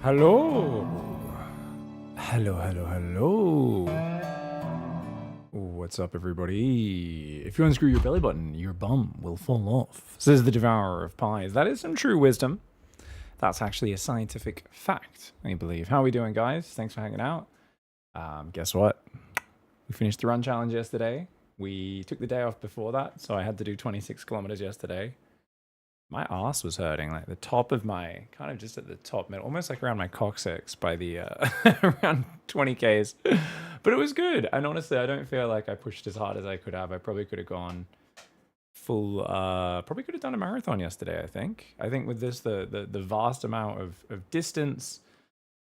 Hello. Hello. What's up, everybody? If you unscrew your belly button, your bum will fall off, says the devourer of pies. That is some true wisdom. That's actually a scientific fact, I believe. How are we doing, guys? Thanks for hanging out. Guess what? We finished the run challenge yesterday. We took the day off before that, so I had to do 26 kilometers yesterday. My ass was hurting, like the top of my, kind of just at the top middle, almost like around my coccyx by the, around 20Ks. But it was good. And honestly, I don't feel like I pushed as hard as I could have. I probably could have gone full, probably could have done a marathon yesterday, I think. I think with this, the vast amount of distance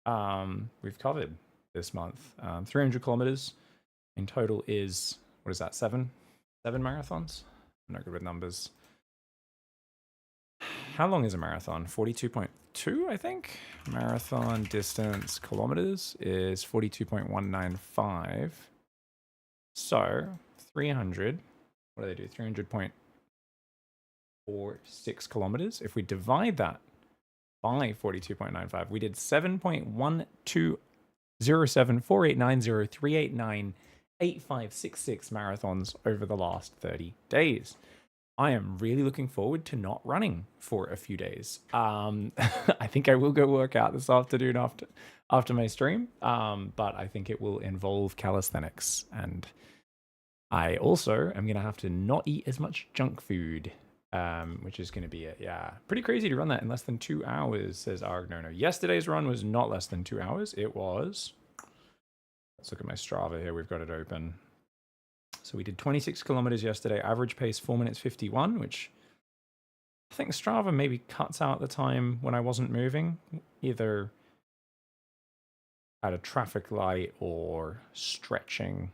we've covered this month. 300 kilometers in total is, what is that, 7 marathons? I'm not good with numbers. How long is a marathon? 42.2, I think. Marathon distance kilometers is 42.195. So 300, what do they do? 300.46 kilometers. If we divide that by 42.95, we did 7.120748903898566 marathons over the last 30 days. I am really looking forward to not running for a few days. I think I will go work out this afternoon after my stream, but I think it will involve calisthenics. And I also am going to have to not eat as much junk food, which is going to be it. Yeah, pretty crazy to run that in less than 2 hours, says Argnono. Yesterday's run was not less than 2 hours. It was, let's look at my Strava here. We've got it open. So we did 26 kilometers yesterday, average pace 4 minutes 51, which I think Strava maybe cuts out the time when I wasn't moving, either at a traffic light or stretching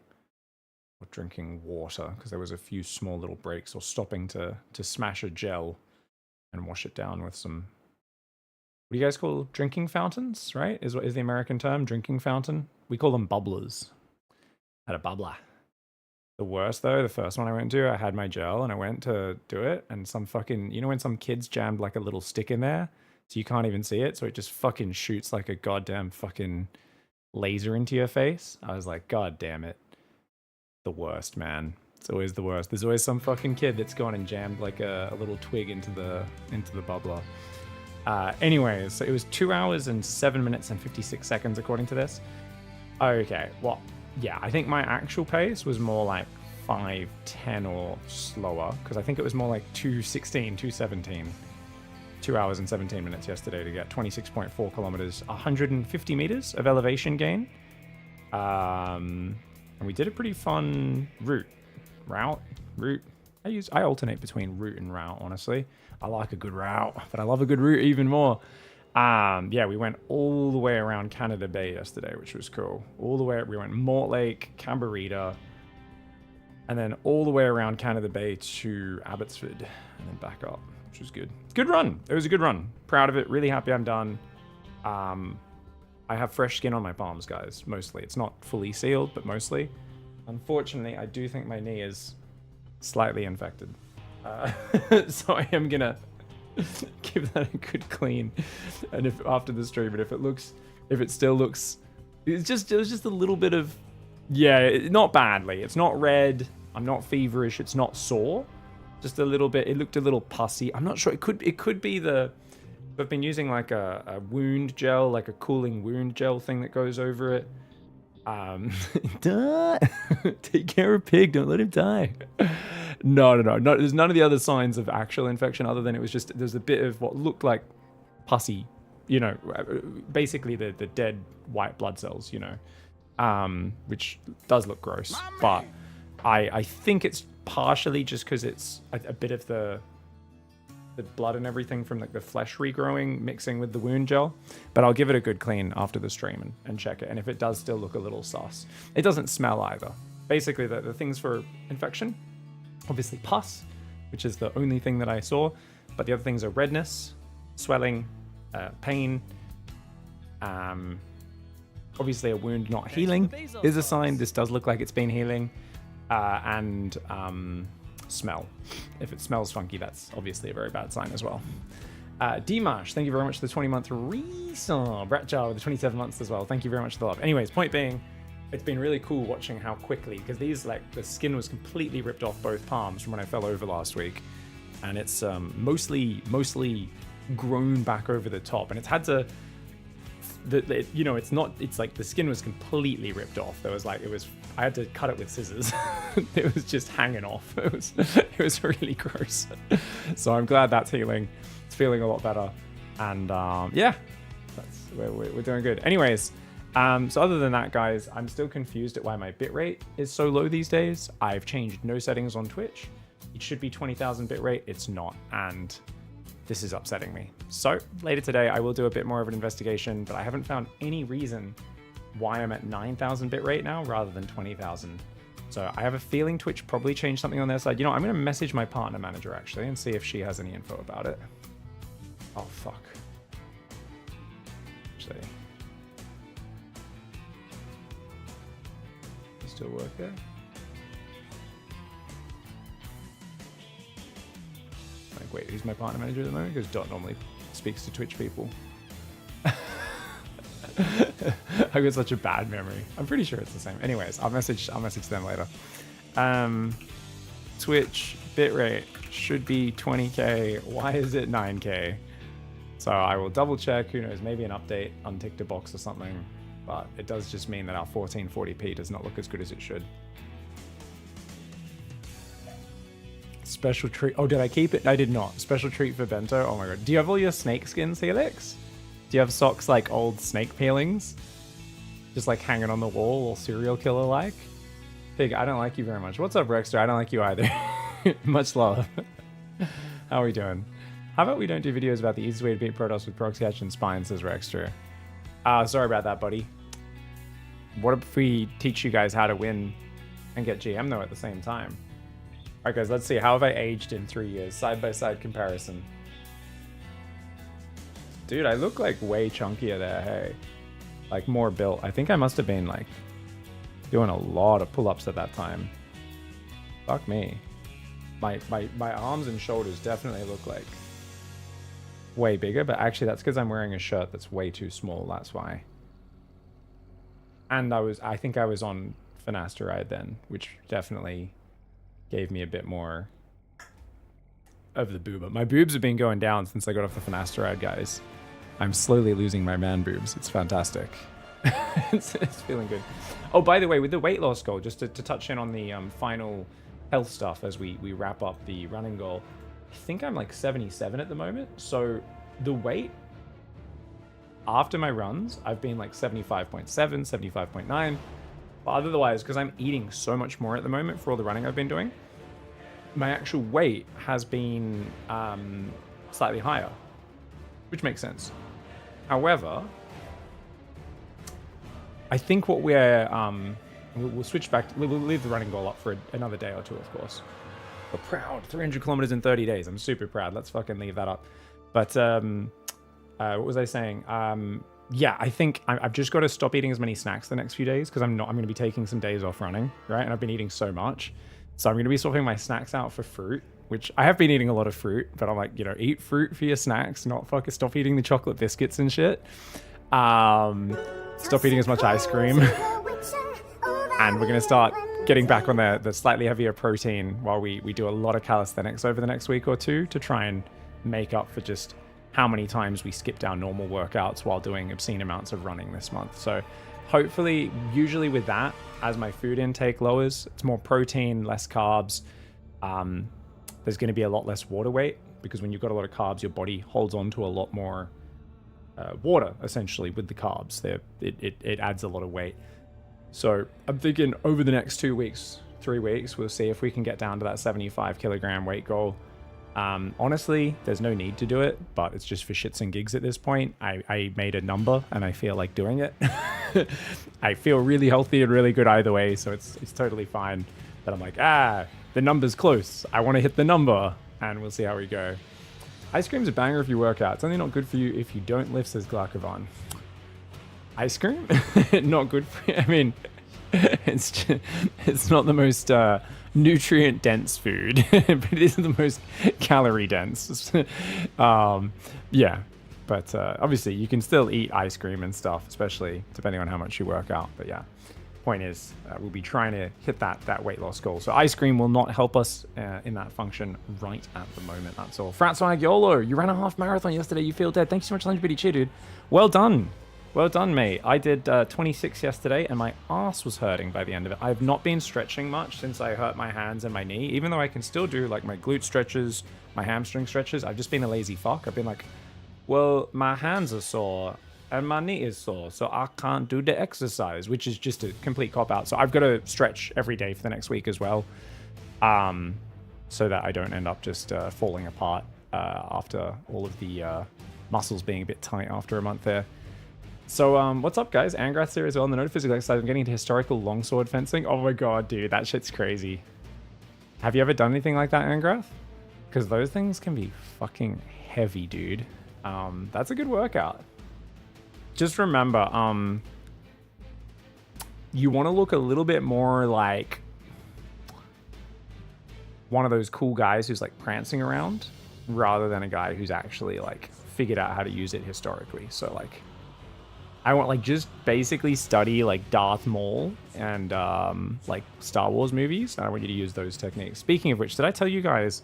or drinking water, because there was a few small little breaks, or stopping to smash a gel and wash it down with some, what do you guys call drinking fountains, right? Is the American term, drinking fountain? We call them bubblers. Had a bubbler. The worst, though, the first one I went to, I had my gel and I went to do it, and some fucking, you know when some kids jammed like a little stick in there so you can't even see it, so it just fucking shoots like a goddamn fucking laser into your face? I was like, god damn it. The worst, man. It's always the worst. There's always some fucking kid that's gone and jammed like a little twig into the bubbler. Anyways, so it was 2 hours and 7 minutes and 56 seconds according to this. Okay, well, yeah, I think my actual pace was more like 5:10 or slower, because I think it was more like 2:16, 2:17. 2 hours and 17 minutes yesterday to get 26.4 kilometers, 150 meters of elevation gain. And we did a pretty fun route. I alternate between route and route, honestly. I like a good route, but I love a good route even more. Yeah, we went all the way around Canada Bay yesterday, which was cool. All the way, we went Mortlake, Camberita, and then all the way around Canada Bay to Abbotsford, and then back up, which was good. Good run. It was a good run. Proud of it. Really happy I'm done. I have fresh skin on my palms, guys, mostly. It's not fully sealed, but mostly. Unfortunately, I do think my knee is slightly infected. So I am gonna give that a good clean, and if after the stream, and if it still looks, it was just a little bit of, yeah, not badly. It's not red. I'm not feverish. It's not sore. Just a little bit. It looked a little pussy. I'm not sure. It could be the. I've been using like a wound gel, like a cooling wound gel thing that goes over it. Take care of Pig. Don't let him die. No. There's none of the other signs of actual infection, other than it was just, there's a bit of what looked like pussy, you know, basically the dead white blood cells, you know, which does look gross. But I think it's partially just because it's a bit of the blood and everything from like the flesh regrowing mixing with the wound gel. But I'll give it a good clean after the stream and check it. And if it does still look a little sus, it doesn't smell either. Basically, the things for infection, obviously pus, which is the only thing that I saw. But the other things are redness, swelling, pain. Obviously, a wound not healing is a sign. This does look like it's been healing. And smell. If it smells funky, that's obviously a very bad sign as well. Dimash, thank you very much for the 20-month resub. Brett Jar with the 27 months as well. Thank you very much for the love. Anyways, point being, it's been really cool watching how quickly, because these, like, the skin was completely ripped off both palms from when I fell over last week, and it's mostly grown back over the top, and it's had to, you know, it's like the skin was completely ripped off. There was like, I had to cut it with scissors. It was just hanging off. It was really gross. So I'm glad that's healing. It's feeling a lot better, and yeah, we're doing good. Anyways. So other than that, guys, I'm still confused at why my bitrate is so low these days. I've changed no settings on Twitch. It should be 20,000 bitrate. It's not, and this is upsetting me. So later today, I will do a bit more of an investigation, but I haven't found any reason why I'm at 9,000 bitrate now rather than 20,000. So I have a feeling Twitch probably changed something on their side. You know, I'm going to message my partner manager actually and see if she has any info about it. Oh, fuck. Actually. Still work there? Like, wait, who's my partner manager at the moment? Because Dot normally speaks to Twitch people. I've got such a bad memory. I'm pretty sure it's the same. Anyways, I'll message them later. Twitch bitrate should be 20k. Why is it 9k? So I will double check. Who knows? Maybe an update on TikTok box or something. But it does just mean that our 1440p does not look as good as it should. Special treat. Oh, did I keep it? I did not. Special treat for Bento. Oh my god. Do you have all your snake skins, Helix? Do you have socks like old snake peelings? Just like hanging on the wall, all serial killer like? Pig, I don't like you very much. What's up, Rexter? I don't like you either. Much love. How are we doing? How about we don't do videos about the easiest way to beat Protoss with proxy hatch and spine, says Rexter. Sorry about that, buddy. What if we teach you guys how to win and get GM though at the same time? Alright guys, let's see. How have I aged in 3 years? Side-by-side comparison. Dude, I look like way chunkier there, hey. Like more built. I think I must have been like doing a lot of pull-ups at that time. Fuck me. My arms and shoulders definitely look like way bigger, but actually that's because I'm wearing a shirt that's way too small, that's why. And I think I was on finasteride then, which definitely gave me a bit more of the boob. But my boobs have been going down since I got off the finasteride, guys. I'm slowly losing my man boobs. It's fantastic. it's feeling good. Oh, by the way, with the weight loss goal, just to touch in on the final health stuff as we wrap up the running goal, I think I'm like 77 at the moment. So the weight after my runs, I've been like 75.7, 75.9. But otherwise, because I'm eating so much more at the moment for all the running I've been doing, my actual weight has been slightly higher, which makes sense. However, I think what we're we'll switch back. We'll leave the running goal up for another day or two, of course. We're proud. 300 kilometers in 30 days. I'm super proud. Let's fucking leave that up. But what was I saying? Yeah, I think I've just got to stop eating as many snacks the next few days because I'm going to be taking some days off running, right? And I've been eating so much. So I'm going to be swapping my snacks out for fruit, which I have been eating a lot of fruit, but I'm like, you know, eat fruit for your snacks, not fucking stop eating the chocolate biscuits and shit. Stop eating as much ice cream. And we're going to start getting back on the slightly heavier protein while we do a lot of calisthenics over the next week or two to try and make up for just how many times we skip down normal workouts while doing obscene amounts of running this month. So hopefully, usually with that, as my food intake lowers, it's more protein, less carbs. There's going to be a lot less water weight because when you've got a lot of carbs, your body holds on to a lot more water, essentially, with the carbs. It adds a lot of weight. So I'm thinking over the next 2 weeks, 3 weeks, we'll see if we can get down to that 75 kilogram weight goal. Honestly, there's no need to do it, but it's just for shits and gigs at this point. I made a number and I feel like doing it. I feel really healthy and really good either way, so it's totally fine. But I'm like, the number's close. I want to hit the number, and we'll see how we go. Ice cream's a banger if you work out. It's only not good for you if you don't lift, says Glaucovan. Ice cream? Not good for you. I mean, It's not the most nutrient dense food, but it is the most calorie dense. Yeah, but obviously you can still eat ice cream and stuff, especially depending on how much you work out. But yeah, point is we'll be trying to hit that weight loss goal. So ice cream will not help us in that function right at the moment. That's all. Fratswag YOLO, you ran a half marathon yesterday. You feel dead. Thank you so much, Lunchbitty Cheer, dude. Well done. Well done, mate. I did 26 yesterday, and my ass was hurting by the end of it. I've not been stretching much since I hurt my hands and my knee, even though I can still do like my glute stretches, my hamstring stretches. I've just been a lazy fuck. I've been like, well, my hands are sore and my knee is sore, so I can't do the exercise, which is just a complete cop-out. So I've got to stretch every day for the next week as well, so that I don't end up just falling apart after all of the muscles being a bit tight after a month there. So, what's up, guys? Angrath's here as well. On the note of physical exercise, I'm getting into historical longsword fencing. Oh my god, dude, that shit's crazy. Have you ever done anything like that, Angrath? Because those things can be fucking heavy, dude. That's a good workout. Just remember, you want to look a little bit more like one of those cool guys who's like prancing around, rather than a guy who's actually like figured out how to use it historically. So like, I want like just basically study like Darth Maul and like Star Wars movies. I want you to use those techniques. Speaking of which, did I tell you guys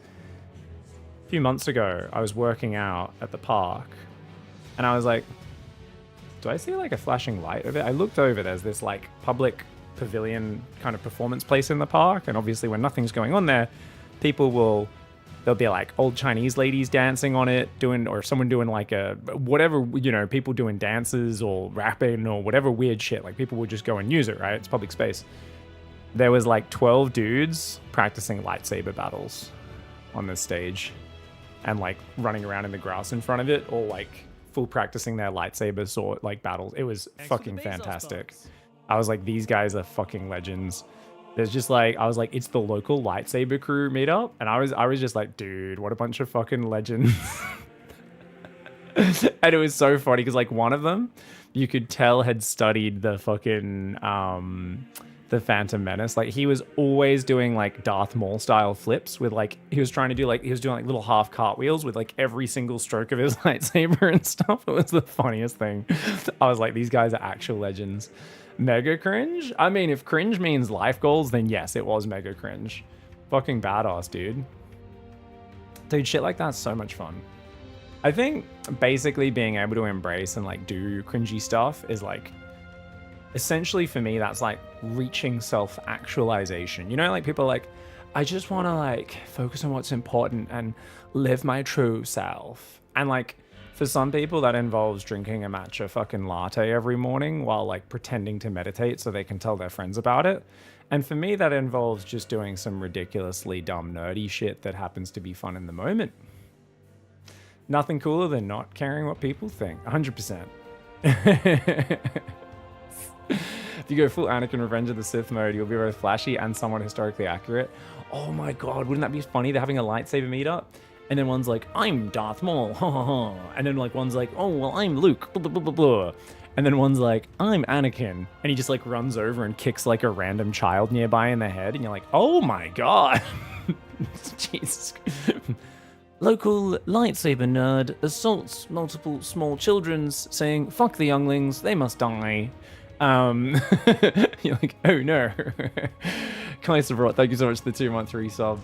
a few months ago I was working out at the park and I was like, do I see like a flashing light over it? I looked over, there's this like public pavilion kind of performance place in the park, and obviously when nothing's going on there, there'll be like old Chinese ladies dancing on it, or someone doing like a whatever, you know, people doing dances or rapping or whatever weird shit. Like people would just go and use it, right? It's public space. There was like 12 dudes practicing lightsaber battles on this stage and like running around in the grass in front of it, or like full practicing their lightsaber sword like battles. It was fucking fantastic. I was like, these guys are fucking legends. There's just like, I was like, it's the local lightsaber crew meetup, and I was just like, dude, what a bunch of fucking legends. And it was so funny because like one of them, you could tell had studied the fucking the Phantom Menace. Like he was always doing like Darth Maul style flips with like, he was doing like little half cartwheels with like every single stroke of his lightsaber and stuff. It was the funniest thing. I was like, these guys are actual legends. Mega cringe? I mean, if cringe means life goals, then yes, it was mega cringe. Fucking badass, dude. Dude, shit like that's so much fun. I think basically being able to embrace and like do cringy stuff is like, essentially for me, that's like reaching self-actualization. You know, like people are like, I just want to like focus on what's important and live my true self. And like, for some people, that involves drinking a matcha fucking latte every morning while like pretending to meditate so they can tell their friends about it. And for me, that involves just doing some ridiculously dumb, nerdy shit that happens to be fun in the moment. Nothing cooler than not caring what people think. 100%. If you go full Anakin Revenge of the Sith mode, you'll be both flashy and somewhat historically accurate. Oh my god, wouldn't that be funny? They're having a lightsaber meetup. And then one's like, I'm Darth Maul, ha ha ha. And then like one's like, oh, well, I'm Luke, blah, blah, blah, blah. And then one's like, I'm Anakin. And he just like runs over and kicks like a random child nearby in the head. And you're like, oh my god. Jesus. Local lightsaber nerd assaults multiple small children saying, fuck the younglings, they must die. You're like, oh no. Kaisa Brought, thank you so much for the 2-month resub.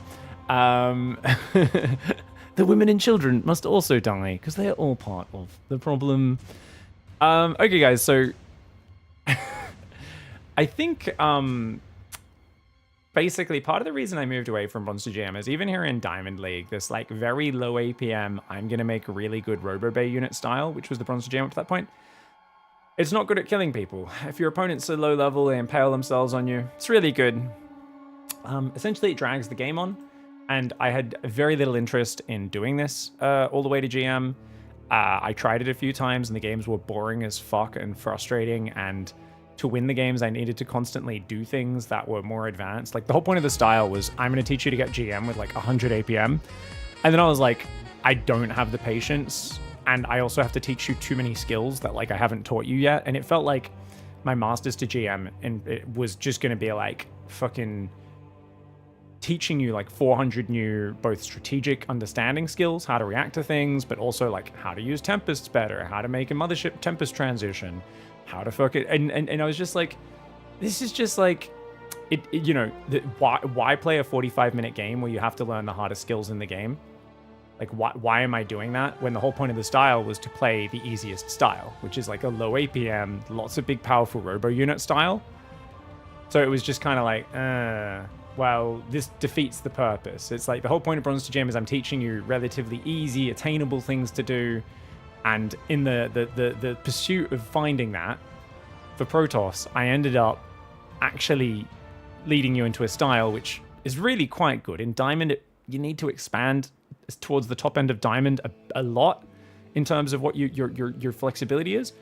The women and children must also die because they are all part of the problem. Okay, guys, so I think basically part of the reason I moved away from Monster Jam is even here in Diamond League, this like very low APM, I'm going to make a really good Robo Bay unit style, which was the Monster Jam up to that point. It's not good at killing people. If your opponent's so low level, they impale themselves on you. It's really good. Essentially, it drags the game on. And I had very little interest in doing this all the way to GM. I tried it a few times and the games were boring as fuck and frustrating. And to win the games, I needed to constantly do things that were more advanced. Like the whole point of the style was, I'm going to teach you to get GM with like 100 APM. And then I was like, I don't have the patience. And I also have to teach you too many skills that like I haven't taught you yet. And it felt like my Masters to GM, and it was just going to be like fucking teaching you like 400 new both strategic understanding skills, how to react to things, but also like how to use Tempests better, how to make a Mothership Tempest transition, how to fuck it. And I was just like, this is just like, you know, why play a 45-minute game where you have to learn the hardest skills in the game? Like, why am I doing that when the whole point of the style was to play the easiest style, which is like a low APM, lots of big powerful robo unit style. So it was just kind of like, well, this defeats the purpose. It's like the whole point of Bronze to GM is I'm teaching you relatively easy, attainable things to do. And in the pursuit of finding that, for Protoss, I ended up actually leading you into a style which is really quite good. In Diamond, you need to expand towards the top end of Diamond a lot in terms of what your flexibility is.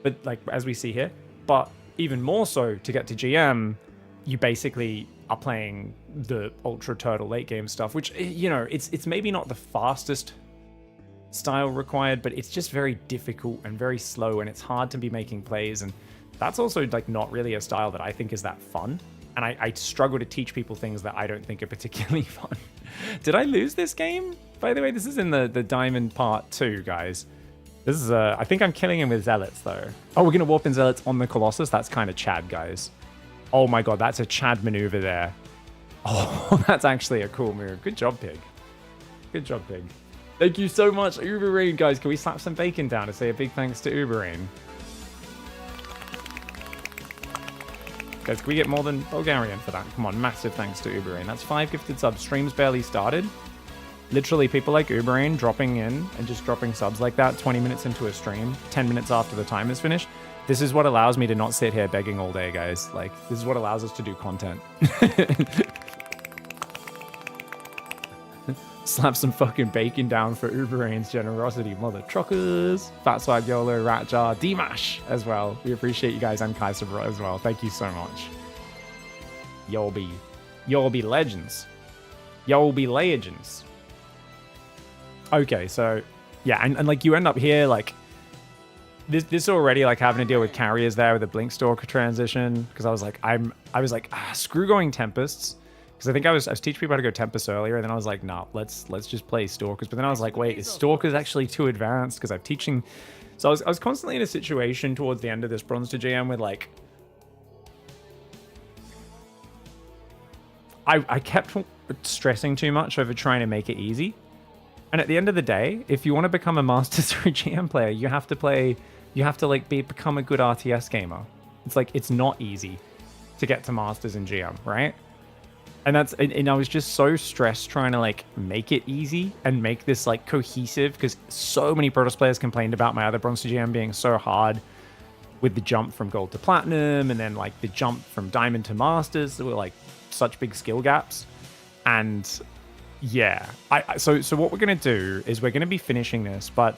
But like, as we see here, but even more so to get to GM, you basically are playing the Ultra Turtle late game stuff, which, you know, it's maybe not the fastest style required, but it's just very difficult and very slow, and it's hard to be making plays. And that's also like not really a style that I think is that fun. And I struggle to teach people things that I don't think are particularly fun. Did I lose this game? By the way, this is in the Diamond Part 2, guys. This is, I think I'm killing him with Zealots, though. Oh, we're going to warp in Zealots on the Colossus? That's kind of Chad, guys. Oh my god, that's a Chad maneuver there. Oh, that's actually a cool move. Good job, Pig. Good job, Pig. Thank you so much, Uberine, guys. Can we slap some bacon down to say a big thanks to Uberine? Guys, can we get more than Bulgarian for that? Come on, massive thanks to Uberine. That's 5 gifted subs. Streams barely started. Literally, people like Uberine dropping in and just dropping subs like that 20 minutes into a stream, 10 minutes after the time is finished. This is what allows me to not sit here begging all day, guys. Like, this is what allows us to do content. Slap some fucking bacon down for Uberine's generosity, mother truckers. Fat Swag YOLO, Ratjar, Dimash as well. We appreciate you guys, and Kaiser as well. Thank you so much. Y'all be legends. Y'all be legends. Okay, so yeah, and like you end up here like this already like having to deal with carriers there with a Blink Stalker transition, because I was like screw going Tempests, because I think I was teaching people how to go Tempest earlier, and then I was like, nah, let's just play Stalkers. But then I was like, wait, is Stalkers actually too advanced? Because I'm teaching, so I was constantly in a situation towards the end of this Bronze to GM with like, I kept stressing too much over trying to make it easy. And at the end of the day, if you want to become a Masters or a GM player, you have to like become a good RTS gamer. It's like, it's not easy to get to Masters and GM, right? And I was just so stressed trying to like make it easy and make this like cohesive, because so many Protoss players complained about my other Bronze to GM being so hard with the jump from Gold to Platinum, and then like the jump from Diamond to Masters. There were like such big skill gaps. And yeah, so what we're going to do is we're going to be finishing this, but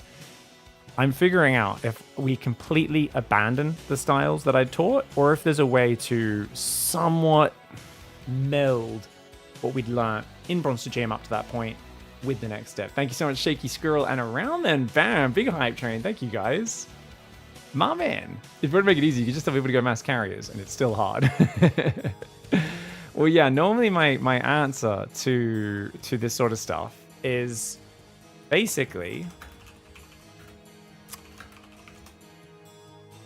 I'm figuring out if we completely abandon the styles that I taught, or if there's a way to somewhat meld what we'd learned in Bronze to GM up to that point with the next step. Thank you so much, Shaky Squirrel, and around then, bam, big hype train. Thank you, guys. My man. If you want to make it easy, you can just tell people to go mass carriers, and it's still hard. Well, yeah, normally my answer to this sort of stuff is basically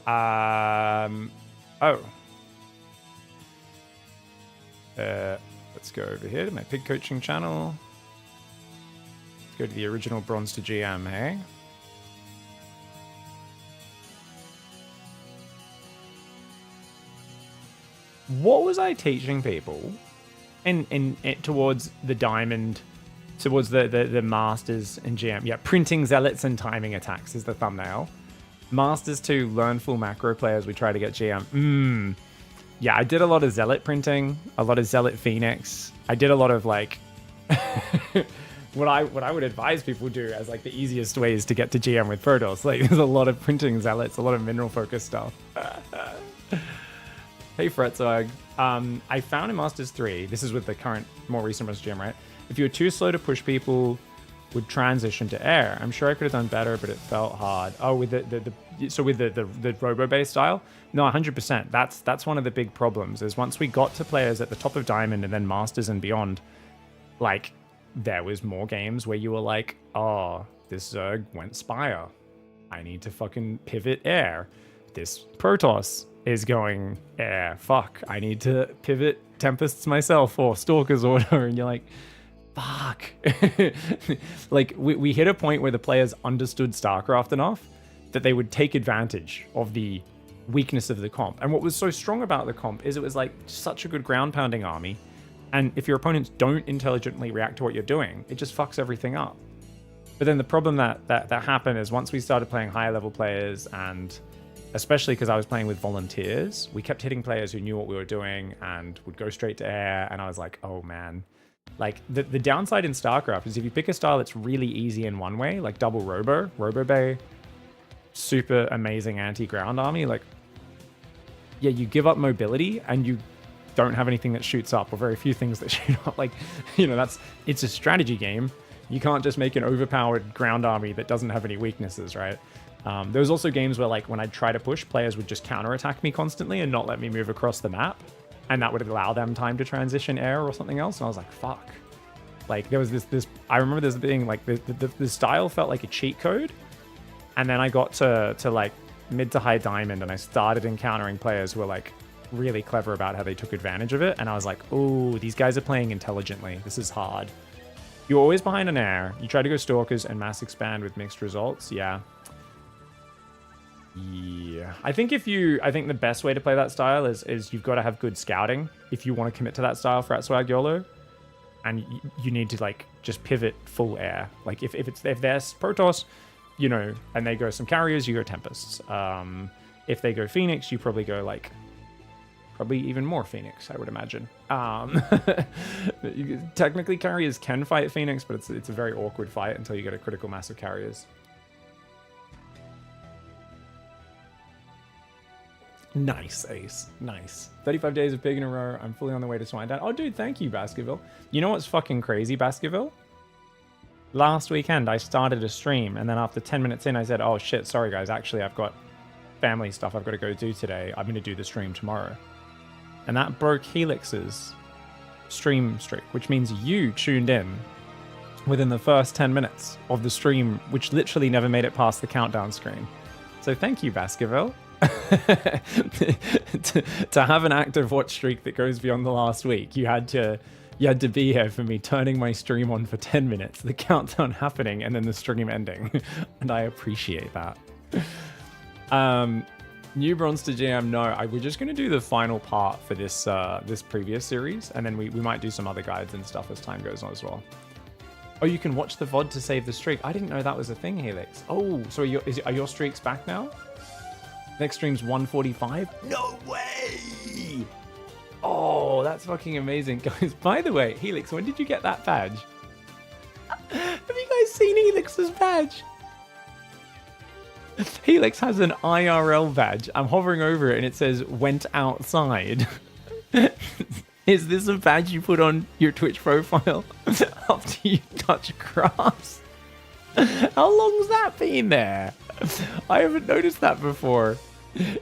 let's go over here to my pig coaching channel. Let's go to the original Bronze to GM, hey? What was I teaching people in towards the Diamond, towards the Masters and GM? Yeah, printing Zealots and timing attacks is the thumbnail. Masters to learn full macro players, we try to get GM. Yeah, I did a lot of Zealot printing, a lot of Zealot Phoenix. I did a lot of like what I would advise people do as like the easiest ways to get to GM with Protoss. Like, there's a lot of printing Zealots, a lot of mineral focused stuff. Hey, Fretzog. I found in Masters 3, this is with the current, more recent Bronze GM, right? If you're too slow to push people would transition to air. I'm sure I could have done better, but it felt hard. Oh, with the robo-based style? No, 100%. That's one of the big problems, is once we got to players at the top of Diamond and then Masters and beyond, like, there was more games where you were like, oh, this Zerg went Spire. I need to fucking pivot air. This Protoss is going air. Fuck, I need to pivot Tempests myself or Stalkers or whatever. And you're like, fuck. Like, we hit a point where the players understood StarCraft enough that they would take advantage of the weakness of the comp. And what was so strong about the comp is it was like such a good ground pounding army. And if your opponents don't intelligently react to what you're doing, it just fucks everything up. But then the problem that happened is once we started playing higher level players, and especially because I was playing with volunteers, we kept hitting players who knew what we were doing and would go straight to air. And I was like, oh man. Like, the downside in StarCraft is if you pick a style that's really easy in one way, like double Robo Bay, super amazing anti-ground army, like, yeah, you give up mobility and you don't have anything that shoots up, or very few things that shoot up. Like, you know, it's a strategy game. You can't just make an overpowered ground army that doesn't have any weaknesses, right? There was also games where, like, when I'd try to push, players would just counterattack me constantly and not let me move across the map. And that would allow them time to transition air or something else. And I was like, fuck. Like, there was this I remember this being like, the style felt like a cheat code. And then I got to like mid to high diamond and I started encountering players who were like really clever about how they took advantage of it. And I was like, oh, these guys are playing intelligently. This is hard. You're always behind an air. You try to go Stalkers and mass expand with mixed results. Yeah. Yeah. I think the best way to play that style is you've got to have good scouting if you want to commit to that style for Swag YOLO. And you need to, like, just pivot full air. Like, if there's Protoss, you know, and they go some carriers, you go Tempests. If they go Phoenix, you probably go, like, probably even more Phoenix, I would imagine. Technically, carriers can fight Phoenix, but it's a very awkward fight until you get a critical mass of carriers. Nice, Ace. Nice. 35 days of pig in a row. I'm fully on the way to Swine Down. Oh, dude, thank you, Baskerville. You know what's fucking crazy, Baskerville? Last weekend, I started a stream, and then after 10 minutes in, I said, oh, shit, sorry, guys. Actually, I've got family stuff I've got to go do today. I'm going to do the stream tomorrow. And that broke Helix's stream streak, which means you tuned in within the first 10 minutes of the stream, which literally never made it past the countdown screen. So thank you, Baskerville. to have an active watch streak that goes beyond the last week, you had to be here for me turning my stream on for 10 minutes, the countdown happening, and then the stream ending. And I appreciate that. New Bronster GM, no, we're just going to do the final part for this this previous series, and then we might do some other guides and stuff as time goes on as well. Oh, you can watch the VOD to save the streak. I didn't know that was a thing, Helix. Oh, so are your streaks back now? Next stream's 145? No way! Oh, that's fucking amazing. Guys, by the way, Helix, when did you get that badge? Have you guys seen Helix's badge? Helix has an IRL badge. I'm hovering over it and it says, went outside. Is this a badge you put on your Twitch profile after you touch grass? How long's that been there? I haven't noticed that before.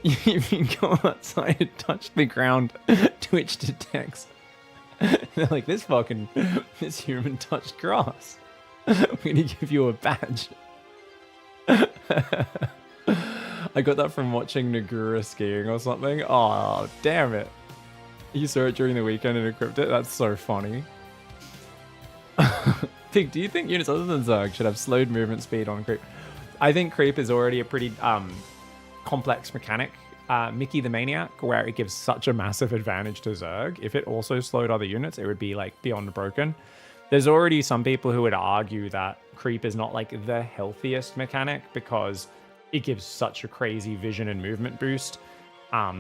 You can go outside and touch the ground. Twitch detects. They're like, this human touched grass. I'm gonna give you a badge. I got that from watching Nagura skiing or something. Oh, damn it. You saw it during the weekend and equipped it? That's so funny. Pig, do you think units other than Zerg should have slowed movement speed on creep? I think creep is already a pretty complex mechanic. Mickey the Maniac, where it gives such a massive advantage to Zerg. If it also slowed other units, it would be like beyond broken. There's already some people who would argue that creep is not like the healthiest mechanic because it gives such a crazy vision and movement boost.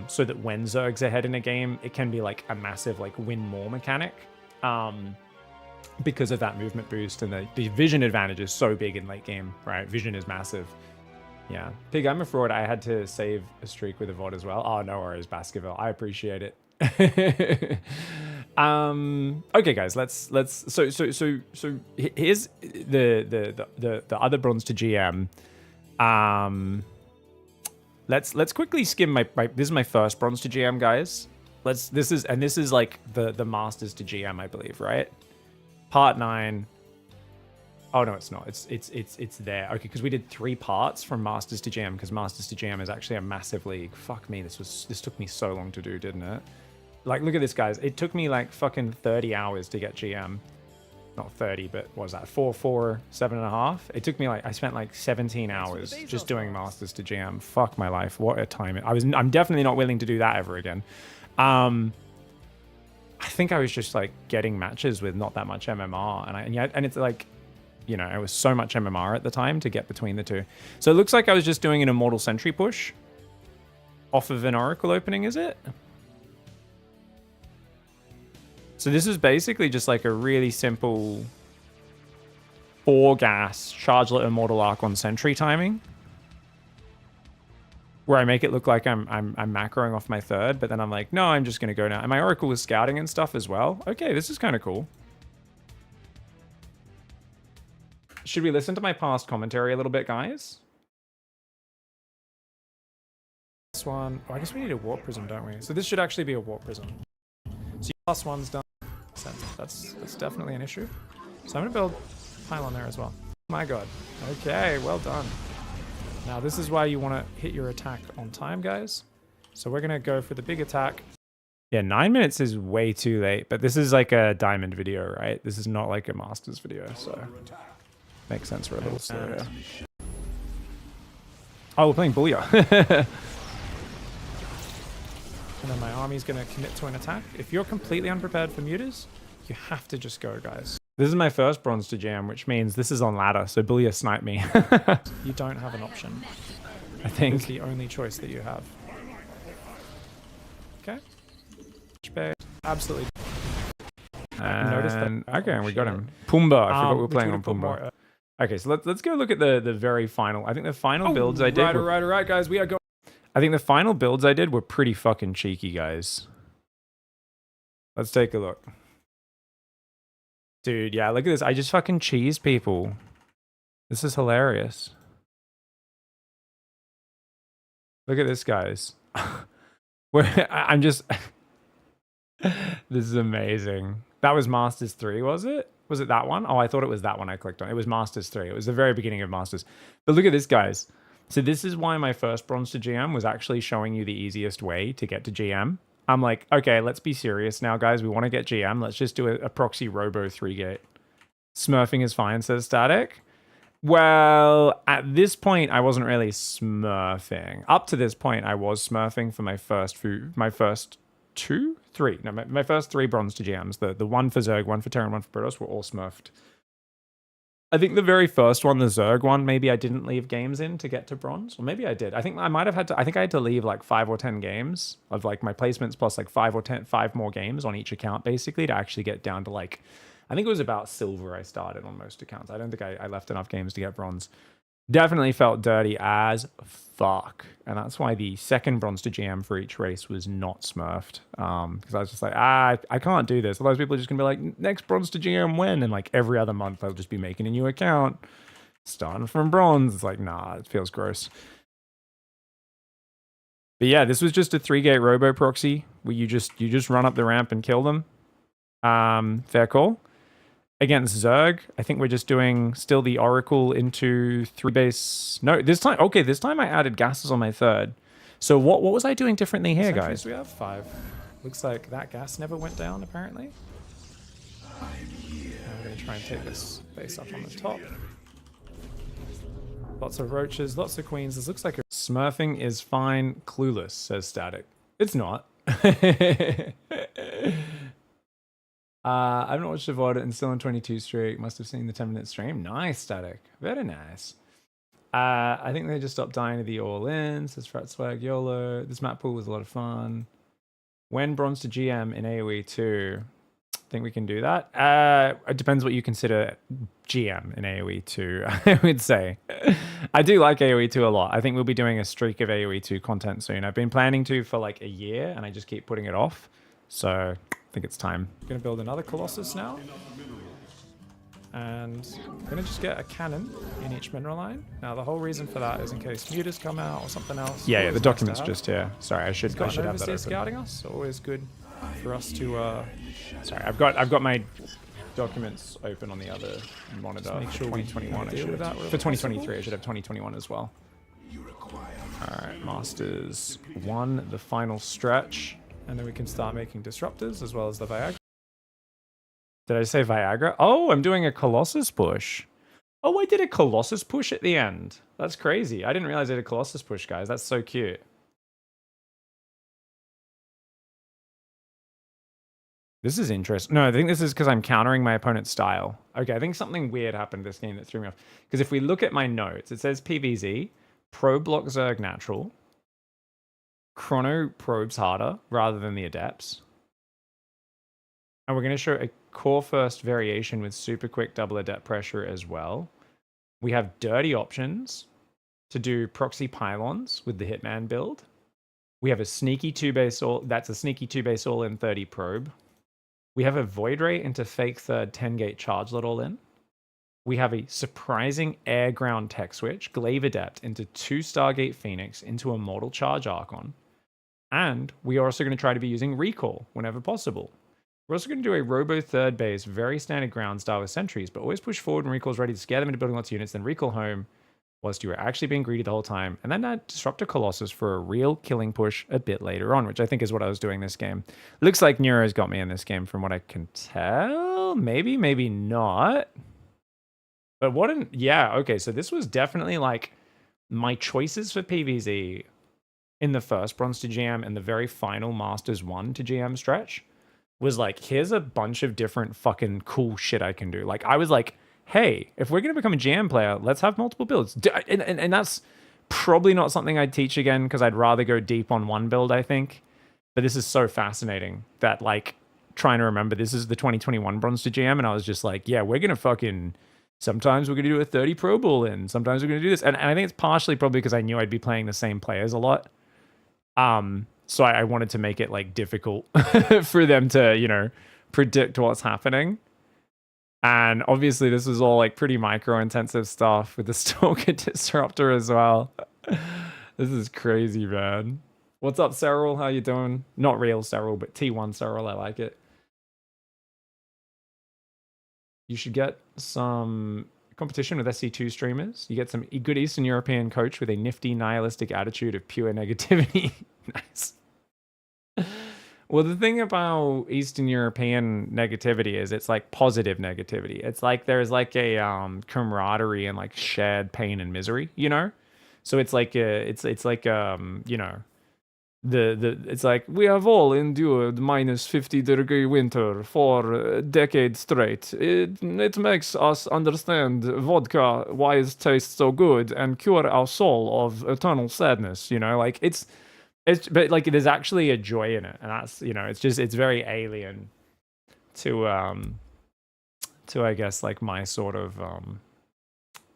So that when Zerg's ahead in a game, it can be like a massive like win more mechanic. Because of that movement boost, and the vision advantage is so big in late game, right? Vision is massive. Yeah. Pig, I'm a fraud. I had to save a streak with a VOD as well. Oh, no worries, Baskerville. I appreciate it. Okay, guys, let's so here's the other bronze to GM. Let's quickly skim my this is my first bronze to GM, guys. This is like the masters to GM, I believe, right? Part 9. Oh no, it's not. It's there. Okay, because we did 3 parts from Masters to GM, because Masters to GM is actually a massive league. Fuck me, this took me so long to do, didn't it? Like, look at this, guys. It took me like fucking 30 hours to get GM. Not 30, but what was that? 4, 7.5. It took me like, I spent like 17 hours just doing Masters to GM. Fuck my life. What a time. I'm definitely not willing to do that ever again. I think I was just like getting matches with not that much MMR, and it's like, you know, it was so much MMR at the time to get between the two. So it looks like I was just doing an Immortal Sentry push off of an Oracle opening, is it? So this is basically just like a really simple 4 gas Chargelet Immortal Arc on Sentry timing, where I make it look like I'm macroing off my 3rd, but then I'm like, no, I'm just gonna go now. And my Oracle was scouting and stuff as well. Okay, this is kind of cool. Should we listen to my past commentary a little bit, guys? This one, oh, I guess we need a Warp Prism, don't we? So this should actually be a Warp Prism. So your last one's done. That's definitely an issue. So I'm gonna build Pylon there as well. My god. Okay, well done. Now this is why you want to hit your attack on time, guys. So we're gonna go for the big attack. Yeah, 9 minutes is way too late, but this is like a diamond video, right? This is not like a Masters video, so makes sense we're a little slower. Oh, we're playing Booyah. And then my army's going to commit to an attack. If you're completely unprepared for mutas, you have to just go, guys. This is my first bronze to jam, which means this is on ladder, so Booyah snipe me. You don't have an option. I think it's the only choice that you have. Okay. Absolutely. And okay, we got him. Pumbaa. I forgot we were playing on Pumbaa. Okay, so let's go look at the very final. I think the final builds I did. Right, guys. We are going. I think the final builds I did were pretty fucking cheeky, guys. Let's take a look. Dude, yeah, look at this. I just fucking cheese people. This is hilarious. Look at this, guys. I'm just... This is amazing. That was Masters 3, was it? Was it that one? Oh, I thought it was that one I clicked on. It was Masters 3. It was the very beginning of Masters. But look at this, guys. So this is why my first bronze to GM was actually showing you the easiest way to get to GM. I'm like, okay, let's be serious now, guys. We want to get GM. Let's just do a proxy robo 3-gate. Smurfing is fine, says Static. Well, at this point, I wasn't really smurfing. Up to this point, I was smurfing for my first my first 3 bronze to GMs. The one for Zerg, one for Terran, one for Protoss were all smurfed. I think the very first one, the Zerg one, maybe I didn't leave games in to get to bronze. Or maybe I did. I think I might have had to, I think I had to leave like 5 or 10 games of like my placements plus like 5 more games on each account basically to actually get down to like, I think it was about silver I started on most accounts. I don't think I left enough games to get bronze. Definitely felt dirty as fuck. And that's why the second bronze to GM for each race was not smurfed. Because I was just like, I can't do this. Otherwise people are just going to be like, next bronze to GM when? And like every other month I'll just be making a new account. Starting from bronze. It's like, nah, it feels gross. But yeah, this was just a 3-gate robo proxy where you just run up the ramp and kill them. Fair call. Against Zerg, I think we're just doing still the Oracle into 3 base. No, this time, okay, this time I added gases on my 3rd. So what was I doing differently here, guys? We have 5. Looks like that gas never went down, apparently. Now we're going to try and take this base up on the top. Lots of roaches, lots of queens. This looks like a... Smurfing is fine. Clueless, says Static. It's not. I haven't watched the VOD and still on 22 streak. Must have seen the 10-minute stream. Nice, Static. Very nice. I think they just stopped dying to the all-in. Says Frat Swag YOLO. This map pool was a lot of fun. When bronze to GM in AoE 2, I think we can do that. It depends what you consider GM in AoE 2, I would say. I do like AoE 2 a lot. I think we'll be doing a streak of AoE 2 content soon. I've been planning to for like a year, and I just keep putting it off. So... think it's time. I'm going to build another Colossus now. And I'm going to just get a cannon in each mineral line. Now, the whole reason for that is in case muters come out or something else. Yeah, the Always document's nice to have. just here. Sorry, I should Got an have that overseer open. scouting us. Always good for us to Sorry, I've got my documents open on the other monitor. make sure for we 2021. deal with that For wherever 2023, possible. I should have 2021 as well. All right, Masters 1, the final stretch. and then we can start making disruptors as well as the Viagra. Did I say Viagra? Oh, I'm doing a Colossus push. Oh, I did a Colossus push at the end. That's crazy. I didn't realize I did a Colossus push, guys. That's so cute. This is interesting. No, I think this is because I'm countering my opponent's style. Okay, I think something weird happened this game that threw me off. Because if we look at my notes, it says PVZ, Pro Block Zerg Natural, Chrono probes harder rather than the Adepts. And we're going to show a core first variation with super quick double adept pressure as well. We have dirty options to do proxy pylons with the Hitman build. We have a sneaky 2-base all, that's a sneaky 2-base all in 30 probe. We have a void ray into fake third 10-gate charge lot all in. We have a surprising air ground tech switch, Glaive Adept into 2 Stargate Phoenix into a Mortal Charge Archon. And we are also going to try to be using recall whenever possible. We're also going to do a Robo third base, very standard ground style with sentries, but always push forward when recall's ready to scare them into building lots of units, then recall home whilst you were actually being greedy the whole time, and then disrupt a Colossus for a real killing push a bit later on, which I think is what I was doing this game. Looks like Neuro's got me in this game from what I can tell. Maybe, maybe not. But what an... Yeah, okay, so this was definitely like my choices for PvZ in the first Bronze to GM and the very final Masters 1 to GM stretch was like, here's a bunch of different fucking cool shit I can do. Like, I was like, hey, if we're going to become a GM player, let's have multiple builds. And that's probably not something I'd teach again because I'd rather go deep on one build, I think. But this is so fascinating that, like, trying to remember this is the 2021 Bronze to GM, and I was just like, yeah, we're going to fucking... Sometimes we're going to do a 30 Pro Bowl in. Sometimes we're going to do this. And I think it's partially probably because I knew I'd be playing the same players a lot. So I wanted to make it like difficult for them to, you know, predict what's happening. And obviously this was all like pretty micro intensive stuff with the Stalker Disruptor as well. This is crazy, man. What's up, Cyril? How you doing? Not real Cyril, but T1 Cyril. I like it. You should get some competition with SC2 streamers. You get some good Eastern European coach with a nifty nihilistic attitude of pure negativity. Nice. Well, the thing about Eastern European negativity is it's like positive negativity. It's like there's like a camaraderie and like shared pain and misery, you know? So it's like it's like you know, it's like we have all endured minus 50-degree winter for decades straight. It makes us understand vodka, why it tastes so good, and cure our soul of eternal sadness. You know, like it's but like there's actually a joy in it, and that's, you know, it's very alien to I guess like my sort of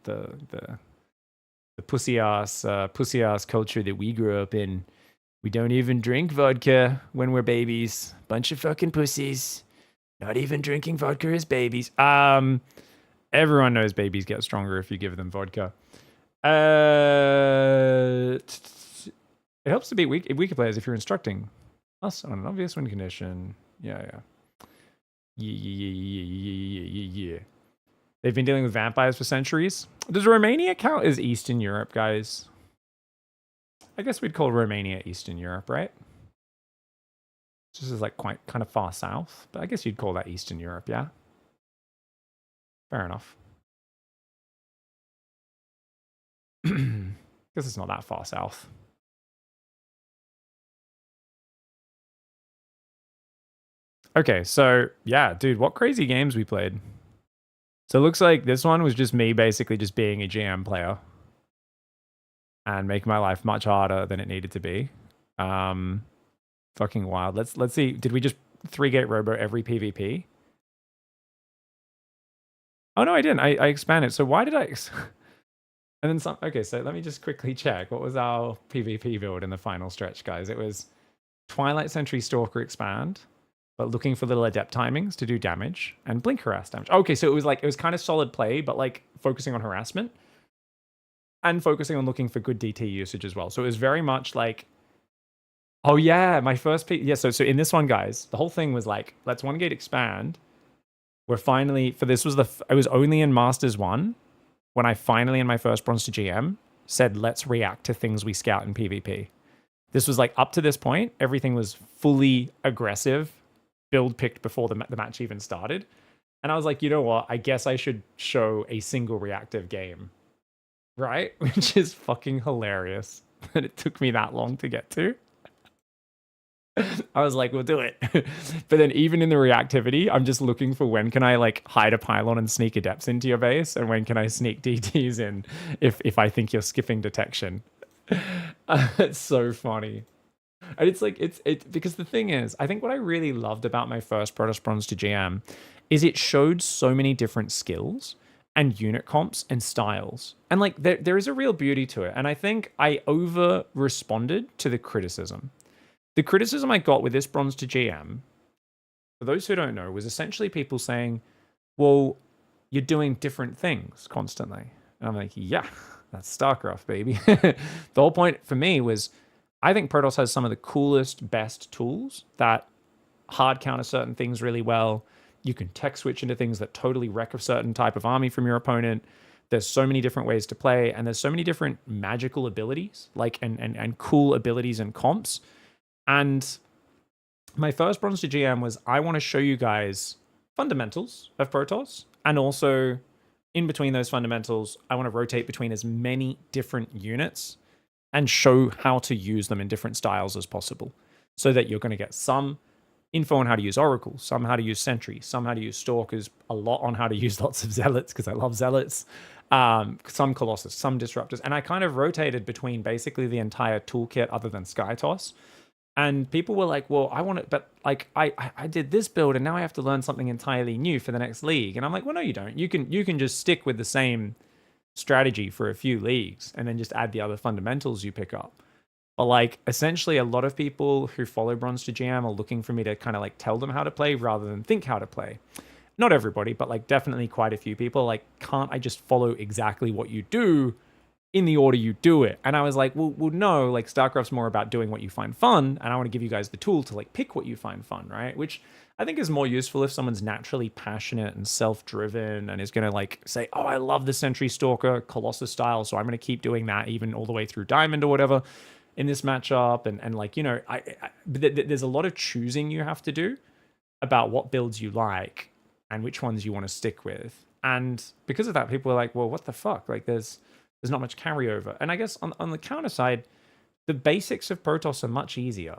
the pussy ass culture that we grew up in. We don't even drink vodka when we're babies. Bunch of fucking pussies. Not even drinking vodka as babies. Everyone knows babies get stronger if you give them vodka. It helps to beat weaker players if you're instructing us on an obvious win condition. Yeah. They've been dealing with vampires for centuries. Does Romania count as Eastern Europe, guys? I guess we'd call Romania Eastern Europe, right? This is like quite kind of far south, but I guess you'd call that Eastern Europe, yeah? Fair enough. Guess it's not that far south. Okay, so yeah, dude, what crazy games we played. So it looks like this one was just me basically just being a GM player and make my life much harder than it needed to be. Fucking wild. Let's see. Did we just 3-gate robo every PvP? Oh no, I didn't. I expanded. So why did I? And then some. Okay, so let me just quickly check. What was our PvP build in the final stretch, guys? It was Twilight Sentry Stalker expand, but looking for little adept timings to do damage and blink harass damage. Okay, so it was kind of solid play, but like focusing on harassment and focusing on looking for good DT usage as well. So it was very much like, oh yeah, my first piece. Yeah, so in this one, guys, the whole thing was like, let's 1-gate expand. We're finally, for this was I was only in Masters 1 when I finally in my first Bronze to GM said, let's react to things we scout in PvP. This was like up to this point, everything was fully aggressive, build picked before the match even started. And I was like, you know what? I guess I should show a single reactive game, right? Which is fucking hilarious that it took me that long to get to. I was like, we'll do it. But then even in the reactivity, I'm just looking for when can I like hide a pylon and sneak adepts into your base, and when can I sneak DTs in if I think you're skipping detection. It's so funny. And it's like, it's because the thing is, I think what I really loved about my first Protoss Bronze to GM is it showed so many different skills and unit comps and styles. And like there is a real beauty to it. And I think I over responded to the criticism. The criticism I got with this Bronze to GM, for those who don't know, was essentially people saying, well, you're doing different things constantly. And I'm like, yeah, that's StarCraft, baby. The whole point for me was, I think Protoss has some of the coolest, best tools that hard counter certain things really well. You can tech switch into things that totally wreck a certain type of army from your opponent. There's so many different ways to play, and there's so many different magical abilities, like and cool abilities and comps. And my first Bronze to GM was, I want to show you guys fundamentals of Protoss, and also in between those fundamentals, I want to rotate between as many different units and show how to use them in different styles as possible, so that you're going to get some info on how to use oracles, some how to use sentries, some how to use stalkers, a lot on how to use lots of zealots, because I love zealots, some colossus, some disruptors. And I kind of rotated between basically the entire toolkit other than Skytoss. And people were like, well, I want it, but like I did this build and now I have to learn something entirely new for the next league. And I'm like, well, no, you don't. You can just stick with the same strategy for a few leagues and then just add the other fundamentals you pick up. But like essentially a lot of people who follow Bronze to GM are looking for me to kind of like tell them how to play rather than think how to play. Not everybody, but like definitely quite a few people. Like, can't I just follow exactly what you do in the order you do it? And I was like, well, no, like StarCraft's more about doing what you find fun, and I want to give you guys the tool to like pick what you find fun, right? Which I think is more useful if someone's naturally passionate and self-driven and is going to like say, oh, I love the Sentry Stalker Colossus style, so I'm going to keep doing that even all the way through Diamond or whatever in this matchup. And like, you know, there's a lot of choosing you have to do about what builds you like and which ones you want to stick with. And because of that, people are like, well, what the fuck? Like there's not much carryover. And I guess on the counter side, the basics of Protoss are much easier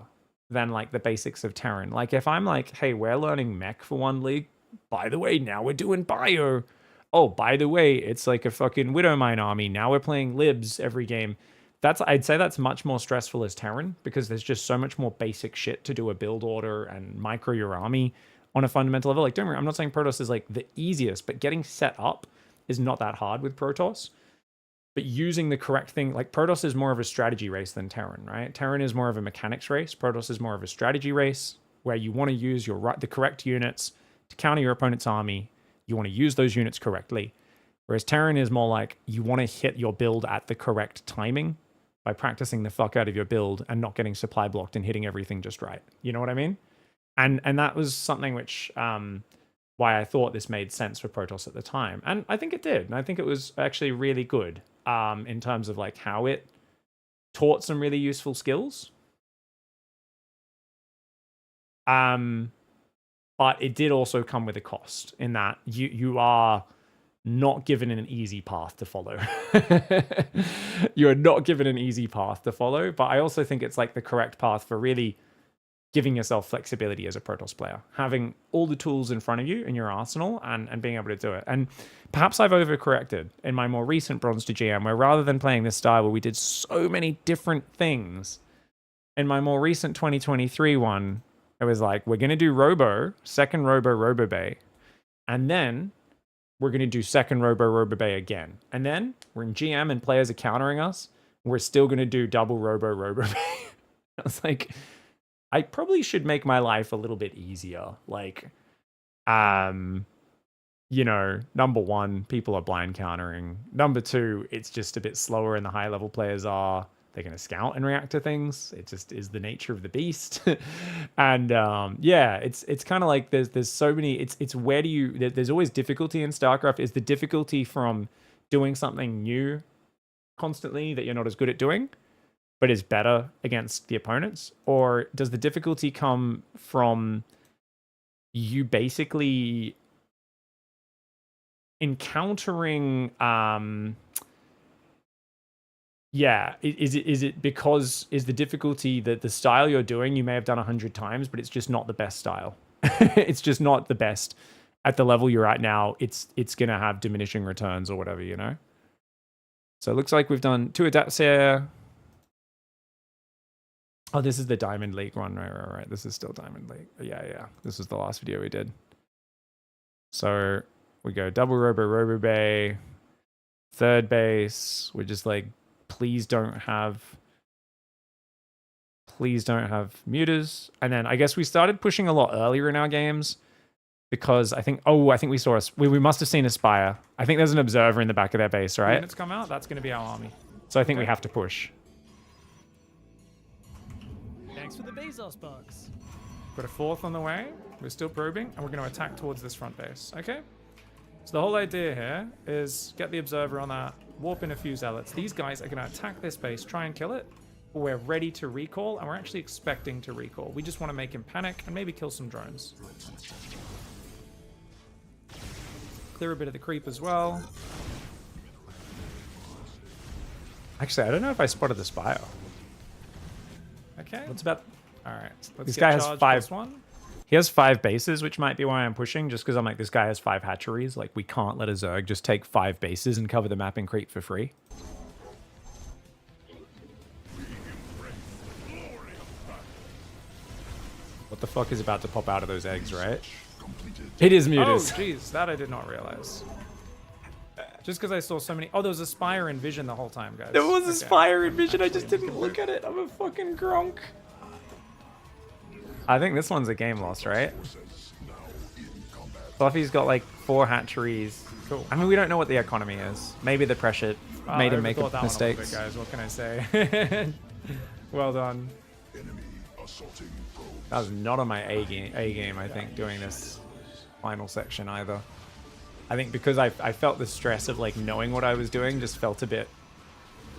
than like the basics of Terran. Like if I'm like, hey, we're learning mech for one league. By the way, now we're doing bio. Oh, by the way, it's like a fucking Widowmine army. Now we're playing libs every game. I'd say that's much more stressful as Terran, because there's just so much more basic shit to do a build order and micro your army on a fundamental level. Like, don't worry, I'm not saying Protoss is like the easiest, but getting set up is not that hard with Protoss. But using the correct thing, like Protoss is more of a strategy race than Terran, right? Terran is more of a mechanics race. Protoss is more of a strategy race where you want to use the correct units to counter your opponent's army. You want to use those units correctly. Whereas Terran is more like you want to hit your build at the correct timing by practicing the fuck out of your build and not getting supply blocked and hitting everything just right. You know what I mean? And that was something which why I thought this made sense for Protoss at the time. And I think it did. And I think it was actually really good in terms of like how it taught some really useful skills. But it did also come with a cost in that you are not given an easy path to follow. You are not given an easy path to follow, but I also think it's like the correct path for really giving yourself flexibility as a Protoss player, having all the tools in front of you in your arsenal and being able to do it. And perhaps I've overcorrected in my more recent Bronze to GM, where rather than playing this style where we did so many different things, in my more recent 2023 one, it was like, we're going to do Robo, second Robo Bay, and then we're going to do second Robo Bay again. And then we're in GM and players are countering us. We're still going to do double Robo Bay. I was like, I probably should make my life a little bit easier. Like, you know, number one, people are blind countering. Number two, it's just a bit slower and the high level players are, they're going to scout and react to things. It just is the nature of the beast. And yeah, it's kind of like there's so many, it's where do you, there's always difficulty in StarCraft. Is the difficulty from doing something new constantly that you're not as good at doing, but is better against the opponents? Or does the difficulty come from you basically encountering yeah, is it because is the difficulty that the style you're doing you may have done 100 times, but it's just not the best style? It's just not the best at the level you're at now. It's gonna have diminishing returns or whatever, you know. So it looks like we've done 2 adapts here. Oh, this is the Diamond League one, right. This is still Diamond League. Yeah. This was the last video we did. So we go double Robo Bay, third base. We're just like, please don't have muters. And then I guess we started pushing a lot earlier in our games because I think we saw we must have seen a Spire. I think there's an observer in the back of their base, right? When it's come out, that's going to be our army. So I think we have to push. Thanks for the Bezos bucks. Got a 4th on the way. We're still probing, and we're going to attack towards this front base. Okay? So the whole idea here is get the observer on that, warp in a few zealots. These guys are going to attack this base, try and kill it. But we're ready to recall, and we're actually expecting to recall. We just want to make him panic and maybe kill some drones. Clear a bit of the creep as well. Actually, I don't know if I spotted the Spire. Okay. What's about... All right. This guy has 5... He has 5 bases, which might be why I'm pushing, just because I'm like, this guy has 5 hatcheries. Like, we can't let a Zerg just take 5 bases and cover the map and creep for free. What the fuck is about to pop out of those eggs, right? It is mutas. Oh, jeez. That I did not realize. Just because I saw so many... Oh, there was a Spire in vision the whole time, guys. There was a Spire in vision. I just didn't look at it. I'm a fucking gronk. I think this one's a game loss, right? Fluffy's got like 4 hatcheries. Cool. I mean, we don't know what the economy is. Maybe the pressure made him make mistakes. Guys, what can I say? Well done. That was not on my A game, I think, doing this final section either. I think because I felt the stress of like knowing what I was doing just felt a bit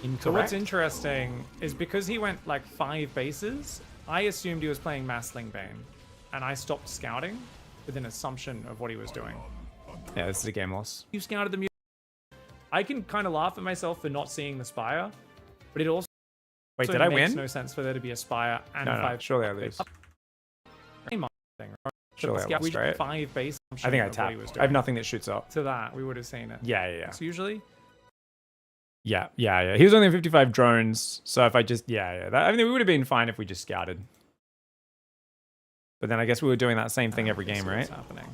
incorrect. So what's interesting is because he went like 5 bases, I assumed he was playing Massling Bane, and I stopped scouting with an assumption of what he was doing. Yeah, this is a game loss. You scouted the mute. I can kind of laugh at myself for not seeing the Spire, but it also did I makes win? no sense for there to be a Spire and No, 5. surely I lose. Surely I lost, right? 5 base. I think I tapped. I have nothing that shoots up. To that, we would have seen it. Yeah. So usually. Yeah. He was only 55 drones, so if I just I mean, we would have been fine if we just scouted. But then I guess we were doing that same thing every game, right? What's happening?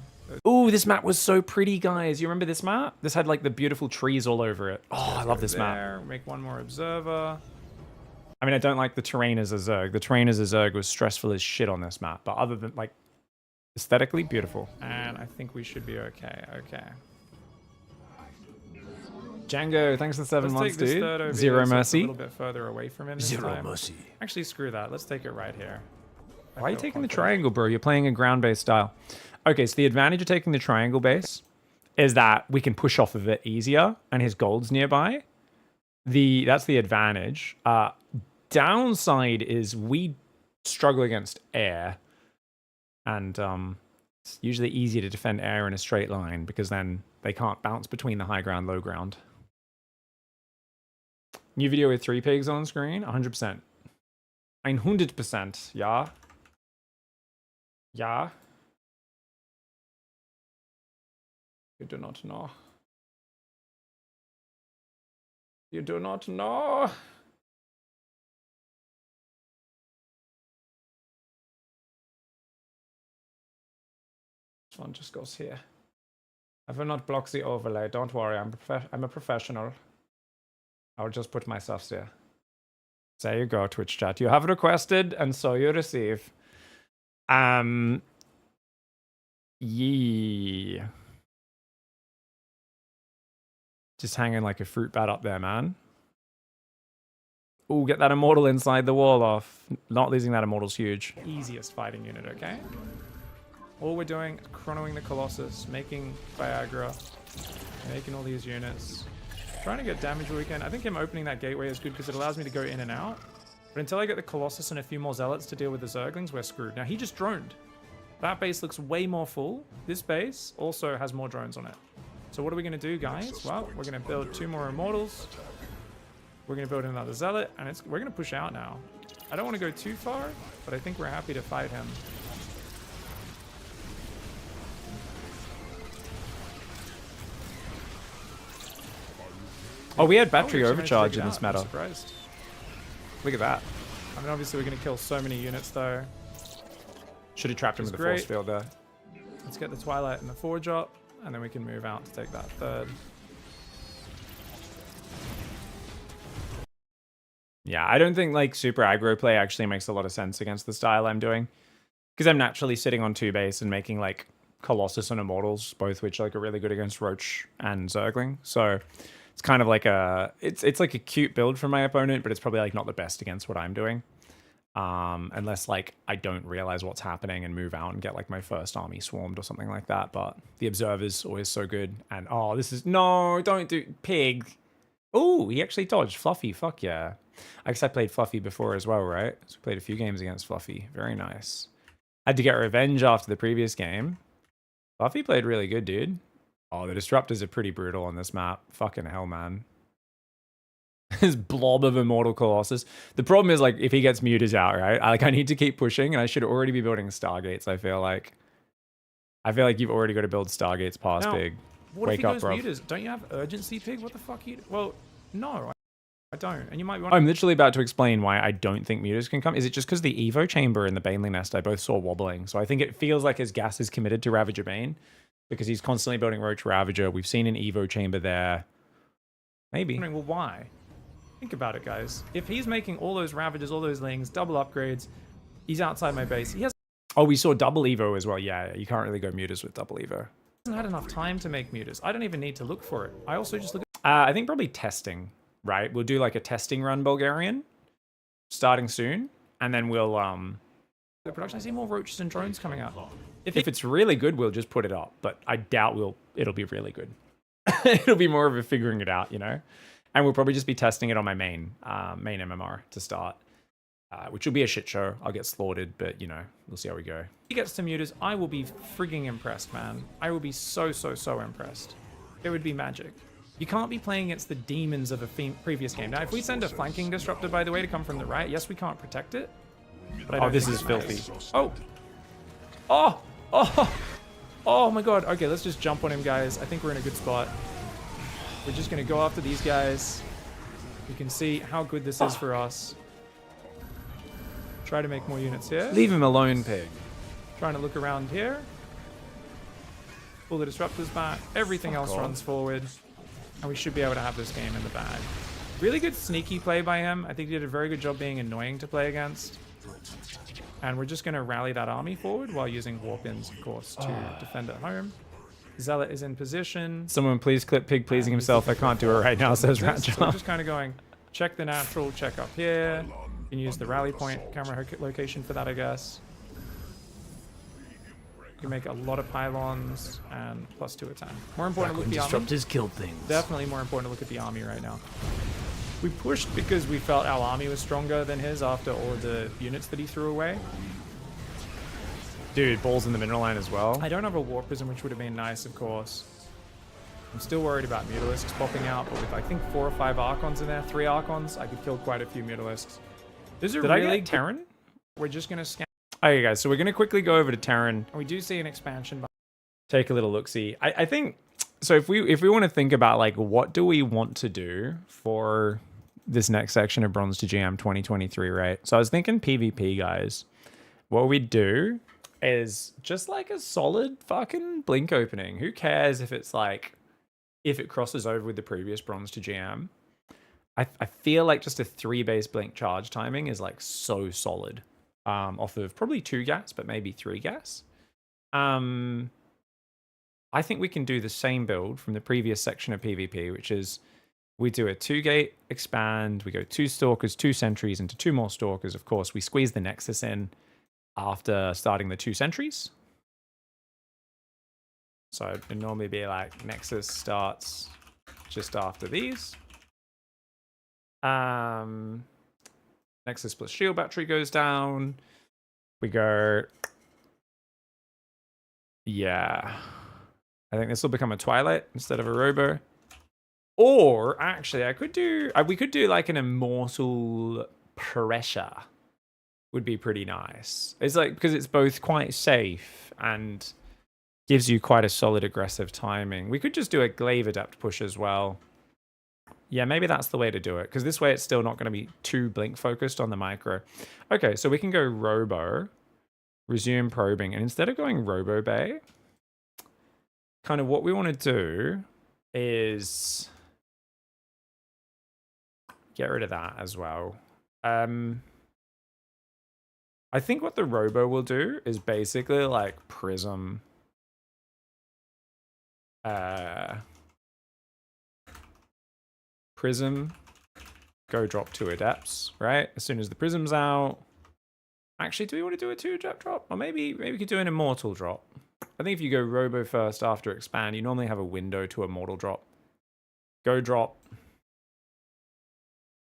Ooh, this map was so pretty, guys. You remember this map? This had like the beautiful trees all over it. Oh, I love this map. Make one more observer. I mean, I don't like the terrain as a Zerg. The terrain as a Zerg was stressful as shit on this map. But other than like aesthetically beautiful. And I think we should be okay. Okay. Django, thanks for the 7 months, dude. Over Zero here, mercy. A little bit further away from him. Zero mercy. Actually, screw that. Let's take it right here. Why are you taking the triangle, bro? You're playing a ground-based style. Okay, so the advantage of taking the triangle base is that we can push off of it easier, and his gold's nearby. That's the advantage. Downside is we struggle against air, and it's usually easier to defend air in a straight line because then they can't bounce between the high ground, low ground. New video with 3 pigs on screen? 100%. 100%, yeah. Yeah. You do not know. You do not know. This one just goes here. I will not block the overlay. Don't worry, I'm a professional. I'll just put my stuff there. There you go, Twitch chat. You have requested, and so you receive. Yeah. Just hanging like a fruit bat up there, man. Ooh, get that immortal inside the wall off. Not losing that immortal's huge. Easiest fighting unit, okay? All we're doing is chronoing the Colossus, making Viagra, making all these units. Trying to get damage where we can. I think him opening that gateway is good because it allows me to go in and out. But until I get the Colossus and a few more Zealots to deal with the Zerglings, we're screwed. Now, he just droned. That base looks way more full. This base also has more drones on it. So what are we going to do, guys? Well, we're going to build 2 more Immortals. We're going to build another Zealot, and we're going to push out now. I don't want to go too far, but I think we're happy to fight him. Oh, we had battery we overcharge in in this matter. Surprised. Look at that. I mean, obviously, we're going to kill so many units, though. Should have trapped him with the force field there. Let's get the Twilight and the 4-drop, and then we can move out to take that 3rd. Yeah, I don't think like super aggro play actually makes a lot of sense against the style I'm doing. Because I'm naturally sitting on 2 base and making like Colossus and Immortals, both which like are really good against Roach and Zergling. So it's kind of like it's like a cute build from my opponent, but it's probably like not the best against what I'm doing. Unless like I don't realize what's happening and move out and get like my first army swarmed or something like that. But the Observer's always so good. And oh, this is, no, don't do Pig. Oh, he actually dodged Fluffy. Fuck yeah. I guess I played Fluffy before as well, right? So played a few games against Fluffy. Very nice. Had to get revenge after the previous game. Fluffy played really good, dude. Oh, the Disruptors are pretty brutal on this map. Fucking hell, man. This blob of Immortal Colossus. The problem is, like, if he gets Mutas out, right? I need to keep pushing, and I should already be building Stargates, I feel like. I feel like you've already got to build Stargates past Pig. What if he goes Mutas? Don't you have urgency, Pig? What the fuck you... Well, no, I don't. And you might want... I'm literally about to explain why I don't think Mutas can come. Is it just because the Evo Chamber and the Baneley Nest I both saw wobbling? So I think it feels like his gas is committed to Ravager Bane because he's constantly building Roach Ravager. We've seen an Evo Chamber there. Maybe. Well, why? Think about it, guys. If he's making all those Ravagers, all those Lings, double upgrades, he's outside my base. He hasn't... Oh, we saw double Evo as well. Yeah, you can't really go Mutas with double Evo. Had enough time to make Mutas. I don't even need to look for it. I also just look at... I think probably testing, right? We'll do like a testing run Bulgarian starting soon, and then we'll the production. I see more Roaches and drones coming out. If it's really good, we'll just put it up, but I doubt it'll be really good. It'll be more of a figuring it out, you know? And we'll probably just be testing it on my main MMR to start, which will be a shit show. I'll get slaughtered, but, you know, we'll see how we go. If he gets to Mutas, I will be frigging impressed, man. I will be so impressed. It would be magic. You can't be playing against the demons of a previous game. Now, if we send a flanking disruptor, by the way, to come from the right, yes, we can't protect it. But I don't this is filthy. Oh my god. Okay, let's just jump on him, guys. I think we're in a good spot. We're just going to go after these guys. You can see how good this is for us. Try to make more units here. Leave him alone, Pig. Trying to look around here. Pull the disruptors back. Everything else runs forward. And we should be able to have this game in the bag. Really good sneaky play by him. I think he did a very good job being annoying to play against. And we're just going to rally that army forward while using warp-ins, of course, to defend at home. Zealot is in position. Someone please clip Pig pleasing himself. I can't do it right now, says Ratchet. So we're just kind of going, check the natural, check up here. You can use the rally point camera location for that, I guess. You can make a lot of pylons and +2 attack. More important to look at the army. Disruptors killed things. Definitely more important to look at the army right now. We pushed because we felt our army was stronger than his after all of the units that he threw away. Dude, balls in the mineral line as well. I don't have a Warp Prism, which would have been nice, of course. I'm still worried about Mutalisks popping out, but with I think 4 or 5 Archons in there, 3 Archons, I could kill quite a few Mutalisks. This is really... Did I get Terran? We're just going to scan... Okay, guys, so we're going to quickly go over to Terran. We do see an expansion. Take a little look-see. I think... So if we want to think about, like, what do we want to do for this next section of Bronze to GM 2023, right? So I was thinking PvP, guys. What we'd do is just, like, a solid fucking Blink opening. Who cares if it's, like... If it crosses over with the previous Bronze to GM. I feel like just a 3 base Blink charge timing is, like, so solid. off of probably 2 gas, but maybe 3 gas. I think we can do the same build from the previous section of PvP, which is we do a 2-gate expand, we go 2 stalkers, 2 sentries into 2 more stalkers. Of course, we squeeze the Nexus in after starting the 2 sentries. So it'd normally be like Nexus starts just after these. Nexus plus shield battery goes down. We go... Yeah. I think this will become a Twilight instead of a Robo. Or, actually, I could do... we could do like an Immortal Pressure. Would be pretty nice. It's like, because it's both quite safe and gives you quite a solid aggressive timing. We could just do a Glaive Adept push as well. Yeah, maybe that's the way to do it, because this way it's still not going to be too blink focused on the micro. Okay, so we can go Robo, resume probing, and instead of going Robo Bay, kind of what we want to do is get rid of that as well. I think what the Robo will do is basically like Prism. Prism, go drop 2 Adepts, right? As soon as the Prism's out. Actually, do we want to do a 2 Adept drop? Or maybe we could do an Immortal drop. I think if you go Robo first after expand, you normally have a window to Immortal drop. Go drop.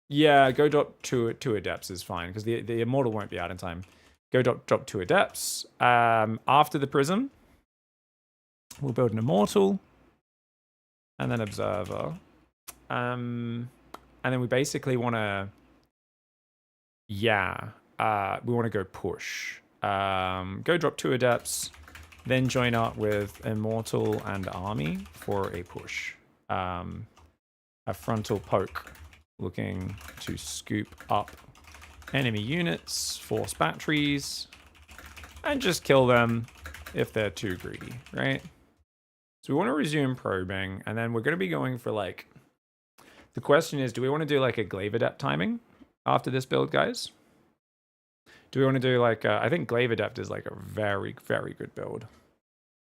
Yeah, go drop 2 Adepts is fine, because the Immortal won't be out in time. Go drop 2 Adepts. After the Prism, we'll build an Immortal. And then Observer. And then we basically want to... Yeah. We want to go push. Go drop 2 Adepts. Then join up with Immortal and Army for a push. A frontal poke. Looking to scoop up enemy units, force batteries, and just kill them if they're too greedy, right? So we want to resume probing, and then we're going to be going for like... The question is, do we want to do like a Glaive Adept timing after this build, guys? Do we want to do like... I think Glaive Adept is like a very, very good build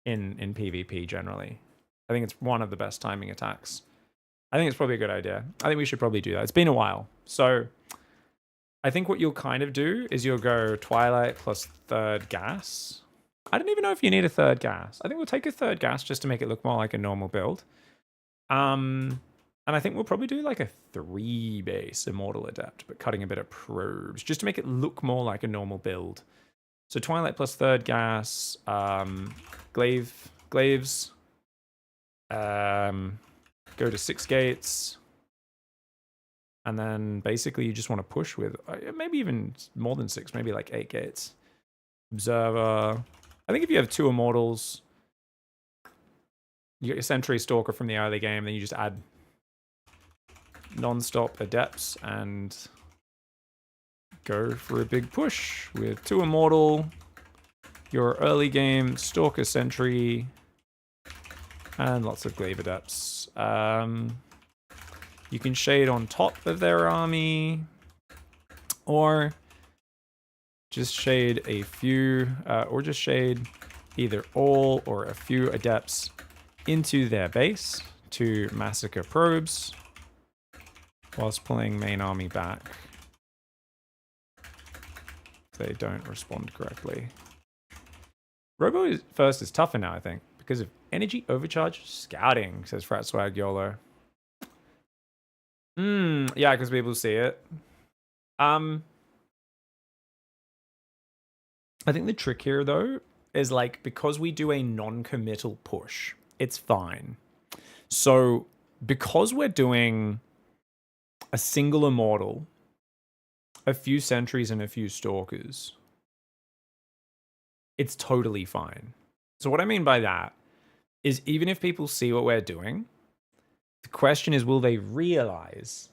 in PvP generally. I think it's one of the best timing attacks. I think it's probably a good idea. I think we should probably do that. It's been a while. So I think what you'll kind of do is you'll go Twilight plus 3rd gas. I don't even know if you need a 3rd gas. I think we'll take a 3rd gas just to make it look more like a normal build. And I think we'll probably do like a 3 base Immortal Adept, but cutting a bit of probes just to make it look more like a normal build. So Twilight plus 3rd gas, Glaives, go to 6 gates, and then basically you just want to push with maybe even more than 6, maybe like 8 gates. Observer. I think if you have 2 Immortals, you get your Sentry Stalker from the early game, then you just add non-stop Adepts and go for a big push with 2 Immortal, your early game Stalker Sentry, and lots of Glaive Adepts. You can shade on top of their army, or just shade a few, or just shade either all or a few Adepts into their base to massacre probes whilst pulling main army back. They don't respond correctly. Robo first is tougher now, I think, because of energy overcharge scouting, says Frat Swag YOLO. Yeah, because people see it. I think the trick here, though, is like, because we do a non-committal push, it's fine. So, because we're doing a single Immortal, a few Sentries, and a few Stalkers, it's totally fine. So what I mean by that is, even if people see what we're doing, the question is, will they realize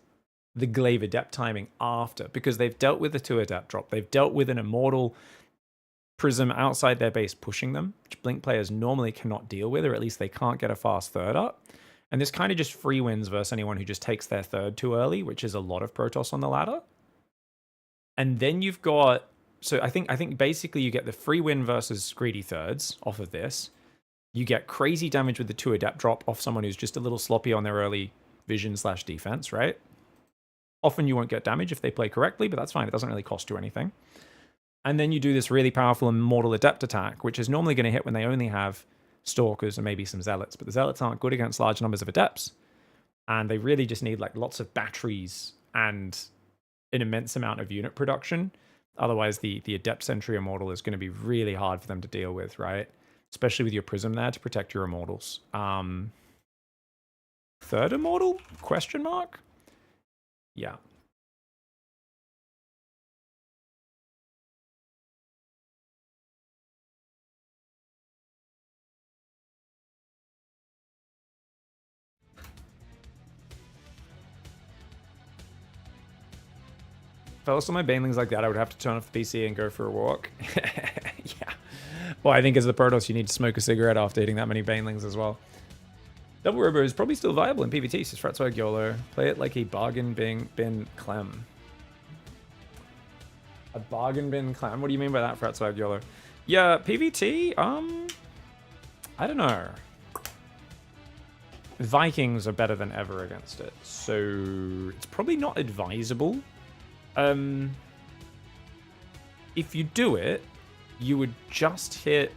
the Glaive Adept timing after? Because they've dealt with the 2 Adept drop. They've dealt with an Immortal Prism outside their base pushing them, which Blink players normally cannot deal with, or at least they can't get a fast 3rd up. And this kind of just free wins versus anyone who just takes their 3rd too early, which is a lot of Protoss on the ladder. And then you've got So I think basically you get the free win versus greedy thirds off of this. You get crazy damage with the 2 adept drop off someone who's just a little sloppy on their early vision / defense, right? Often you won't get damage if they play correctly, but that's fine. It doesn't really cost you anything. And then you do this really powerful Immortal Adept attack, which is normally going to hit when they only have Stalkers and maybe some Zealots. But the Zealots aren't good against large numbers of Adepts. And they really just need like lots of batteries and an immense amount of unit production. Otherwise, the Adept Sentry Immortal is going to be really hard for them to deal with, right? Especially with your Prism there to protect your Immortals. Third Immortal? Question mark? Yeah. If I lost all my banelings like that, I would have to turn off the PC and go for a walk. Yeah. Well, I think as the Protoss, you need to smoke a cigarette after hitting that many banelings as well. Double Robo is probably still viable in PvT, says Fratzwag YOLO. Play it like a bargain bin clem. A bargain bin clem? What do you mean by that, Fratzwag YOLO? Yeah, PvT, I don't know. Vikings are better than ever against it, so it's probably not advisable. If you do it, you would just hit...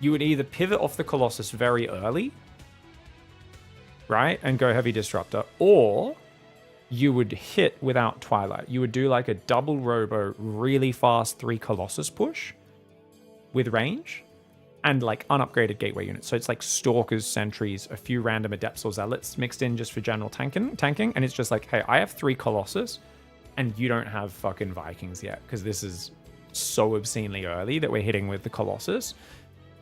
You would either pivot off the Colossus very early, right, and go Heavy Disruptor, or you would hit without Twilight. You would do like a double Robo, really fast 3 Colossus push with range, and like unupgraded Gateway units. So it's like Stalkers, Sentries, a few random Adepts or Zealots mixed in just for general tanking, and it's just like, hey, I have 3 Colossus, and you don't have fucking Vikings yet, because this is so obscenely early that we're hitting with the Colossus.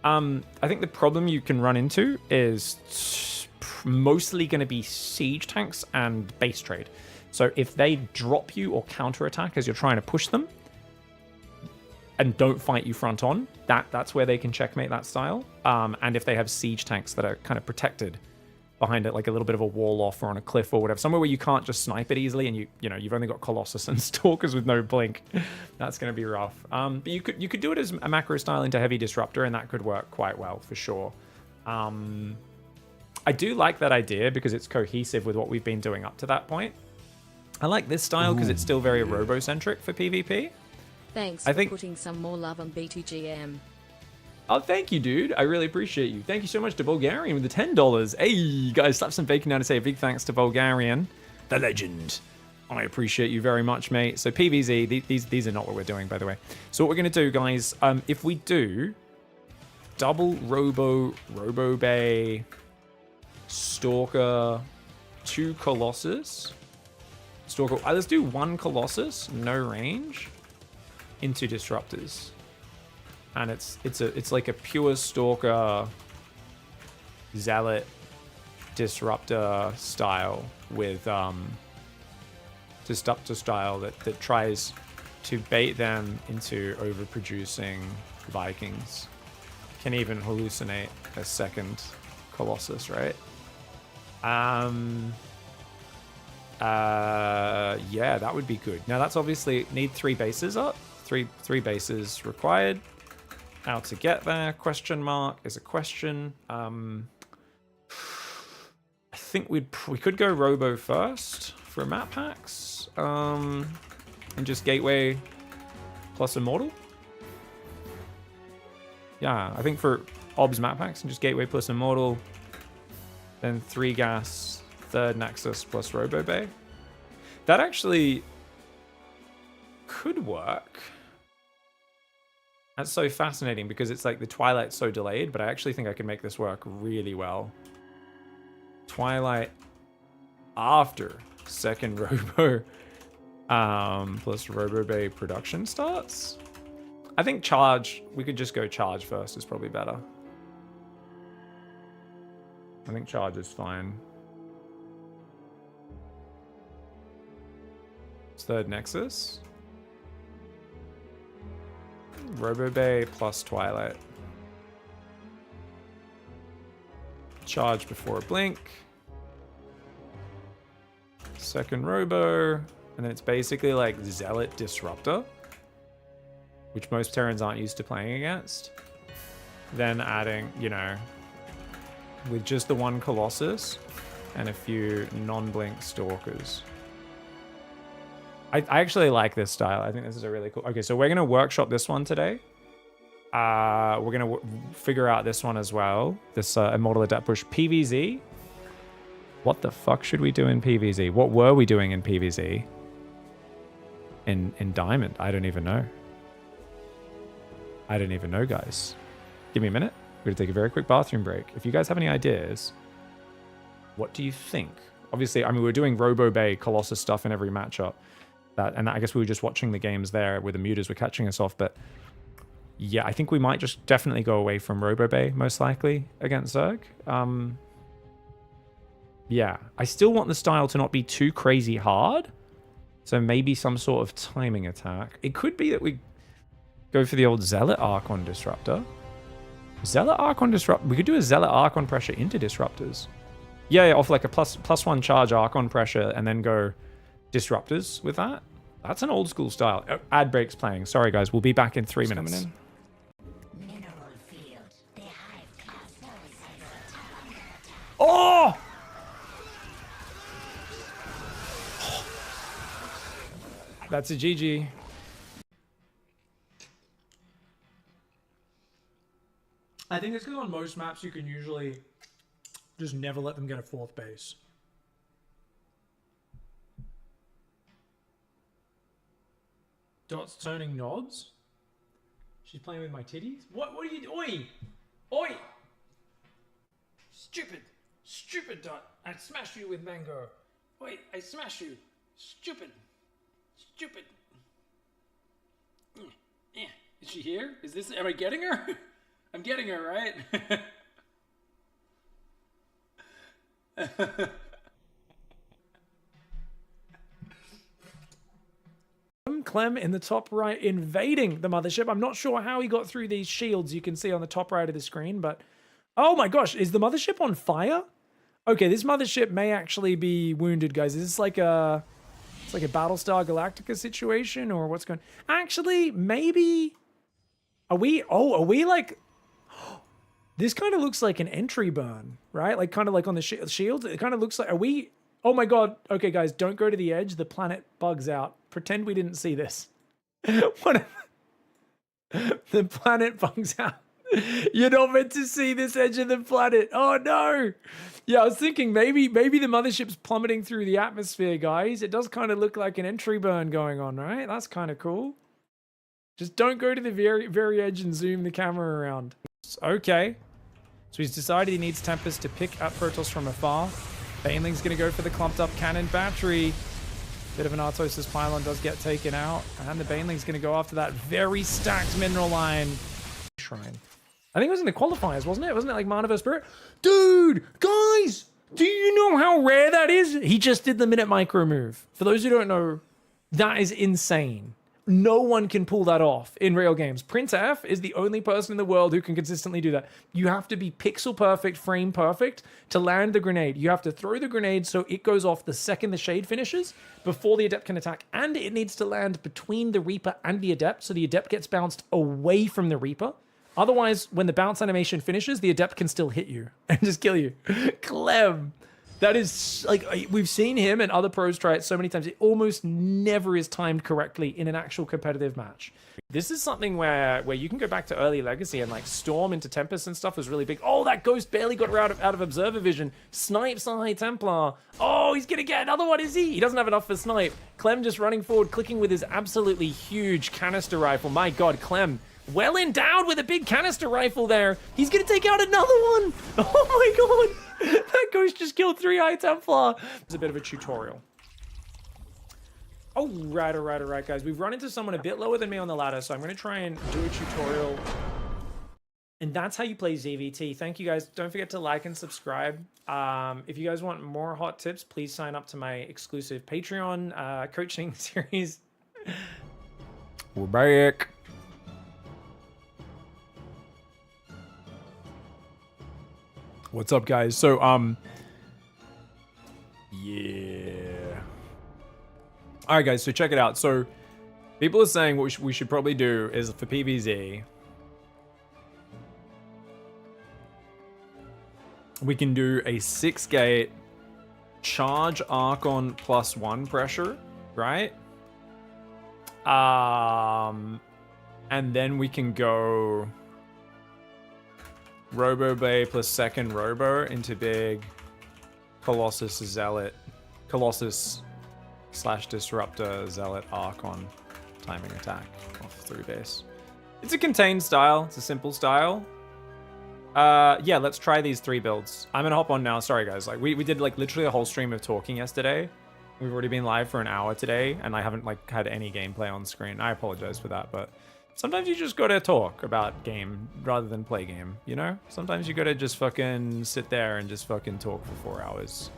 I think the problem you can run into is mostly going to be siege tanks and base trade. So if they drop you or counterattack as you're trying to push them and don't fight you front on, that's where they can checkmate that style. And if they have siege tanks that are kind of protected behind it, like a little bit of a wall off or on a cliff or whatever, somewhere where you can't just snipe it easily, and you've only got Colossus and Stalkers with no blink, that's going to be rough. But you could do it as a macro style into Heavy Disruptor, and that could work quite well for sure. I do like that idea because it's cohesive with what we've been doing up to that point. I like this style because it's still very robo-centric for PvP. Thanks for putting some more love on BTGM. Oh, thank you, dude. I really appreciate you. Thank you so much to Bulgarian with the $10. Hey, guys, slap some bacon down to say a big thanks to Bulgarian, the legend. I appreciate you very much, mate. So PvZ, these are not what we're doing, by the way. So what we're going to do, guys, if we do double Robo Bay, Stalker, 2 Colossus, Stalker. Let's do 1 Colossus, no range, into Disruptors. And it's like a pure Stalker Zealot Disruptor style with Disruptor style that tries to bait them into overproducing Vikings. Can even hallucinate a second Colossus, right? Yeah, that would be good. Now that's obviously need 3 bases up. Three bases required. How to get there? Question mark is a question. I think we could go Robo first for map packs. And just Gateway plus Immortal. Yeah, I think for Ob's map packs and just Gateway plus Immortal. Then 3 gas, 3rd Nexus plus Robo Bay. That actually could work. That's so fascinating because it's like the Twilight's so delayed, but I actually think I can make this work really well. Twilight after 2nd Robo plus Robo Bay production starts. I think charge, we could just go charge first is probably better. I think charge is fine. It's 3rd Nexus. Robo Bay plus Twilight. Charge before a blink. 2nd Robo. And then it's basically like Zealot Disruptor. which most Terrans aren't used to playing against. Then adding, you know, with just the one Colossus and a few non-blink Stalkers. I actually like this style. I think this is a really cool... Okay, so we're going to workshop this one today. We're going to figure out this one as well. This Immortal Adept Push PVZ. What the fuck should we do in PVZ? What were we doing in PVZ? In Diamond? I don't even know. I don't even know, guys. Give me a minute. We're going to take a very quick bathroom break. If you guys have any ideas, what do you think? Obviously, I mean, we're doing Robo Bay Colossus stuff in every matchup. And I guess we were just watching the games there where the mutas were catching us off. But yeah, I think we might just definitely go away from Robo Bay, most likely, against Zerg. Yeah, I still want the style to not be too crazy hard. So maybe some sort of timing attack. It could be that we go for the old Zealot Archon Disruptor. Zealot Archon Disruptor. We could do a Zealot Archon Pressure into Disruptors. Yeah, off like a plus one charge Archon Pressure and then go Disruptors with that. That's an old school style. Oh, ad break's playing. Sorry, guys. We'll be back in 3 minutes. Oh! That's a GG. I think it's because on most maps you can usually just never let them get a 4th base. Dot's turning knobs. She's playing with my titties. What are you doing? Oi! Oi! Stupid. Stupid Dot. I'd smash you with mango. Wait, I smash you. Stupid. Stupid. Yeah. Is she here? Is this... Am I getting her? I'm getting her, right? Clem in the top right invading the mothership. I'm not sure how he got through these shields you can see on the top right of the screen, but... Oh my gosh, is the mothership on fire? Okay, this mothership may actually be wounded, guys. Is this like a... It's like a Battlestar Galactica situation, or what's going... Actually, maybe... Are we like... This kind of looks like an entry burn, right? Like kind of like on the shields. It kind of looks like... Are we... Oh my god. Okay, guys, don't go to the edge. The planet bugs out. Pretend we didn't see this. What if... The planet bugs out. You're not meant to see this edge of the planet. Oh no. Yeah, I was thinking maybe the mothership's plummeting through the atmosphere, guys. It does kind of look like an entry burn going on, right? That's kind of cool. Just don't go to the very edge and zoom the camera around. Okay. So he's decided he needs Tempest to pick up Protoss from afar. Baneling's going to go for the clumped up cannon battery. Bit of an Artosis pylon does get taken out. And the Baneling's going to go after that very stacked mineral line. Shrine. I think it was in the qualifiers, wasn't it? Wasn't it like Mana vs. Spirit? Dude, guys, do you know how rare that is? He just did the minute micro move. For those who don't know, that is insane. No one can pull that off in real games. Prince F is the only person in the world who can consistently do that. You have to be pixel perfect, frame perfect to land the grenade. You have to throw the grenade so it goes off the second the shade finishes before the Adept can attack. And it needs to land between the Reaper and the Adept so the Adept gets bounced away from the Reaper. Otherwise, when the bounce animation finishes, the Adept can still hit you and just kill you. Clem. That is, like, we've seen him and other pros try it so many times. It almost never is timed correctly in an actual competitive match. This is something where you can go back to early Legacy and, like, Storm into Tempest and stuff was really big. Oh, that Ghost barely got her out of Observer Vision. Snipes on High Templar. Oh, he's going to get another one, is he? He doesn't have enough for Snipe. Clem just running forward, clicking with his absolutely huge canister rifle. My God, Clem. Well endowed with a big canister rifle there. He's going to take out another one. Oh my God. That Ghost just killed 3 High Templar. It's a bit of a tutorial. Oh, all right, guys. We've run into someone a bit lower than me on the ladder, so I'm going to try and do a tutorial. And that's how you play ZVT. Thank you, guys. Don't forget to like and subscribe. If you guys want more hot tips, please sign up to my exclusive Patreon coaching series. We're back. What's up, guys? So, yeah. All right, guys, so check it out. So, People are saying what we should probably do is for PvZ, we can do a 6-gate charge Archon +1 pressure, right? And then we can go Robo Bay plus second Robo into big Colossus Zealot, Colossus / Disruptor Zealot Archon timing attack off 3 base. It's a contained style. It's a simple style. Yeah, let's try these 3 builds. I'm gonna hop on now. Sorry guys, like we did like literally a whole stream of talking yesterday. We've already been live for an hour today, and I haven't like had any gameplay on screen. I apologize for that, but sometimes you just gotta talk about game rather than play game, you know? Sometimes you gotta just fucking sit there and just fucking talk for 4 hours,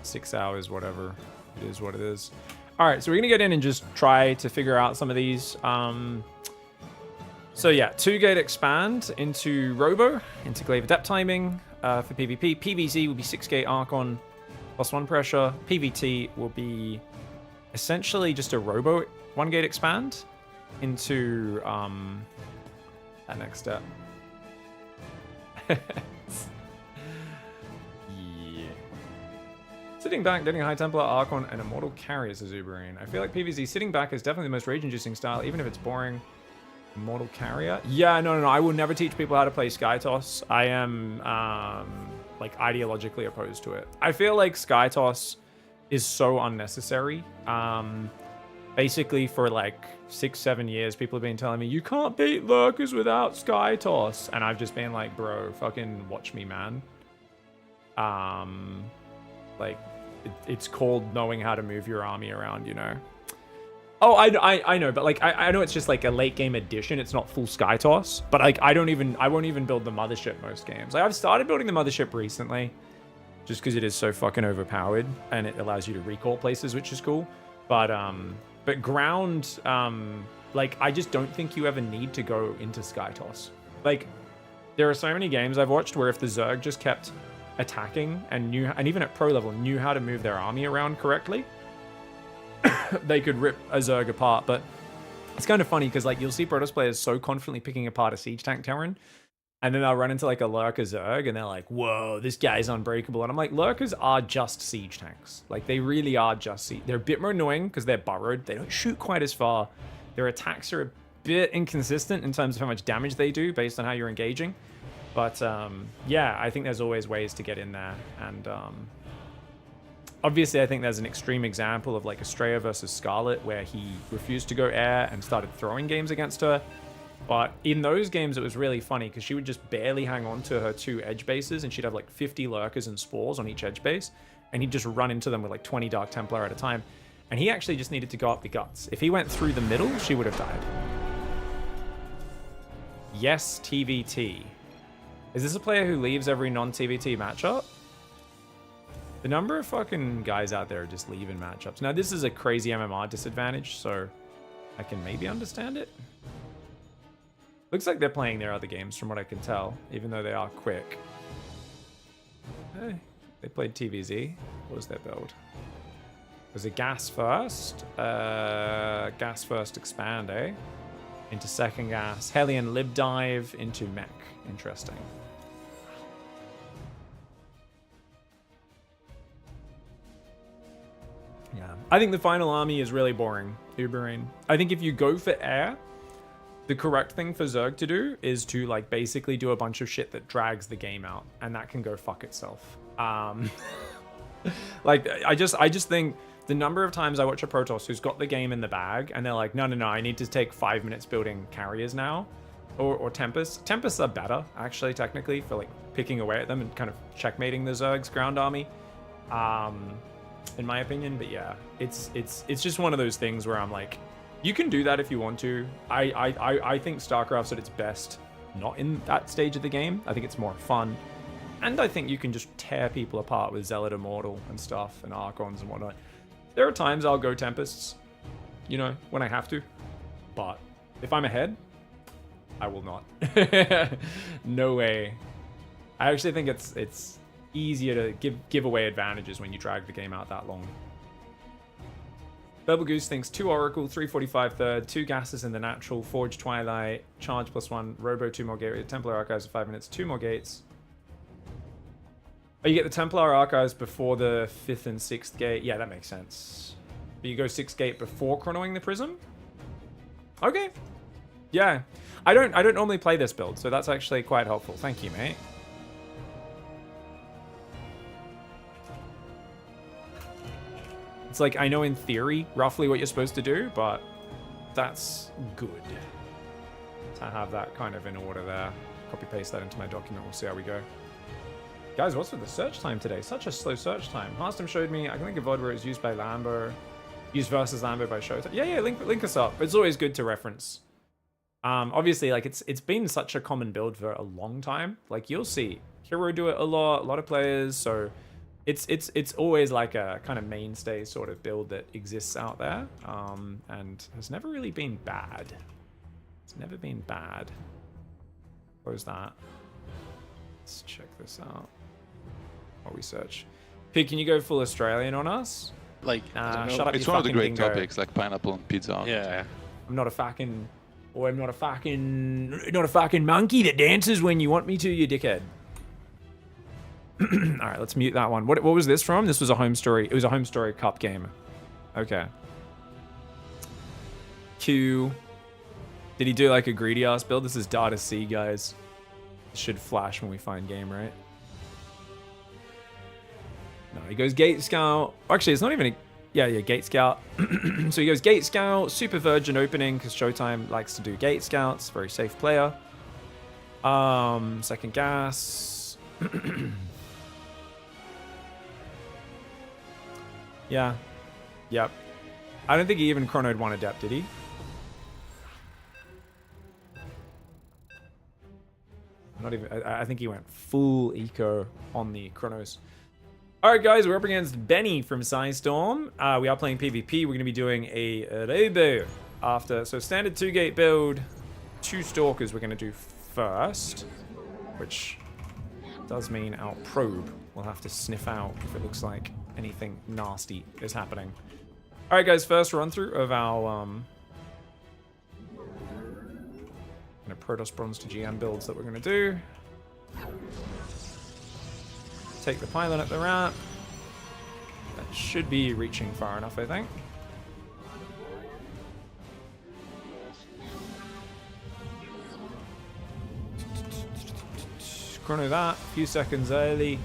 6 hours, whatever. It is what it is. All right, so we're gonna get in and just try to figure out some of these. So yeah, 2-gate expand into Robo, into Glaive Adept timing for PvP. PvZ will be 6-gate Archon +1 pressure. PvT will be essentially just a Robo 1-gate expand into that next step. Yeah. Sitting back, getting a High Templar, Archon, and Immortal Carrier, says Uberine. I feel like PvZ sitting back is definitely the most rage-inducing style, even if it's boring. Immortal Carrier? Yeah, no. I will never teach people how to play Sky Toss. I am, like, ideologically opposed to it. I feel like Sky Toss is so unnecessary. Basically, for, like, 6-7 years, people have been telling me, you can't beat Lurkers without Sky Toss. And I've just been like, bro, fucking watch me, man. Like, it's called knowing how to move your army around, you know? Oh, I know, but like I know it's just like a late game addition. It's not full Sky Toss, but like I won't even build the Mothership most games. Like I've started building the Mothership recently, just because it is so fucking overpowered and it allows you to recall places, which is cool. But ground, like I just don't think you ever need to go into Sky Toss. Like there are so many games I've watched where if the Zerg just kept attacking and even at pro level knew how to move their army around correctly, they could rip a Zerg apart. But it's kind of funny because like you'll see Protoss players so confidently picking apart a siege tank Terran, and then they'll run into like a Lurker Zerg and they're like, whoa, this guy's unbreakable. And I'm like, Lurkers are just siege tanks. Like they really are just siege. They're a bit more annoying because they're burrowed. They don't shoot quite as far. Their attacks are a bit inconsistent in terms of how much damage they do based on how you're engaging. But yeah, I think there's always ways to get in there. And obviously, I think there's an extreme example of like Estrella versus Scarlet where he refused to go air and started throwing games against her. But in those games, it was really funny because she would just barely hang on to her 2 edge bases and she'd have like 50 Lurkers and Spores on each edge base. And he'd just run into them with like 20 Dark Templar at a time. And he actually just needed to go up the guts. If he went through the middle, she would have died. Yes, TVT. Is this a player who leaves every non-TVT matchup? The number of fucking guys out there just leaving matchups. Now, this is a crazy MMR disadvantage, so I can maybe understand it. Looks like they're playing their other games from what I can tell, even though they are quick. Hey, they played TVZ. What was their build? Was it gas first? Gas first expand, eh? Into second gas. Hellion lib dive into mech. Interesting. Yeah. I think the final army is really boring, Uberine. I think if you go for air, the correct thing for Zerg to do is to like basically do a bunch of shit that drags the game out, and that can go fuck itself. Like I just think the number of times I watch a Protoss who's got the game in the bag and they're like, no, I need to take 5 minutes building carriers now, or Tempests. Tempests are better actually technically for like picking away at them and kind of checkmating the Zerg's ground army, in my opinion. But yeah, it's just one of those things where I'm like, you can do that if you want to. I think StarCraft's at its best not in that stage of the game. I think it's more fun. And I think you can just tear people apart with Zealot Immortal and stuff and Archons and whatnot. There are times I'll go Tempests, you know, when I have to. But if I'm ahead, I will not. No way. I actually think it's easier to give away advantages when you drag the game out that long. Bubble Goose thinks 2 Oracle, 345 third, 2 gases in the natural, Forge Twilight, charge +1, Robo 2 more gates, Templar Archives for 5 minutes, 2 more gates. Oh, you get the Templar Archives before the 5th and 6th gate. Yeah, that makes sense. But you go 6th gate before chronoing the Prism? Okay. Yeah. I don't normally play this build, so that's actually quite helpful. Thank you, mate. It's like, I know in theory roughly what you're supposed to do, but that's good to have that kind of in order there. Copy paste that into my document. We'll see how we go. Guys, what's with the search time today? Such a slow search time. Last time showed me, I think a VOD where it was used by Lambo, used versus Lambo by Showtime. Yeah, link us up. It's always good to reference. Obviously, like it's been such a common build for a long time. Like you'll see Hero do it a lot of players. So it's always like a kind of mainstay sort of build that exists out there, and has never really been bad. It's never been bad. Close that. Let's check this out. While we search. Pig, can you go full Australian on us? Like, shut up. it's you one of the fucking great dingo. topics, like pineapple and pizza. Yeah. I'm not a fucking monkey that dances when you want me to, you dickhead. All right, let's mute that one. What was this from? This was a home story. It was a home story cup game. Okay. Q. Did he do like a greedy ass build? This is Data C, guys. It should flash when we find game, right? No, he goes Gate Scout. Actually, it's not even a... Yeah, Gate Scout. So he goes Gate Scout, Super Virgin opening, because Showtime likes to do Gate Scouts. Very safe player. Second gas. Yeah. Yep. I don't think he even chronoed one Adept, did he? Not even... I think he went full eco on the chronos. Alright guys, we're up against Benny from Psystorm. We are playing PvP. We're going to be doing a Robo after. So standard 2-gate build. 2 Stalkers we're going to do first. Which does mean our probe will have to sniff out if it looks like anything nasty is happening. Alright guys, first run through of our Protoss Bronze to GM builds that we're going to do. Take the pylon at the ramp. That should be reaching far enough, I think. Chrono that, a few seconds early.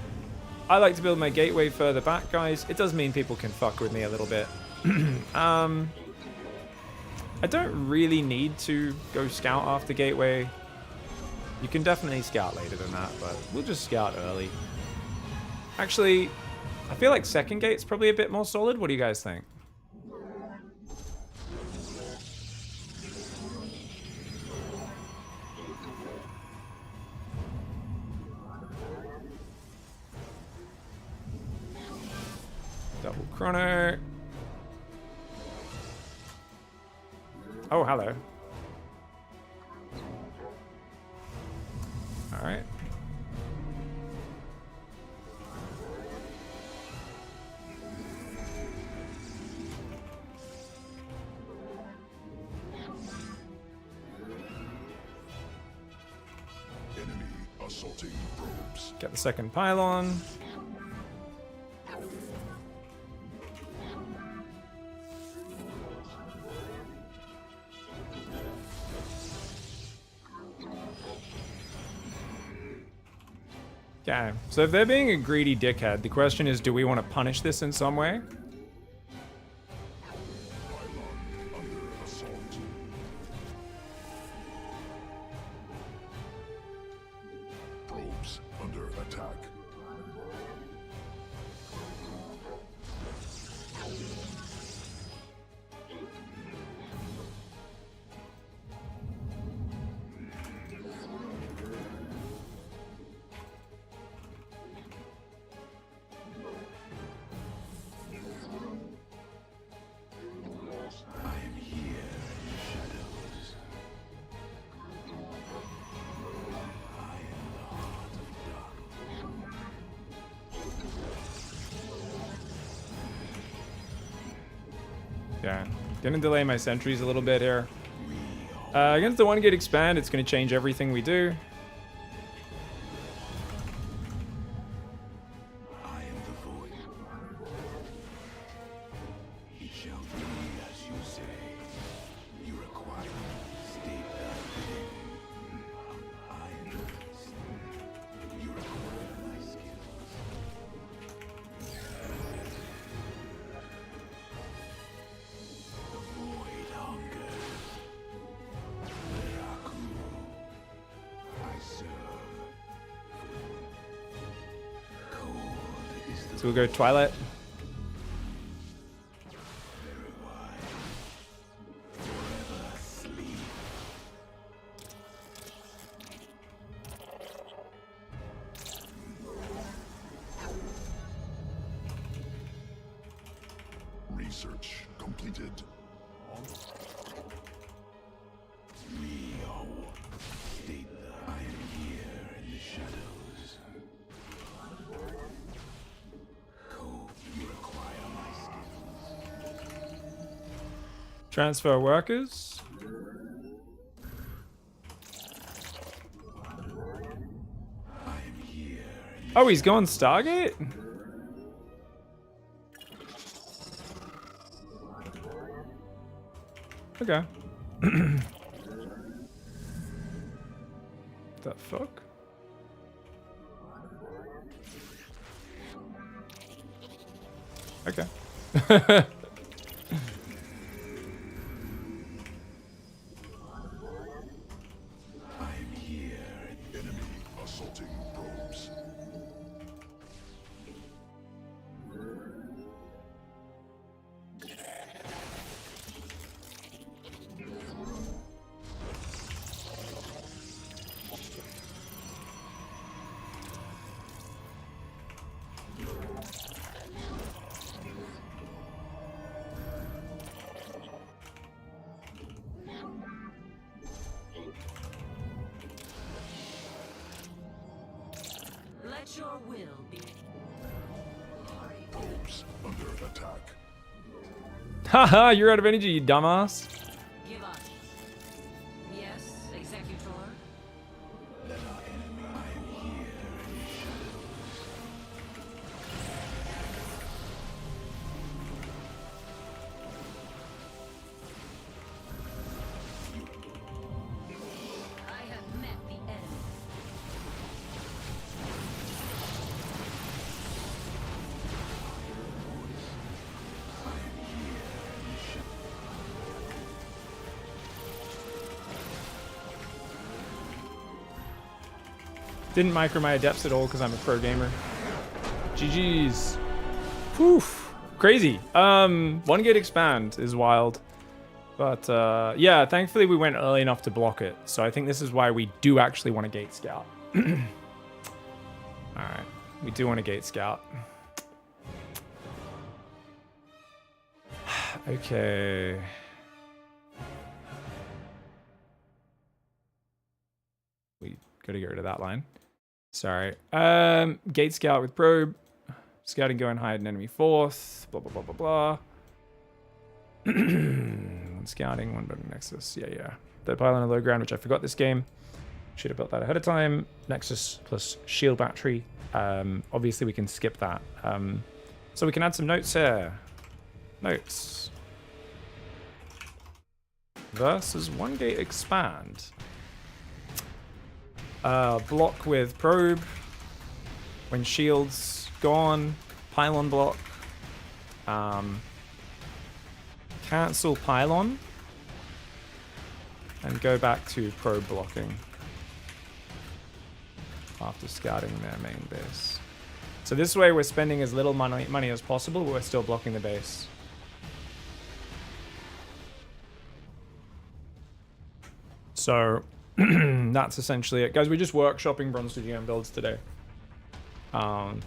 I like to build my gateway further back, guys. It does mean people can fuck with me a little bit. I don't really need to go scout after gateway. You can definitely scout later than that, but we'll just scout early. Actually, I feel like second gate's probably a bit more solid. What do you guys think? Double chrono. Oh, hello. All right. Assaulting probes. Get the second pylon. Okay, so if they're being a greedy dickhead, the question is, do we want to punish this in some way? Under assault. Probes under attack. Okay. Gonna delay my sentries a little bit here. Against the 1-gate expand, it's gonna change everything we do. I am the void. It shall be as you say. You require state that within. I am the beast. You require my skills. The void hunger. I serve. Cold is the So we'll go Twilight. very wise. Forever sleep. Research completed. Leo, state that I am here in the shadows. Cope, you require my skills. Transfer workers. I am here in Oh, he's going Stargate? Okay. The fuck? Okay. I am here. Enemy assaulting probes. Let your will be. Probes under attack. Haha, you're out of energy, you dumbass. Give us. Yes, Executor. Let our enemy. I am here in the shadows. I have met the enemy. Didn't micro my adepts at all because I'm a pro gamer. GG's. Poof. Crazy. 1-gate expand is wild. But yeah, thankfully we went early enough to block it. So I think this is why we do actually want a gate scout. Alright. We do want a gate scout. Okay. We gotta get rid of that line. Sorry. Gate scout with probe. Scouting, go and hide an enemy force. Blah, blah, blah, blah, blah. Scouting, one building nexus. Yeah. Third pylon and low ground, which I forgot this game. Should have built that ahead of time. Nexus plus shield battery. Obviously, we can skip that. So we can add some notes here. Notes. Versus 1-gate expand. Block with probe. When shields gone. Pylon block. Cancel pylon. And go back to probe blocking. After scouting their main base. So this way we're spending as little money as possible, but we're still blocking the base. So that's essentially it. Guys, we're just workshopping Bronze 2 GM builds today. I'll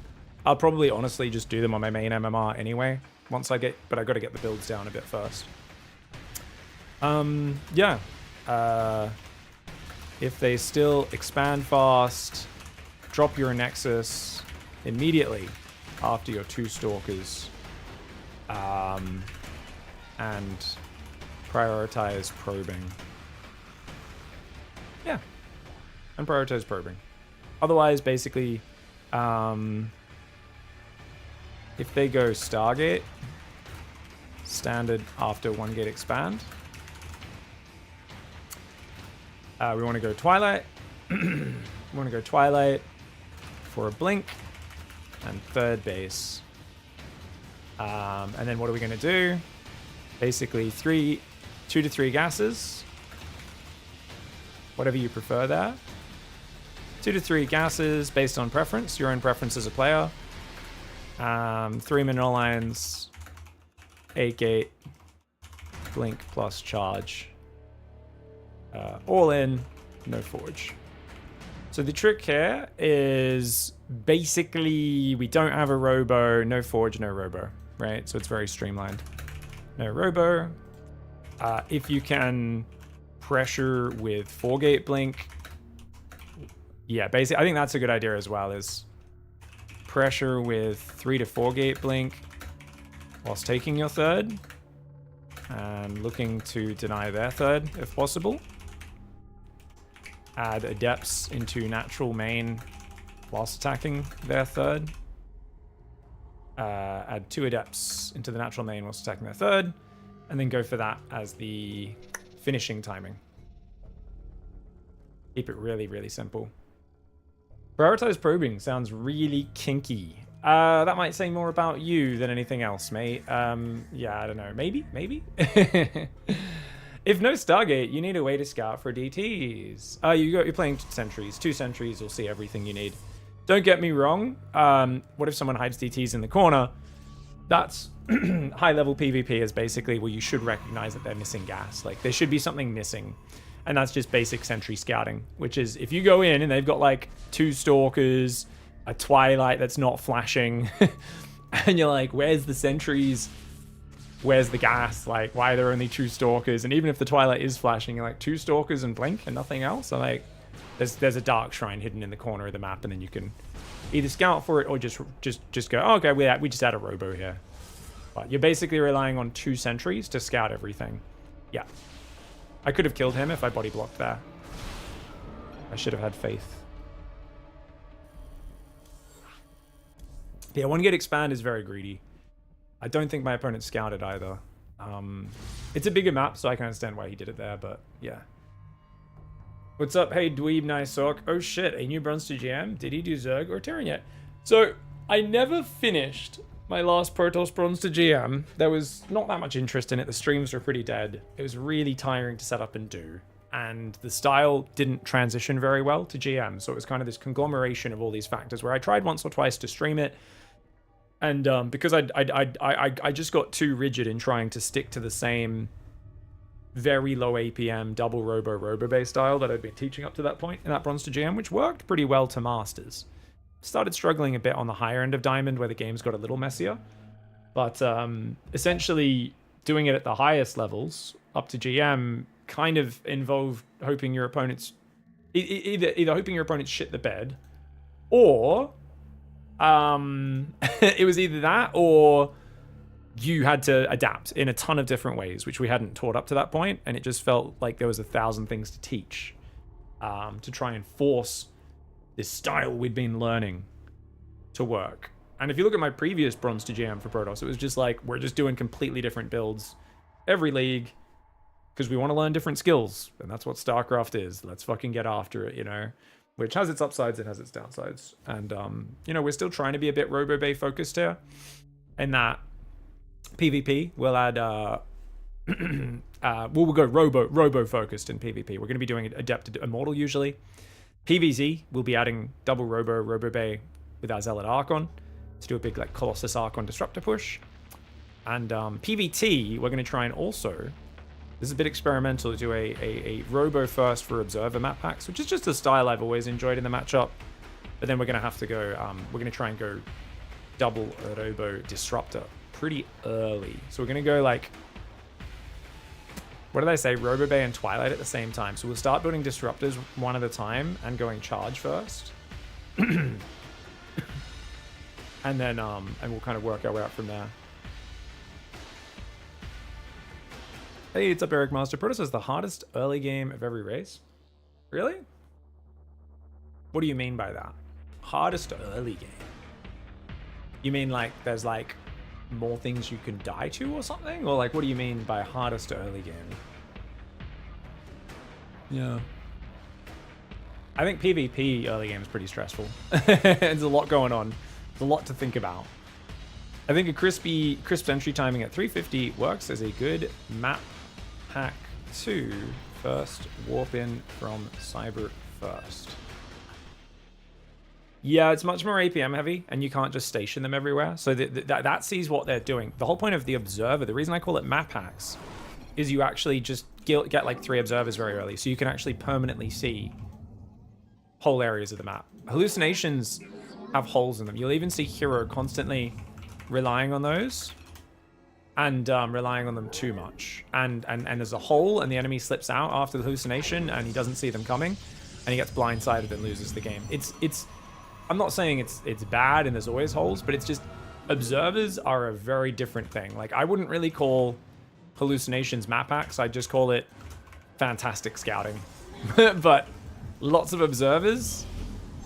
probably honestly just do them on my main MMR anyway. But I got to get the builds down a bit first. Yeah. If they still expand fast, drop your Nexus immediately after your 2 Stalkers. and prioritize probing. Yeah, and prioritize probing. Otherwise, basically, if they go Stargate, standard after 1 gate expand. We want to go Twilight. We want to go Twilight for a blink and third base. And then what are we going to do? Basically 2 to 3 gases. Whatever you prefer there. 2 to 3 gases based on preference, your own preference as a player. 3 mineral lines, 8 gate, blink plus charge. All in, no forge. So the trick here is basically we don't have a robo, no forge, no robo, right? So it's very streamlined. No robo. If you can pressure with 4 gate blink, yeah, basically I think that's a good idea as well, is pressure with 3 to 4 gate blink whilst taking your third and looking to deny their third if possible. Add adepts into natural main whilst attacking their third. Add 2 adepts into the natural main whilst attacking their third, and then go for that as the finishing timing. Keep it really, really simple. Prioritize probing sounds really kinky. That might say more about you than anything else, mate. Yeah, I don't know. Maybe? If no Stargate, you need a way to scout for DTs. You're playing sentries. 2 sentries will see everything you need. Don't get me wrong. What if someone hides DTs in the corner? That's high-level PvP is basically where you should recognize that they're missing gas. Like, there should be something missing. And that's just basic sentry scouting, which is if you go in and they've got like 2 stalkers, a Twilight that's not flashing, and you're like, where's the sentries? Where's the gas? Like, why are there only 2 stalkers? And even if the Twilight is flashing, you're like, 2 stalkers and blink and nothing else? So like, there's a dark shrine hidden in the corner of the map, and then you can either scout for it or just go, oh, okay, we just had a robo here. But you're basically relying on 2 sentries to scout everything. Yeah. I could have killed him if I body blocked there. I should have had faith. Yeah, 1 gate expand is very greedy. I don't think my opponent scouted either. It's a bigger map, so I can understand why he did it there, but yeah. What's up? Hey, Dweeb, nice sock. Oh shit, a new bronze to GM? Did he do Zerg or Terran yet? So, I never finished my last Protoss bronze to GM. There was not that much interest in it. The streams were pretty dead. It was really tiring to set up and do. And the style didn't transition very well to GM, so it was kind of this conglomeration of all these factors where I tried once or twice to stream it. And because I just got too rigid in trying to stick to the same very low APM double robo base style that I'd been teaching up to that point in that bronze to GM, which worked pretty well to masters. Started struggling a bit on the higher end of diamond where the games got a little messier, but essentially doing it at the highest levels up to GM kind of involved hoping your opponents either hoping your opponents shit the bed, or it was either that or you had to adapt in a ton of different ways, which we hadn't taught up to that point, and it just felt like there was 1,000 things to teach to try and force this style we'd been learning to work. And if you look at my previous bronze to GM for Protoss, it was just like, we're just doing completely different builds every league because we want to learn different skills, and that's what StarCraft is. Let's fucking get after it, you know? Which has its upsides and has its downsides. And, you know, we're still trying to be a bit Robo-Bay focused here. In that PvP, we'll add, we'll go Robo focused in PvP. We're going to be doing Adept Immortal usually. PvZ, we'll be adding double Robo-Bay with our Zealot Archon to do a big like Colossus Archon Disruptor push. And PvT, we're going to try and also, this is a bit experimental, do a Robo first for Observer map packs, which is just a style I've always enjoyed in the matchup. But then we're going to have to go, we're going to try and go double Robo Disruptor pretty early. So we're going to go like, what did I say? Robo Bay and Twilight at the same time. So we'll start building Disruptors one at a time and going Charge first. And then, and we'll kind of work our way up from there. Hey, it's up, Eric Master. Protoss is the hardest early game of every race. Really? What do you mean by that? Hardest early game? You mean like there's like more things you can die to or something? Or like what do you mean by hardest early game? Yeah. I think PvP early game is pretty stressful. There's a lot going on. There's a lot to think about. I think a crisp entry timing at 350 works as a good map hack to first warp in from Cyber first. Yeah, it's much more APM heavy, and you can't just station them everywhere. So that sees what they're doing. The whole point of the observer, the reason I call it map hacks, is you actually just get like 3 observers very early, so you can actually permanently see whole areas of the map. Hallucinations have holes in them. You'll even see Hero constantly relying on those, and relying on them too much. And there's a hole, and the enemy slips out after the hallucination, and he doesn't see them coming, and he gets blindsided and loses the game. It's I'm not saying it's bad and there's always holes, but it's just observers are a very different thing. Like I wouldn't really call hallucinations map hacks. I'd just call it fantastic scouting. But lots of observers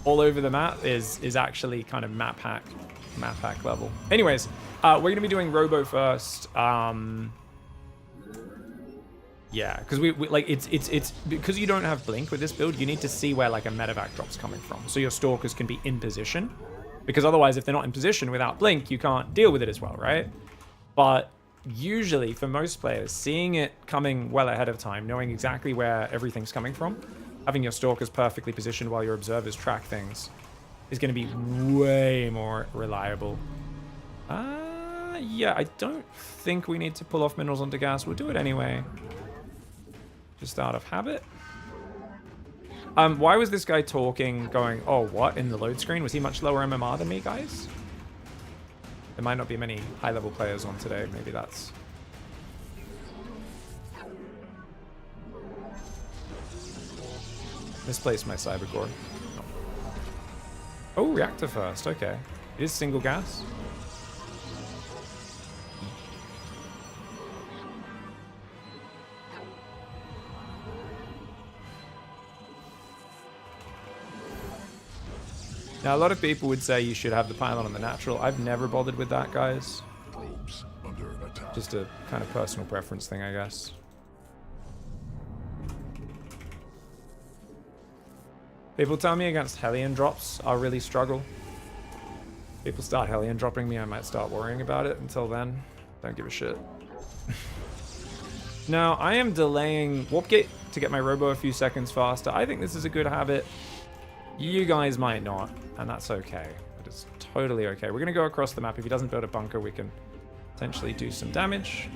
all over the map is actually kind of map hack level. Anyways, we're gonna be doing Robo first. Yeah, because we like it's because you don't have blink with this build, you need to see where like a medevac drop's coming from, so your stalkers can be in position. Because otherwise, if they're not in position without blink, you can't deal with it as well, right? But usually, for most players, seeing it coming well ahead of time, knowing exactly where everything's coming from, having your stalkers perfectly positioned while your observers track things, is going to be way more reliable. Yeah, I don't think we need to pull off minerals onto gas. We'll do it anyway. Just out of habit. Why was this guy talking, going, oh, what, in the load screen? Was he much lower MMR than me, guys? There might not be many high-level players on today. Maybe that's... Misplaced my Cybercore. Oh, reactor first. Okay. It is single gas. Now, a lot of people would say you should have the pylon on the natural. I've never bothered with that, guys. Just a kind of personal preference thing, I guess. People tell me against Hellion drops, I'll really struggle. People start Hellion dropping me, I might start worrying about it. Until then, don't give a shit. Now, I am delaying Warp Gate to get my Robo a few seconds faster. I think this is a good habit. You guys might not, and that's okay. It is totally okay. We're going to go across the map. If he doesn't build a bunker, we can potentially do some damage.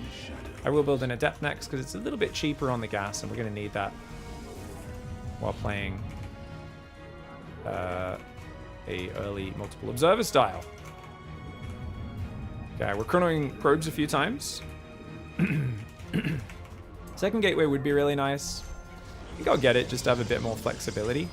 I will build an Adept next because it's a little bit cheaper on the gas, and we're going to need that while playing a early multiple observer style. Okay, we're chronoing probes a few times. Second gateway would be really nice. I think I'll get it just to have a bit more flexibility.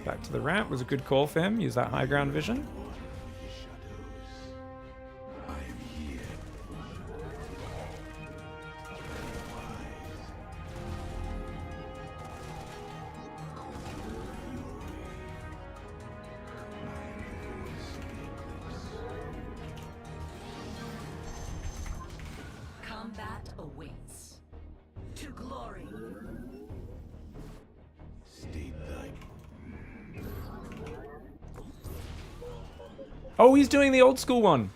Back to the ramp was a good call for him. Use that high ground vision. Combat awaits. To glory. Oh, he's doing the old school one.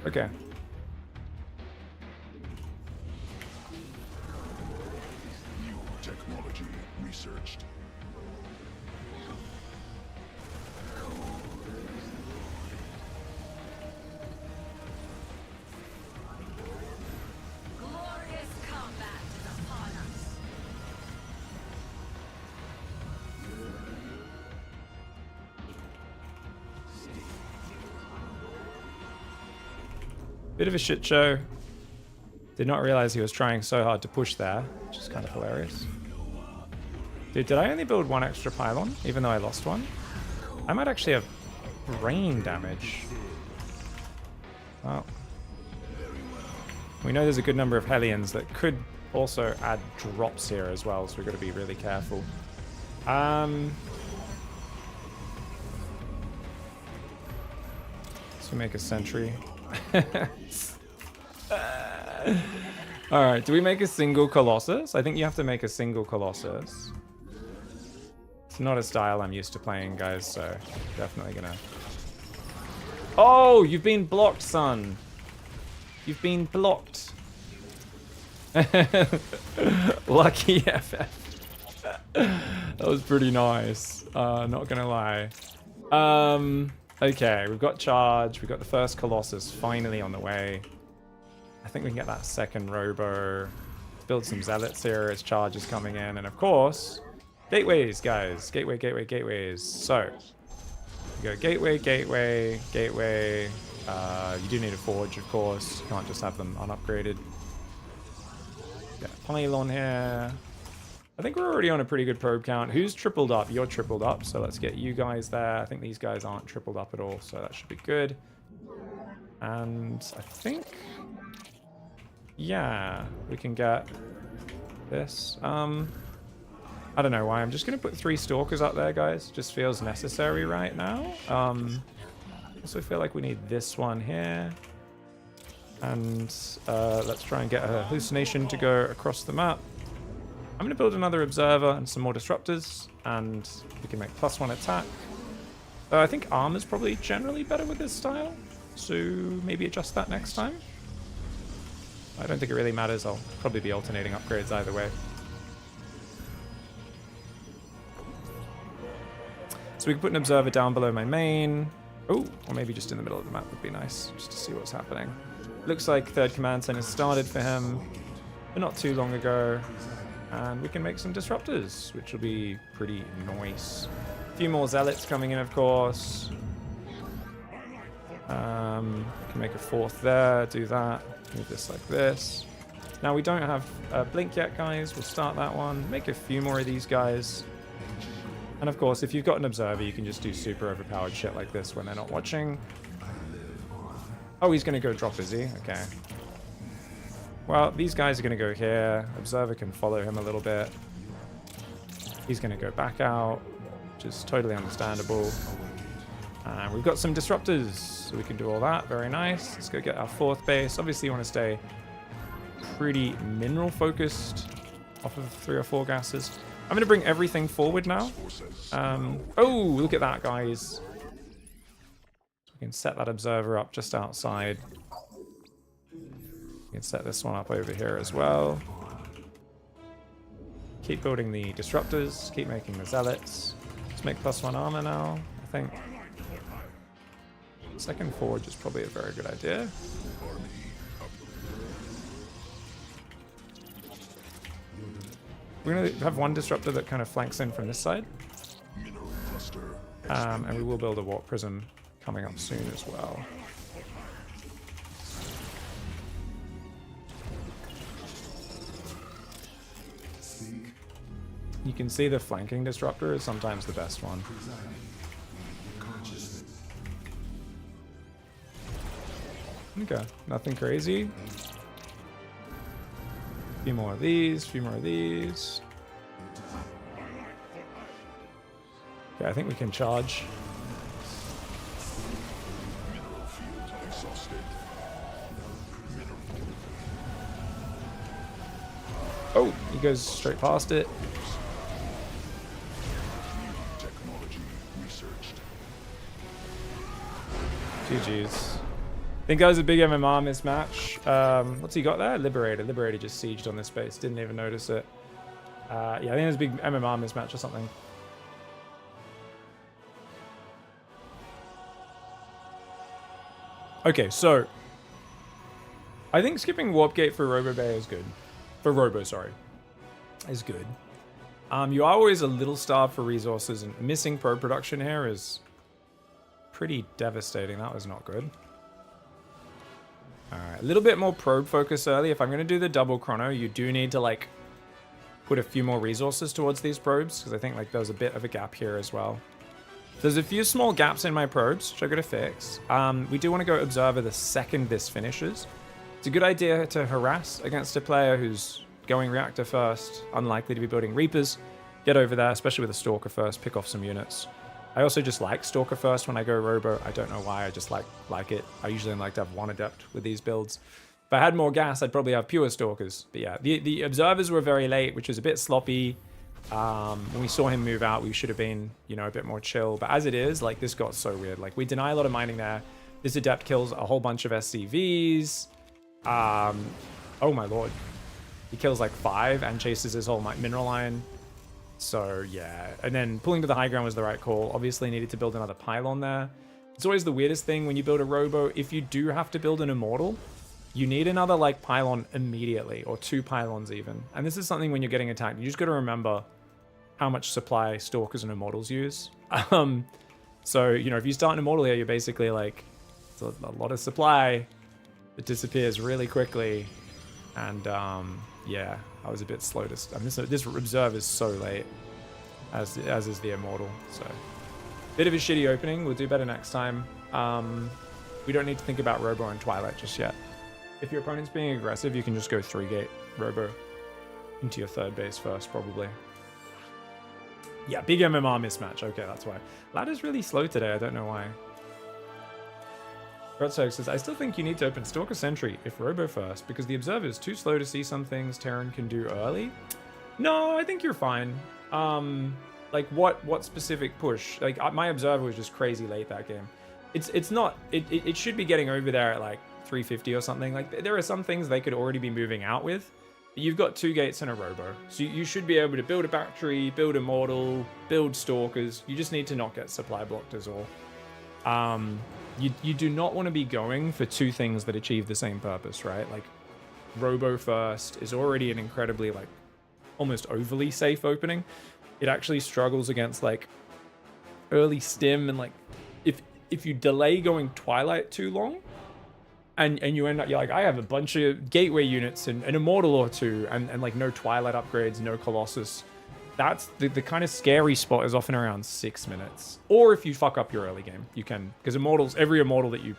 Okay. New technology researched. Glorious combat is upon us. Bit of a shit show. Did not realize he was trying so hard to push there, which is kind of hilarious. Dude, did I only build one extra pylon, even though I lost one? I might actually have rain damage. Well, we know there's a good number of Hellions that could also add drops here as well, so we've got to be really careful. So make a sentry. Alright, do we make a single Colossus? I think you have to make a single Colossus. It's not a style I'm used to playing, guys, so definitely gonna... Oh, you've been blocked, son. You've been blocked. Lucky FF. That was pretty nice. Not gonna lie. Okay, we've got charge. We've got the first Colossus finally on the way. I think we can get that second Robo. Build some Zealots here as charge is coming in. And of course, gateways, guys. Gateway, gateway, gateways. So, you go gateway, gateway, gateway. You do need a forge, of course. You can't just have them unupgraded. Get a pylon here. I think we're already on a pretty good probe count. Who's tripled up? You're tripled up, so let's get you guys there. I think these guys aren't tripled up at all, so that should be good. And I think... yeah, we can get this. I don't know why. I'm just going to put 3 Stalkers up there, guys. Just feels necessary right now. Also feel like we need this one here. And let's try and get a hallucination to go across the map. I'm going to build another Observer and some more Disruptors. And we can make +1 attack. I think armor's probably generally better with this style. So maybe adjust that next time. I don't think it really matters. I'll probably be alternating upgrades either way. So we can put an Observer down below my main. Oh, or maybe just in the middle of the map would be nice, just to see what's happening. Looks like 3rd Command Center started for him, but not too long ago. And we can make some Disruptors, which will be pretty nice. A few more Zealots coming in, of course. Can make a 4th there, do that. Move this like this. Now we don't have Blink yet, guys. We'll start that one. Make a few more of these guys. And of course, if you've got an Observer, you can just do super overpowered shit like this when they're not watching. Oh, he's going to go drop, is he? Okay. Well, these guys are going to go here. Observer can follow him a little bit. He's going to go back out, which is totally understandable. And we've got some Disruptors, so we can do all that. Very nice. Let's go get our 4th base. Obviously, you want to stay pretty mineral focused off of 3 or 4 gases. I'm going to bring everything forward now. Oh, look at that, guys. So we can set that Observer up just outside. We can set this one up over here as well. Keep building the Disruptors. Keep making the Zealots. Let's make +1 armor now, I think. Second forge is probably a very good idea. We're going to have one Disruptor that kind of flanks in from this side. And we will build a Warp Prism coming up soon as well. You can see the flanking Disruptor is sometimes the best one. Okay, nothing crazy. A few more of these, few more of these. Okay, I think we can charge. Oh, he goes straight past it. GG's. I think that was a big MMR mismatch. What's he got there? Liberator. Liberator just sieged on this base. Didn't even notice it. Yeah, I think it was a big MMR mismatch or something. Okay, so I think skipping Warp Gate for Robo Bay is good. For Robo, sorry. Is good. You are always a little starved for resources, and missing pro production here is pretty devastating. That was not good. All right, a little bit more probe focus early. If I'm going to do the double chrono, you do need to like put a few more resources towards these probes, because I think like there's a bit of a gap here as well. There's a few small gaps in my probes, which I've got to fix. We do want to go Observer the second this finishes. It's a good idea to harass against a player who's going Reactor first, unlikely to be building Reapers. Get over there, especially with a Stalker first, pick off some units. I also just like Stalker first when I go Robo. I don't know why, I just like it. I usually like to have one Adept with these builds. If I had more gas, I'd probably have pure Stalkers. But yeah, the Observers were very late, which was a bit sloppy. When we saw him move out, we should have been, you know, a bit more chill. But as it is, like, this got so weird. Like, we deny a lot of mining there. This Adept kills a whole bunch of SCVs. Oh my lord. He kills like 5 and chases his whole mineral line. So yeah, and then pulling to the high ground was the right call. Obviously needed to build another pylon there. It's always the weirdest thing when you build a Robo. If you do have to build an Immortal, you need another like pylon immediately, or 2 pylons even. And this is something when you're getting attacked, you just got to remember how much supply Stalkers and Immortals use. So, you know, if you start an Immortal here, you're basically like, it's a lot of supply. It disappears really quickly. And yeah, I was a bit slow to... I mean, this Observe is so late, as is the Immortal. So, bit of a shitty opening. We'll do better next time. We don't need to think about Robo and Twilight just yet. If your opponent's being aggressive, you can just go 3-gate Robo into your 3rd base first, probably. Yeah, big MMR mismatch. Okay, that's why. Ladder's really slow today. I don't know why. Rotzog says, I still think you need to open Stalker Sentry if Robo first, because the Observer is too slow to see some things Terran can do early. No, I think you're fine. Like what specific push? Like my Observer was just crazy late that game. It's not. It should be getting over there at like 350 or something. Like there are some things they could already be moving out with. You've got 2 gates and a Robo, so you should be able to build a battery, build Immortal, build Stalkers. You just need to not get supply blocked is all. You do not want to be going for 2 things that achieve the same purpose, right? Like, Robo first is already an incredibly, like, almost overly safe opening. It actually struggles against, like, early stim and, like, if you delay going Twilight too long, and you end up, you're like, I have a bunch of Gateway units and an Immortal or 2, and like, no Twilight upgrades, no Colossus. That's the kind of scary spot is often around 6 minutes. Or if you fuck up your early game, you can. Because Immortals, every Immortal that you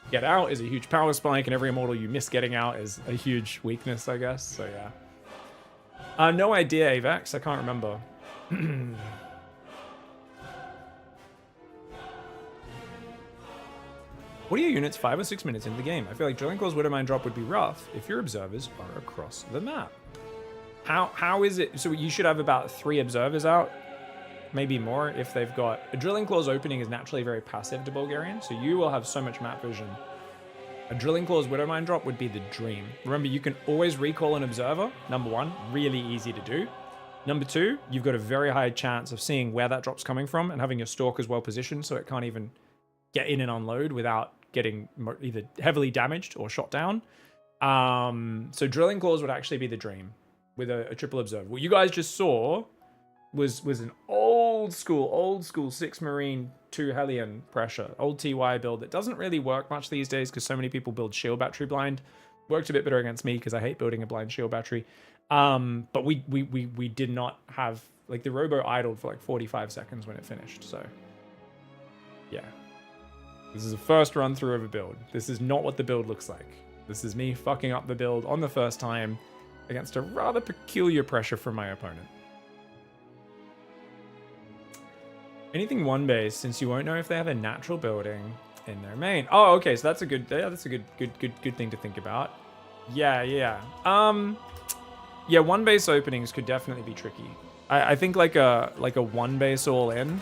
get out is a huge power spike, and every Immortal you miss getting out is a huge weakness, I guess. So yeah. No idea, Avex. I can't remember. What are your units 5 or 6 minutes into the game? I feel like Drilling Claws Widowmine drop would be rough if your observers are across the map. How is it? So you should have about 3 observers out, maybe more if they've got... A Drilling Claws opening is naturally very passive to Bulgarian, so you will have so much map vision. A Drilling Claws Widowmine drop would be the dream. Remember, you can always recall an observer, number 1, really easy to do. Number 2, you've got a very high chance of seeing where that drop's coming from and having your Stalkers well positioned so it can't even get in and unload without getting either heavily damaged or shot down. So Drilling Claws would actually be the dream with a triple observer. What you guys just saw was an old school 6 Marine 2 Hellion pressure, old TY build that doesn't really work much these days because so many people build shield battery blind. Worked a bit better against me because I hate building a blind shield battery. But we did not have, like, the Robo idled for like 45 seconds when it finished. So yeah, this is a first run through of a build. This is not what the build looks like. This is me fucking up the build on the first time against a rather peculiar pressure from my opponent. Anything 1 base, since you won't know if they have a natural building in their main. Oh, okay, so that's a good thing to think about. Yeah. Yeah, 1 base openings could definitely be tricky. I think like a 1 base all in.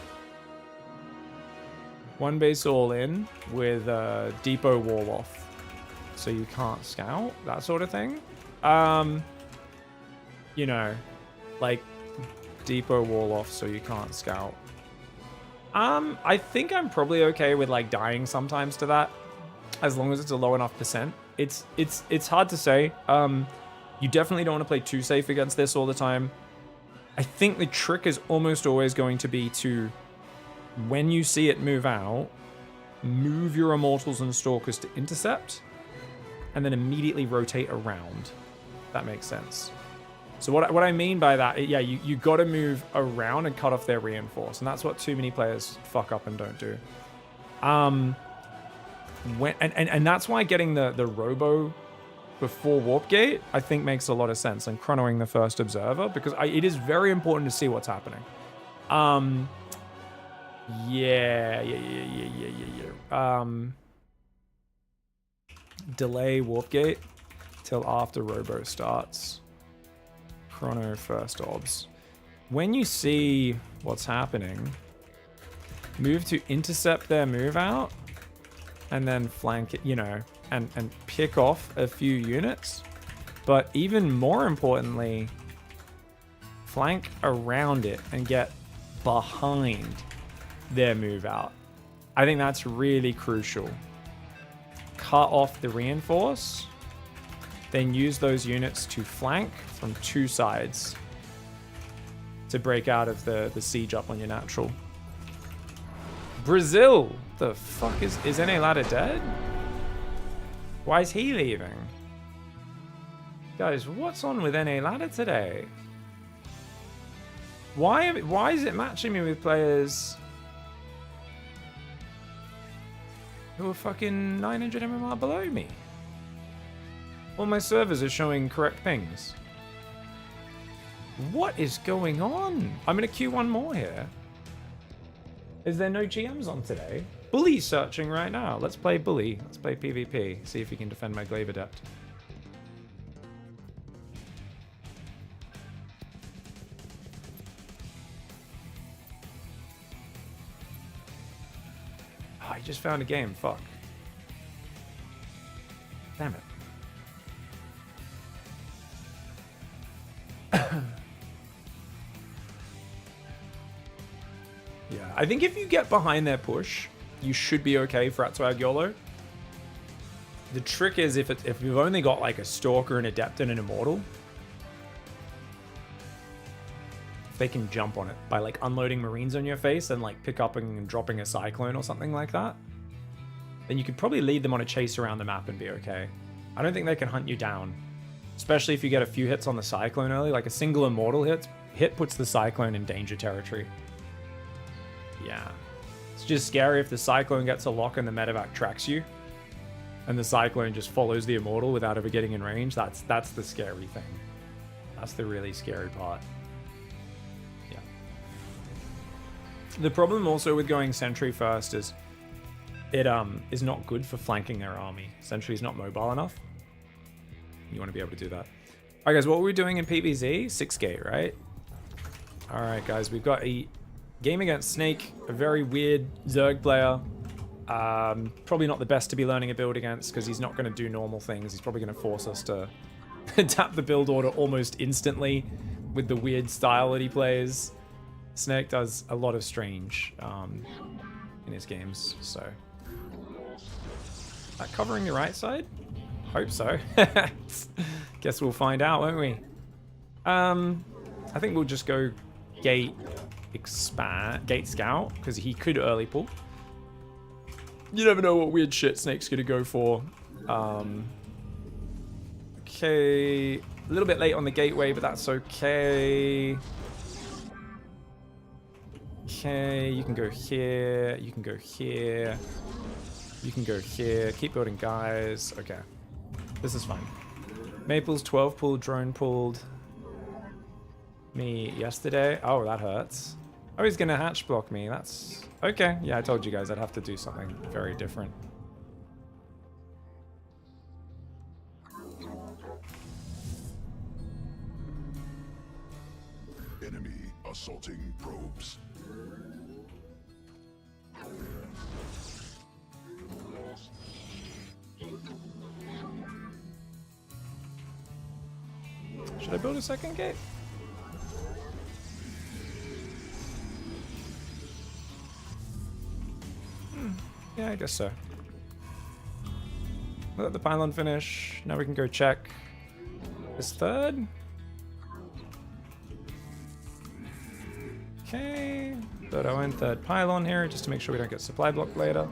1 base all in with a depot wall off, so you can't scout, that sort of thing. You know, like depot wall off so you can't scout. I think I'm probably okay with like dying sometimes to that, as long as it's a low enough percent. It's hard to say. You definitely don't want to play too safe against this all the time. I think the trick is almost always going to be to, when you see it move out, move your Immortals and Stalkers to intercept, and then immediately rotate around. That makes sense. So what I mean by that, yeah, you got to move around and cut off their reinforce, and that's what too many players fuck up and don't do. And that's why getting the robo before warp gate I think makes a lot of sense, and chronoing the first observer, because it is very important to see what's happening. Yeah. Delay warp gate till after robo starts. Chrono first obs. When you see what's happening, move to intercept their move out, and then flank it, you know, and pick off a few units. But even more importantly, flank around it and get behind their move out. I think that's really crucial. Cut off the reinforce, then use those units to flank from two sides to break out of the siege up on your natural. Brazil! The fuck is NA Ladder dead? Why is he leaving? Guys, what's on with NA Ladder today? Why is it matching me with players who are fucking 900 MMR below me? All my servers are showing correct things. What is going on? I'm gonna queue one more here. Is there no GMs on today? Bully's searching right now. Let's play Bully. Let's play PvP. See if he can defend my Glaive Adept. Oh, I just found a game. Fuck. Damn it. Yeah, I think if you get behind their push, you should be okay for Atswag YOLO. The trick is if you've only got like a Stalker, an Adept, and an Immortal, they can jump on it by like unloading Marines on your face and like pick up and dropping a Cyclone or something like that. Then you could probably lead them on a chase around the map and be okay. I don't think they can hunt you down, especially if you get a few hits on the Cyclone early. Like a single Immortal hit puts the Cyclone in danger territory. Yeah. It's just scary if the Cyclone gets a lock and the medevac tracks you, and the Cyclone just follows the Immortal without ever getting in range. That's the scary thing. That's the really scary part. Yeah. The problem also with going Sentry first is it is not good for flanking their army. Sentry is not mobile enough. You want to be able to do that. Alright guys, what were we doing in PvZ? 6 gate, right? Alright guys, we've got a game against Snake, a very weird Zerg player. Probably not the best to be learning a build against because he's not going to do normal things. He's probably going to force us to tap the build order almost instantly with the weird style that he plays. Snake does a lot of strange in his games, so. Covering the right side? Hope so. Guess we'll find out, won't we? I think we'll just go gate scout, because he could early pull. You never know what weird shit Snake's gonna go for. Okay, a little bit late on the gateway, but that's okay. Okay, you can go here, you can go here, you can go here. Keep building, guys. Okay, this is fine. Maple's 12 pulled, drone pulled me yesterday. Oh, that hurts. Oh, he's gonna hatch block me. That's okay. Yeah, I told you guys I'd have to do something very different. Enemy assaulting probes. Should I build a second gate? Yeah, I guess so. Let the pylon finish. Now we can go check this third. Okay. Third ON, third pylon here, just to make sure we don't get supply blocked later.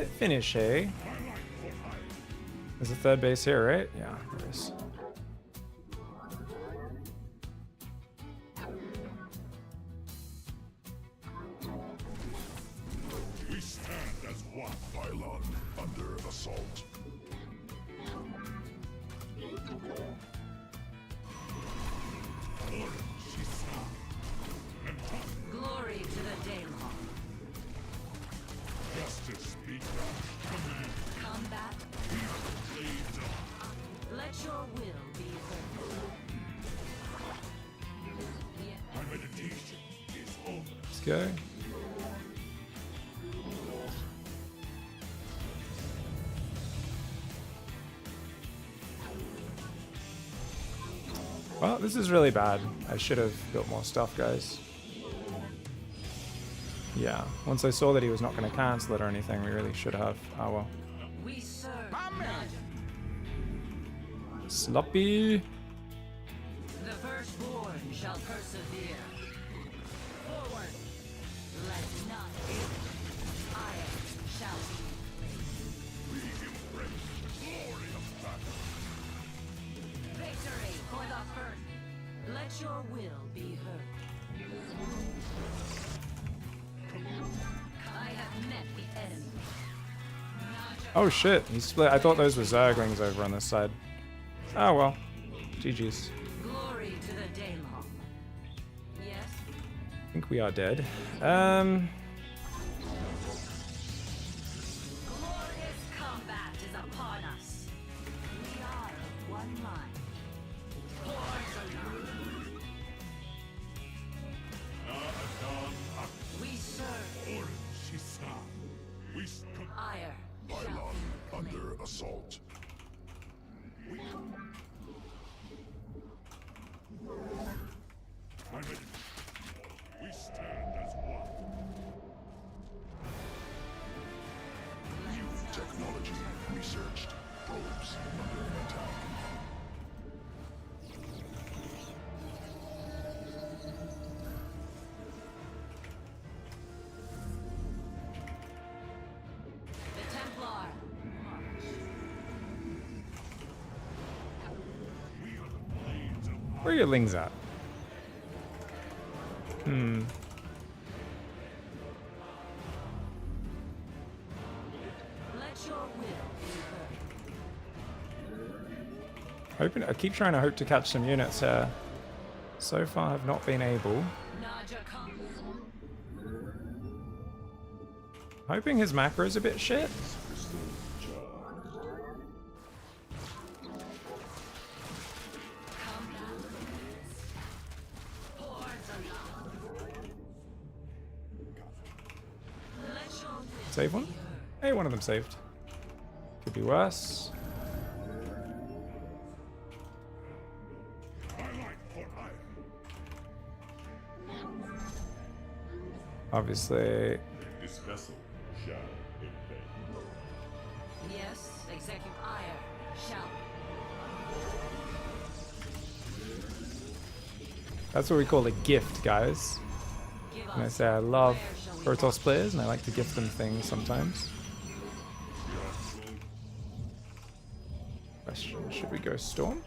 it finish, hey? There's a third base here, right? Yeah, there is. We stand as one pylon under assault. Glory to the Daylon. Justice be done. Command. Combat. Blades up. Let your will be heard. My meditation is over. Let's go. Well, this is really bad. I should have built more stuff, guys. Yeah, once I saw that he was not going to cancel it or anything, we really should have. Oh well. We serve none. Sloppy. The firstborn shall persevere. Forward. Let none. Iron shall be. We embrace the glory of battle. Victory for the first. Let your will be heard. I have met the enemy. Oh shit, he split. I thought those were Zerglings over on this side. Oh well. GG's. Glory to the Daylon. Yes? I think we are dead. Glorious combat is upon us. We are of one mind. Hordes alive. We serve We ire. pylon under assault. We stand as one. New technology researched. Probes under attack. The Templar. Where are your lings at? Let your will be heard. I keep trying to hope to catch some units here. So far, I've not been able. Naja comes. Hoping his macro's a bit shit. Hordes alive. Let your will Save one? Hey, one of them saved. Could be worse. Obviously, This vessel shall invade. Yes, execute ire. Shall. that's what we call a gift, guys. Give And I us. say I love Where shall we Protoss players, and I like to gift them things sometimes. Question, should we go Storm?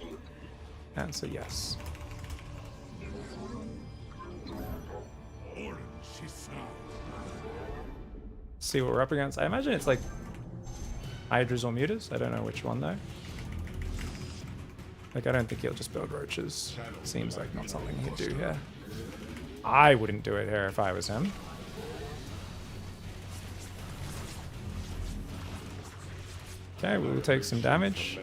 Answer yes. See what we're up against. I imagine it's like Hydras or Mutas. I don't know which one though. Like, I don't think he'll just build roaches. Seems like not something he'd do here. I wouldn't do it here if I was him. Okay, we will take some damage.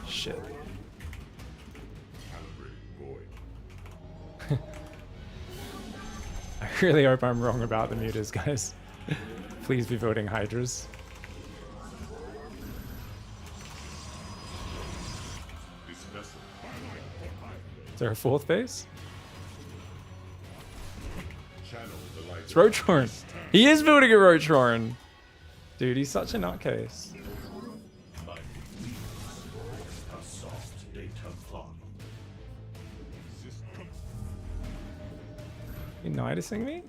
Shit. I really hope I'm wrong about the mutas, guys. Please be voting Hydras. Is there a fourth base? It's Roachhorn. He is building a Roachhorn. Dude, he's such a nutcase. You noticing me?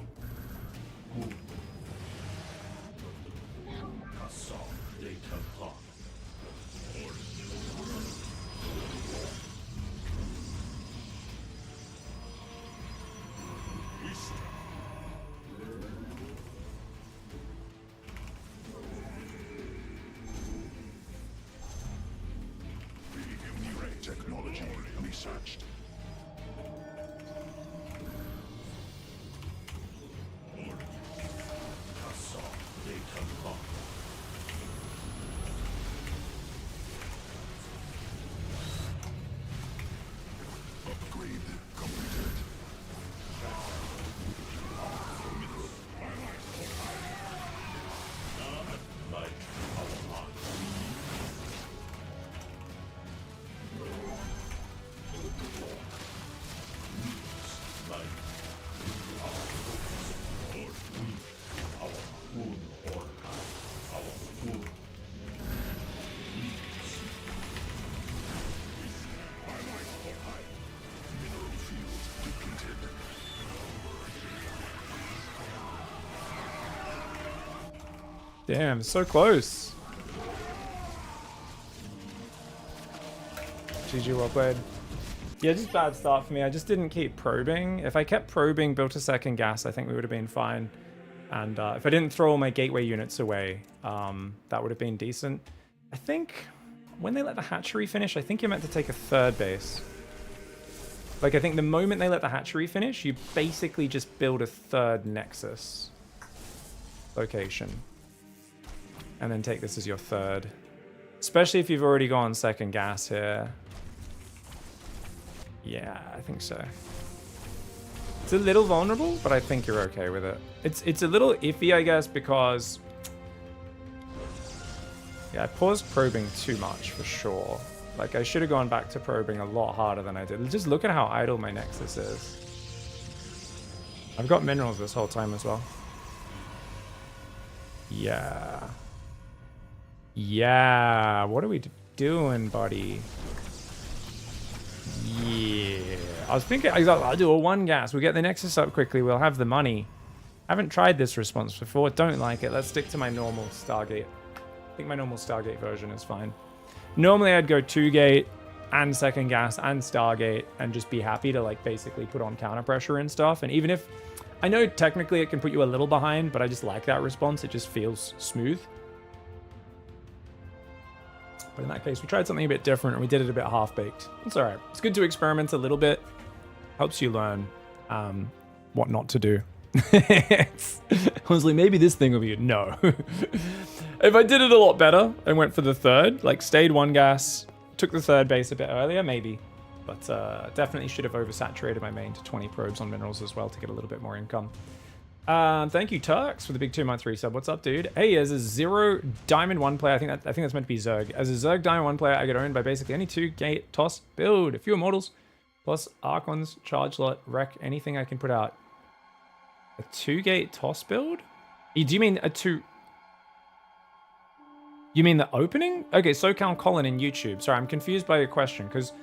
Technology researched. Upgrade completed. Damn, so close. GG, well played. Yeah, just bad start for me. I just didn't keep probing. If I kept probing, built a second gas, I think we would have been fine. And if I didn't throw all my gateway units away, that would have been decent. I think when they let the hatchery finish, I think you're meant to take a third base. Like, I think the moment they let the hatchery finish, you basically just build a third nexus location. And then take this as your third. Especially if you've already gone second gas here. Yeah, I think so. It's a little vulnerable, but I think you're okay with it. It's a little iffy, I guess, because... yeah, I paused probing too much, for sure. Like, I should have gone back to probing a lot harder than I did. Just look at how idle my Nexus is. I've got minerals this whole time as well. Yeah. Yeah, what are we doing, buddy? Yeah. I was thinking, I'll do a one gas. We'll get the Nexus up quickly. We'll have the money. I haven't tried this response before. Don't like it. Let's stick to my normal Stargate. I think my normal Stargate version is fine. Normally, I'd go 2-gate and second gas and Stargate and just be happy to, like, basically put on counter pressure and stuff. And even if... I know technically it can put you a little behind, but I just like that response. It just feels smooth. But in that case, we tried something a bit different and we did it a bit half-baked. It's all right. It's good to experiment a little bit. Helps you learn what not to do. I was like, maybe this thing will be good. No. If I did it a lot better and went for the third, like stayed one gas, took the third base a bit earlier, maybe. But definitely should have oversaturated my main to 20 probes on minerals as well to get a little bit more income. Thank you, Turks, for the big 2-month resub. What's up, dude? Hey, as a 0 Diamond 1 player, I think that's meant to be Zerg. As a Zerg Diamond 1 player, I get owned by basically any 2-gate toss build, a few immortals, plus Archons, charge lot, wreck, anything I can put out. A 2-gate toss build? Do you mean a 2... You mean the opening? Okay, SoCal Colin in YouTube. Sorry, I'm confused by your question, because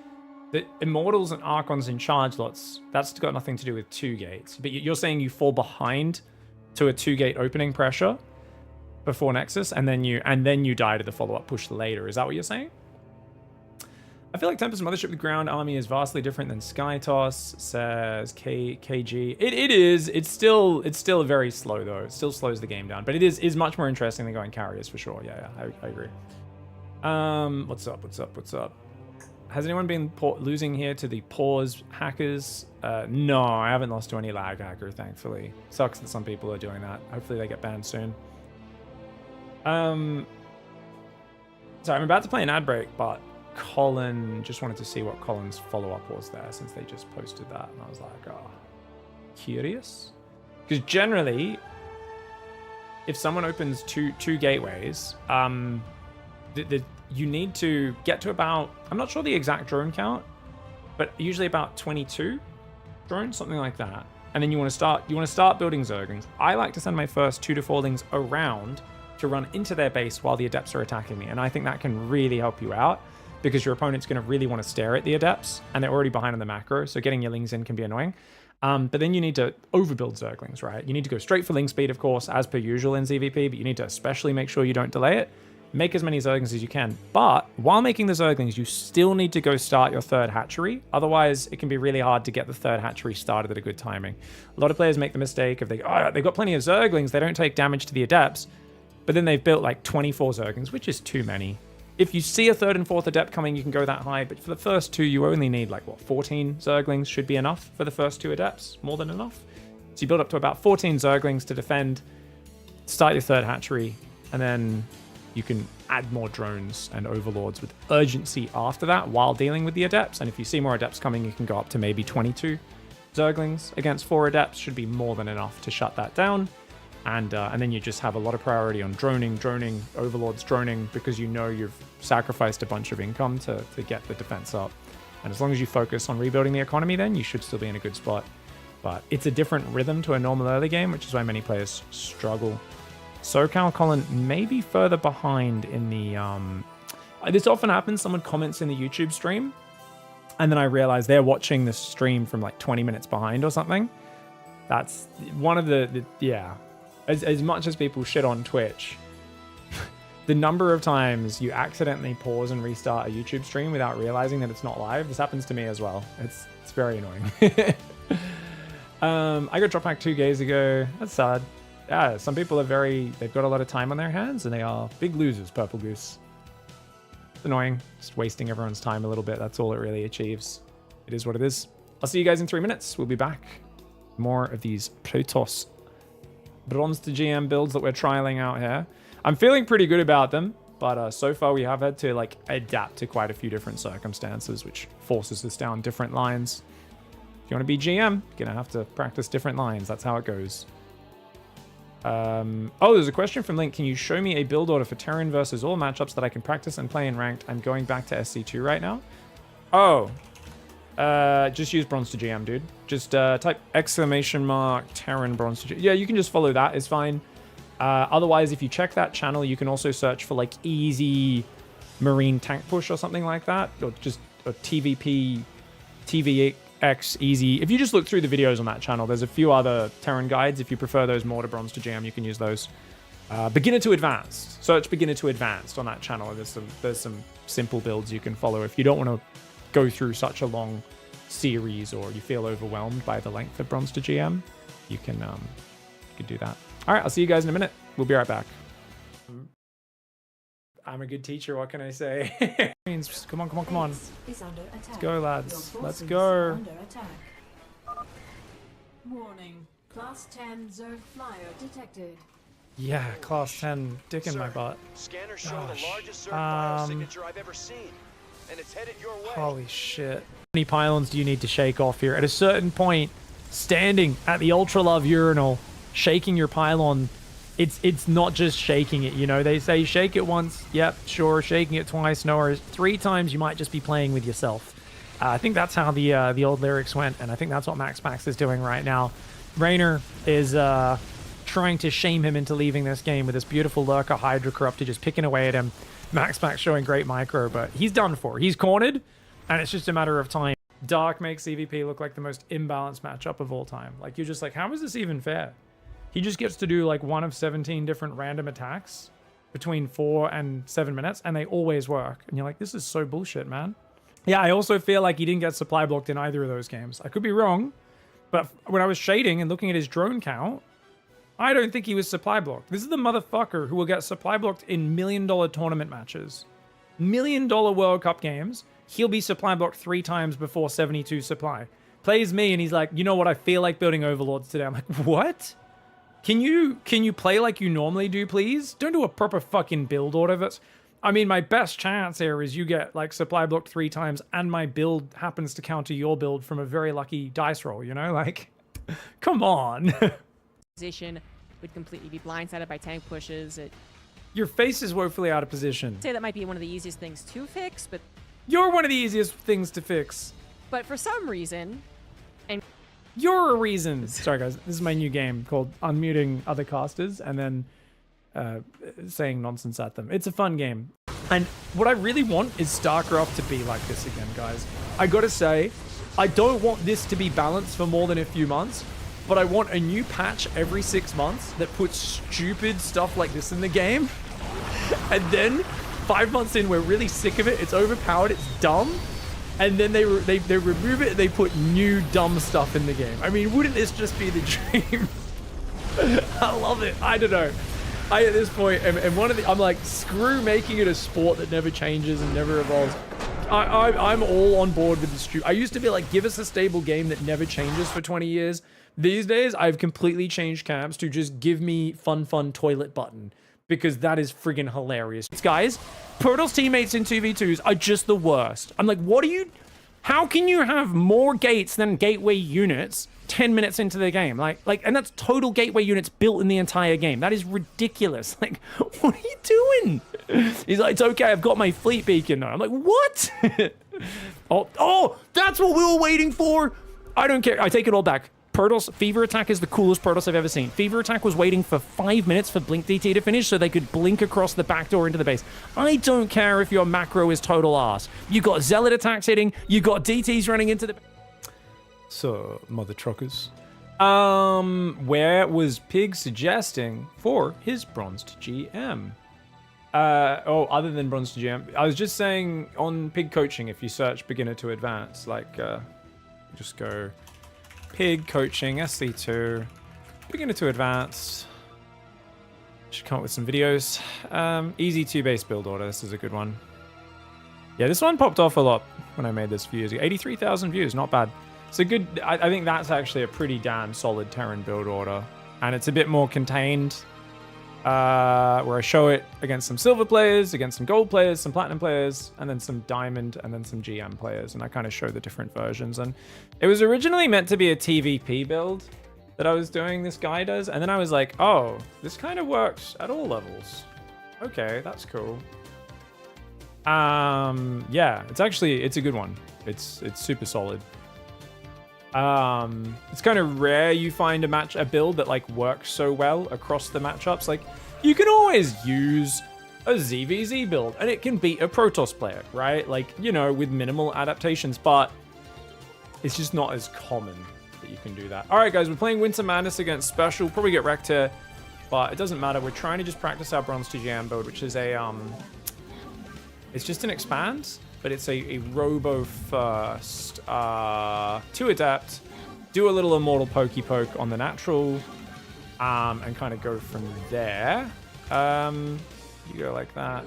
the Immortals and Archons in charge lots, that's got nothing to do with 2 gates. But you're saying you fall behind to a 2-gate opening pressure before Nexus, and then you die to the follow-up push later. Is that what you're saying? I feel like Tempest Mothership with Ground Army is vastly different than Skytoss, says KG. It is. It's still very slow, though. It still slows the game down. But it is much more interesting than going carriers, for sure. Yeah, I agree. What's up? Has anyone been losing here to the pause hackers? No, I haven't lost to any lag hacker, thankfully. Sucks that some people are doing that. Hopefully they get banned soon. Sorry, I'm about to play an ad break, but Colin, just wanted to see what Colin's follow-up was there since they just posted that. And I was like, oh, curious? Because generally, if someone opens two gateways, you need to get to about, I'm not sure the exact drone count, but usually about 22 drones, something like that. And then you want to start building Zerglings. I like to send my first 2 to 4 lings around to run into their base while the Adepts are attacking me. And I think that can really help you out because your opponent's going to really want to stare at the Adepts and they're already behind on the macro. So getting your Lings in can be annoying. But then you need to overbuild Zerglings, right? You need to go straight for Ling speed, of course, as per usual in ZVP, but you need to especially make sure you don't delay it. Make as many Zerglings as you can. But while making the Zerglings, you still need to go start your third hatchery. Otherwise, it can be really hard to get the third hatchery started at a good timing. A lot of players make the mistake of they've got plenty of Zerglings, they don't take damage to the Adepts, but then they've built like 24 Zerglings, which is too many. If you see a third and fourth Adept coming, you can go that high, but for the first two, you only need like, 14 Zerglings should be enough for the first two Adepts, more than enough. So you build up to about 14 Zerglings to defend, start your third hatchery, and then you can add more drones and overlords with urgency after that while dealing with the Adepts. And if you see more Adepts coming, you can go up to maybe 22 Zerglings against 4 Adepts. Should be more than enough to shut that down. And then you just have a lot of priority on droning, overlords droning, because you know you've sacrificed a bunch of income to get the defense up. And as long as you focus on rebuilding the economy, then you should still be in a good spot. But it's a different rhythm to a normal early game, which is why many players struggle. SoCal Colin may be further behind in the... This often happens, someone comments in the YouTube stream, and then I realize they're watching the stream from like 20 minutes behind or something. That's one of the yeah. As much as people shit on Twitch, the number of times you accidentally pause and restart a YouTube stream without realizing that it's not live, this happens to me as well. It's very annoying. I got drop pack 2 days ago. That's sad. Yeah, some people are they've got a lot of time on their hands and they are big losers, Purple Goose. It's annoying. Just wasting everyone's time a little bit. That's all it really achieves. It is what it is. I'll see you guys in 3 minutes. We'll be back. More of these Protoss Bronze to GM builds that we're trialing out here. I'm feeling pretty good about them, but so far we have had to like adapt to quite a few different circumstances, which forces us down different lines. If you want to be GM, you're gonna have to practice different lines. That's how it goes. Oh, there's a question from Link. Can you show me a build order for Terran versus all matchups that I can practice and play in ranked? I'm going back to SC2 right now. Oh, just use bronze to GM, dude. Just type ! Terran bronze to GM. Yeah, you can just follow that. It's fine. Otherwise, if you check that channel, you can also search for like easy marine tank push or something like that, or just a TVP, TVX easy. If you just look through the videos on that channel, there's a few other Terran guides. If you prefer those more to bronze to GM, you can use those. Beginner to advanced. Search beginner to advanced on that channel. There's some simple builds you can follow if you don't want to go through such a long series or you feel overwhelmed by the length of bronze to GM. You can do that. All right, I'll see you guys in a minute. We'll be right back. I'm a good teacher. What can I say? Come on. Is under attack. Let's go, lads. Your Let's forces go. are under attack. Warning. Class 10 Zerg flyer detected. Yeah, class 10 dick in my butt. Scanners show the largest Zerg signature I've ever seen, and it's headed your way. Holy shit. How many pylons do you need to shake off here? At a certain point, standing at the Ultra Love urinal, shaking your pylon, it's not just shaking it, you know? They say shake it once, yep, sure. Shaking it twice, no worries. 3 times, you might just be playing with yourself. I think that's how the old lyrics went, and I think that's what Max is doing right now. Raynor is trying to shame him into leaving this game with this beautiful Lurker Hydra Corrupted just picking away at him. Max showing great micro, but he's done for. He's cornered, and it's just a matter of time. Dark makes CVP look like the most imbalanced matchup of all time. Like, you're just like, how is this even fair? He just gets to do like 1 of 17 different random attacks between 4 and 7 minutes, and they always work. And you're like, this is so bullshit, man. Yeah, I also feel like he didn't get supply blocked in either of those games. I could be wrong, but when I was shading and looking at his drone count, I don't think he was supply blocked. This is the motherfucker who will get supply blocked in $1 million tournament matches. $1 million World Cup games. He'll be supply blocked 3 times before 72 supply. Plays me and he's like, you know what? I feel like building overlords today. I'm like, what? Can you play like you normally do, please? Don't do a proper fucking build order. That's, I mean, my best chance here is you get like supply blocked 3 times and my build happens to counter your build from a very lucky dice roll, you know? Like, come on. Position would completely be blindsided by tank pushes. Your face is woefully out of position. I'd say that might be one of the easiest things to fix, but You're one of the easiest things to fix. for some reason, and You're a reason. Sorry, guys. This is my new game called Unmuting Other Casters, and then saying nonsense at them. It's a fun game. And what I really want is StarCraft to be like this again, guys. I gotta say, I don't want this to be balanced for more than a few months, but I want a new patch every 6 months that puts stupid stuff like this in the game. And then 5 months in, we're really sick of it. It's overpowered. It's dumb. And then they remove it. And they put new dumb stuff in the game. I mean, wouldn't this just be the dream? I love it. I don't know. At this point, and one of the, I'm like, screw making it a sport that never changes and never evolves. I'm all on board with this. I used to be like, give us a stable game that never changes for 20 years. These days, I've completely changed camps to just give me fun toilet button, because that is friggin' hilarious. Guys, Protoss teammates in 2v2s are just the worst. I'm like, how can you have more gates than gateway units 10 minutes into the game? Like, and that's total gateway units built in the entire game. That is ridiculous. Like, what are you doing? He's like, it's okay, I've got my fleet beacon now. I'm like, what? oh, that's what we were waiting for. I don't care. I take it all back. Protoss, Fever Attack is the coolest Protoss I've ever seen. Fever Attack was waiting for 5 minutes for Blink DT to finish so they could blink across the back door into the base. I don't care if your macro is total ass. You got Zealot attacks hitting, you got DTs running into the... So, mother truckers. Where was Pig suggesting for his bronzed GM? Other than bronzed GM, I was just saying on Pig coaching, if you search beginner to advanced, like, just go Pig coaching, SC2, beginner to advanced. Should come up with some videos. Easy 2-base build order. This is a good one. Yeah, this one popped off a lot when I made this a few years ago. 83,000 views, not bad. It's a good, I think that's actually a pretty damn solid Terran build order. And it's a bit more contained, where I show it against some silver players, against some gold players, some platinum players, and then some diamond, and then some GM players. And I kind of show the different versions. And it was originally meant to be a TVP build that I was doing, this guy does. And then I was like, oh, this kind of works at all levels. Okay, that's cool. Yeah, it's a good one. It's super solid. It's kind of rare you find a build that like works so well across the matchups. Like, you can always use a ZVZ build and it can beat a Protoss player, right? Like, you know, with minimal adaptations, but it's just not as common that you can do that. All right, guys, we're playing Winter Madness against Special. Probably get wrecked here, but it doesn't matter. We're trying to just practice our Bronze TGM build, which is it's just an expand, but it's a robo first, 2 adapt, do a little immortal pokey poke on the natural, and kind of go from there. You go like that.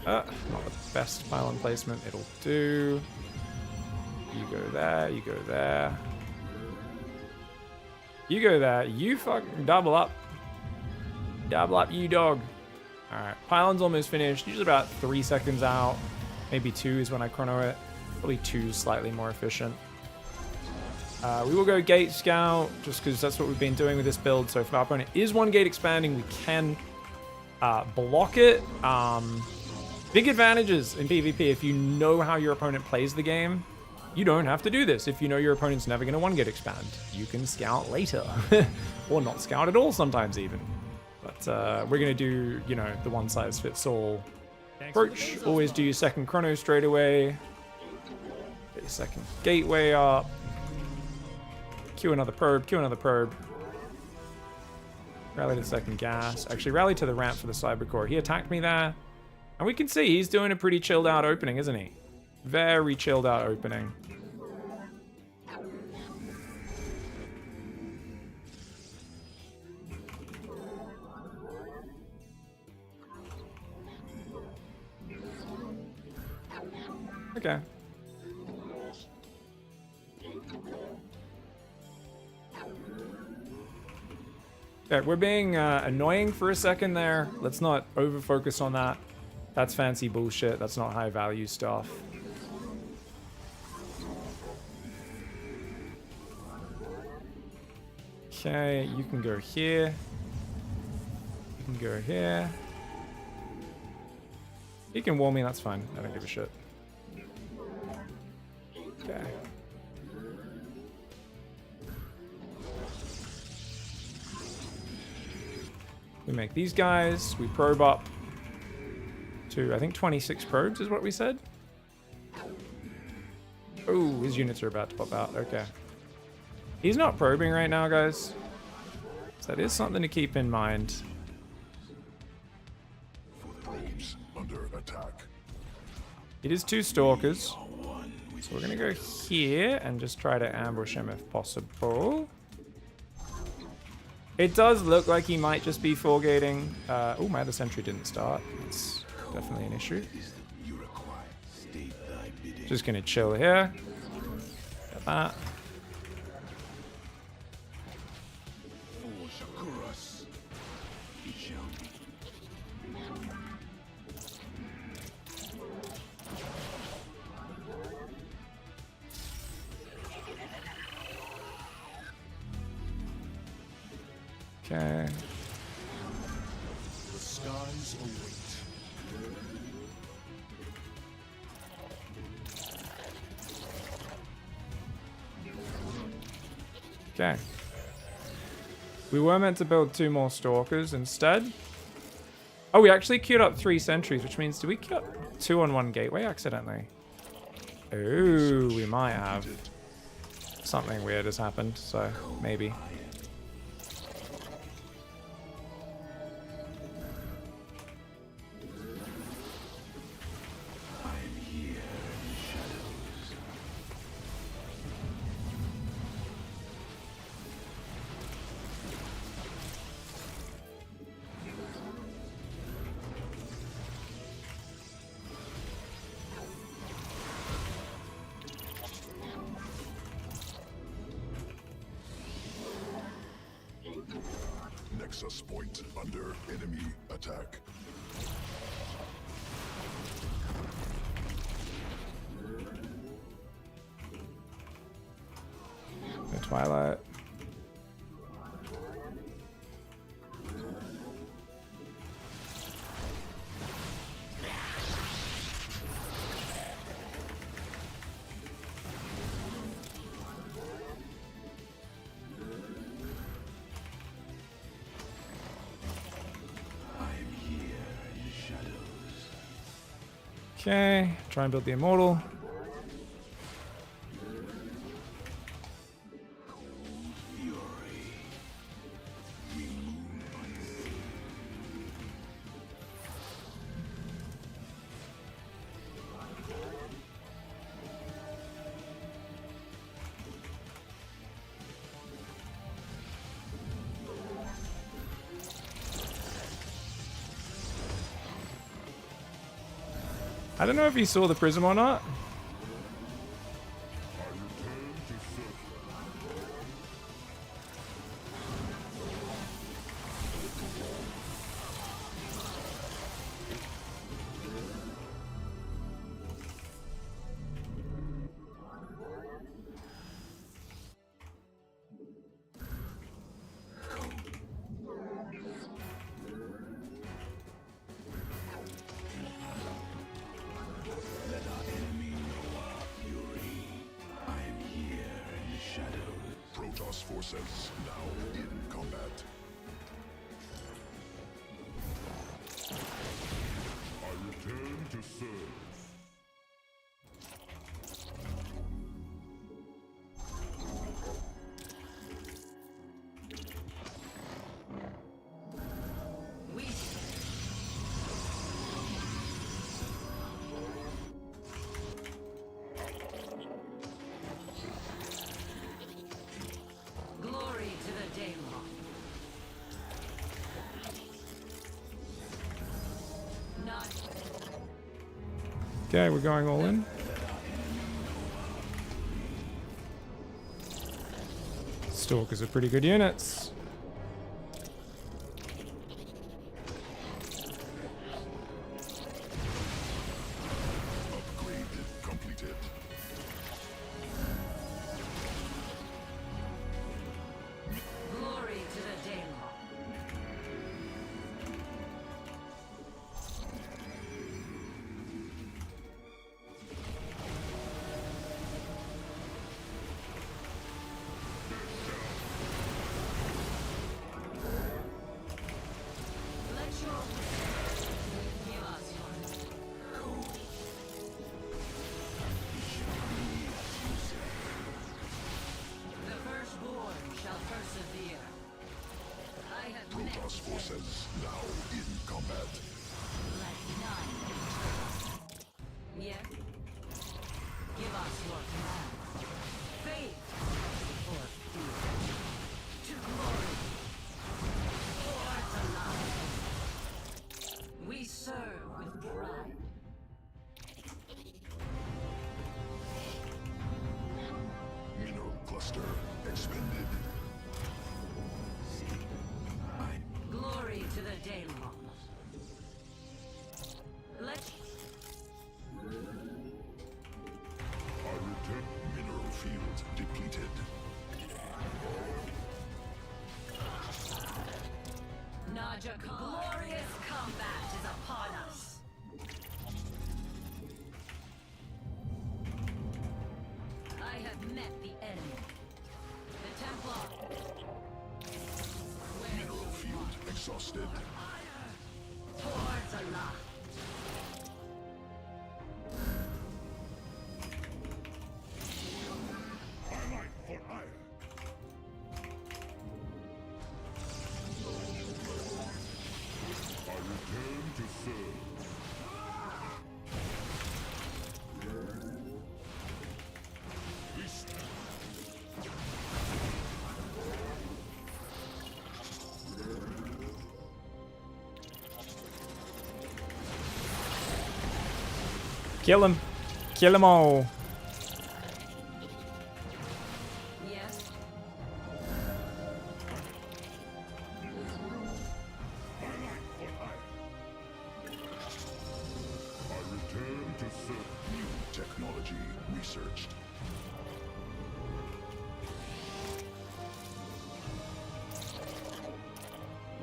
Not the best pylon placement, it'll do. You go there, you go there. You go there, you fucking double up. Double up, you dog. Alright, pylon's almost finished. Usually about 3 seconds out. Maybe 2 is when I chrono it. Probably 2 is slightly more efficient. We will go gate scout, just because that's what we've been doing with this build. So if our opponent is 1 gate expanding, we can block it. Big advantages in PvP. If you know how your opponent plays the game, you don't have to do this. If you know your opponent's never going to 1 gate expand, you can scout later. Or not scout at all sometimes even. But we're going to do, you know, the one-size-fits-all approach. Always do your second chrono straight away. Get your second gateway up. Queue another probe, queue another probe. Rally to the second gas. Actually, rally to the ramp for the cybercore. He attacked me there. And we can see he's doing a pretty chilled out opening, isn't he? Very chilled out opening. Okay. Okay, we're being annoying for a second there. Let's not over-focus on that. That's fancy bullshit. That's not high-value stuff. Okay, you can go here. You can go here. You can wall me, that's fine. I don't give a shit. Okay. We make these guys. We probe up to, I think 26 probes is what we said. Oh, his units are about to pop out. Okay. He's not probing right now, guys. So that is something to keep in mind. Probes under attack. It is 2 stalkers. So we're going to go here and just try to ambush him if possible. It does look like he might just be full-gating. Oh, my other sentry didn't start. That's definitely an issue. Just going to chill here. Get that. Okay. The skies await. Okay. We were meant to build 2 more stalkers instead. Oh, we actually queued up 3 sentries, which means, did we queue up 2 on 1 gateway accidentally? Oh, we might have. Something weird has happened, so maybe. Nexus point under enemy attack. The Twilight. Okay, try and build the Immortal. I don't know if you saw the prism or not. Protoss forces now in combat. I return to serve. Glory to the Daemon. Not Okay, we're going all in. Stalkers are pretty good units. Upgrade completed. glory to the Daemon. Glorious combat is upon us. I have met the enemy. The Templar. Mineral field exhausted. Towards Allah. Highlight for hire. I return to serve. East. Kill him. Kill them all. Yes. I return to serve. New technology researched.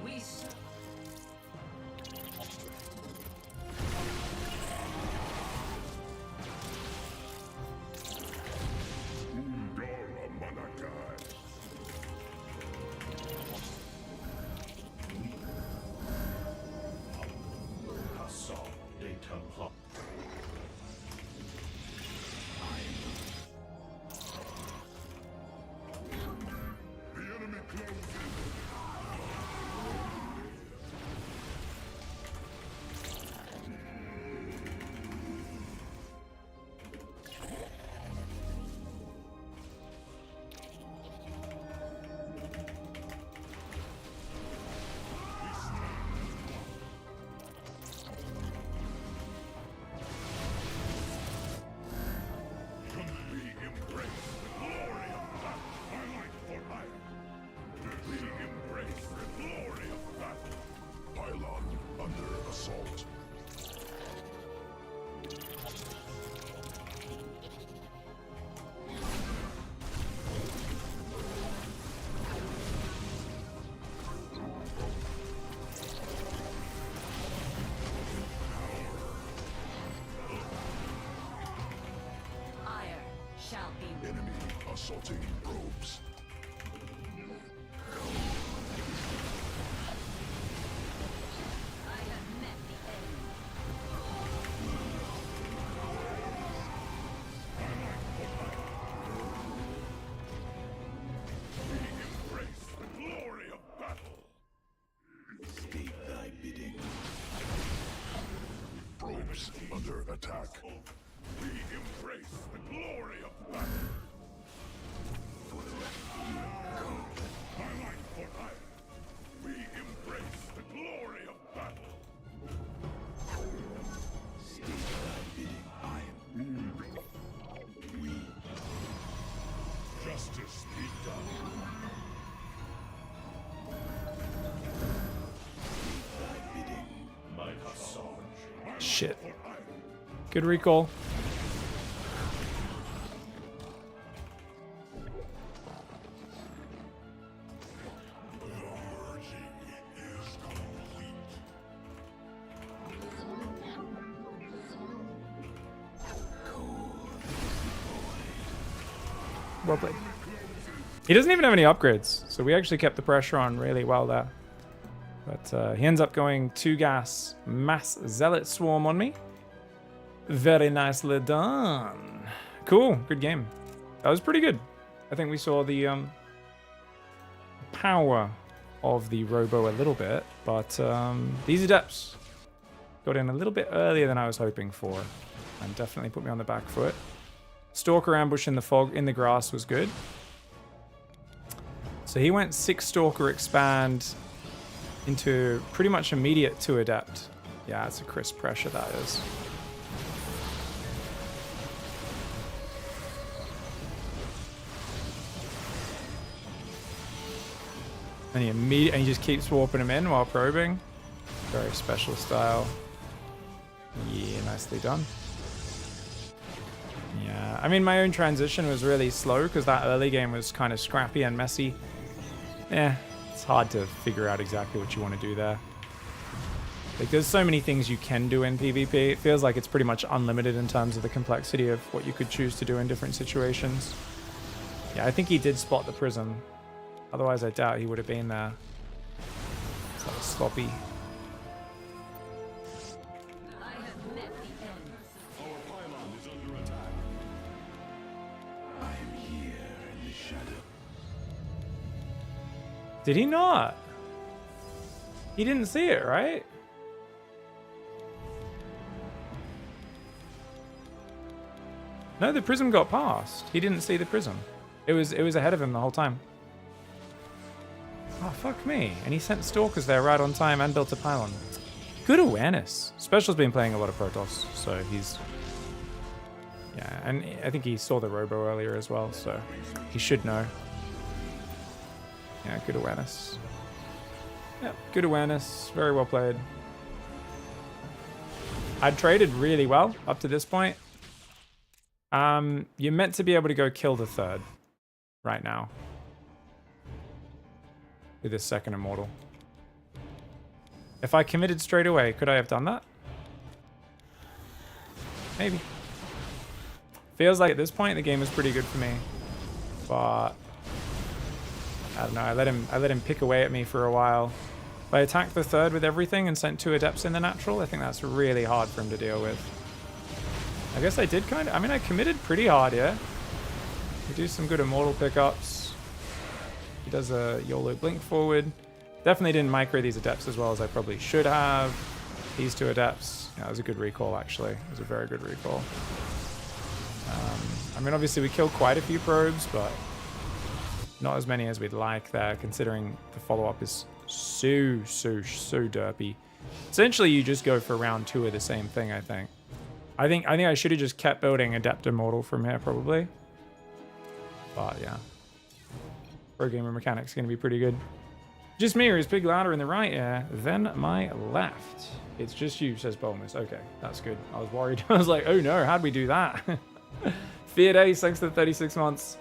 We Undara Manakai. Hassan de Temha. The enemy closes. Humbly embrace the glory of battle. Highlight for hire. Humbly embrace the glory of battle. Pylon under assault. ire shall be Enemy assaulting probes. I have met the enemy. Embrace the glory of battle. State thy bidding. Probes under attack. We embrace the glory of battle. Highlight for hire. We embrace the glory of battle. State thy bidding. I am we. Justice be done. Thy bidding. My Hassan. Shit. Good recall. The merging is complete. Well played. He doesn't even have any upgrades, so we actually kept the pressure on really well there. But he ends up going 2 gas mass zealot swarm on me. Very nicely done. Cool, good game. That was pretty good. I think we saw the power of the robo a little bit, but these adepts got in a little bit earlier than I was hoping for, and definitely put me on the back foot. Stalker ambush in the fog, in the grass was good. So he went 6 Stalker expand into pretty much immediate 2 adept. Yeah, it's a crisp pressure, that is. And he just keeps warping him in while probing. Very special style. Yeah, nicely done. Yeah, I mean, my own transition was really slow because that early game was kind of scrappy and messy. Yeah, it's hard to figure out exactly what you want to do there. Like, there's so many things you can do in PvP. It feels like it's pretty much unlimited in terms of the complexity of what you could choose to do in different situations. Yeah, I think he did spot the prism. Otherwise, I doubt he would have been there. It's like sloppy. Did he not? He didn't see it, right? No, the prism got past. He didn't see the prism. It was ahead of him the whole time. Oh, fuck me. And he sent Stalkers there right on time and built a pylon. Good awareness. Special's been playing a lot of Protoss, so he's... Yeah, and I think he saw the Robo earlier as well, so he should know. Yeah, good awareness. Yeah, good awareness. Very well played. I'd traded really well up to this point. You're meant to be able to go kill the third right now with this second immortal. If I committed straight away, could I have done that? Maybe. Feels like at this point the game is pretty good for me, but I don't know. I let him pick away at me for a while. If I attacked the third with everything and sent 2 adepts in the natural, I think that's really hard for him to deal with. I guess I did kind of... I mean, I committed pretty hard here. We do some good immortal pickups. He does a YOLO blink forward. Definitely didn't micro these adepts as well as I probably should have. These 2 adepts. Yeah, that was a good recall, actually. It was a very good recall. I mean, obviously we killed quite a few probes, but not as many as we'd like there, considering the follow-up is so derpy. Essentially, you just go for round 2 of the same thing, I think. I think I should have just kept building Adept Immortal from here, probably. But, yeah. Pro gamer mechanics going to be pretty good. Just me, or is Big louder in the right ear than my left? It's just you, says Bolmus. Okay, that's good. I was worried. I was like, oh no, how'd we do that? Feared Ace, thanks for the 36 months.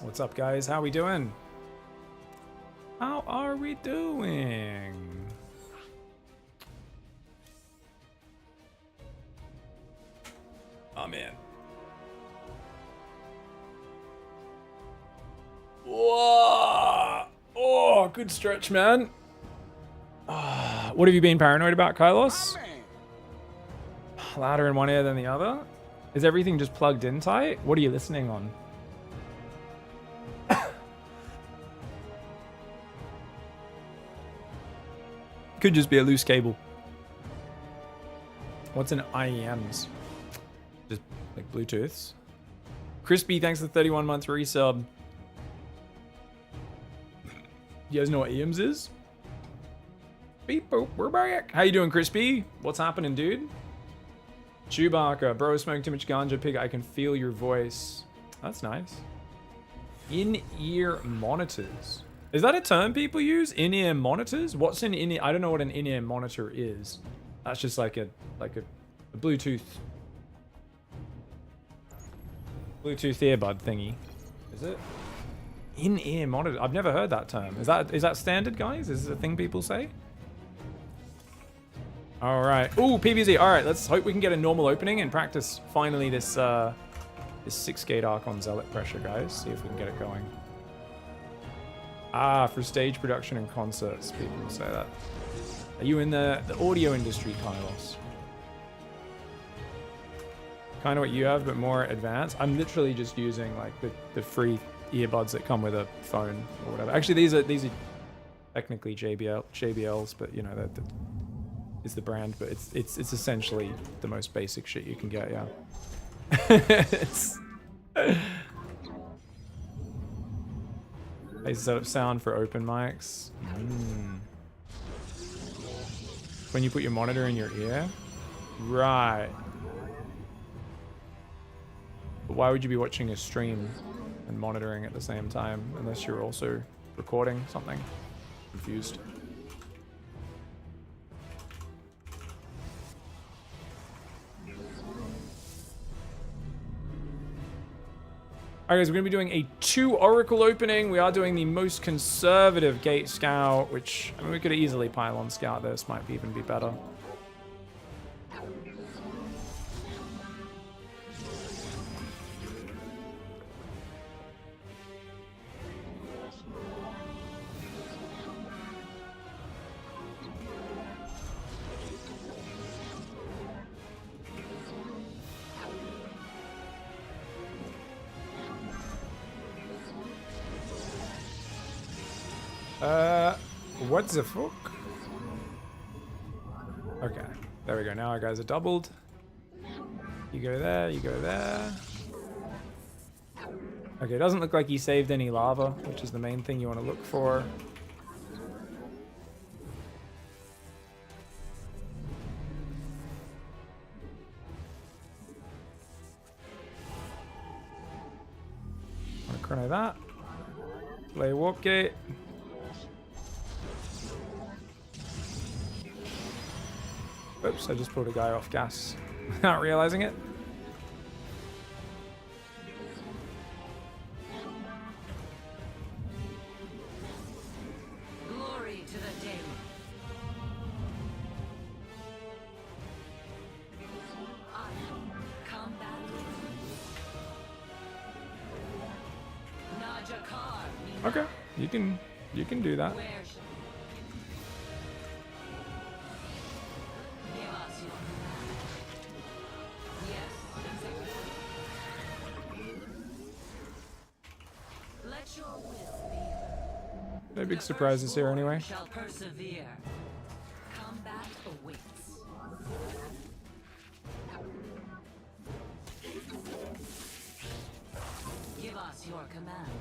What's up, guys? How we doing? How are we doing? Oh, man. Whoa! Oh, good stretch, man. What have you been paranoid about, Kylos? Louder in one ear than the other? Is everything just plugged in tight? What are you listening on? Could just be a loose cable. What's an IEMs? Just like Bluetooths. Crispy, thanks for the 31-month resub. You guys know what EMs is? Beep boop, we're back. How you doing, Crispy? What's happening, dude? Chewbacca, bro, smoking too much ganja, pig. I can feel your voice. That's nice. In-ear monitors. Is that a term people use? In-ear monitors? What's an in-ear? I don't know what an in-ear monitor is. That's just like a Bluetooth earbud thingy. Is it? In-ear monitor. I've never heard that term. Is that standard, guys? Is this a thing people say? All right. Ooh, PVZ. All right. Let's hope we can get a normal opening and practice finally this 6-gate arc on Zealot pressure, guys. See if we can get it going. Ah, for stage production and concerts, people say that. Are you in the audio industry, Kylos? Kind of what you have, but more advanced. I'm literally just using like the free earbuds that come with a phone or whatever. Actually, these are technically JBLs, but you know that is the brand. But it's essentially the most basic shit you can get. Yeah. They set up sound for open mics. When you put your monitor in your ear, right? But why would you be watching a stream and monitoring at the same time unless you're also recording something? Confused. Alright guys, we're going to be doing a 2 Oracle opening. We are doing the most conservative Gate Scout, which, I mean, we could easily Pylon Scout this. Might even be better. What the fuck? Okay, there we go. Now our guys are doubled. You go there, you go there. Okay, it doesn't look like he saved any lava, which is the main thing you want to look for. I'm gonna chrono that. Play warp gate. Oops, I just pulled a guy off gas. Not realizing it. Glory to the day. Combat. Najakar. Okay, you can do that. Where should give us your yes. Let your will be heard. No big surprises here anyway. Shall persevere. Combat awaits. Give us your command.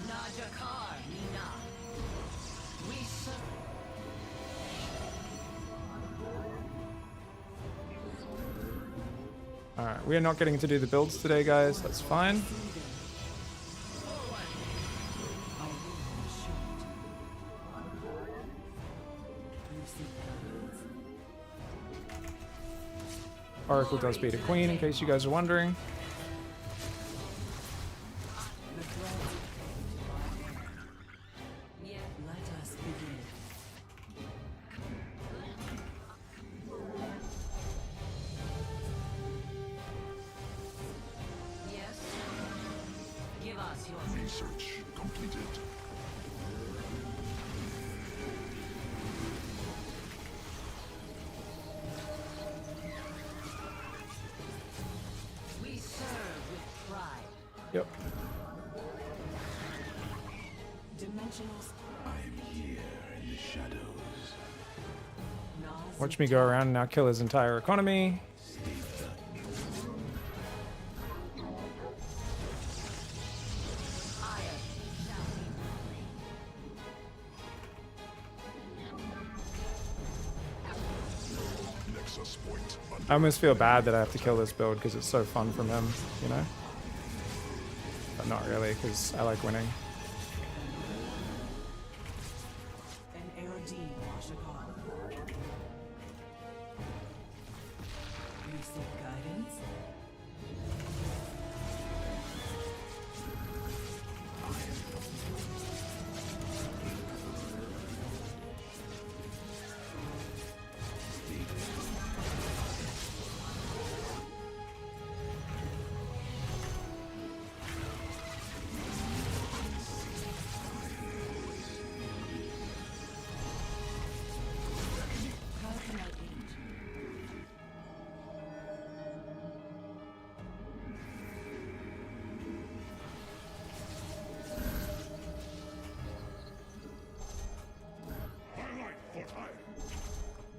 Najakar Nina. We serve. Alright, we are not getting to do the builds today, guys. That's fine. Oracle does beat a queen, in case you guys are wondering. Let us begin. Yes. Give us your Research completed. we serve with pride. Yep. I am here in the shadows. Watch me go around and now kill his entire economy. Nexus point I almost feel bad that I have to kill this build because it's so fun from him, you know? But not really, because I like winning.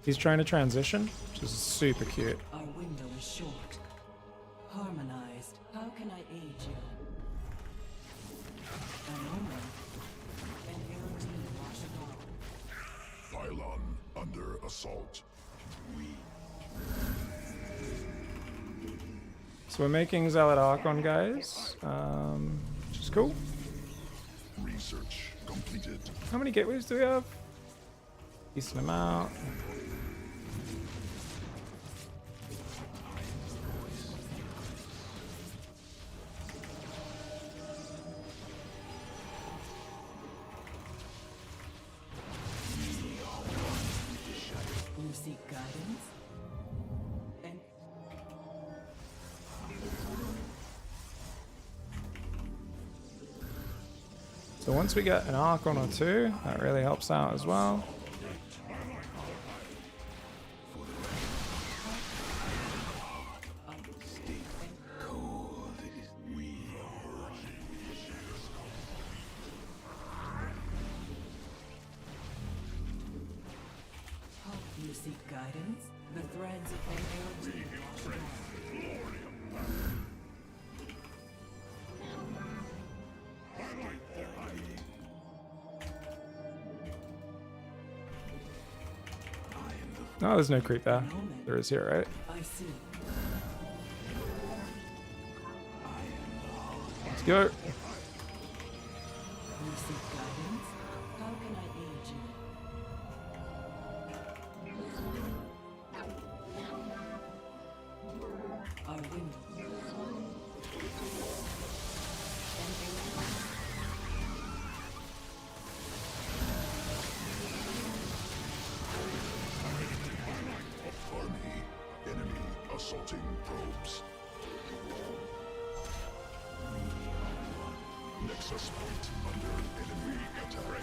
He's trying to transition, which is super cute. Our window is short. Harmonized. How can I aid you? An omen. An Erodine Washable. pylon under assault. So we're making Zealot Archon, guys, which is cool. Research completed. How many gateways do we have? Decent amount. So once we get an Archon or two, that really helps out as well. You seek guidance? The threads of energy wash down. No, there's no creep there. There is here, right? I see. Let's go. You seek guidance? How can I aid you? Our window. Army. Enemy assaulting probes. Nexus point under enemy attack.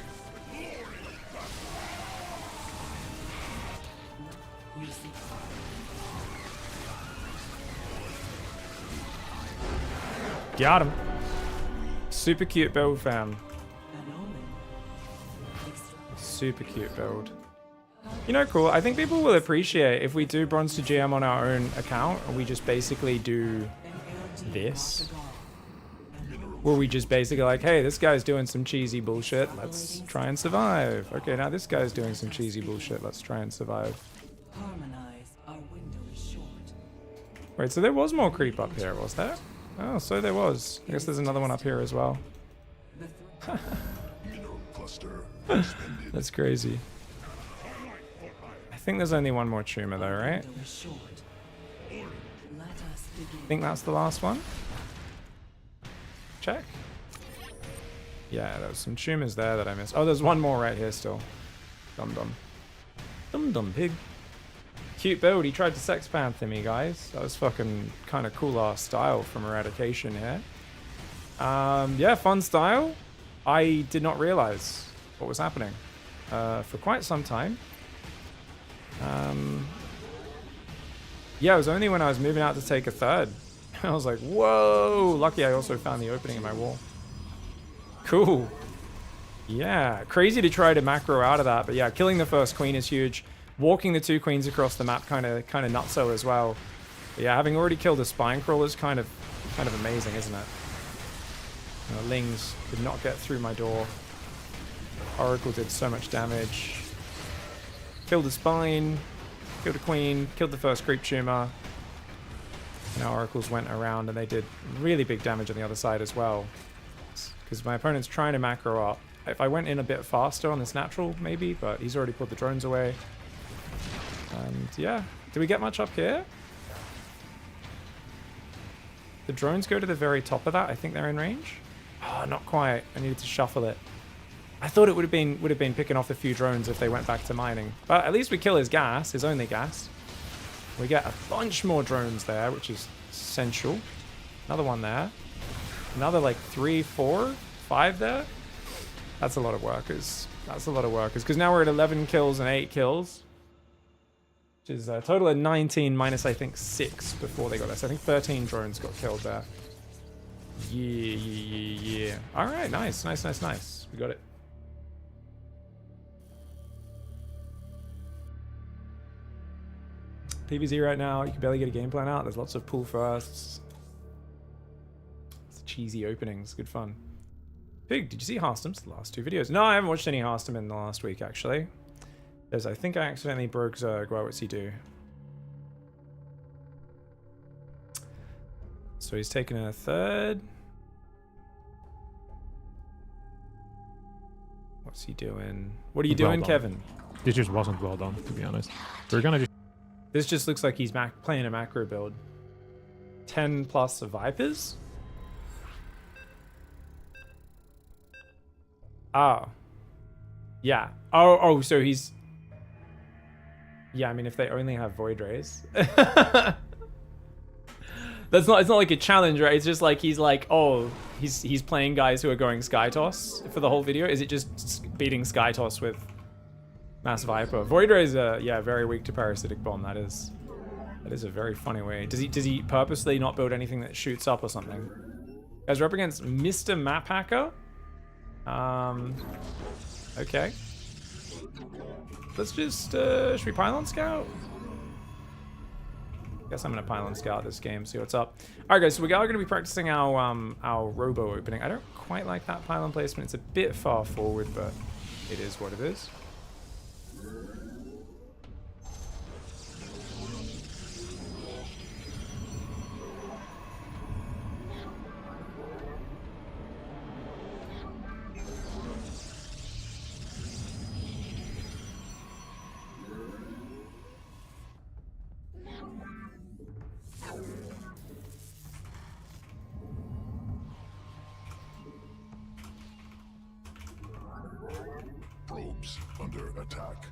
You seek Got him. Super cute build, fam. an omen. Extra. Super cute build. You know, cool. I think people will appreciate if we do bronze to GM on our own account and we just basically do this. Where we just basically like, hey, this guy's doing some cheesy bullshit. Let's try and survive. Okay, now this guy's doing some cheesy bullshit. Let's try and survive. Harmonize. Our window is short. Wait, so there was more creep up here, was there? Oh, so there was. I guess there's another one up here as well. The thread Mineral cluster expended. That's crazy. I think there's only one more tumor though, right? window is short. Let us begin. I think that's the last one. Check. Yeah, there was some tumors there that I missed. Oh, there's one more right here still. Dum dum. Dum dum pig. Cute build. He tried to sex panther me, guys. That was fucking kind of cool ass style from Eradication here. Yeah, fun style. I did not realize what was happening for quite some time. Yeah, it was only when I was moving out to take a third. I was like, whoa! Lucky I also found the opening in my wall. Cool. Yeah, crazy to try to macro out of that, but yeah, killing the first queen is huge. Walking the two queens across the map kind of nutso as well. But yeah, having already killed a spine crawler is kind of amazing, isn't it? Lings did not get through my door. Oracle did so much damage. Killed the spine, killed a queen, killed the first creep tumor. Now Oracles went around and they did really big damage on the other side as well. Because my opponent's trying to macro up. If I went in a bit faster on this natural, maybe, but he's already put the drones away. And yeah, do we get much up here? The drones go to the very top of that. I think they're in range. Oh, not quite. I needed to shuffle it. I thought it would have been picking off a few drones if they went back to mining. But at least we kill his gas, his only gas. We get a bunch more drones there, which is essential. Another one there. Another like 3, 4, 5 there. That's a lot of workers. That's a lot of workers. Because now we're at 11 kills and 8 kills. Which is a total of 19 minus, I think, 6 before they got this. I think 13 drones got killed there. Yeah. All right, nice. We got it. PvZ right now, you can barely get a game plan out. There's lots of pull firsts. It's cheesy openings. Good fun. Pig, did you see Harstam's the last 2 videos? No, I haven't watched any Harstam in the last week, actually. Because I think I accidentally broke Zerg. Well, what's he do? So he's taking a third. What's he doing? What are you doing, Kevin? This just wasn't well done, to be honest. We're gonna just... This just looks like he's playing a macro build. 10 plus Vipers? Oh. Yeah. Oh, so he's... Yeah, I mean, if they only have Void Rays. That's not. It's not like a challenge, right? It's just like he's like, oh, he's playing guys who are going Sky Toss for the whole video. Is it just beating Sky Toss with Mass Viper? Void Ray is yeah, very weak to Parasitic Bomb. That is a very funny way. Does he purposely not build anything that shoots up or something? Guys, we're up against Mr. Map Hacker. Okay. Let's just should we Pylon Scout? Guess I'm gonna Pylon Scout this game, see what's up. Alright guys, so we are gonna be practicing our Robo opening. I don't quite like that Pylon placement. It's a bit far forward, but it is what it is. Probes under attack.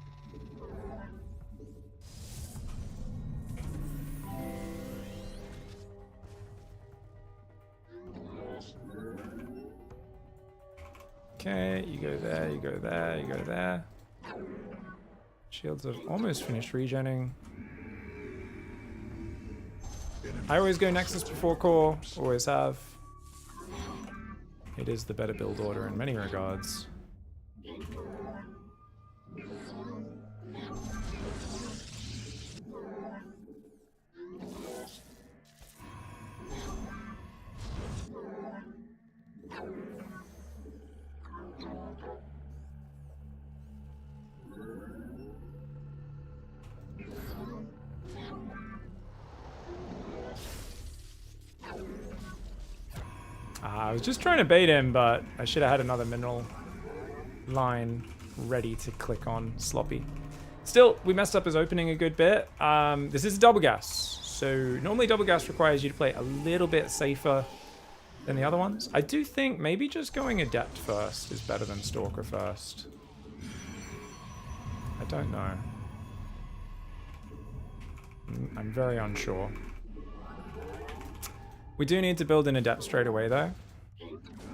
Okay, you go there, you go there, you go there. Shields have almost finished regenning. I always go Nexus before core, always have. It is the better build order in many regards. I was just trying to bait him, but I should have had another mineral line ready to click on. Sloppy. Still, we messed up his opening a good bit. This is a double gas, so normally double gas requires you to play a little bit safer than the other ones. I do think maybe just going Adept first is better than Stalker first. I don't know. I'm very unsure. We do need to build an Adept straight away, though.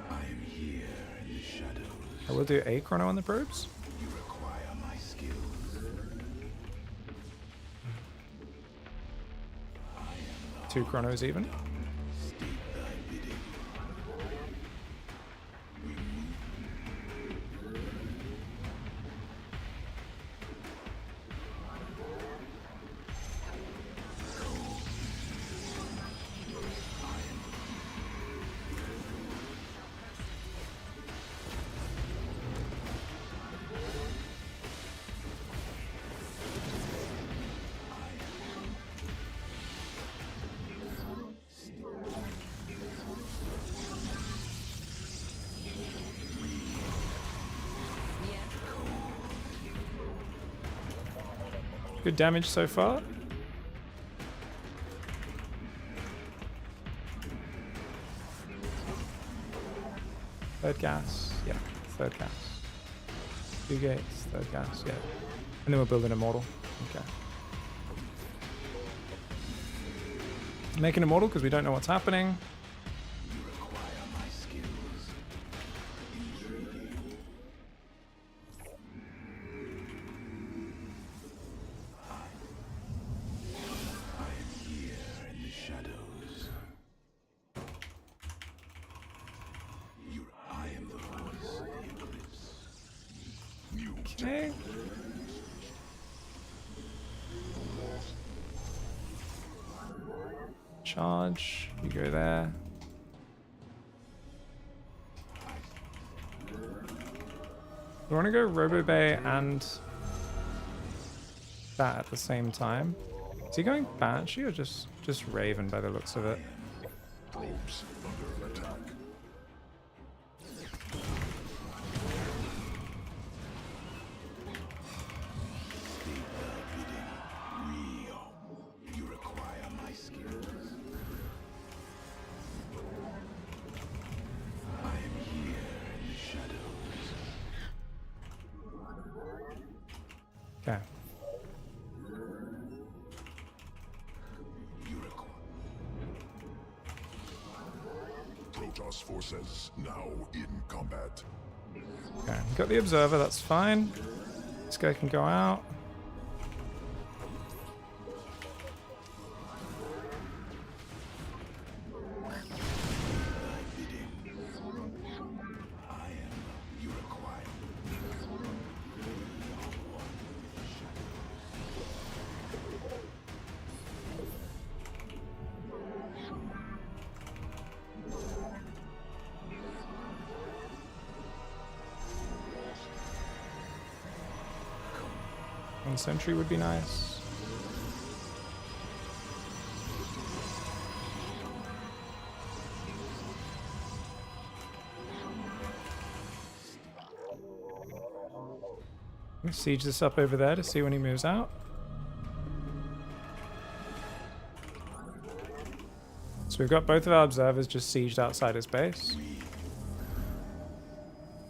I am here in the shadows. I will do a chrono on the probes. You require my skills. 2 chronos even. State thy bidding. Good damage so far. Third gas, yeah, third gas. 2 gates, third gas, yeah. And then we're building Immortal. Okay. Making Immortal because we don't know what's happening. You require my skills. Intriguing. I am here in the shadows. I am the voice of the eclipse. You Okay. Charge, you go there. We want to go Robo Bay and that at the same time. Is he going Banshee or just Raven by the looks of it? probes under attack. State thy bidding. Real. You require my skills. I am here in the shadows. Okay. You require. Protoss forces now in combat. Okay, got the observer, that's fine. This guy can go out. One sentry would be nice. Let's siege this up over there to see when he moves out. So we've got both of our observers just sieged outside his base.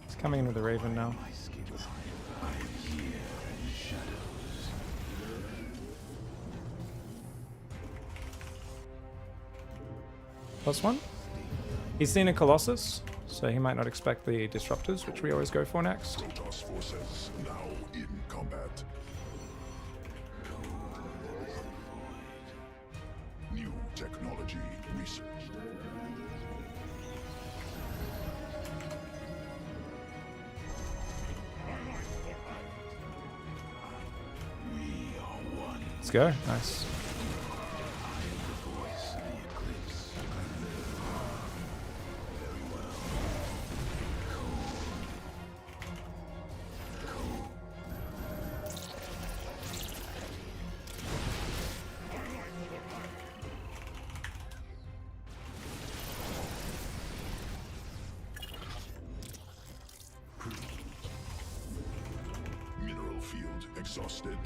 He's coming in with a Raven now. +1. He's seen a Colossus, so he might not expect the disruptors, which we always go for next. Protoss forces now in combat. New technology research. Let's go. Nice. Mineral field exhausted.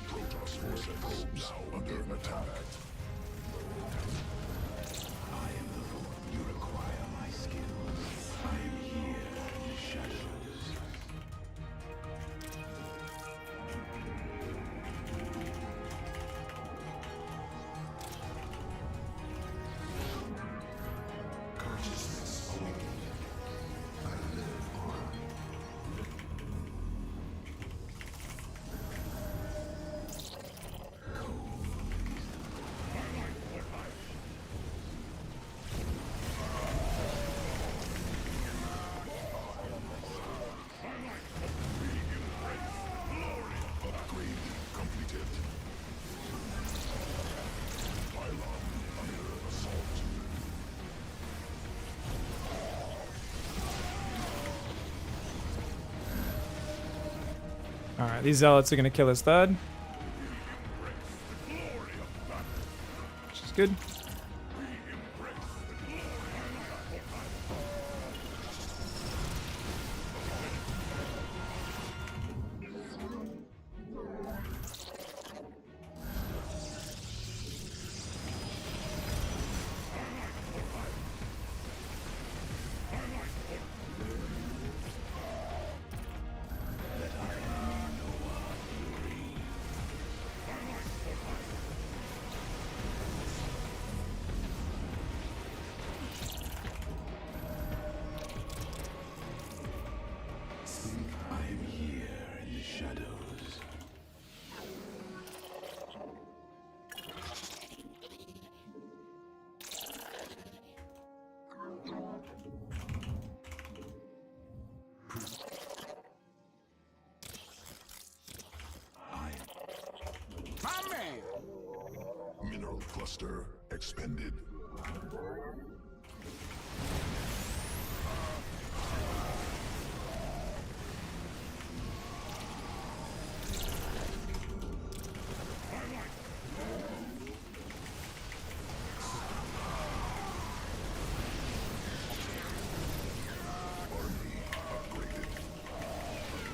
Protoss forces now under attack. I am the Lord. You require my skills. I am here in the shadows. Consciousness awakened. I live on. Upgrade completed. Pylon under assault. Alright, these zealots are going to kill his third. Which is good. I am here in the shadows. Mineral cluster expended.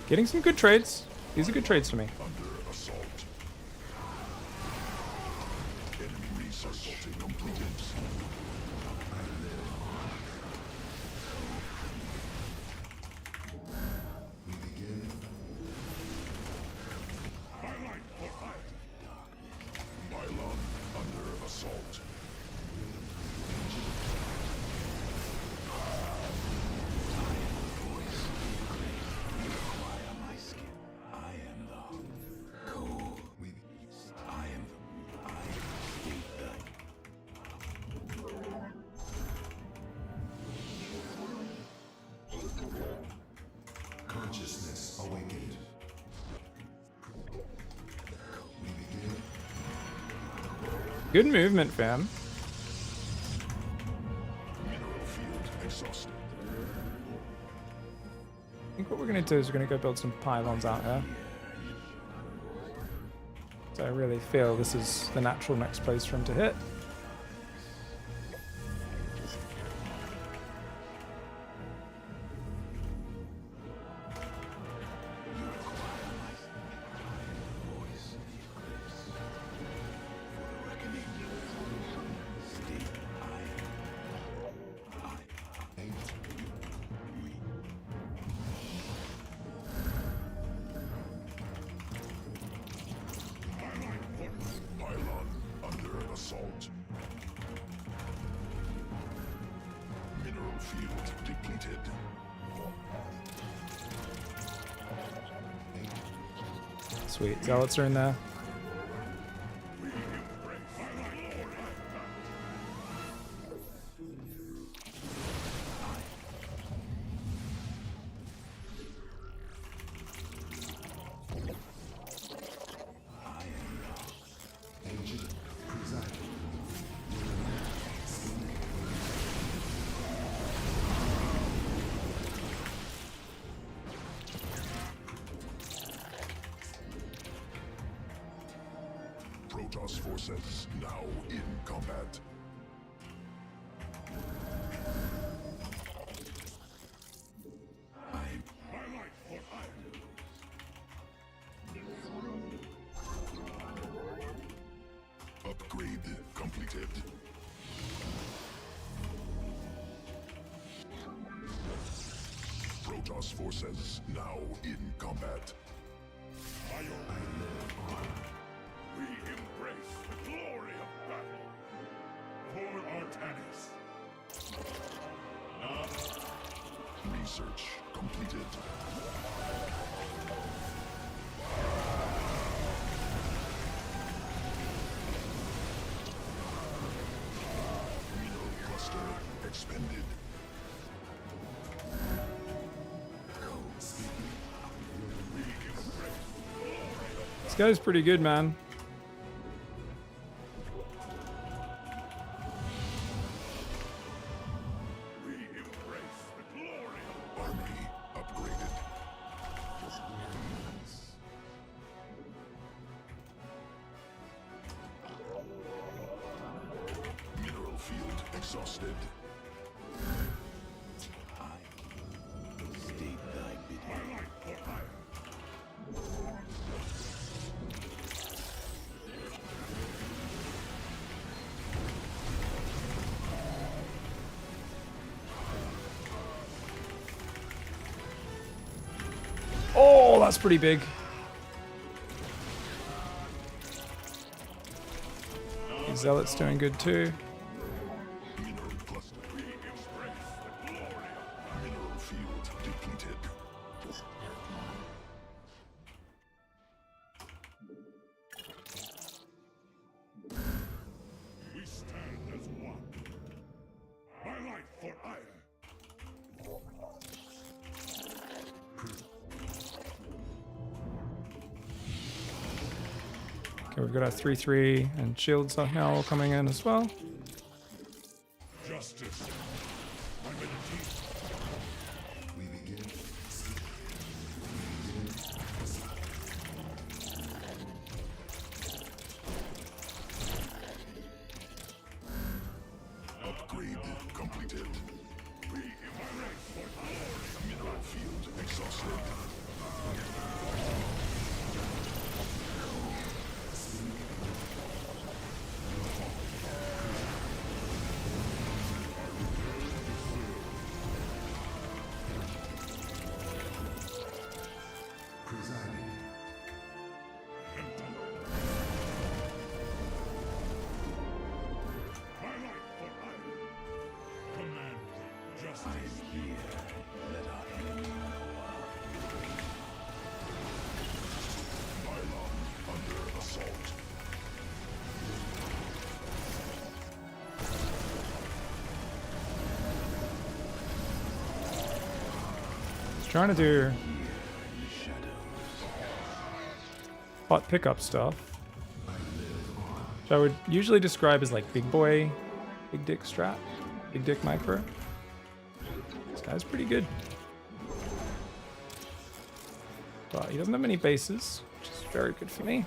Getting some good trades. These are good trades to me. Under assault. Enemy research completed. We begin. Pylon under assault. Good movement, fam. Mineral field exhausted. I think what we're gonna do is we're gonna go build some pylons out here. So I really feel this is the natural next place for him to hit. Pylon under assault. Mineral field depleted. Sweet, zealots are in there. Protoss forces now in combat. Upgrade completed. Protoss forces now in combat. We embrace the glory of battle. For Artanis. Research completed. Mineral cluster expended. This guy's pretty good, man. Army upgraded. Mineral field exhausted. State thy bidding. Oh, that's pretty big. Zealot's doing good too. Mineral cluster. We embrace the glory of mineral field depleted. We stand as one. My light for ire. Okay, we've got our 3-3 and shields are now all coming in as well. Justice. We begin. Upgrade completed. We embrace the glory. Mineral field exhausted. Trying to do bot pickup stuff. I would usually describe as like big boy, big dick strat, big dick micro. This guy's pretty good. But he doesn't have many bases, which is very good for me.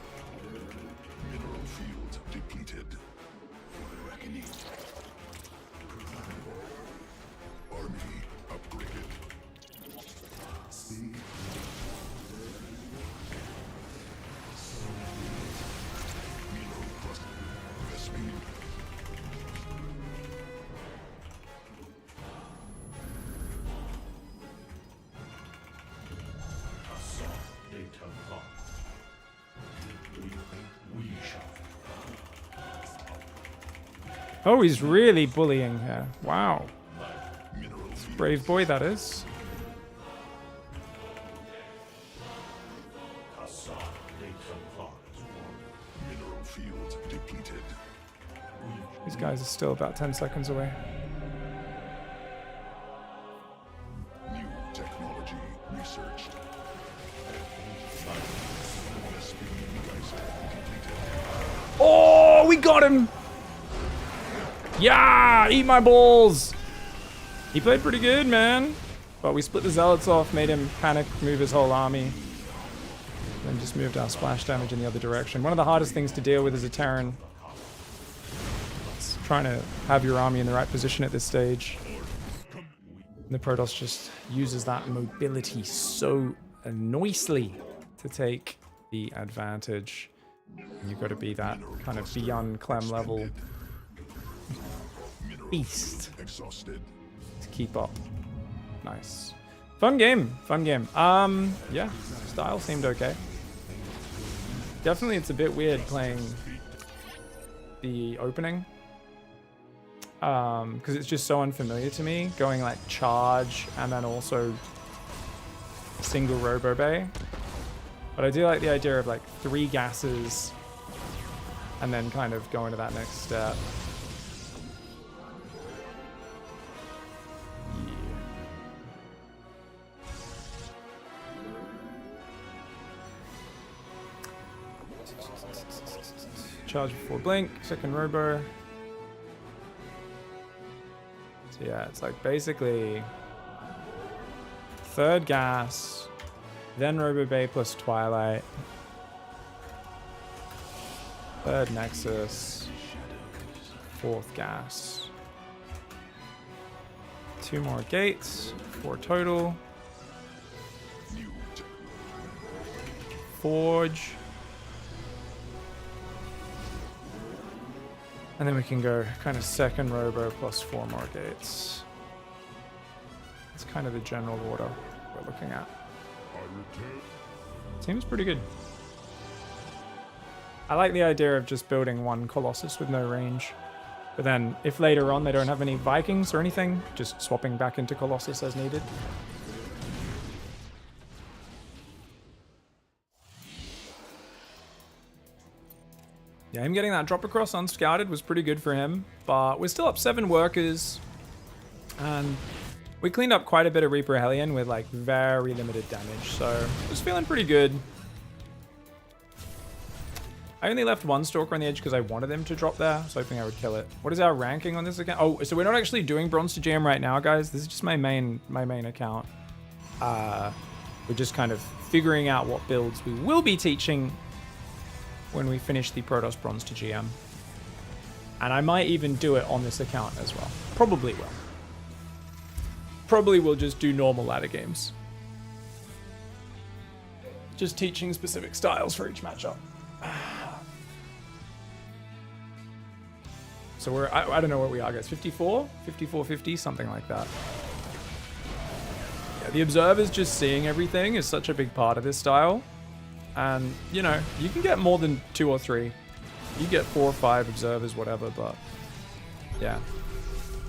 Mineral field depleted. Reckoning. Army upgraded. Speed. Mineral cluster. Speed. Oh, he's really bullying here. Wow. Mineral field. Brave boy, that is. Mineral field depleted. These guys are still about 10 seconds away. New technology researched. Oh, we got him! Yeah, eat my balls! He played pretty good, man. But we split the Zealots off, made him panic, move his whole army. Then just moved our splash damage in the other direction. One of the hardest things to deal with as a Terran. It's trying to have your army in the right position at this stage. And the Protoss just uses that mobility so nicely to take the advantage. And you've got to be that kind of beyond Clem level beast Exhausted. to keep up. Nice. Fun game. Fun game. Yeah, style seemed okay. Definitely it's a bit weird playing the opening. Because it's just so unfamiliar to me. Going like charge and then also single robo bay. But I do like the idea of like 3 gases and then kind of going to that next step. Charge before blink, second robo. So yeah, it's like basically 3rd gas, then robo bay plus twilight, 3rd nexus, 4th gas, 2 more gates, 4 total, forge. And then we can go kind of second robo plus 4 more gates. It's kind of the general order we're looking at. Seems pretty good. I like the idea of just building 1 Colossus with no range. But then if later on they don't have any Vikings or anything, just swapping back into Colossus as needed. Yeah, him getting that drop across unscouted was pretty good for him, but we're still up 7 workers, and we cleaned up quite a bit of Reaper Hellion with like very limited damage, so it was feeling pretty good. I only left 1 Stalker on the edge because I wanted him to drop there. I was hoping I would kill it. What is our ranking on this account? Oh, so we're not actually doing Bronze to GM right now, guys. This is just my main account. We're just kind of figuring out what builds we will be teaching when we finish the Protoss Bronze to GM. And I might even do it on this account as well. Probably will. Probably will just do normal ladder games. Just teaching specific styles for each matchup. So we're, I don't know what we are, guys. 54? 54, 50? Something like that. Yeah, the observers just seeing everything is such a big part of this style. And, you know, you can get more than 2 or 3. You get 4 or 5 observers, whatever, but yeah.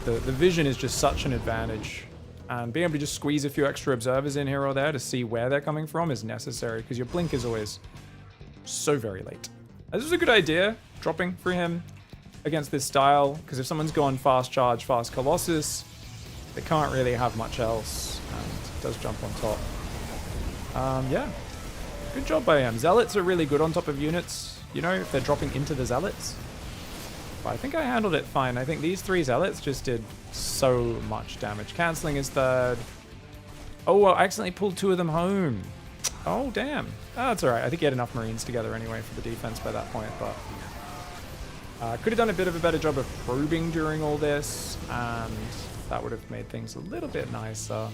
The vision is just such an advantage. And being able to just squeeze a few extra observers in here or there to see where they're coming from is necessary, because your blink is always so very late. This was a good idea, dropping for him against this style, because if someone's gone fast charge, fast Colossus, they can't really have much else, and it does jump on top. Yeah. Good job by him. Zealots are really good on top of units, you know, if they're dropping into the Zealots. But I think I handled it fine. I think these 3 zealots just did so much damage. Canceling his 3rd. Oh, I accidentally pulled 2 of them home. Oh, damn. Oh, that's all right. I think he had enough Marines together anyway for the defense by that point, but could have done a bit of a better job of probing during all this, and that would have made things a little bit nicer.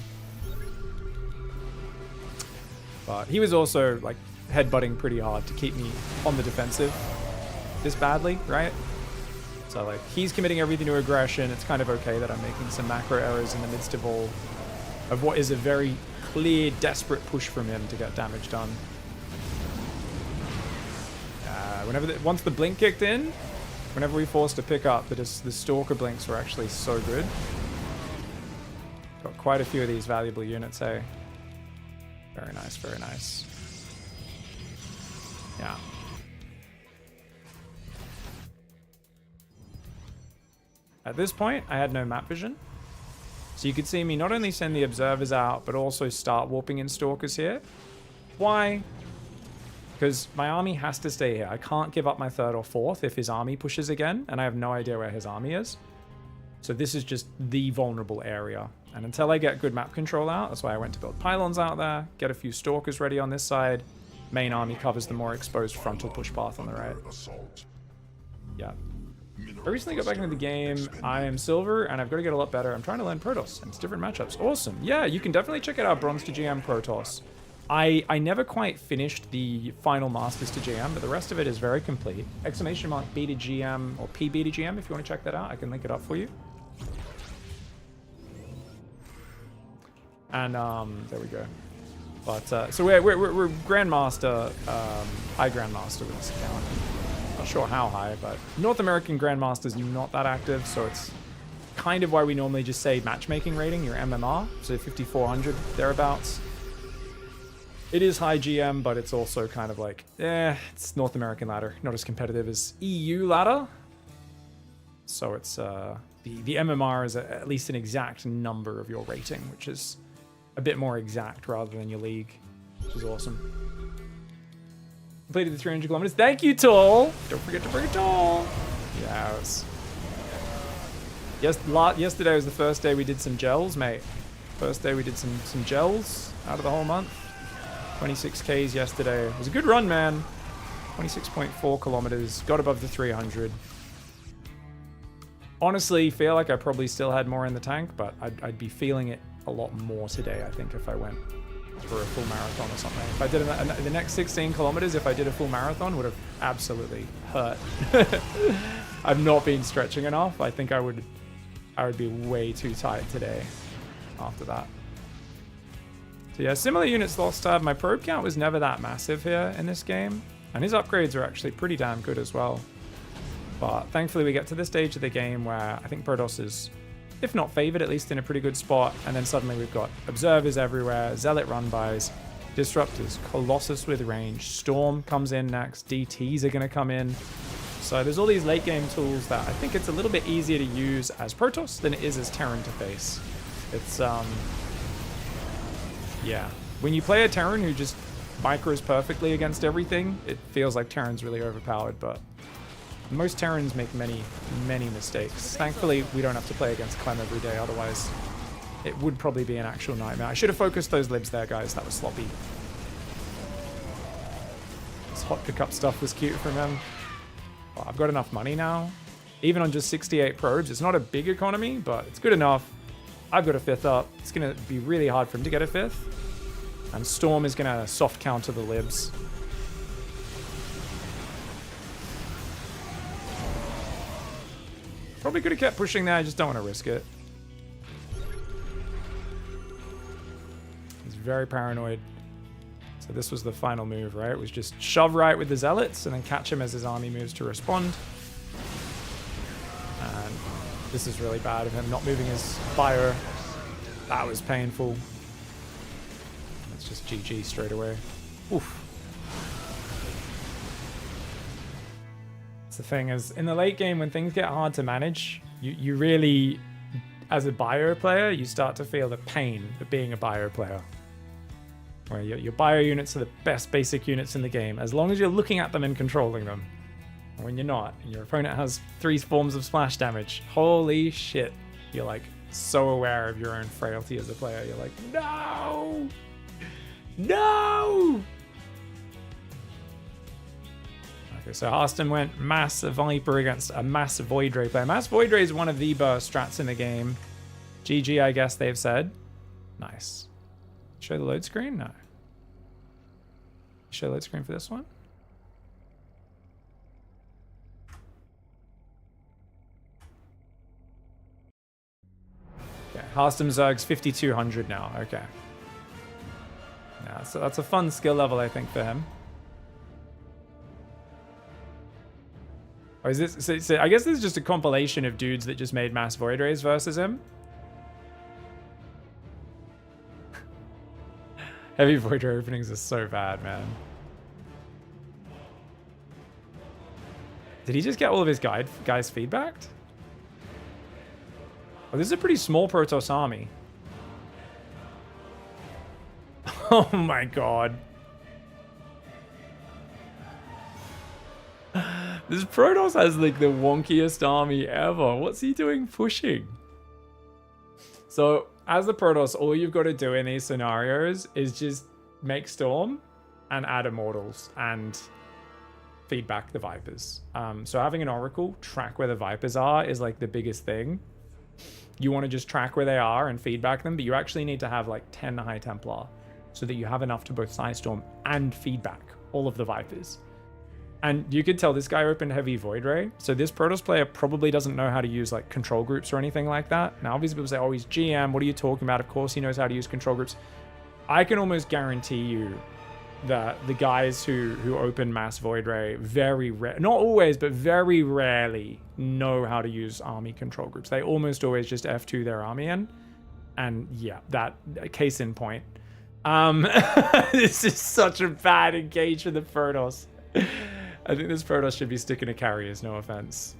But he was also like headbutting pretty hard to keep me on the defensive this badly, right? So like he's committing everything to aggression. It's kind of okay that I'm making some macro errors in the midst of what is a very clear, desperate push from him to get damage done. Once the blink kicked in, whenever we forced to pick up, the Stalker blinks were actually so good. Got quite a few of these valuable units, hey? Very nice, very nice. Yeah. At this point, I had no map vision. So you could see me not only send the observers out, but also start warping in Stalkers here. Why? Because my army has to stay here. I can't give up my 3rd or 4th if his army pushes again, and I have no idea where his army is. So this is just the vulnerable area. And until I get good map control out, that's why I went to build pylons out there, get a few Stalkers ready on this side. Main army covers the more exposed frontal push path on the right. Yeah. I recently got back into the game. I am silver, and I've got to get a lot better. I'm trying to learn Protoss, and it's different matchups. Awesome. Yeah, you can definitely check it out, Bronze to GM Protoss. I never quite finished the final Masters to GM, but the rest of it is very complete. Exclamation mark B to GM, or PB to GM, if you want to check that out. I can link it up for you. And there we go. But so we're Grandmaster, high Grandmaster with this account. Not sure how high, but North American Grandmaster's not that active, so it's kind of why we normally just say matchmaking rating, your MMR, so 5,400 thereabouts. It is high GM, but it's also kind of like, it's North American ladder, not as competitive as EU ladder. So it's the MMR is at least an exact number of your rating, which is a bit more exact rather than your league, which is awesome. Completed the 300 kilometers. Thank you, Toll. Don't forget to bring a Toll. Yeah, it was... Yesterday was the first day we did some gels, mate. First day we did some gels out of the whole month. 26 Ks yesterday. It was a good run, man. 26.4 kilometers. Got above the 300. Honestly, feel like I probably still had more in the tank, but I'd be feeling it a lot more today, I think, if I went for a full marathon or something. If I did the next 16 kilometers, if I did a full marathon, would have absolutely hurt. I've not been stretching enough. I think I would be way too tight today after that. So yeah, similar units lost tab. My probe count was never that massive here in this game, and his upgrades are actually pretty damn good as well. But thankfully we get to the stage of the game where I think Protoss is, if not favored, at least in a pretty good spot, and then suddenly we've got observers everywhere, zealot run-bys, disruptors, Colossus with range, Storm comes in next, DTs are going to come in. So there's all these late game tools that I think it's a little bit easier to use as Protoss than it is as Terran to face. It's, yeah. When you play a Terran who just micros perfectly against everything, it feels like Terran's really overpowered, but most Terrans make many, many mistakes. Thankfully, we don't have to play against Clem every day, otherwise it would probably be an actual nightmare. I should have focused those libs there, guys. That was sloppy. This hot pickup stuff was cute from him. Well, I've got enough money now. Even on just 68 probes, it's not a big economy, but it's good enough. I've got a 5th up. It's going to be really hard for him to get a 5th. And Storm is going to soft counter the libs. Probably could have kept pushing there, I just don't want to risk it. He's very paranoid. So this was the final move, right? It was just shove right with the zealots and then catch him as his army moves to respond. And this is really bad of him not moving his bio. That was painful. It's just GG straight away. Oof. The thing is, in the late game, when things get hard to manage, you really, as a bio player, you start to feel the pain of being a bio player. Where your bio units are the best basic units in the game, as long as you're looking at them and controlling them. When you're not, and your opponent has 3 forms of splash damage, holy shit. You're like so aware of your own frailty as a player. You're like, no! No! Okay, so Harston went Mass Viper against a Mass Void Ray player. Mass Void Ray is one of the burst strats in the game. GG, I guess they've said. Nice. Show the load screen? No. Show load screen for this one? Okay, Harston Zerg's 5200 now. Okay. Yeah, so that's a fun skill level, I think, for him. Oh, is this? So I guess this is just a compilation of dudes that just made Mass Void Rays versus him. Heavy Void Ray openings are so bad, man. Did he just get all of his guys feedbacked? Oh, this is a pretty small Protoss army. Oh my god. This Protoss has like the wonkiest army ever. What's he doing pushing? So as the Protoss, all you've got to do in these scenarios is just make Storm and add Immortals and feedback the Vipers. So having an Oracle track where the Vipers are is like the biggest thing. You want to just track where they are and feedback them, but you actually need to have like 10 High Templar so that you have enough to both Storm and feedback all of the Vipers. And you could tell this guy opened Heavy Void Ray. So this Protoss player probably doesn't know how to use like control groups or anything like that. Now obviously people say, oh, he's GM, what are you talking about? Of course he knows how to use control groups. I can almost guarantee you that the guys who open Mass Void Ray not always, but very rarely know how to use army control groups. They almost always just F2 their army in. And yeah, that case in point. This is such a bad engage for the Protoss. I think this Protoss should be sticking to carriers, no offense.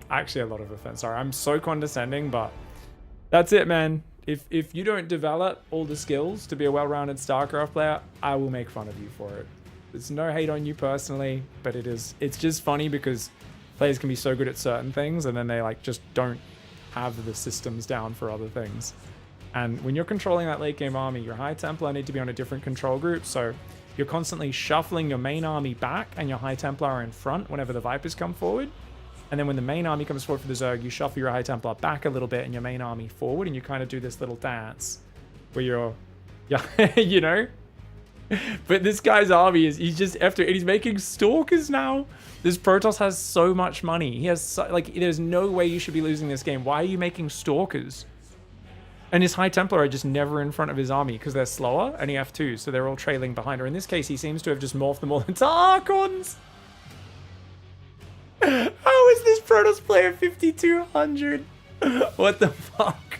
Actually, a lot of offense. Sorry, I'm so condescending, but that's it, man. If you don't develop all the skills to be a well-rounded StarCraft player, I will make fun of you for it. It's no hate on you personally, but it's just funny because players can be so good at certain things and then they like just don't have the systems down for other things. And when you're controlling that late game army, your High Templar need to be on a different control group, so you're constantly shuffling your main army back and your High Templar are in front whenever the Vipers come forward. And then when the main army comes forward for the Zerg, you shuffle your High Templar back a little bit and your main army forward, and you kind of do this little dance where you're, you know? But this guy's army he's making Stalkers now. This Protoss has so much money. He has, there's no way you should be losing this game. Why are you making Stalkers? And his High Templar are just never in front of his army because they're slower and he F2, so they're all trailing behind her. In this case, he seems to have just morphed them all into Archons. How is this Protoss player 5200? What the fuck?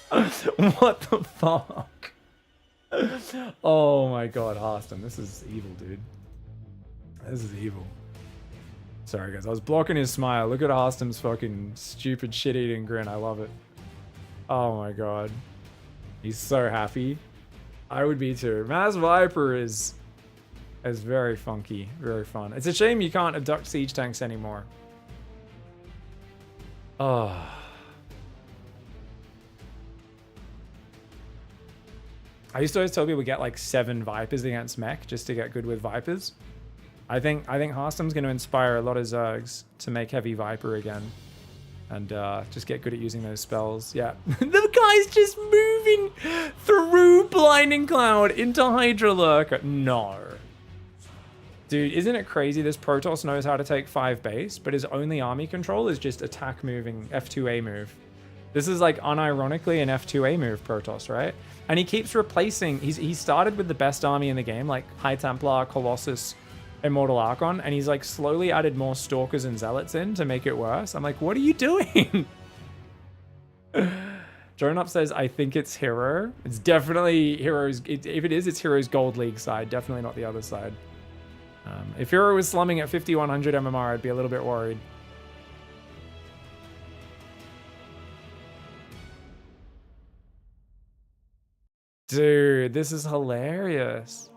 What the fuck? Oh my god, Harston, this is evil, dude. This is evil. Sorry guys, I was blocking his smile. Look at Harston's fucking stupid shit-eating grin. I love it. Oh my god. He's so happy. I would be too. Mass Viper is very funky, very fun. It's a shame you can't abduct siege tanks anymore. Oh. I used to always tell people get like 7 Vipers against mech just to get good with Vipers. I think Harston's going to inspire a lot of Zergs to make Heavy Viper again. And just get good at using those spells. Yeah. The guy's just moving through Blinding Cloud into Hydra Lurker. No. Dude, isn't it crazy? This Protoss knows how to take 5 base, but his only army control is just attack moving, F2A move. This is like unironically an F2A move, Protoss, right? And he keeps replacing, he started with the best army in the game, like High Templar, Colossus, Immortal Archon, and he's like slowly added more Stalkers and Zealots in to make it worse. I'm like, what are you doing? Drone Up says, I think it's Hero. It's definitely Hero's, if it is, it's Hero's Gold League side, definitely not the other side. If Hero was slumming at 5100 MMR, I'd be a little bit worried. Dude, this is hilarious.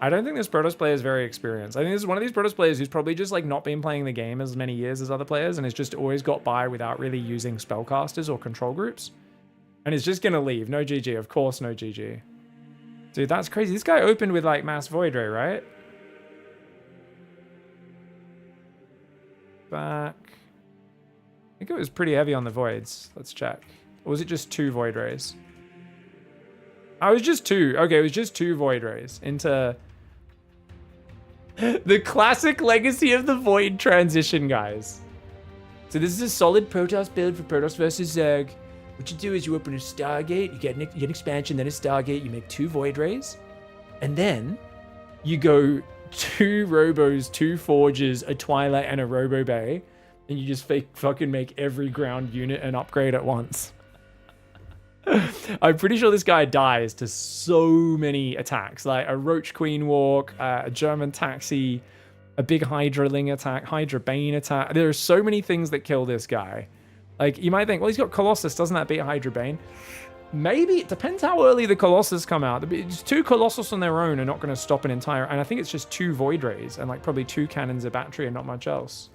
I don't think this Protoss player is very experienced. I think this is one of these Protoss players who's probably just like not been playing the game as many years as other players and has just always got by without really using spellcasters or control groups. And is just gonna leave. No GG, of course no GG. Dude, that's crazy. This guy opened with like Mass Void Ray, right? Back. I think it was pretty heavy on the voids. Let's check. Or was it just 2 Void Rays? I was just 2. Okay, it was just 2 Void Rays into the classic legacy of the Void transition, guys. So this is a solid Protoss build for Protoss versus Zerg. What you do is you open a Stargate, you get an expansion, then a Stargate, you make 2 Void Rays, and then you go 2 Robos, 2 Forges, a Twilight, and a Robo Bay, and you just fucking make every ground unit an upgrade at once. I'm pretty sure this guy dies to so many attacks, like a Roach Queen Walk, a German Taxi, a big Hydraling attack, Hydra Bane attack. There are so many things that kill this guy. Like, you might think, well, he's got Colossus, doesn't that beat Hydra Bane? Maybe, it depends how early the Colossus come out. Just 2 Colossus on their own are not going to stop an entire, and I think it's just 2 Void Rays, and like probably 2 cannons, a battery, and not much else.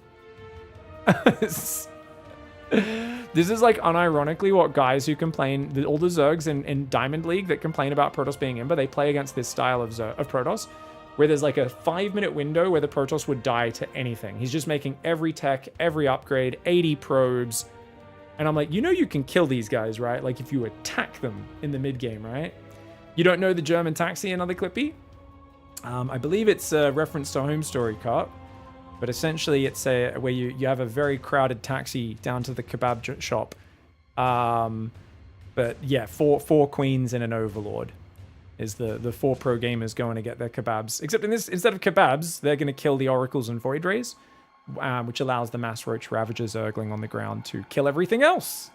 This is like unironically what guys who complain, all the Zergs in Diamond League that complain about Protoss being Ember, they play against this style of Protoss, where there's like a 5-minute window where the Protoss would die to anything. He's just making every tech, every upgrade, 80 probes. And I'm like, you know you can kill these guys, right? Like if you attack them in the mid-game, right? You don't know the German Taxi, another Clippy? I believe it's a reference to Home Story Cup. But essentially, it's where you have a very crowded taxi down to the kebab shop. But yeah, four queens and an overlord is the 4 pro gamers going to get their kebabs. Except in this, instead of kebabs, they're going to kill the oracles and void rays, which allows the mass roach ravager zergling on the ground to kill everything else,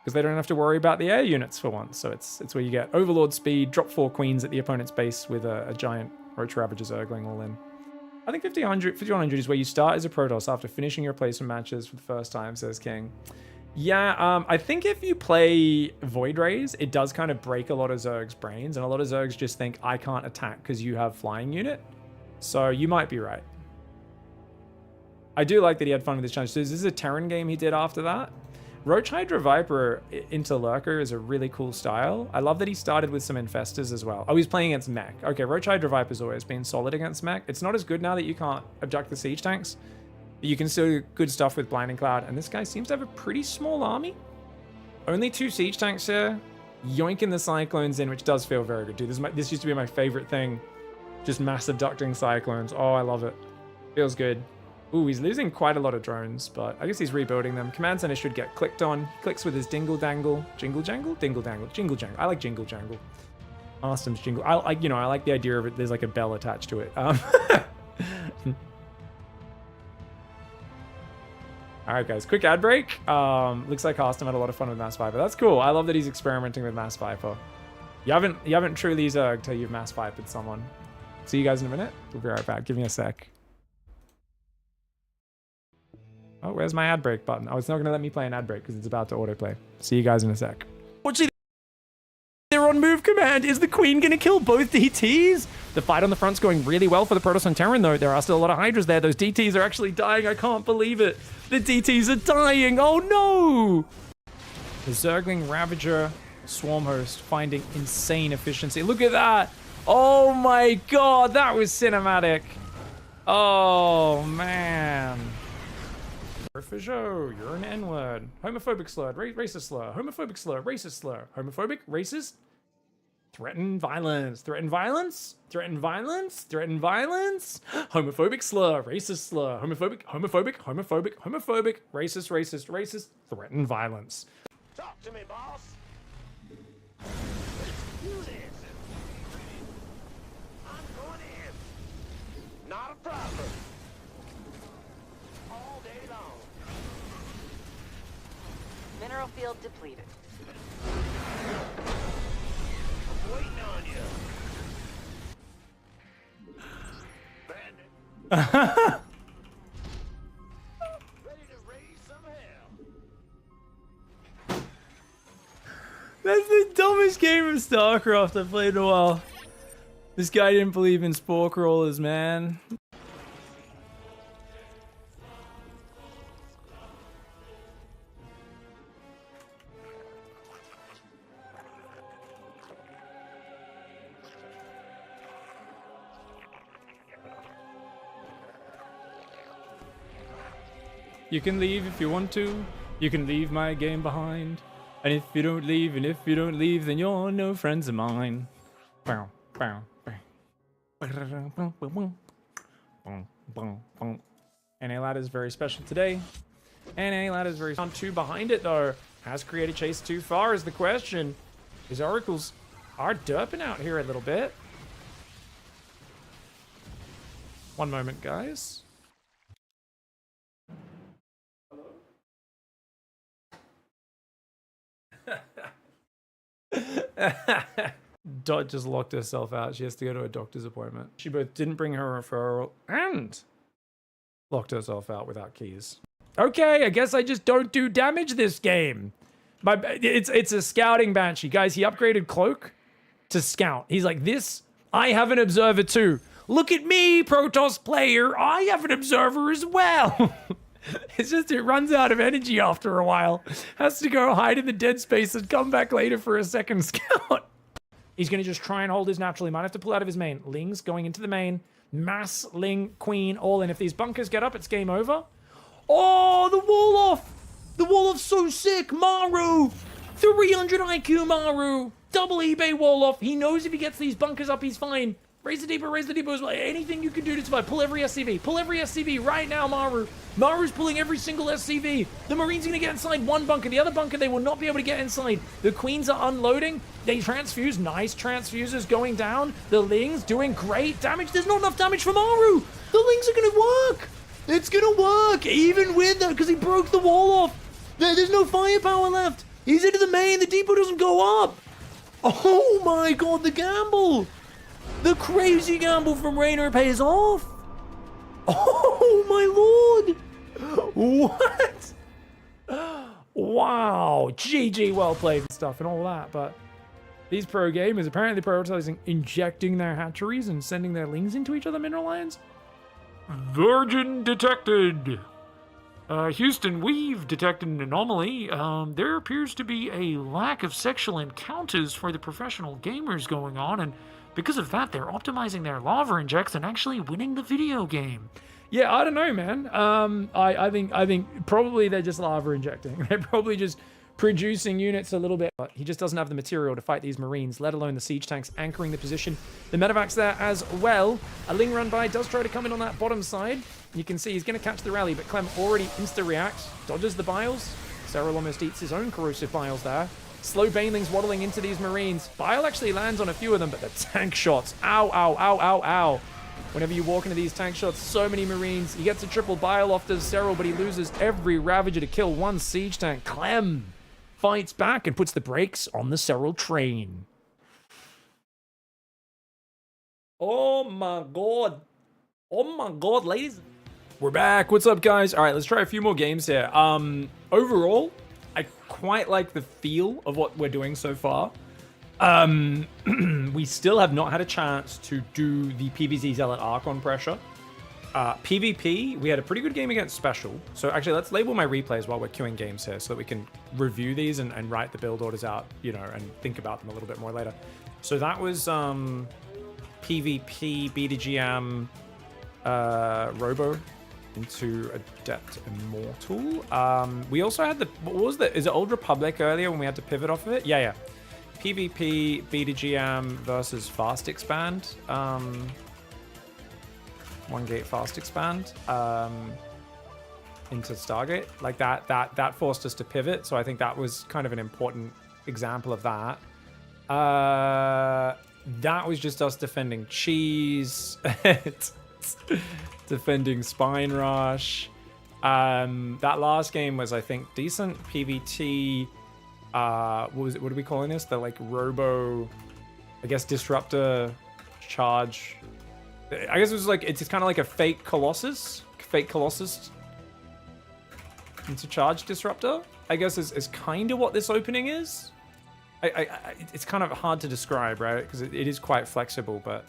because they don't have to worry about the air units for once. So it's where you get overlord speed, drop 4 queens at the opponent's base with a giant roach ravager zergling all in. I think 5100 is where you start as a Protoss after finishing your placement matches for the first time, says King. Yeah, I think if you play Void Rays, it does kind of break a lot of Zerg's brains, and a lot of Zergs just think, I can't attack because you have flying unit. So you might be right. I do like that he had fun with this challenge. So this is a Terran game he did after that. Roach Hydra Viper into Lurker is a really cool style. I love that he started with some Infestors as well. Oh, he's playing against mech. Okay, Roach Hydra Viper's always been solid against mech. It's not as good now that you can't abduct the siege tanks, but you can still do good stuff with Blinding Cloud. And this guy seems to have a pretty small army. Only 2 siege tanks here. Yoinking the Cyclones in, which does feel very good, dude. This used to be my favorite thing. Just mass abducting Cyclones. Oh, I love it. Feels good. Ooh, he's losing quite a lot of drones, but I guess he's rebuilding them. Command Center should get clicked on. He clicks with his Dingle Dangle. Jingle Jangle? Dingle Dangle. Jingle Jangle. I like Jingle Jangle. Arstom's Jingle. I like the idea of it. There's like a bell attached to it. All right, guys. Quick ad break. Looks like Arstom had a lot of fun with Mass Viper. That's cool. I love that he's experimenting with Mass Viper. You haven't truly zerged till you've Mass Vipered someone. See you guys in a minute. We'll be right back. Give me a sec. Oh, where's my ad break button? Oh, it's not going to let me play an ad break because it's about to autoplay. See you guys in a sec. Fortunately, they're on move command. Is the queen going to kill both DTs? The fight on the front's going really well for the Protoss on Terran, though. There are still a lot of Hydras there. Those DTs are actually dying. I can't believe it. The DTs are dying. Oh, no. The Zergling Ravager Swarm Host finding insane efficiency. Look at that. Oh, my God. That was cinematic. Oh, man. For sure, you're an N-word. Homophobic slur, racist slur, homophobic slur, racist slur, homophobic, racist, threaten violence, threaten violence, threaten violence, threaten violence, homophobic slur, racist slur, homophobic, racist, threaten violence. Talk to me, boss. I'm going in. Not a problem. Mineral field depleted. Waiting on you. That's Ready to raise some hell. the dumbest game of StarCraft I've played in a while. This guy didn't believe in spore crawlers, man. You can leave if you want to. You can leave my game behind. And if you don't leave, then you're no friends of mine. Bow, bow, bow. NA ladder is very special today. NA ladder is very on 2 behind it though. Has created chase too far is the question. His oracles are derping out here a little bit. One moment, guys. Dot just locked herself out. She has to go to a doctor's appointment. She both didn't bring her referral and locked herself out without keys. Okay, I guess I just don't do damage this game. It's a scouting banshee. Guys, he upgraded Cloak to Scout. He's like, this, I have an observer too. Look at me, Protoss player. I have an observer as well. It's just it runs out of energy after a while. Has to go hide in the dead space and come back later for a second scout. He's going to just try and hold his naturally. Might have to pull out of his main. Ling's going into the main. Mass, Ling, Queen, all in. If these bunkers get up, it's game over. Oh, the wall off. The wall off's so sick. Maru. 300 IQ Maru. Double eBay wall off. He knows if he gets these bunkers up, he's fine. Raise the depot as well. Anything you can do to survive. Pull every SCV. Pull every SCV right now, Maru. Maru's pulling every single SCV. The Marines are going to get inside one bunker. The other bunker, they will not be able to get inside. The Queens are unloading. They transfuse. Nice transfusers going down. The Lings doing great damage. There's not enough damage for Maru. The Lings are going to work. It's going to work. Even with that, because he broke the wall off. There's no firepower left. He's into the main. The depot doesn't go up. Oh my god, the gamble. The crazy gamble from Raynor pays off. Oh my lord. What? Wow. GG, well played and stuff and all that. But these pro gamers apparently prioritizing injecting their hatcheries and sending their Lings into each other mineral lions. Virgin detected. Houston, we've detected an anomaly. There appears to be a lack of sexual encounters for the professional gamers going on, and because of that, they're optimizing their lava injects and actually winning the video game. Yeah, I don't know, man. I think probably they're just lava injecting. They're probably just producing units a little bit. But he just doesn't have the material to fight these Marines, let alone the siege tanks anchoring the position. The medevac's there as well. A Ling run by does try to come in on that bottom side. You can see he's going to catch the rally, but Clem already insta-reacts, dodges the biles. Cyril almost eats his own corrosive biles there. Slow banelings waddling into these Marines. Bile actually lands on a few of them, but the tank shots. Ow, ow, ow, ow, ow. Whenever you walk into these tank shots, so many Marines. He gets a triple bile off to Cyril, but he loses every Ravager to kill one siege tank. Clem fights back and puts the brakes on the Cyril train. Oh my god. Oh my god, ladies. We're back. What's up, guys? All right, let's try a few more games here. Overall, I quite like the feel of what we're doing so far. We still have not had a chance to do the PvZ Zealot Archon pressure. PvP, we had a pretty good game against Special. So actually, let's label my replays while we're queuing games here so that we can review these and write the build orders out, you know, and think about them a little bit more later. So that was PvP, BDGM, Robo into Adept Immortal. We also had the, what was that? Is it Old Republic earlier when we had to pivot off of it? Yeah, yeah. PvP, BDGM versus Fast Expand. One gate Fast Expand into Stargate. Like that forced us to pivot. So I think that was kind of an important example of that. That was just us defending Cheese. Defending Spine Rush. That last game was, I think, decent. PvT. What are we calling this? The like Robo, I guess, Disruptor charge. I guess it was like, it's kind of like a fake Colossus into charge Disruptor, I guess is kind of what this opening is. It's kind of hard to describe, right? Because it is quite flexible, but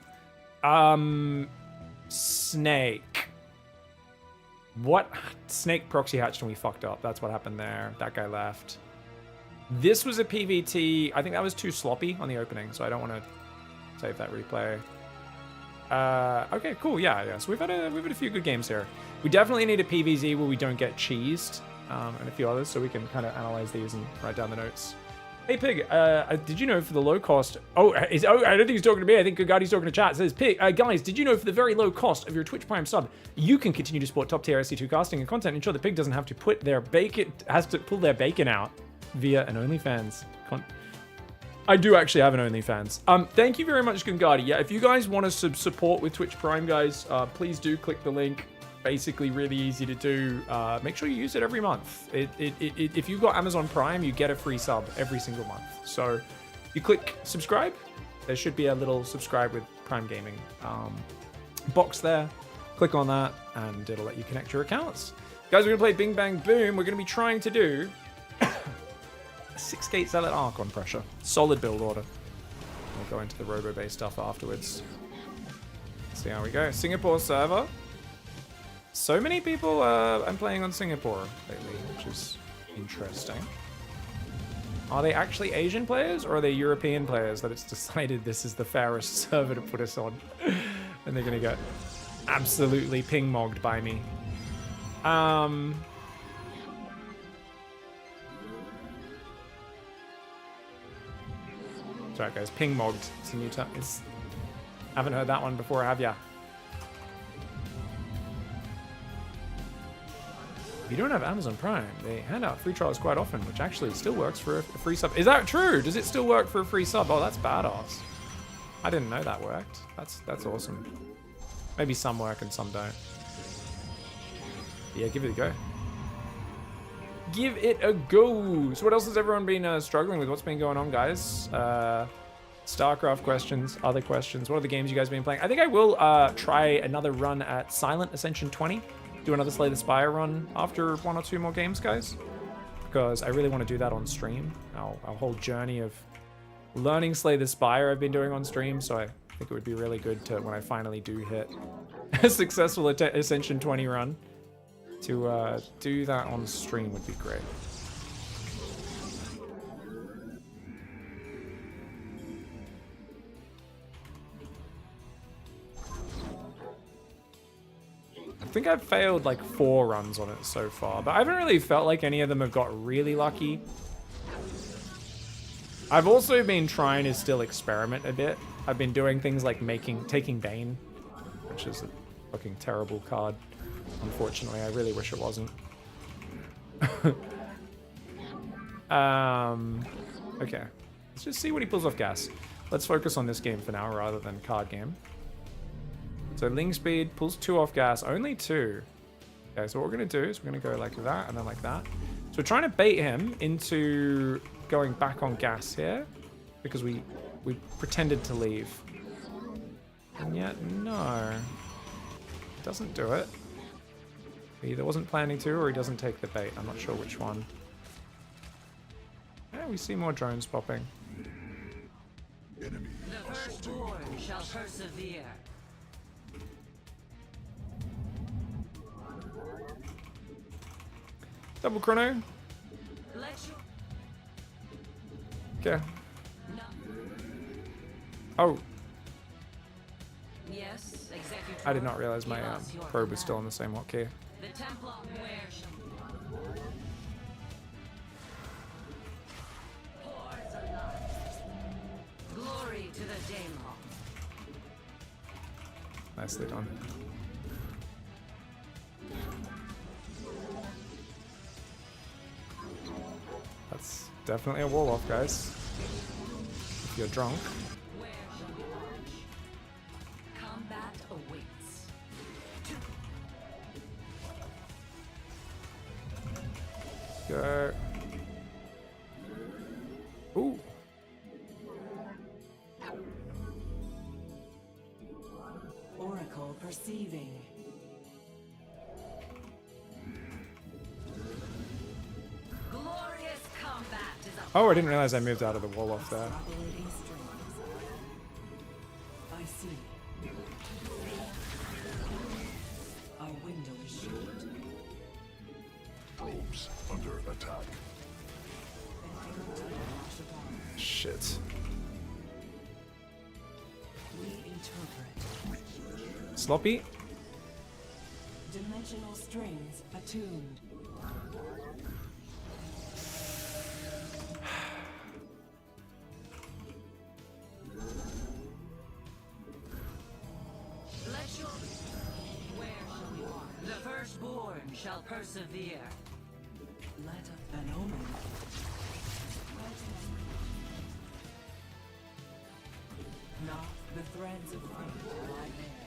Snake. What? Snake proxy hatched and we fucked up. That's what happened there. That guy left. This was a PVT. I think that was too sloppy on the opening, so I don't want to save that replay. Okay, cool. Yeah. So we've had a few good games here. We definitely need a PVZ where we don't get cheesed, and a few others, so we can kind of analyze these and write down the notes. Hey Pig, did you know for the low cost? I don't think he's talking to me. I think Gugati's talking to chat. It says Pig, guys, did you know for the very low cost of your Twitch Prime sub, you can continue to support top tier ASC2 casting and content. Ensure the Pig doesn't have to pull their bacon out via an OnlyFans. I do actually have an OnlyFans. Thank you very much, Gungati. Yeah, if you guys want to support with Twitch Prime, guys, please do click the link. Basically, really easy to do. Make sure you use it every month. If you've got Amazon Prime, you get a free sub every single month. So you click subscribe. There should be a little subscribe with Prime Gaming box there. Click on that, and it'll let you connect your accounts. Guys, we're gonna play Bing Bang Boom. We're gonna be trying to do a 6-gate Zealot Arc on pressure. Solid build order. We'll go into the robo-based stuff afterwards. See how we go. Singapore server. So many people I'm playing on Singapore lately, which is interesting. Are they actually Asian players, or are they European players that it's decided this is the fairest server to put us on? And they're gonna get absolutely ping-mogged by me. Sorry guys, ping-mogged. It's a new term. Haven't heard that one before, have ya? If you don't have Amazon Prime, they hand out free trials quite often, which actually still works for a free sub. Is that true? Does it still work for a free sub? Oh, that's badass. I didn't know that worked. That's awesome. Maybe some work and some don't. Yeah, give it a go. Give it a go. So what else has everyone been struggling with? What's been going on, guys? StarCraft questions, other questions. What are the games you guys been playing? I think I will try another run at SIlent ASC20. Do another Slay the Spire run after 1 or 2 more games, guys, because I really want to do that on stream. Our whole journey of learning Slay the Spire I've been doing on stream, so I think it would be really good to, when I finally do hit a successful ASC20 run, to do that on stream would be great. I think I've failed like 4 runs on it so far, but I haven't really felt like any of them have got really lucky. I've also been trying to still experiment a bit. I've been doing things like taking Bane, which is a fucking terrible card. Unfortunately, I really wish it wasn't. Okay, let's just see what he pulls off gas. Let's focus on this game for now rather than card game. So Ling Speed pulls 2 off gas, only 2. Okay, so what we're gonna do is we're gonna go like that and then like that. So we're trying to bait him into going back on gas here because we pretended to leave. And yet, no. Doesn't do it. He either wasn't planning to or he doesn't take the bait. I'm not sure which one. Yeah, we see more drones popping. The firstborn shall persevere. Double chrono. Okay. Oh. Yes, executive. I did not realize my probe was still on the same hotkey. The Templar where shall hordes alive. Glory to the Daemon. Nicely done. That's definitely a wall off, guys. If you're drunk. Where shall we march? Combat awaits. Go. Ooh. Oracle perceiving. Glorious combat is a Oh, I didn't realize I moved out of the wall off there. Extrapolating strings. I see. shit. We interpret. Sloppy. Dimensional strings attuned. Let your... Where shall we walk? The firstborn shall persevere. Let an omen. Not the threads of fate lie there.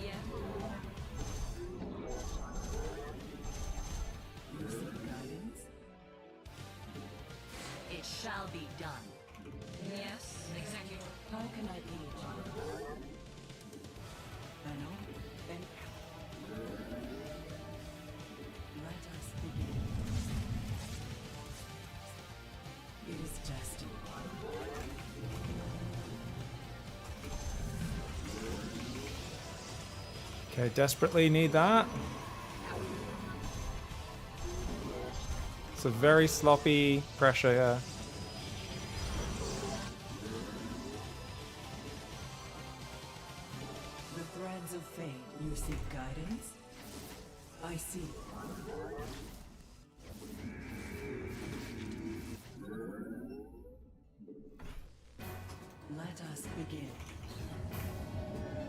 Yeah. You seek guidance? It shall be done. Yes, Executor. How can I aid you? An omen. Let us begin. It is destined. Okay, desperately need that. It's a very sloppy pressure here. The threads of fate. You seek guidance? I see. Let us begin.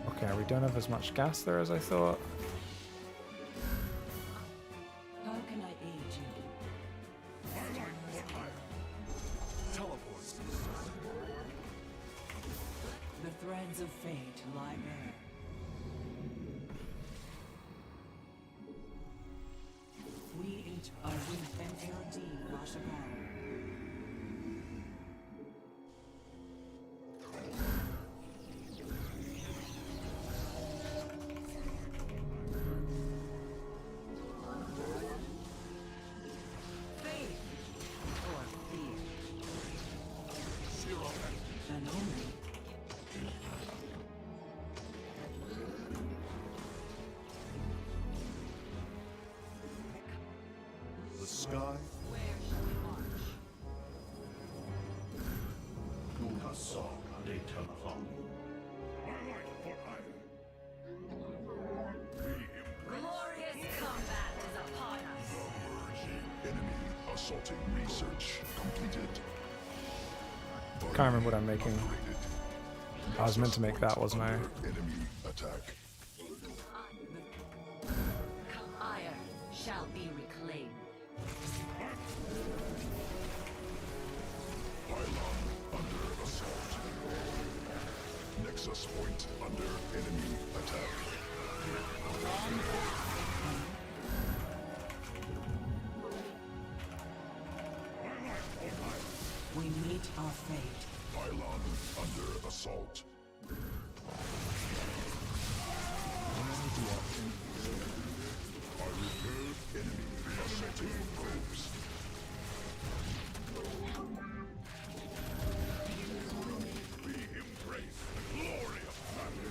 Okay, we don't have as much gas there as I thought. How can I aid you? The threads of fate lie bare. We are with NLD Rashomon. Faith or fear. An omen. The sky. Where shall we march? Glorious combat is upon us. Enemy assaulting research completed. Can't remember what I'm making. I was meant to make that, wasn't I? Enemy attack. Iron shall be reclaimed. Pylon under assault. Nexus point under enemy attack. We meet our fate. Pylon under assault. I repaired enemy assaulting probes. We embrace the glory of battle.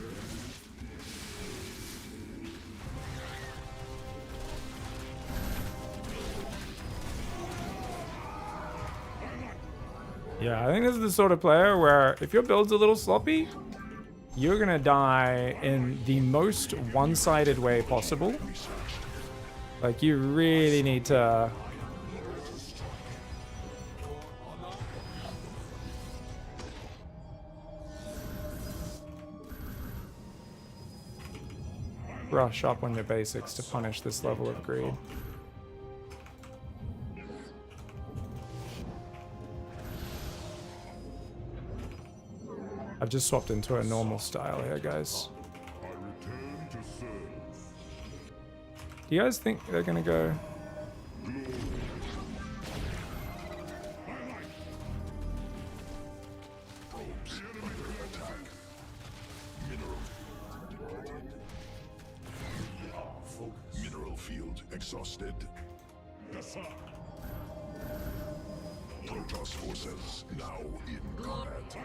Yeah, I think this is the sort of player where if your build's a little sloppy, you're gonna die in the most one-sided way possible. Like, you really need to... brush up on your basics to punish this level of greed. I've just swapped into a normal style here, guys. I return to serve. Do you guys think they're gonna go? Probes under attack. Mineral depleted. Mineral field exhausted. Protoss forces now in combat.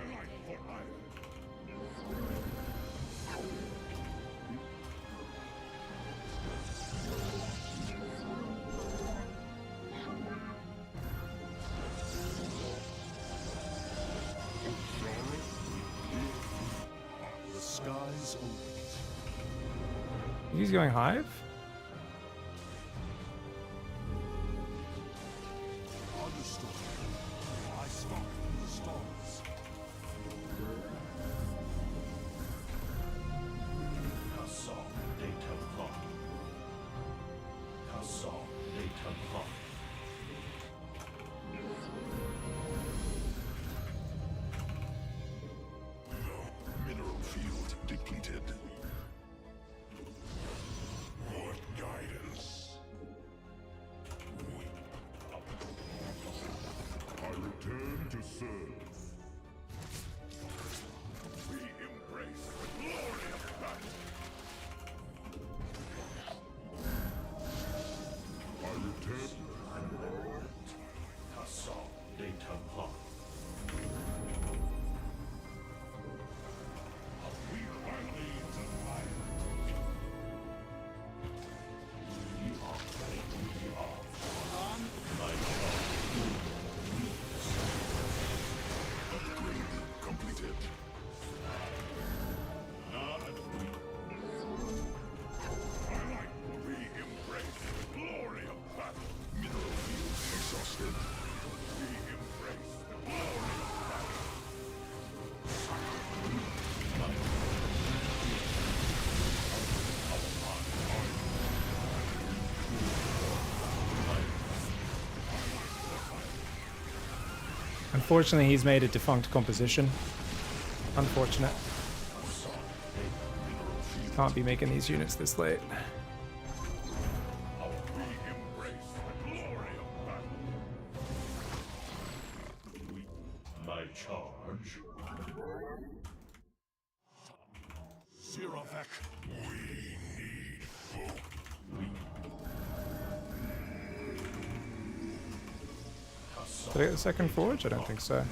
The skies open. He's going Hive? Understood. I spark the stars. Kassam data clock. Kassam data clock. Mineral field depleted. What guidance? I return to serve. We embrace the glory of battle. I return. Kassam data clock. We finally survive. We are my upgrade completed. We embrace the glory of battle. Mineral field exhausted. We embrace the glory of battle. Unfortunately, he's made a defunct composition. Unfortunate. Can't be making these units this late. We embrace the glory of battle. My charge. Sirovek, we need hope. Did I get the second forge? I don't think so.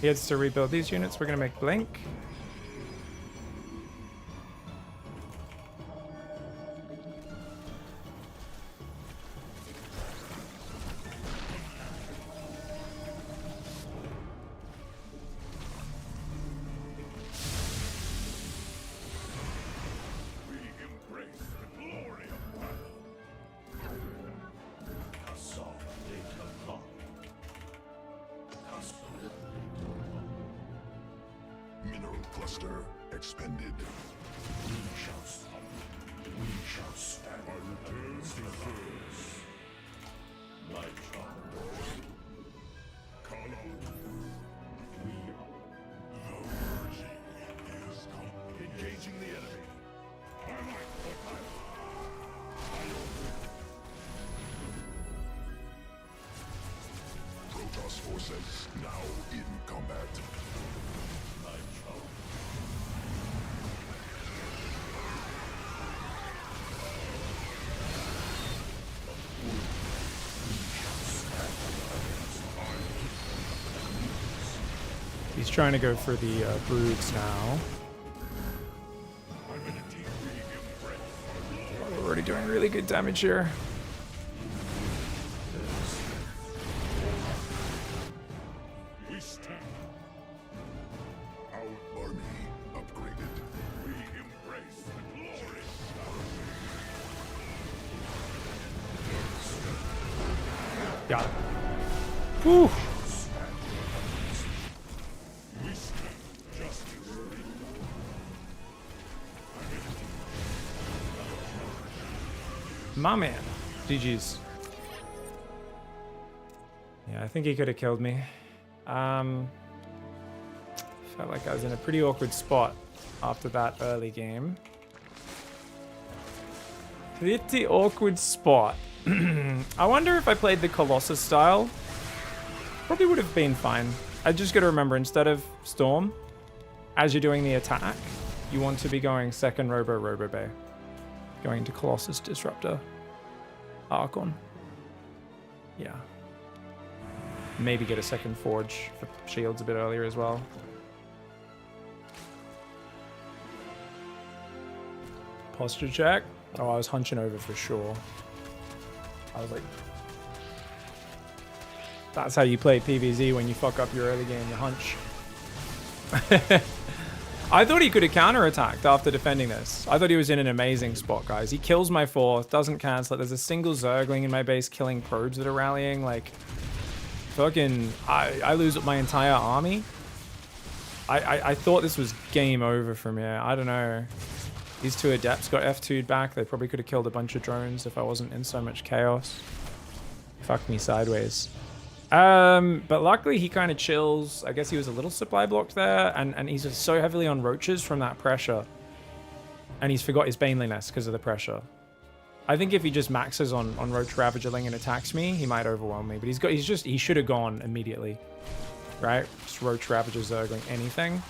He has to rebuild these units. We're going to make Blink. We embrace the glory of battle. Kassam data clock. Mineral cluster expended. We shall stop. We shall stand. I return to service. My charge. Call on. We are. The merging is complete. Engaging the enemy. I like what I Protoss forces now in combat. My charge. He's trying to go for the broods now. We're already doing really good damage here. We stand. Our army upgraded. We embrace the glory. Got it. Whew. We stand. Justice. My man. GG's. Yeah, I think he could have killed me. Felt like I was in a pretty awkward spot after that early game. Pretty awkward spot. I wonder if I played the Colossus style. Probably would have been fine. I just got to remember, instead of Storm, as you're doing the attack, you want to be going second Robo Bay. Going into Colossus Disruptor. Archon. Yeah. Maybe get a second Forge for shields a bit earlier as well. Posture check. Oh, I was hunching over for sure. I was like, that's how you play PvZ when you fuck up your early game, you hunch. I thought he could have counterattacked after defending this. I thought he was in an amazing spot, guys. He kills my 4th, doesn't cancel it. There's a single Zergling in my base killing probes that are rallying. Like, fucking, I lose my entire army. I thought this was game over from here. I don't know. These 2 adepts got F2'd back. They probably could have killed a bunch of drones if I wasn't in so much chaos. Fucked me sideways. But luckily he kind of chills. I guess he was a little supply blocked there, and he's just so heavily on roaches from that pressure. And he's forgot his baneliness because of the pressure. I think if he just maxes on Roach Ravagerling and attacks me, he might overwhelm me. But he should have gone immediately. Right? Just Roach Ravager, Zergling, anything.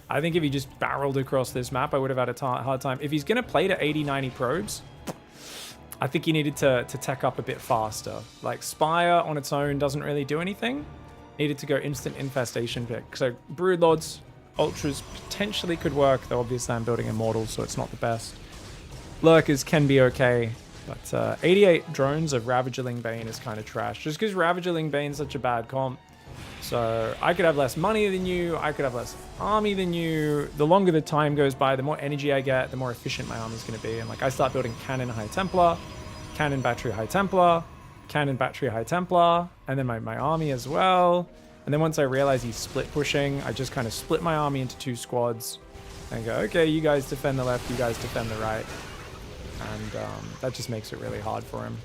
I think if he just barreled across this map, I would have had a hard time. If he's going to play to 80, 90 probes, I think he needed to tech up a bit faster. Like, Spire on its own doesn't really do anything. Needed to go instant infestation pick. So, Broodlords, Ultras potentially could work, though obviously I'm building Immortals, so it's not the best. Lurkers can be okay, but 88 drones of Ravagerling Bane is kind of trash. Just because Ravagerling Bane's such a bad comp. So I could have less money than you, I could have less army than you. The longer the time goes by, the more energy I get, the more efficient my army's going to be. And like, I start building Cannon High Templar, Cannon Battery High Templar, Cannon Battery High Templar, and then my army as well. And then once I realize he's split pushing, I just kind of split my army into 2 squads and go, okay, you guys defend the left, you guys defend the right. And that just makes it really hard for him.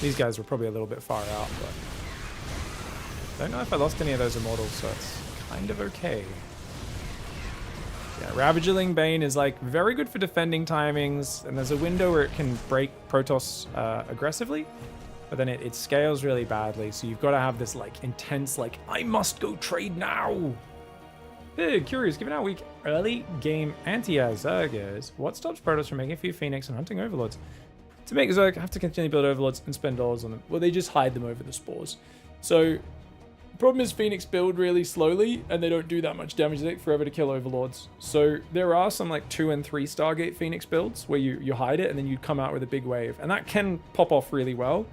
These guys were probably a little bit far out, but don't know if I lost any of those Immortals, so it's kind of okay. Yeah, Ravagerling Bane is like very good for defending timings, and there's a window where it can break Protoss aggressively, but then it scales really badly, so you've got to have this like intense, like, I must go trade now. Curious, given how weak early game anti-Zerg is, what stops Protoss from making a few Phoenix and hunting Overlords? To make Zerg, I have to continue to build Overlords and spend dollars on them. Well, they just hide them over the spores. So, the problem is Phoenix build really slowly, and they don't do that much damage. They take forever to kill Overlords. So, there are some like 2 and 3 Stargate Phoenix builds where you hide it, and then you come out with a big wave. And that can pop off really well,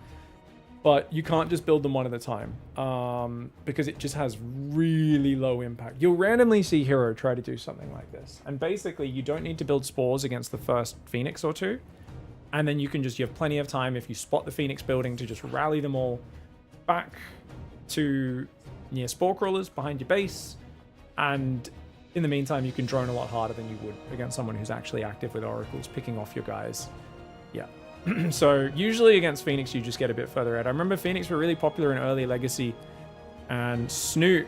but you can't just build them one at a time, because it just has really low impact. You'll randomly see Hero try to do something like this. And basically, you don't need to build spores against the first Phoenix or 2. And then you have plenty of time if you spot the Phoenix building to just rally them all back to near Spore Crawlers behind your base. And in the meantime, you can drone a lot harder than you would against someone who's actually active with Oracles, picking off your guys. Yeah. So usually against Phoenix, you just get a bit further out. I remember Phoenix were really popular in early Legacy, and Snoot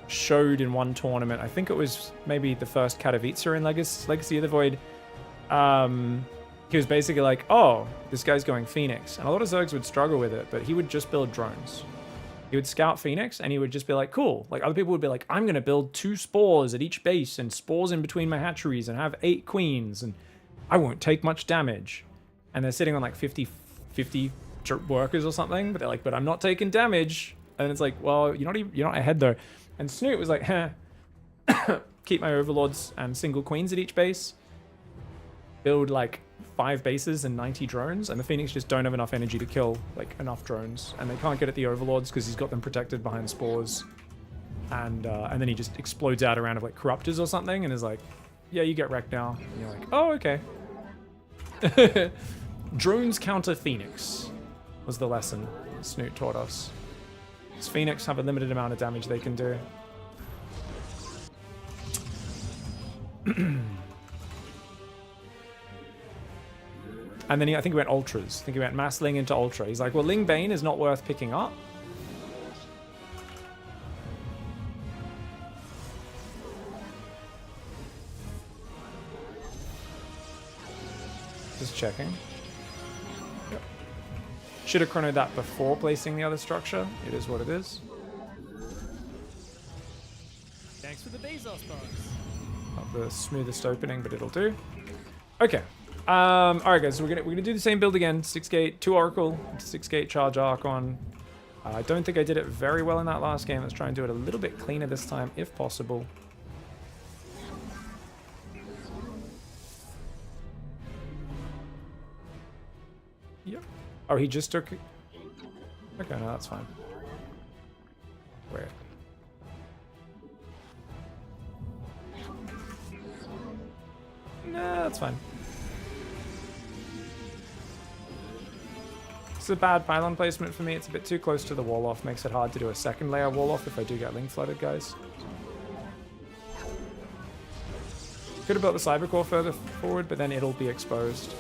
showed in one tournament, I think it was maybe the first Katowice in Legacy of the Void, he was basically like, oh, this guy's going Phoenix. And a lot of Zergs would struggle with it, but he would just build drones. He would scout Phoenix, and he would just be like, cool. Like, other people would be like, I'm going to build 2 spores at each base and spores in between my hatcheries and have 8 queens, and I won't take much damage. And they're sitting on like 50 workers or something, but they're like, but I'm not taking damage. And it's like, well, you're not ahead though. And Snoot was like, keep my Overlords and single queens at each base. Build like 5 bases and 90 drones, and the Phoenix just don't have enough energy to kill like enough drones, and they can't get at the Overlords because he's got them protected behind spores, and then he just explodes out a round of like Corruptors or something and is like, yeah, you get wrecked now. And you're like, oh, okay. Drones counter Phoenix was the lesson Snoot taught us. Because Phoenix have a limited amount of damage they can do. And then I think he went Ultras. I think he went Mass Ling into Ultra. He's like, well, Ling Bane is not worth picking up. Just checking. Yep. Should have chronoed that before placing the other structure. It is what it is. Thanks for the Bezos box. Not the smoothest opening, but it'll do. Okay. Alright guys, so we're gonna do the same build again. 6 gate, 2 Oracle, 6 gate charge Archon. I don't think I did it very well in that last game. Let's try and do it a little bit cleaner this time, if possible. Yep. Oh, he just took... Okay, no, that's fine. Wait. Nah, that's fine. It's a bad pylon placement for me. It's a bit too close to the wall off. Makes it hard to do a second layer wall off if I do get link flooded, guys. Could have built the cybercore further forward, but then it'll be exposed.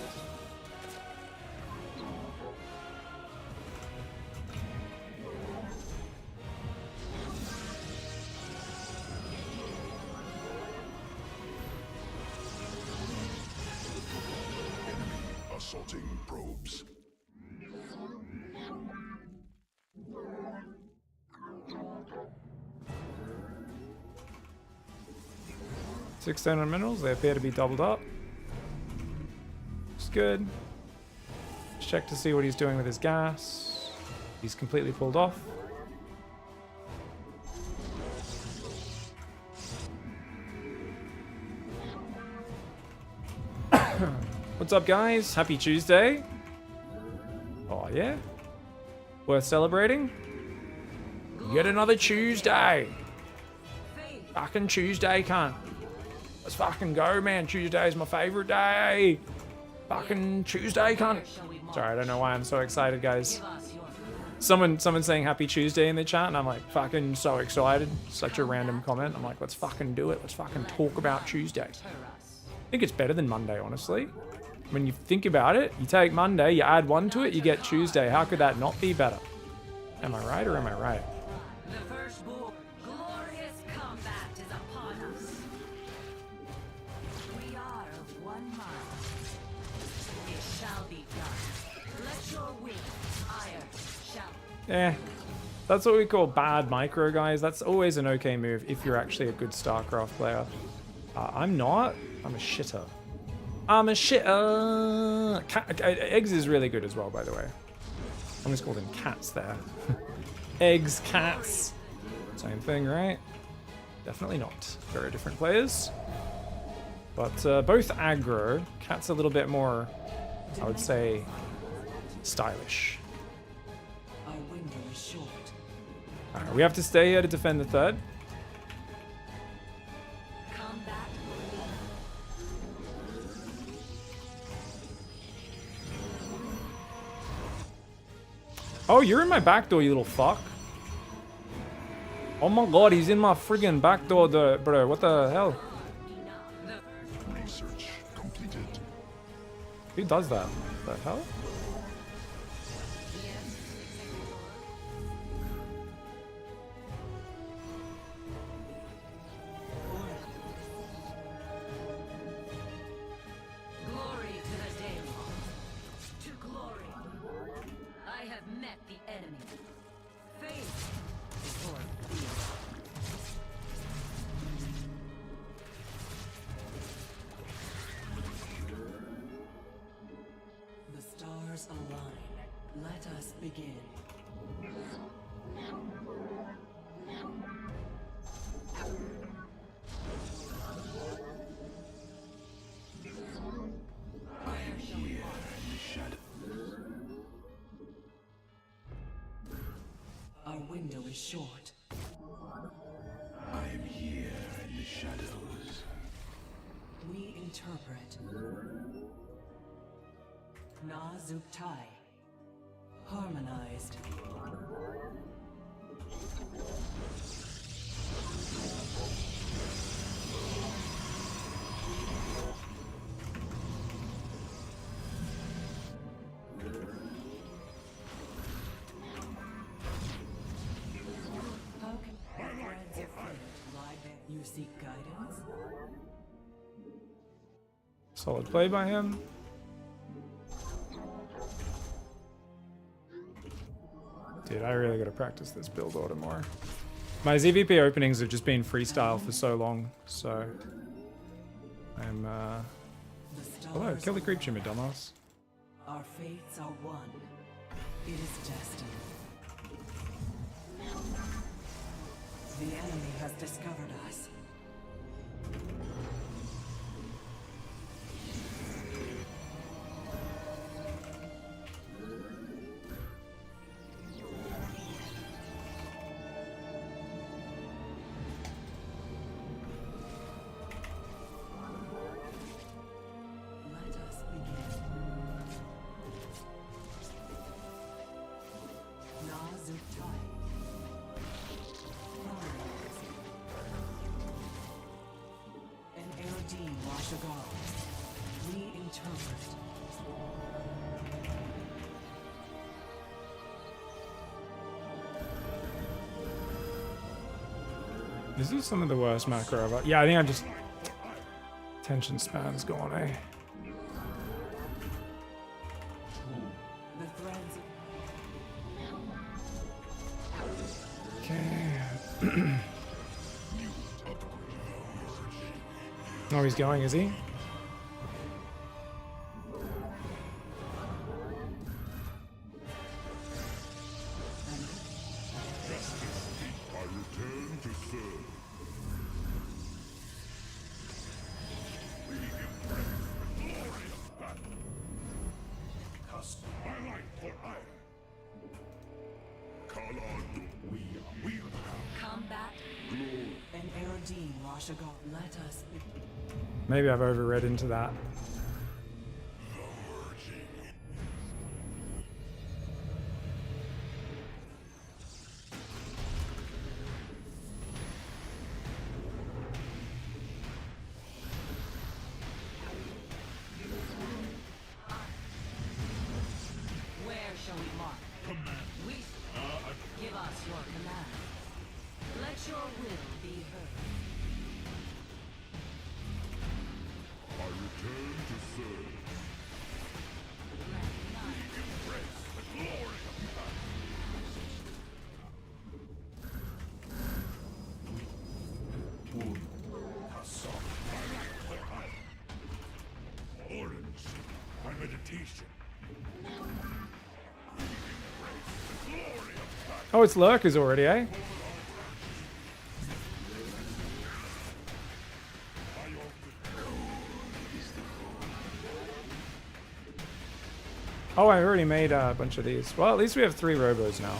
Assaulting probes. Six stone on minerals, they appear to be doubled up. It's good. Let's check to see what he's doing with his gas. He's completely pulled off. What's up, guys? Happy Tuesday. Oh, yeah? Worth celebrating? Yet another Tuesday. Fucking Tuesday, cunt. Let's fucking go, man. Tuesday is my favorite day. Fucking Tuesday, cunt. Sorry, I don't know why I'm so excited, guys. Someone saying Happy Tuesday in the chat, and I'm like, fucking so excited. Such a random comment. I'm like, let's fucking do it. Let's fucking talk about Tuesday. I think it's better than Monday, honestly. When you think about it, you take Monday, you add one to it, you get Tuesday. How could that not be better? Am I right or am I right? The first war, glorious combat is upon us. We are of one mind. It shall be done. Let your wings ire shall. Eh. That's what we call bad micro, guys. That's always an okay move if you're actually a good StarCraft player. I'm not. I'm a shitter. I'm a shitter. Eggs is really good as well, by the way. I almost called him cats there. Eggs, cats. Same thing, right? Definitely not. Very different players. But both aggro. Cat's a little bit more, I would say, stylish. Our window is short. Alright, we have to stay here to defend the third. Oh, you're in my back door, you little fuck. Oh my god, he's in my friggin' back door, bro. What the hell? Research completed. Who does that? The hell? Glory to the Daemon. To glory. I have met the enemy. Faith before fear. The stars align. Let us begin. Our window is short. I am here in the shadows. We interpret. Na Zuktai. Harmonized. How can friends of faith lie there? You seek guidance? Solid play by him. Dude, I really gotta practice this build order more. My ZVP openings have just been freestyle for so long, so I'm The stars hello, kill the creep shimmer, dumbass. Our fates are one. It is destined. The enemy has discovered us. Let us begin. Nazuktai. An Eldin Washagal. Reinterpret. This is some of the worst macro ever. Yeah, I think I just... Attention span's gone, eh? The threads Okay. Oh, he's going, is he? I return to serve. Combat. an Eldin Washagal. Let us begin. Maybe I've overread into that. Where shall we mark? We give us your command. Let your will be heard. I return to serve. Let night Orange. My meditation. Oh, it's lurkers already, eh? Oh, I already made a bunch of these. Well, at least we have 3 robos now.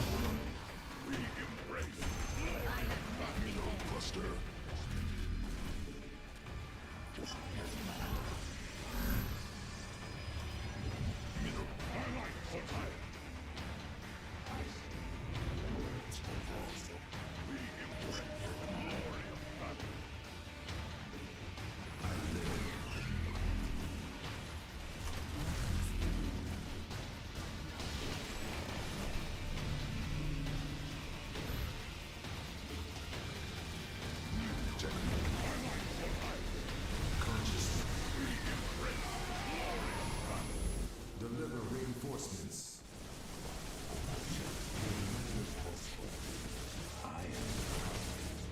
Deliver reinforcements.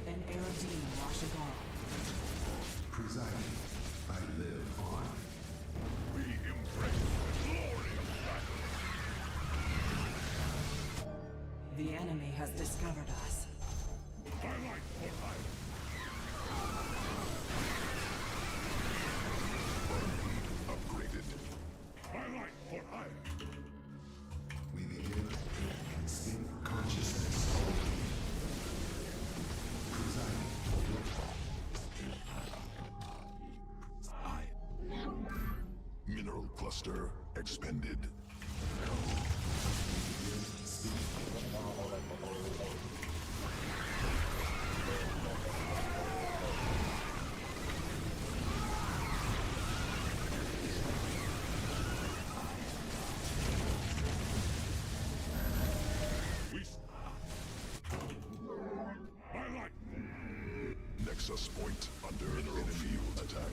An Eldin Washagal. Presiding. I live on. The enemy has discovered us. Upgraded. We begin. Spin consciousness. Presiding. Mineral cluster expended. Nexus point under mineral field attack.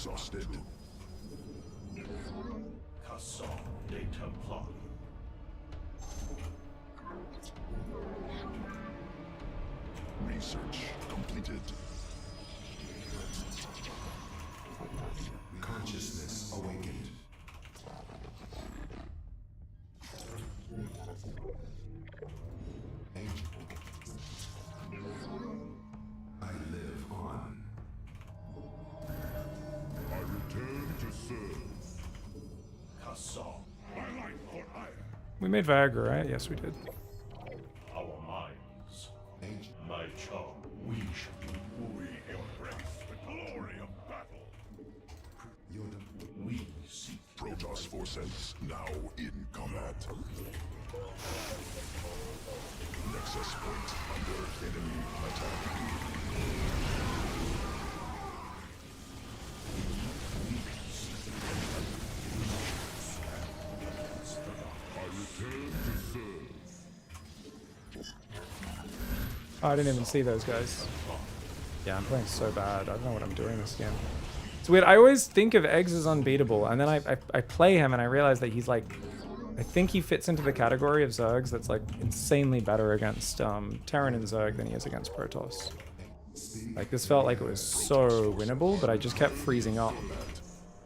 exhausted. Research completed. Consciousness awakened. I live on. I return to serve. Kassam. I like for hire. We made Viagra, right? Yes, we did. Our minds. My charm. We embrace the glory of battle. We seek Protoss forces now in combat. Nexus point under enemy attack. I return to serve. Oh, I didn't even see those guys. Yeah, I'm playing so bad. I don't know what I'm doing this game. It's weird. I always think of Eggs as unbeatable, and then I play him and I realize that he's like, I think he fits into the category of Zergs that's like insanely better against Terran and Zerg than he is against Protoss. Like this felt like it was so winnable, but I just kept freezing up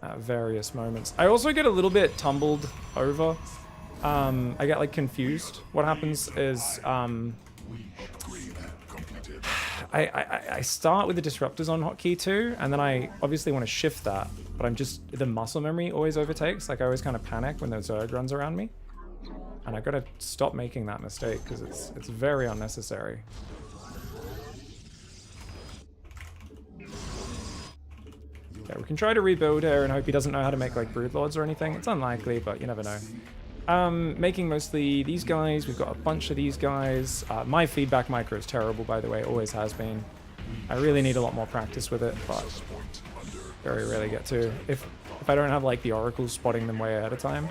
at various moments. I also get a little bit tumbled over. I get like confused. What happens is I start with the disruptors on hotkey 2, and then I obviously want to shift that, but I'm just, the muscle memory always overtakes. Like I always kind of panic when the Zerg runs around me, and I gotta stop making that mistake because it's very unnecessary. Yeah, we can try to rebuild here and hope he doesn't know how to make like broodlords or anything. It's unlikely, but you never know. Making mostly these guys. We've got a bunch of these guys. My feedback micro is terrible, by the way. Always has been. I really need a lot more practice with it, but very rarely get to. If I don't have like the oracles spotting them way ahead of time.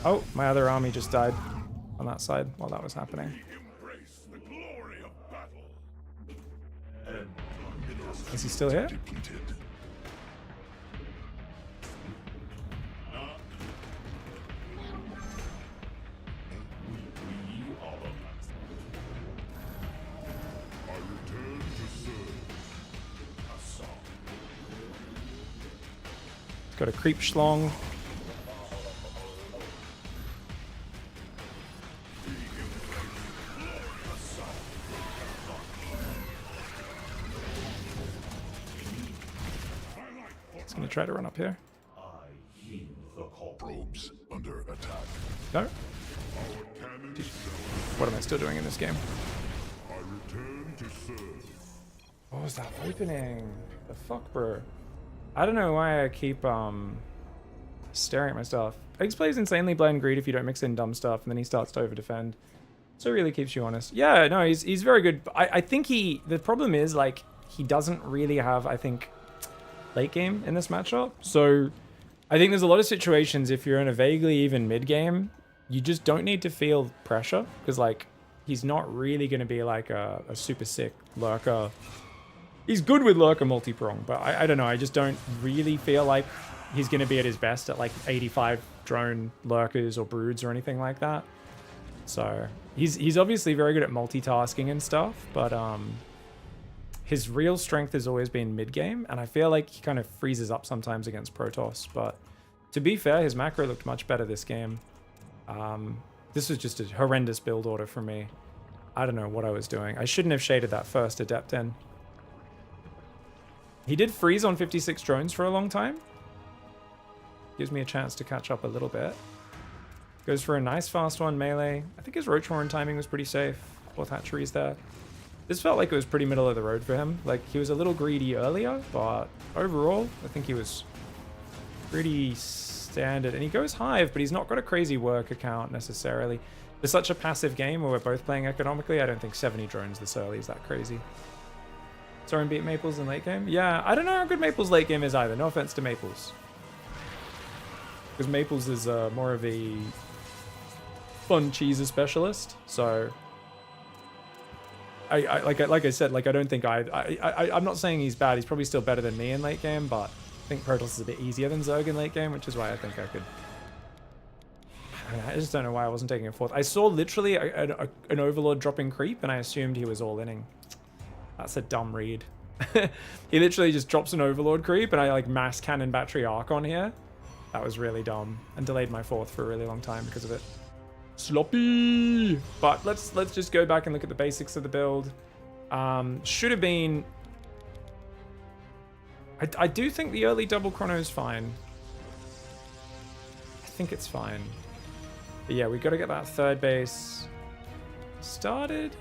Oh, my other army just died on that side while that was happening. Is he still here? Got a creep schlong. Try to run up here. Probes under attack. No. What am I still doing in this game? I return to serve. What was that opening? The fuck, bro? I don't know why I keep staring at my stuff. Eggs plays insanely blind greed if you don't mix in dumb stuff, and then he starts to over defend. So it really keeps you honest. Yeah, no, he's very good. I think the problem is like he doesn't really have, I think, late game in this matchup. So I think there's a lot of situations if you're in a vaguely even mid game, you just don't need to feel pressure because like he's not really going to be like a super sick lurker. He's good with lurker multi-prong, but I don't know. I just don't really feel like he's going to be at his best at like 85 drone lurkers or broods or anything like that. So he's obviously very good at multitasking and stuff, but his real strength has always been mid-game, and I feel like he kind of freezes up sometimes against Protoss, but to be fair, his macro looked much better this game. This was just a horrendous build order for me. I don't know what I was doing. I shouldn't have shaded that first Adept in. He did freeze on 56 drones for a long time. Gives me a chance to catch up a little bit. Goes for a nice fast one melee. I think his Roach Horn timing was pretty safe. Both hatcheries there. This felt like it was pretty middle of the road for him. Like, he was a little greedy earlier, but overall, I think he was pretty standard. And he goes Hive, but he's not got a crazy work account necessarily. For such a passive game where we're both playing economically, I don't think 70 drones this early is that crazy. Saw him beat Maples in late game. Yeah, I don't know how good Maples late game is either. No offense to Maples. Because Maples is more of a fun cheeser specialist. So, like I said, like I don't think I'm not saying he's bad. He's probably still better than me in late game, but I think Protoss is a bit easier than Zerg in late game, which is why I think I could. I just don't know why I wasn't taking a fourth. I saw literally an Overlord dropping creep, and I assumed he was all inning. That's a dumb read. He literally just drops an Overlord creep, and I like mass cannon battery arc on here. That was really dumb, and delayed my fourth for a really long time because of it. Sloppy. But let's just go back and look at the basics of the build. Should have been. I do think the early double chrono is fine. I think it's fine. But yeah, we got to get that third base started.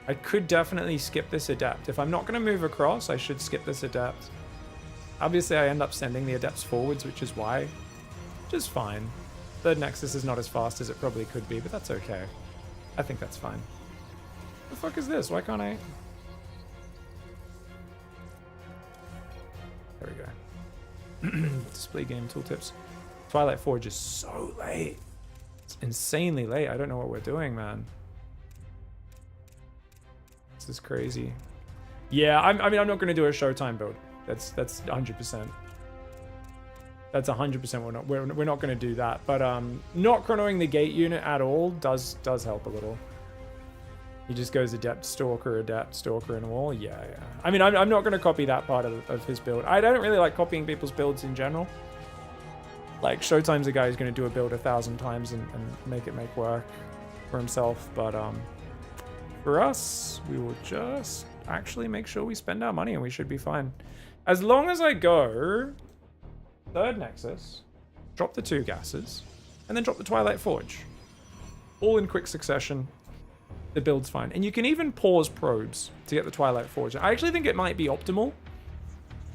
I could definitely skip this Adept. If I'm not going to move across, I should skip this Adept. Obviously, I end up sending the Adepts forwards, which is why. Which is fine. Third Nexus is not as fast as it probably could be, but that's okay. I think that's fine. The fuck is this? Why can't I... There we go. Display game tooltips. Twilight Forge is so late. It's insanely late. I don't know what we're doing, man. This is crazy. Yeah, I mean, I'm not going to do a Showtime build. That's 100%. That's 100%. We're not going to do that. But not chronoing the gate unit at all does help a little. He just goes Adept, Stalker, and Wall. Yeah. I mean, I'm not going to copy that part of his build. I don't really like copying people's builds in general. Like, Showtime's a guy who's going to do a build 1,000 times and make work for himself. But for us, we will just actually make sure we spend our money and we should be fine. As long as I go third Nexus, drop the 2 gases, and then drop the Twilight Forge. All in quick succession. The build's fine. And you can even pause probes to get the Twilight Forge. I actually think it might be optimal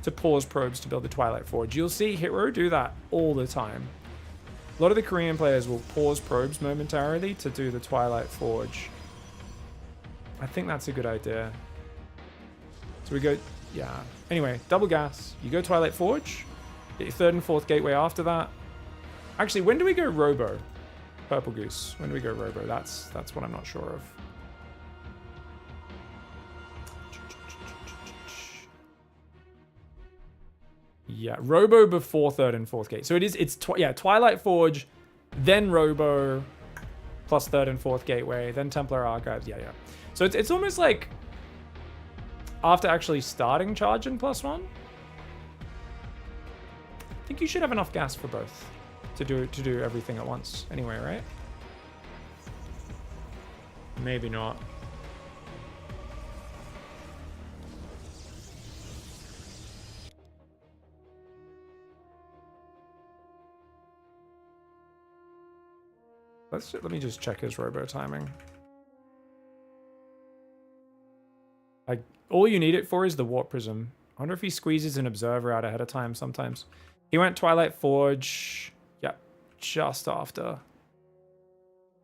to pause probes to build the Twilight Forge. You'll see Hero do that all the time. A lot of the Korean players will pause probes momentarily to do the Twilight Forge. I think that's a good idea. So we go, yeah. Anyway, double gas. You go Twilight Forge. Get your third and fourth gateway after that. Actually, when do we go Robo? Purple Goose. When do we go Robo? That's what I'm not sure of. Yeah, Robo before third and fourth gate. So it's Twilight Forge, then Robo, plus third and fourth gateway, then Templar Archives. Yeah. So it's almost like after actually starting charge in +1. I think you should have enough gas for both to do everything at once. Anyway, right? Maybe not. Let me just check his robo timing. All you need it for is the Warp Prism. I wonder if he squeezes an Observer out ahead of time sometimes. He went Twilight Forge. Yep, just after.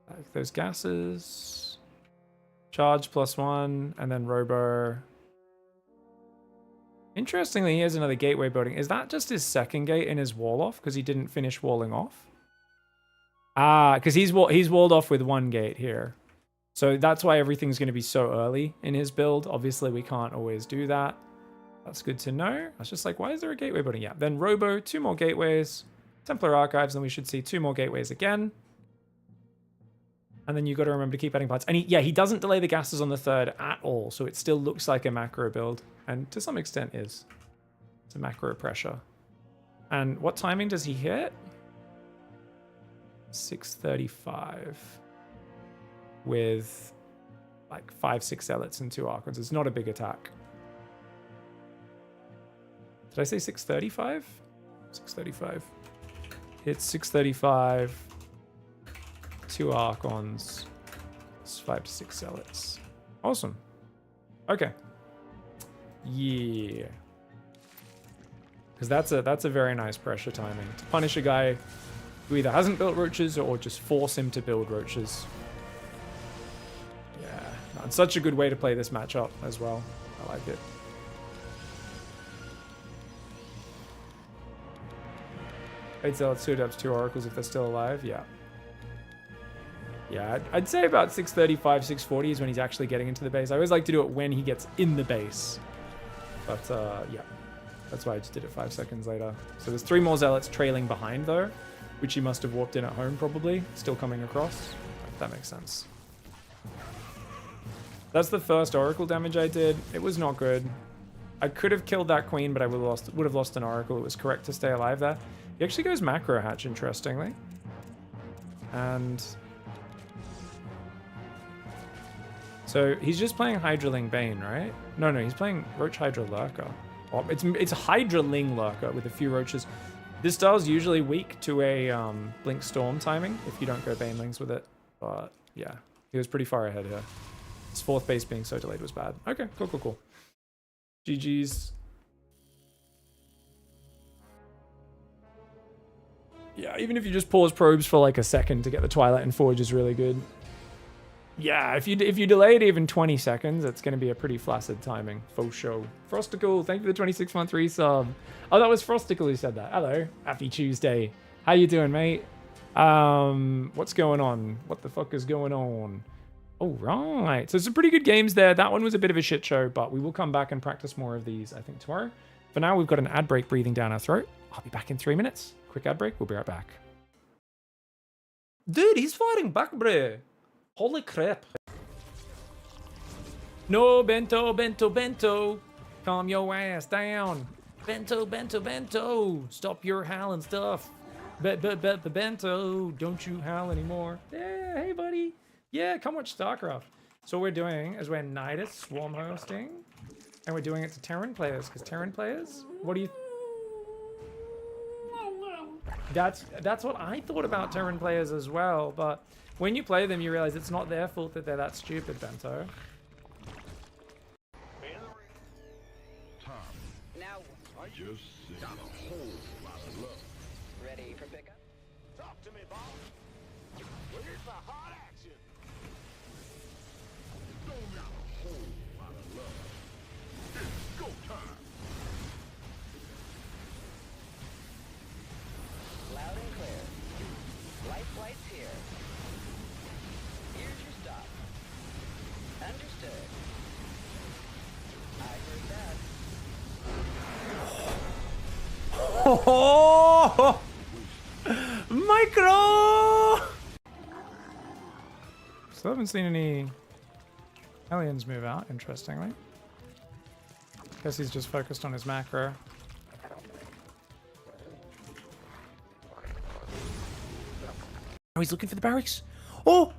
Like those gases. Charge +1, and then robo. Interestingly, he has another gateway building. Is that just his second gate in his wall off? Because he didn't finish walling off? Ah, because he's walled off with 1 gate here. So that's why everything's going to be so early in his build. Obviously, we can't always do that. That's good to know. I was just like, why is there a gateway building? Yeah, then Robo, 2 more gateways. Templar Archives, and we should see 2 more gateways again. And then you got to remember to keep adding parts. And he doesn't delay the gases on the third at all. So it still looks like a macro build. And to some extent is. It's a macro pressure. And what timing does he hit? 6:35 with like 5-6 Zealots and 2 Archons. It's not a big attack. Did I say 6:35? 6:35. Hits 6:35. 2 Archons. It's 5-6 Zealots. Awesome. Okay. Yeah. Because that's a very nice pressure timing to punish a guy who either hasn't built roaches or just force him to build roaches. Yeah, It's such a good way to play this matchup as well. I like it. I'd say let's suit up 2 oracles if they're still alive. Yeah. Yeah, I'd say about 635, 640 is when he's actually getting into the base. I always like to do it when he gets in the base. But yeah, that's why I just did it 5 seconds later. So there's 3 more zealots trailing behind though, which he must have warped in at home probably, still coming across. If that makes sense. That's the first oracle damage I did. It was not good. I could have killed that queen, but I would have lost an oracle. It was correct to stay alive there. He actually goes macro hatch, interestingly. And so he's just playing Hydraling Bane, right? No, he's playing Roach Hydra Lurker. Oh, it's Hydraling Lurker with a few roaches. This style's usually weak to a Blink Storm timing if you don't go Banelings with it. But yeah, he was pretty far ahead here. His 4th base being so delayed was bad. Okay, cool. GG's. Yeah, even if you just pause probes for like a second to get the Twilight and Forge is really good. Yeah, if you delay it even 20 seconds, it's going to be a pretty flaccid timing. Faux show. Frosticle, thank you for the 26-month resub. Oh, that was Frosticle who said that. Hello. Happy Tuesday. How you doing, mate? What's going on? What the fuck is going on? All right. So some pretty good games there. That one was a bit of a shit show, but we will come back and practice more of these, I think, tomorrow. For now, we've got an ad break breathing down our throat. I'll be back in 3 minutes. Quick ad break. We'll be right back. Dude, he's fighting back, bro. Holy crap. No, Bento. Calm your ass down. Bento. Stop your howling stuff. Bento, don't you howl anymore. Yeah, hey, buddy. Yeah, come watch StarCraft. So what we're doing is we're Nidus swarm hosting. And we're doing it to Terran players. Because Terran players, what do you... That's what I thought about Terran players as well, but when you play them, you realize it's not their fault that they're that stupid, Bento. Now, I just got a whole lot of love. ready for pickup? Talk to me, boss. Where's the hot action? Don't got a whole lot of love. It's go time. Loud and clear. Light flight's here. Here's your stop. Understood. I heard that. Oh, micro! Still haven't seen any aliens move out, interestingly. Guess he's just focused on his macro. Oh, he's looking for the barracks. Oh!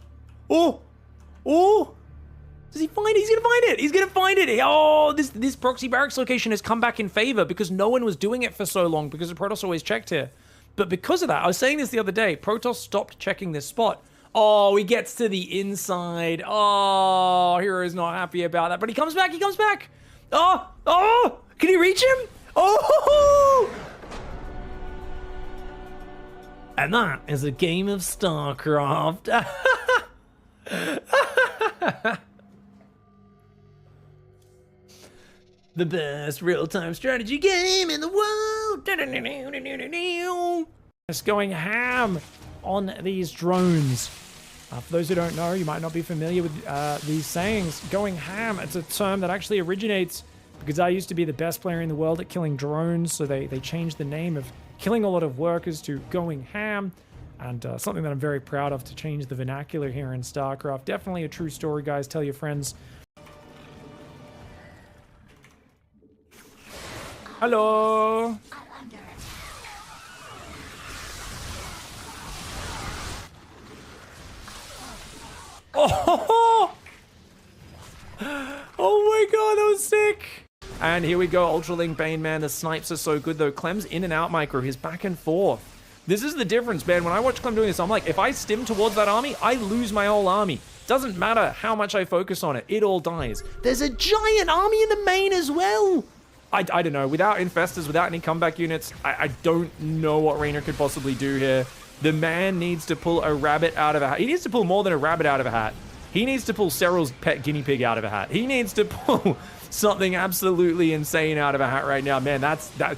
Does he find it? He's gonna find it! He's gonna find it! Oh, this proxy barracks location has come back in favor because no one was doing it for so long because the Protoss always checked here. But because of that, I was saying this the other day, Protoss stopped checking this spot. Oh, he gets to the inside. Oh, Hero's not happy about that, but he comes back, Oh! Can he reach him? Oh! And that is a game of StarCraft. The best real-time strategy game in the world. Just going ham on these drones. For those who don't know, you might not be familiar with these sayings. Going ham, it's a term that actually originates because I used to be the best player in the world at killing drones, so they changed the name of killing a lot of workers to going ham, and something that I'm very proud of to change the vernacular here in StarCraft. Definitely a true story, guys. Tell your friends. Hello. Oh! Oh my god, that was sick! And here we go, Ultralink Bane, man. The snipes are so good, though. Clem's in and out micro. He's back and forth. This is the difference, man. When I watch Clem doing this, I'm like, if I stim towards that army, I lose my whole army. Doesn't matter how much I focus on it. It all dies. There's a giant army in the main as well. I don't know. Without infestors, without any comeback units, I don't know what Raynor could possibly do here. The man needs to pull a rabbit out of a hat. He needs to pull more than a rabbit out of a hat. He needs to pull Cyril's pet guinea pig out of a hat. He needs to pull something absolutely insane out of a hat right now. Man, that'll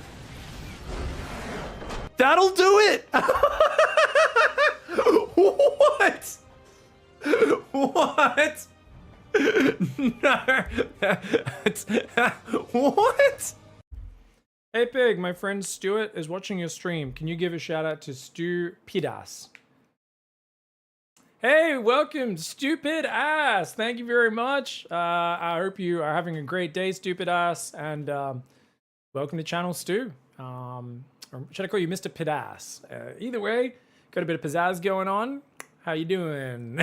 do it. What? What? No. What? Hey Pig, my friend Stuart is watching your stream. Can you give a shout out to Stupidas? Hey, welcome, Stupid Ass. Thank you very much. I hope you are having a great day, Stupid Ass, and welcome to channel Stu. Or should I call you Mr. Pidass? Either way, got a bit of pizzazz going on. How you doing?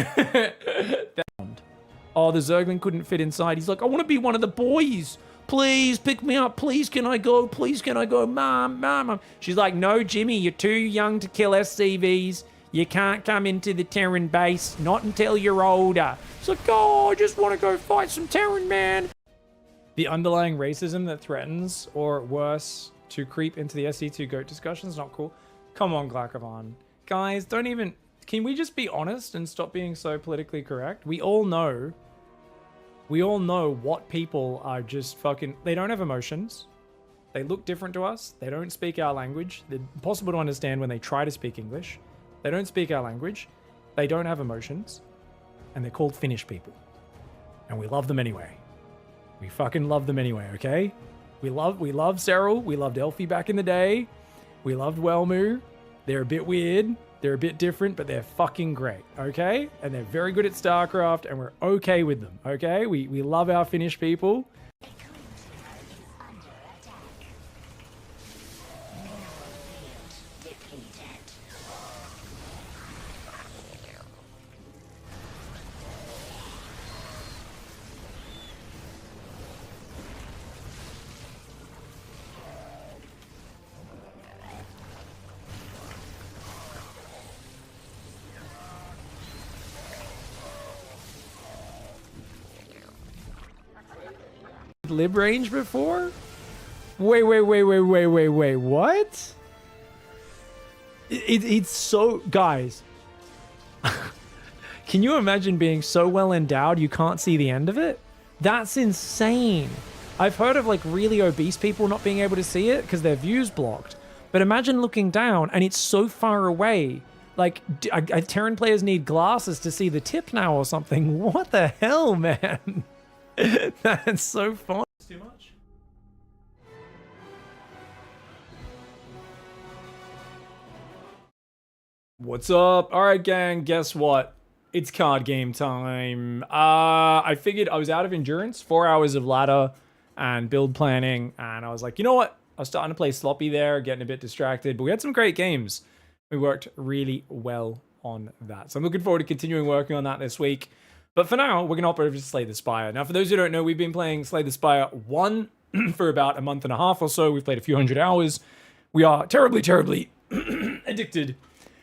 Oh, the Zergling couldn't fit inside. He's like, I want to be one of the boys. Please pick me up. Please, can I go? Please, can I go? Mom. She's like, no, Jimmy, you're too young to kill SCVs. You can't come into the Terran base, not until you're older. It's like, oh, I just want to go fight some Terran, man. The underlying racism that threatens, or worse, to creep into the SC2 GOAT discussion is not cool. Come on, Glacavon. Guys, don't even... Can we just be honest and stop being so politically correct? We all know what people are just fucking... They don't have emotions. They look different to us. They don't speak our language. They're impossible to understand when they try to speak English. They don't speak our language. They don't have emotions. And they're called Finnish people. And we love them anyway. We fucking love them anyway, okay? We love Cyril. We loved Elfie back in the day. We loved Wellmu. They're a bit weird. They're a bit different, but they're fucking great, okay? And they're very good at StarCraft, and we're okay with them, okay? We love our Finnish people. Lib range before? Wait, what? It's so... Guys. Can you imagine being so well endowed you can't see the end of it? That's insane. I've heard of like really obese people not being able to see it because their view's blocked. But imagine looking down and it's so far away. Like, Terran players need glasses to see the tip now or something. What the hell, man? That's so fun. Too much. What's up? All right, gang. Guess what? It's card game time. I figured I was out of endurance, 4 hours of ladder and build planning, and I was like, you know what? I was starting to play sloppy there, getting a bit distracted, but we had some great games. We worked really well on that. So I'm looking forward to continuing working on that this week. But for now, we're going to hop over to Slay the Spire. Now, for those who don't know, we've been playing Slay the Spire 1 for about a month and a half or so. We've played a few hundred hours. We are terribly, terribly addicted.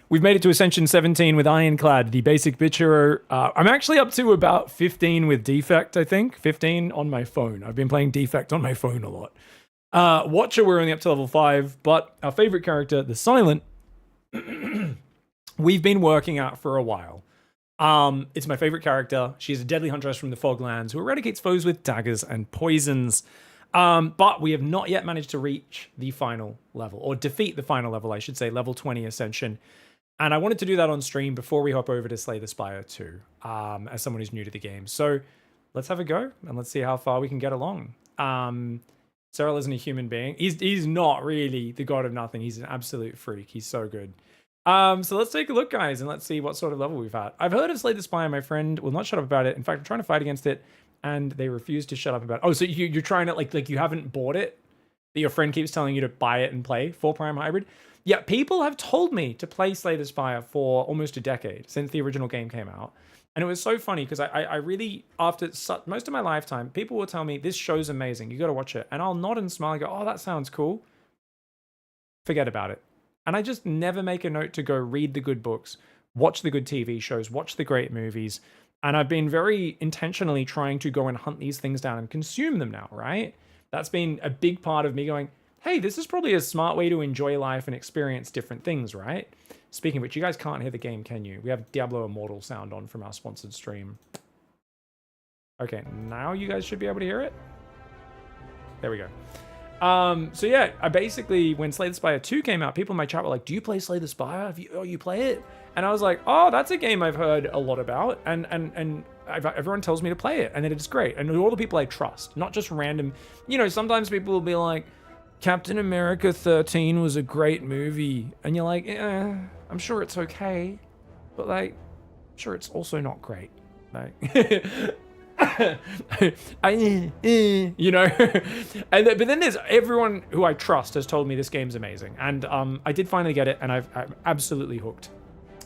We've made it to Ascension 17 with Ironclad, the basic bitch hero. I'm actually up to about 15 with Defect, I think. 15 on my phone. I've been playing Defect on my phone a lot. Watcher, we're only up to level 5. But our favorite character, the SIlent, we've been working out for a while. It's my favorite character. She's a deadly huntress from the Foglands who eradicates foes with daggers and poisons. But we have not yet managed to reach the final level, or defeat the final level, I should say, level 20 Ascension. And I wanted to do that on stream before we hop over to Slay the Spire 2, as someone who's new to the game. So let's have a go, and let's see how far we can get along. Cyril isn't a human being. He's not really the god of nothing. He's an absolute freak. He's so good. So let's take a look, guys, and let's see what sort of level we've had. I've heard of Slay the Spire. My friend will not shut up about it. In fact, I'm trying to fight against it, and they refuse to shut up about it. Oh, so you're trying to, like you haven't bought it, but your friend keeps telling you to buy it and play 4 Prime Hybrid? Yeah, people have told me to play Slay the Spire for almost a decade, since the original game came out. And it was so funny, because I really, after most of my lifetime, people will tell me, this show's amazing, you got to watch it. And I'll nod and smile and go, oh, that sounds cool. Forget about it. And I just never make a note to go read the good books, watch the good TV shows, watch the great movies. And I've been very intentionally trying to go and hunt these things down and consume them now, right? That's been a big part of me going, hey, this is probably a smart way to enjoy life and experience different things, right? Speaking of which, you guys can't hear the game, can you? We have Diablo Immortal sound on from our sponsored stream. Okay, now you guys should be able to hear it. There we go. So yeah, I basically, when Slay the Spire 2 came out, people in my chat were like, do you play Slay the Spire? You play it? And I was like, oh, that's a game I've heard a lot about, and everyone tells me to play it, and that it's great. And all the people I trust, not just random, you know, sometimes people will be like, Captain America 13 was a great movie. And you're like, I'm sure it's okay, but like, I'm sure it's also not great. Like, you know, but then there's everyone who I trust has told me this game's amazing, and I did finally get it, and I'm absolutely hooked.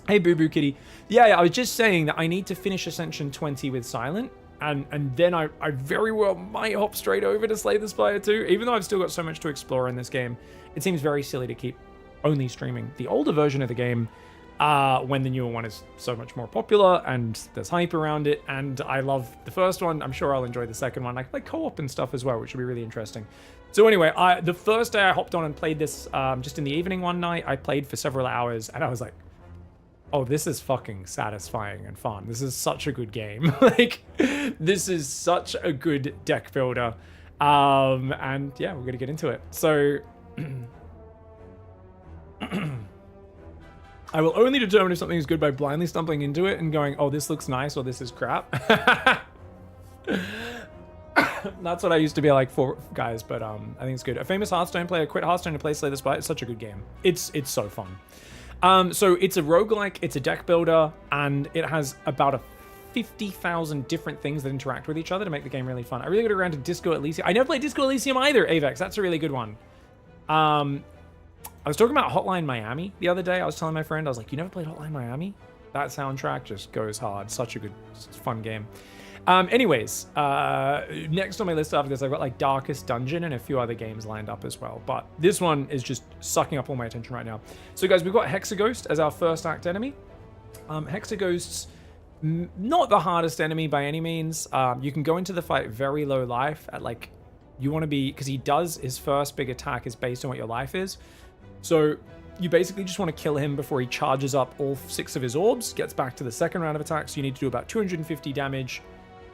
Hey, Boo Boo Kitty. Yeah, I was just saying that I need to finish Ascension 20 with SIlent, and then I very well might hop straight over to Slay the Spire 2, even though I've still got so much to explore in this game. It seems very silly to keep only streaming the older version of the game when the newer one is so much more popular and there's hype around it, and I love the first one. I'm sure I'll enjoy the second one. I like co-op and stuff as well, which will be really interesting. So anyway, the first day I hopped on and played this just in the evening one night. I played for several hours, and I was like, oh, this is fucking satisfying and fun. This is such a good game. Like, this is such a good deck builder. And yeah, we're gonna get into it. So I will only determine if something is good by blindly stumbling into it and going, oh, this looks nice, or this is crap. That's what I used to be like for guys, but I think it's good. A famous Hearthstone player quit Hearthstone to play Slay the Spire. It's such a good game. It's so fun. So it's a roguelike, it's a deck builder, and it has about 50,000 different things that interact with each other to make the game really fun. I really got around to Disco Elysium. I never played Disco Elysium either, Avex. That's a really good one. I was talking about Hotline Miami the other day. I was telling my friend, I was like, you never played Hotline Miami? That soundtrack just goes hard. Such a good, fun game. Anyways, next on my list after this, I've got like Darkest Dungeon and a few other games lined up as well. But this one is just sucking up all my attention right now. So guys, we've got Hexaghost as our first act enemy. Hexaghost's not the hardest enemy by any means. You can go into the fight very low life at like, you want to be, because he does, his first big attack is based on what your life is. So you basically just want to kill him before he charges up all 6 of his orbs, gets back to the second round of attacks. So you need to do about 250 damage.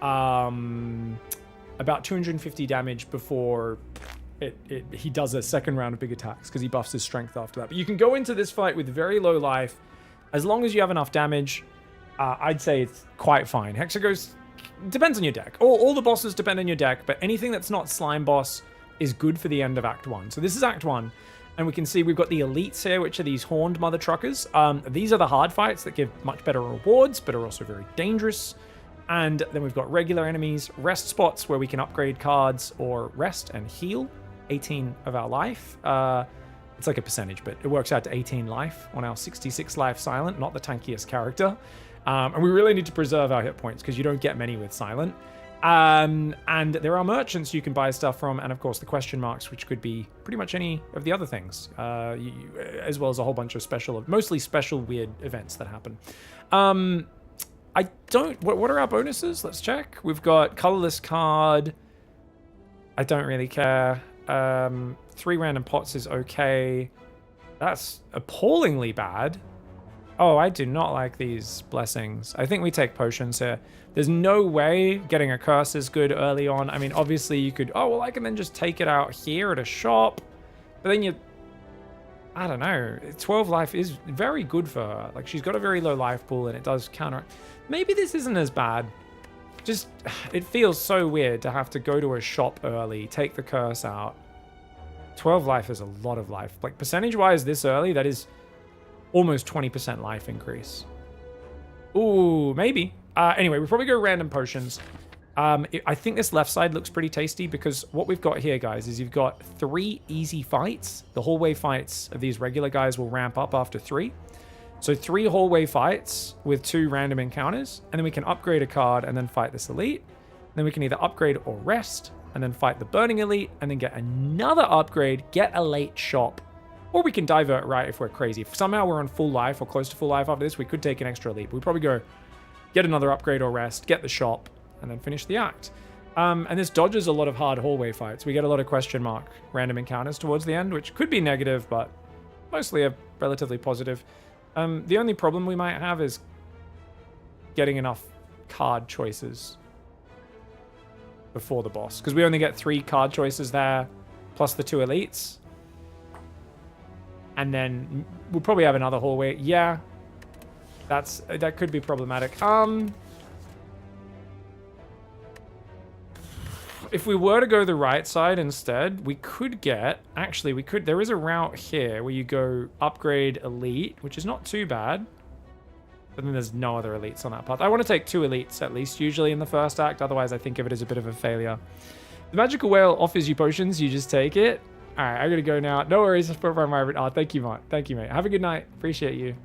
About 250 damage before he does a second round of big attacks, because he buffs his strength after that. But you can go into this fight with very low life. As long as you have enough damage, I'd say it's quite fine. Hexaghost depends on your deck. All the bosses depend on your deck, but anything that's not Slime Boss is good for the end of Act 1. So this is Act 1, and we can see we've got the elites here, which are these horned mother truckers. These are the hard fights that give much better rewards, but are also very dangerous. And then we've got regular enemies, rest spots where we can upgrade cards or rest and heal 18 of our life. It's like a percentage, but it works out to 18 life on our 66 life SIlent, not the tankiest character. And we really need to preserve our hit points because you don't get many with SIlent. And there are merchants you can buy stuff from, and of course the question marks, which could be pretty much any of the other things, as well as a whole bunch of mostly special weird events that happen. What are our bonuses? Let's check. We've got colorless card. I don't really care. 3 random pots is okay. That's appallingly bad. Oh, I do not like these blessings. I think we take potions here. There's no way getting a curse is good early on. I mean, obviously you could, oh, well, I can then just take it out here at a shop. But then I don't know. 12 life is very good for her. Like, she's got a very low life pool, and it does counter. Maybe this isn't as bad. Just, it feels so weird to have to go to a shop early, take the curse out. 12 life is a lot of life. Like, percentage-wise this early, that is almost 20% life increase. Ooh, maybe. Anyway, we probably go random potions. I think this left side looks pretty tasty because what we've got here, guys, is you've got 3 easy fights. The hallway fights of these regular guys will ramp up after 3. So 3 hallway fights with 2 random encounters, and then we can upgrade a card and then fight this elite. Then we can either upgrade or rest, and then fight the burning elite, and then get another upgrade, get a late shop. Or we can divert right if we're crazy. If somehow we're on full life or close to full life after this, we could take an extra elite. But we'd probably go get another upgrade or rest, get the shop, and then finish the act. And this dodges a lot of hard hallway fights. We get a lot of question mark random encounters towards the end, which could be negative, but mostly a relatively positive. The only problem we might have is getting enough card choices. before the boss. Because we only get 3 card choices there, plus the 2 elites. And then we'll probably have another hallway. Yeah, that could be problematic. If we were to go the right side instead, we could get... Actually, we could... There is a route here where you go upgrade elite, which is not too bad. But then there's no other elites on that path. I want to take 2 elites at least, usually in the first act. Otherwise, I think of it as a bit of a failure. The magical whale offers you potions. You just take it. All right, I'm going to go now. No worries. Oh, thank you, mate. Thank you, mate. Have a good night. Appreciate you.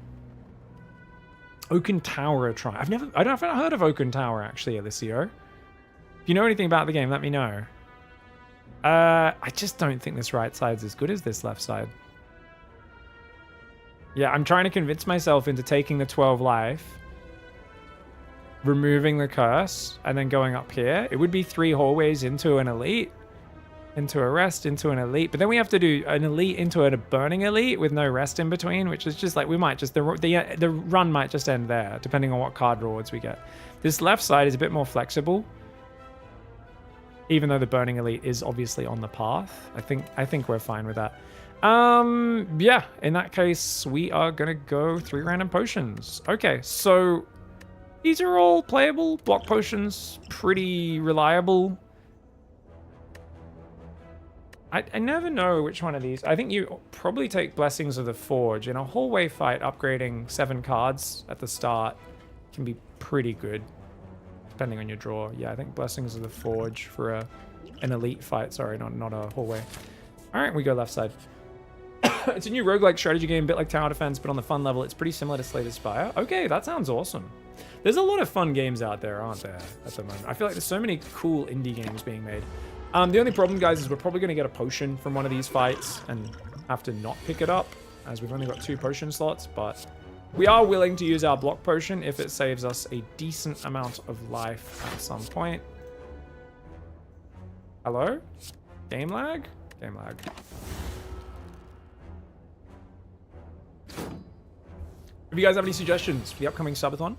Oaken Tower try. I've never heard of Oaken Tower, actually, Alicio. If you know anything about the game, let me know. I just don't think this right side's as good as this left side. Yeah, I'm trying to convince myself into taking the 12 life, removing the curse, and then going up here. It would be 3 hallways into an elite, into a rest, into an elite. But then we have to do an elite into a burning elite with no rest in between, which is just like, we might just, the run might just end there, depending on what card rewards we get. This left side is a bit more flexible. Even though the burning elite is obviously on the path. I think we're fine with that. Yeah, in that case, we are gonna go 3 random potions. Okay, so these are all playable. Block potions, pretty reliable. I never know which one of these. I think you probably take Blessings of the Forge. In a hallway fight, upgrading 7 cards at the start can be pretty good. Depending on your draw. Yeah, I think Blessings of the Forge for an elite fight. Sorry, not a hallway. All right, we go left side. It's a new roguelike strategy game, a bit like Tower Defense, but on the fun level, it's pretty similar to Slay the Spire. Okay, that sounds awesome. There's a lot of fun games out there, aren't there, at the moment? I feel like there's so many cool indie games being made. The only problem, guys, is we're probably going to get a potion from one of these fights and have to not pick it up, as we've only got 2 potion slots, but... We are willing to use our block potion if it saves us a decent amount of life at some point. Hello? Game lag? Game lag. If you guys have any suggestions for the upcoming subathon,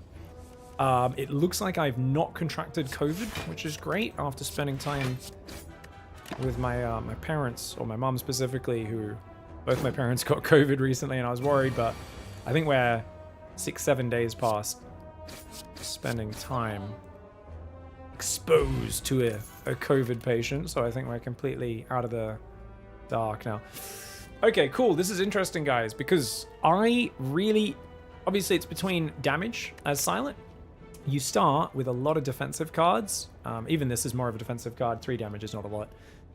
it looks like I've not contracted COVID, which is great after spending time with my my parents, or my mum specifically, who both my parents got COVID recently, and I was worried, but I think we're 6-7 days past spending time exposed to a COVID patient, so I think we're completely out of the dark now. Okay, cool. This is interesting, guys, because I really... Obviously, it's between damage as silent. You start with a lot of defensive cards. Even this is more of a defensive card. 3 damage is not a lot.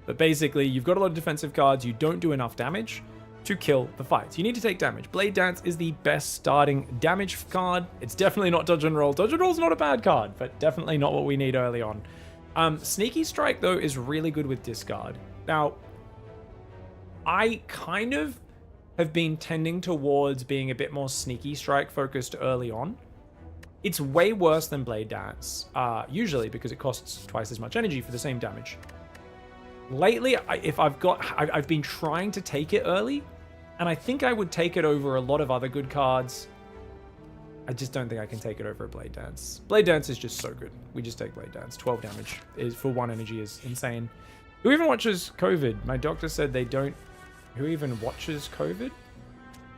But basically, you've got a lot of defensive cards. You don't do enough damage to kill the fights. You need to take damage. Blade Dance is the best starting damage card. It's definitely not Dodge and Roll. Dodge and Roll's not a bad card, but definitely not what we need early on. Sneaky Strike, though, is really good with discard. Now, I kind of have been tending towards being a bit more Sneaky Strike focused early on. It's way worse than Blade Dance, usually because it costs twice as much energy for the same damage. Lately, I've been trying to take it early, and I think I would take it over a lot of other good cards. I just don't think I can take it over a Blade Dance. Blade Dance is just so good. We just take Blade Dance. 12 damage is for 1 energy is insane. Who even watches COVID? My doctor said they don't... Who even watches COVID?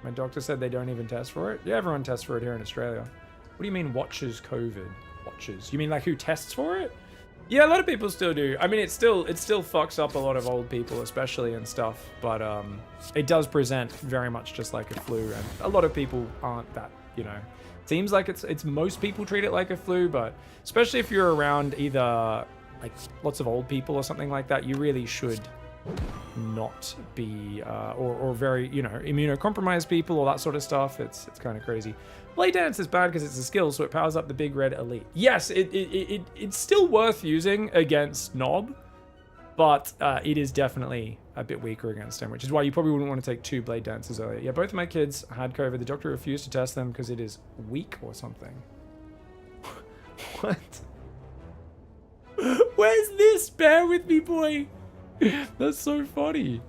My doctor said they don't even test for it. Yeah, everyone tests for it here in Australia. What do you mean watches COVID? Watches? You mean like who tests for it? Yeah, a lot of people still do. I mean, it still fucks up a lot of old people, especially and stuff. But it does present very much just like a flu, and a lot of people aren't that, you know. Seems like it's most people treat it like a flu, but especially if you're around either like lots of old people or something like that, you really should not be or very, you know, immunocompromised people or that sort of stuff. It's kind of crazy. Blade Dance is bad because it's a skill, so it powers up the big red elite. Yes, it's still worth using against Nob, but it is definitely a bit weaker against him, which is why you probably wouldn't want to take 2 Blade Dances earlier. Yeah, both of my kids had COVID. The doctor refused to test them because it is weak or something. What? Where's this? Bear with me, boy. That's so funny.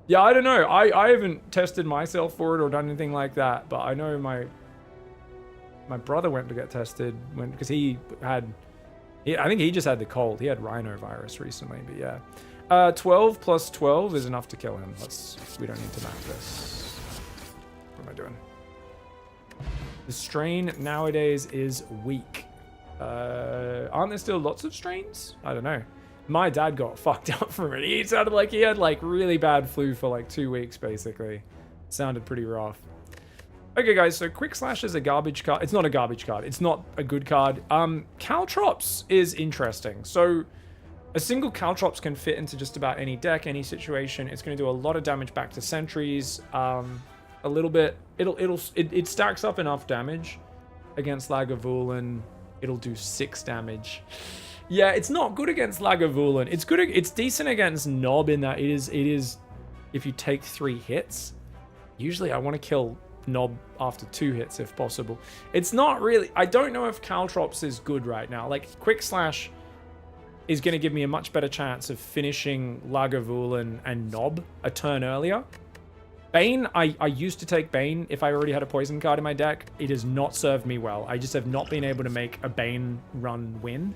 Yeah, I don't know. I haven't tested myself for it or done anything like that, but I know my brother went to get tested because he had I think he just had the cold. He had rhinovirus recently, but yeah. 12 plus 12 is enough to kill him. We don't need to map this. What am I doing? The strain nowadays is weak. Aren't there still lots of strains? I don't know. My dad got fucked up from it. He sounded like he had like really bad flu for like 2 weeks, basically. Sounded pretty rough. Okay, guys, so Quick Slash is a garbage card. It's not a garbage card. It's not a good card. Caltrops is interesting. So a single Caltrops can fit into just about any deck, any situation. It's going to do a lot of damage back to sentries. A little bit. It stacks up enough damage against Lagavulin. It'll do 6 damage. Yeah, it's not good against Lagavulin. It's good. It's decent against Nob in that it is. If you take 3 hits, usually I want to kill Nob after 2 hits if possible. It's not really. I don't know if Caltrops is good right now. Like Quick Slash is going to give me a much better chance of finishing Lagavulin and Nob a turn earlier. Bane, I used to take Bane if I already had a poison card in my deck. It has not served me well. I just have not been able to make a Bane run win.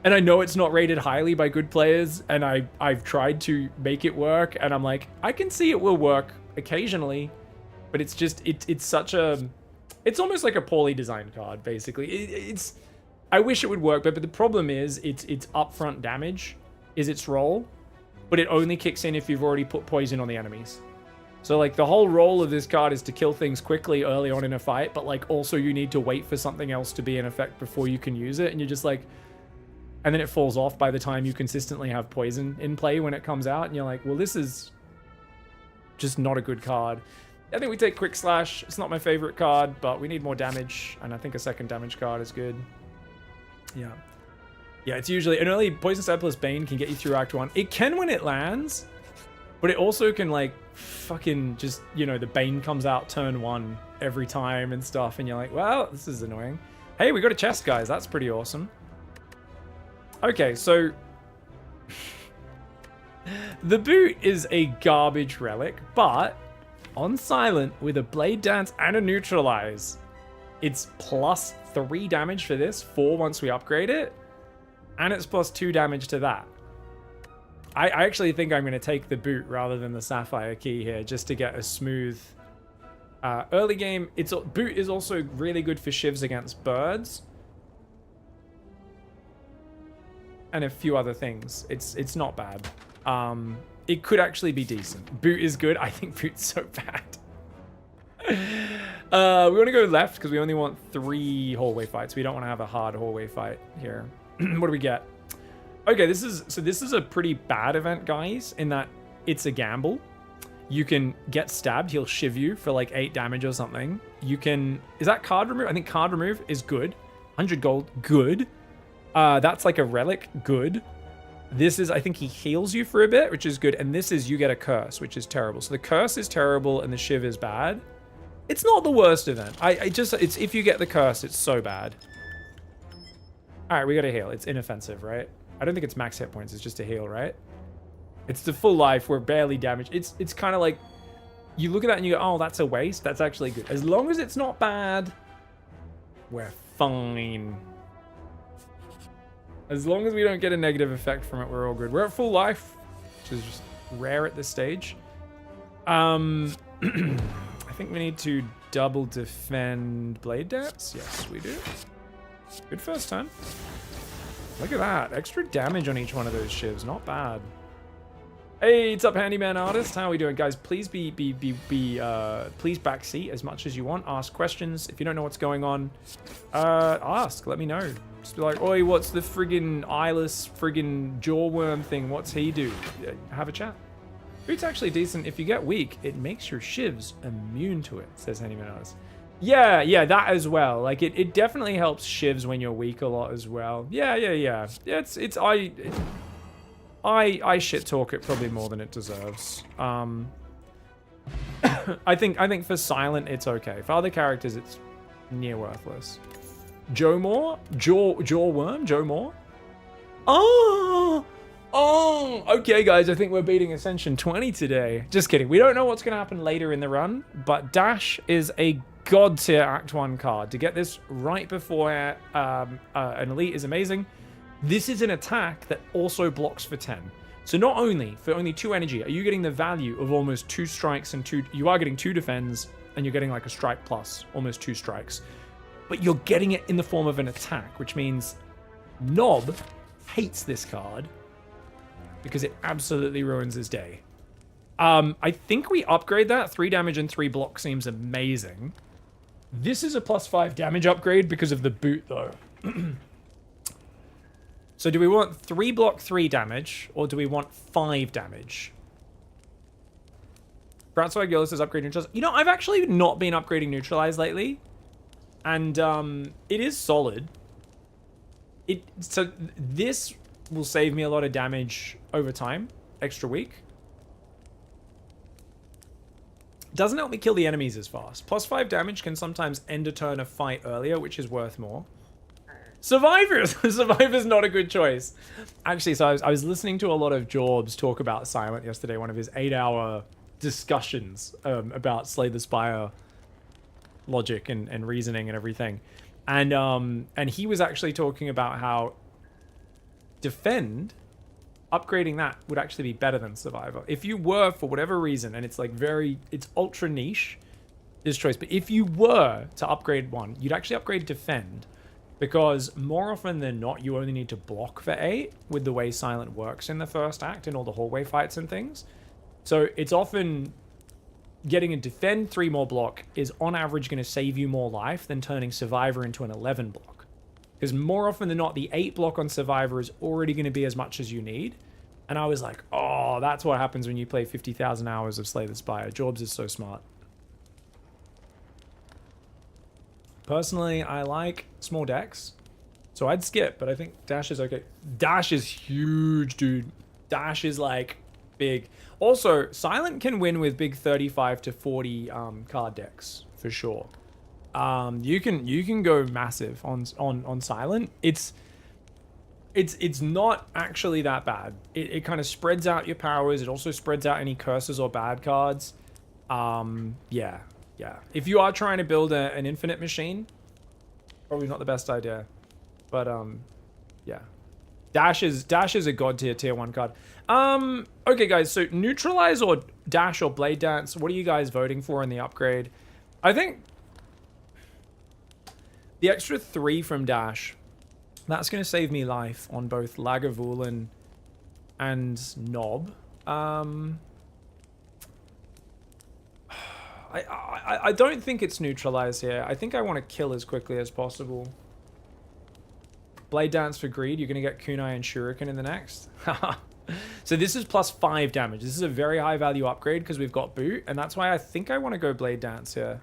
And I know it's not rated highly by good players, and I've tried to make it work, and I'm like, I can see it will work occasionally, but it's just, it's such a, it's almost like a poorly designed card, basically. I wish it would work, but the problem is it's upfront damage is its role, but it only kicks in if you've already put poison on the enemies. So like the whole role of this card is to kill things quickly early on in a fight, but like also you need to wait for something else to be in effect before you can use it, and you're just like, and then it falls off by the time you consistently have poison in play when it comes out, and you're like, well, this is just not a good card. I think we take Quick Slash. It's not my favorite card, but we need more damage, and I think a second damage card is good. Yeah. Yeah, it's usually an early Poison Stab plus Bane can get you through Act 1. It can when it lands, but it also can like fucking just, you know, the Bane comes out turn 1 every time and stuff, and you're like, well, this is annoying. Hey, we got a chest, guys. That's pretty awesome. Okay, so the boot is a garbage relic, but on Silent with a Blade Dance and a Neutralize, it's plus 3 damage for this, 4 once we upgrade it, and it's plus 2 damage to that. I actually think I'm going to take the boot rather than the Sapphire Key here, just to get a smooth early game. Boot is also really good for shivs against birds. And a few other things. It's not bad. It could actually be decent. Boot is good. I think Boot's so bad. We want to go left because we only want 3 hallway fights. We don't want to have a hard hallway fight here. What do we get? Okay, this is a pretty bad event, guys, in that it's a gamble. You can get stabbed. He'll shiv you for like 8 damage or something. You can... Is that card remove? I think card remove is good. 100 gold, good. That's like a relic, good. This is, I think he heals you for a bit, which is good. And this is you get a curse, which is terrible. So the curse is terrible and the shiv is bad. It's not the worst event. It's if you get the curse, it's so bad. All right, we got to heal. It's inoffensive, right? I don't think it's max hit points. It's just a heal, right? It's the full life. We're barely damaged. It's kind of like, you look at that and you go, oh, that's a waste. That's actually good. As long as it's not bad, we're fine. As long as we don't get a negative effect from it, we're all good. We're at full life, which is just rare at this stage. I think we need to double defend Blade Dance. Yes, we do. Good first time. Look at that. Extra damage on each one of those shivs. Not bad. Hey, it's up, Handyman Artist. How are we doing, guys? Please please backseat as much as you want. Ask questions. If you don't know what's going on, ask. Let me know. Just be like, oi, what's the friggin' eyeless friggin' jawworm thing? What's he do? Have a chat. Boot's actually decent. If you get weak, it makes your shivs immune to it, says Handyman Artist. Yeah, that as well. Like, it definitely helps shivs when you're weak a lot as well. Yeah. I shit talk it probably more than it deserves. I think for Silent it's okay. For other characters it's near worthless. Joe Moore? Jawworm? Joe Moore? Oh, okay, guys. I think we're beating Ascension 20 today. Just kidding. We don't know what's going to happen later in the run, but Dash is a god tier Act 1 card. To get this right before an elite is amazing. This is an attack that also blocks for 10. So not only for only 2 energy are you getting the value of almost 2 strikes and 2... You are getting 2 defends and you're getting like a strike plus, almost 2 strikes. But you're getting it in the form of an attack, which means Nob hates this card because it absolutely ruins his day. I think we upgrade that. 3 damage and 3 block seems amazing. This is a +5 damage upgrade because of the boot, though. So do we want 3 block, 3 damage, or do we want 5 damage? Bratswag Gillis says upgrade neutralize. You know, I've actually not been upgrading neutralize lately. And it is solid. So this will save me a lot of damage over time. Extra week. Doesn't help me kill the enemies as fast. +5 damage can sometimes end a turn of fight earlier, which is worth more. Survivors! Survivor's not a good choice. Actually, so I was listening to a lot of Jorbs talk about SIlent yesterday, one of his 8-hour discussions about Slay the Spire logic and reasoning and everything. And he was actually talking about how Defend, upgrading that would actually be better than Survivor. If you were, for whatever reason, and it's like it's ultra niche, this choice, but if you were to upgrade one, you'd actually upgrade Defend. Because more often than not, you only need to block for 8 with the way SIlent works in the first act in all the hallway fights and things. So it's often getting a Defend 3 more block is on average going to save you more life than turning Survivor into an 11 block. Because more often than not, the 8 block on Survivor is already going to be as much as you need. And I was like, oh, that's what happens when you play 50,000 hours of Slay the Spire. Jorbs is so smart. Personally, I like small decks, so I'd skip, but I think Dash is okay. Dash is huge, dude. Dash is, like, big. Also, SIlent can win with big 35 to 40 card decks, for sure. You can go massive on SIlent. It's not actually that bad. It kind of spreads out your powers. It also spreads out any curses or bad cards. Yeah. If you are trying to build an infinite machine, probably not the best idea. But yeah. Dash is a god tier 1 card. Okay guys, so neutralize or dash or blade dance, what are you guys voting for in the upgrade? I think the extra 3 from dash, that's going to save me life on both Lagavulin and Nob. I don't think it's neutralized here. I think I want to kill as quickly as possible. Blade Dance for greed. You're going to get Kunai and Shuriken in the next. So this is +5 damage. This is a very high value upgrade because we've got boot. And that's why I think I want to go Blade Dance here.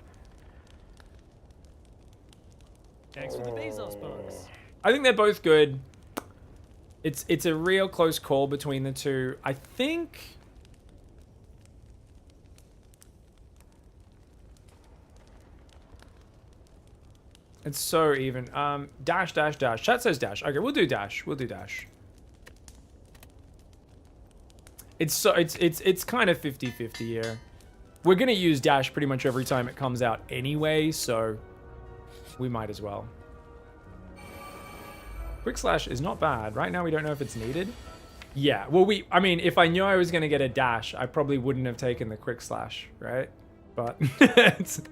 Thanks for the Bezos box. I think they're both good. It's a real close call between the two. I think... It's so even. Dash. Chat says dash. Okay, we'll do dash. It's kind of 50-50 here. We're gonna use dash pretty much every time it comes out anyway, so we might as well. Quick slash is not bad. Right now we don't know if it's needed. Yeah, well I mean, if I knew I was gonna get a dash, I probably wouldn't have taken the quick slash, right? But it's...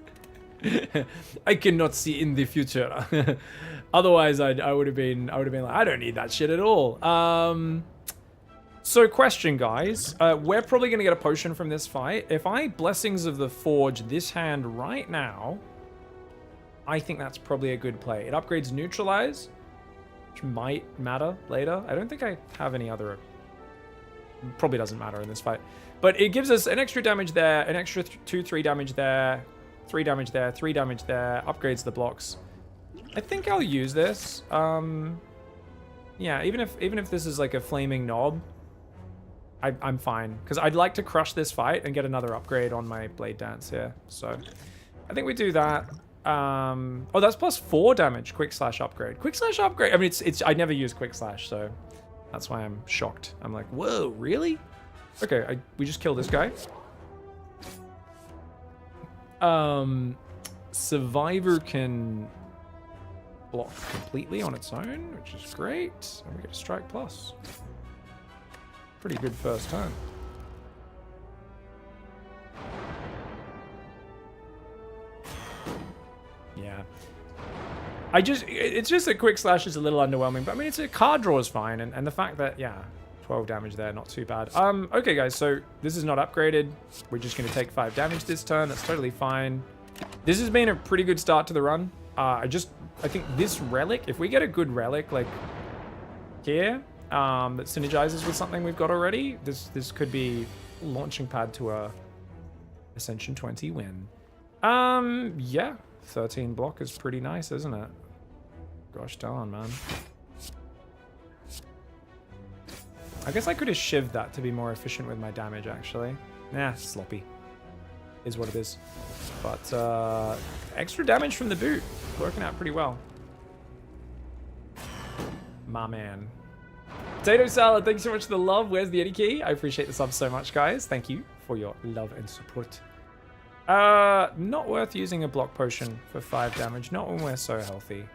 I cannot see in the future. Otherwise, I would have been like, I don't need that shit at all. So question, guys. We're probably gonna get a potion from this fight. If I Blessings of the Forge this hand right now, I think that's probably a good play. It upgrades neutralize, which might matter later. I don't think I have any other. Probably doesn't matter in this fight, but it gives us an extra damage there, an extra 2-3 damage there. 3 damage there, 3 damage there, upgrades the blocks. I think I'll use this. Yeah, even if this is like a flaming knob, I'm fine. Because I'd like to crush this fight and get another upgrade on my Blade Dance here. So I think we do that. Oh, that's +4 damage, quick slash upgrade. Quick slash upgrade. I mean, I never use quick slash, so that's why I'm shocked. I'm like, whoa, really? Okay, we just kill this guy. Survivor can block completely on its own, which is great. And we get a strike plus. Pretty good first turn. Yeah. It's just a quick slash is a little underwhelming, but I mean, it's a card draw is fine. And the fact that, yeah, 12 damage there, not too bad. Okay, guys, so this is not upgraded. We're just going to take 5 damage this turn. That's totally fine. This has been a pretty good start to the run. I think this relic, if we get a good relic like here, that synergizes with something we've got already, this could be launching pad to a Ascension 20 win. Yeah, 13 block is pretty nice, isn't it? Gosh darn, man. I guess I could have shivved that to be more efficient with my damage, actually. Nah, sloppy. Is what it is. But, extra damage from the boot. Working out pretty well. My man. Potato Salad, thank you so much for the love. Where's the Eddie key? I appreciate the sub so much, guys. Thank you for your love and support. Not worth using a block potion for 5 damage. Not when we're so healthy.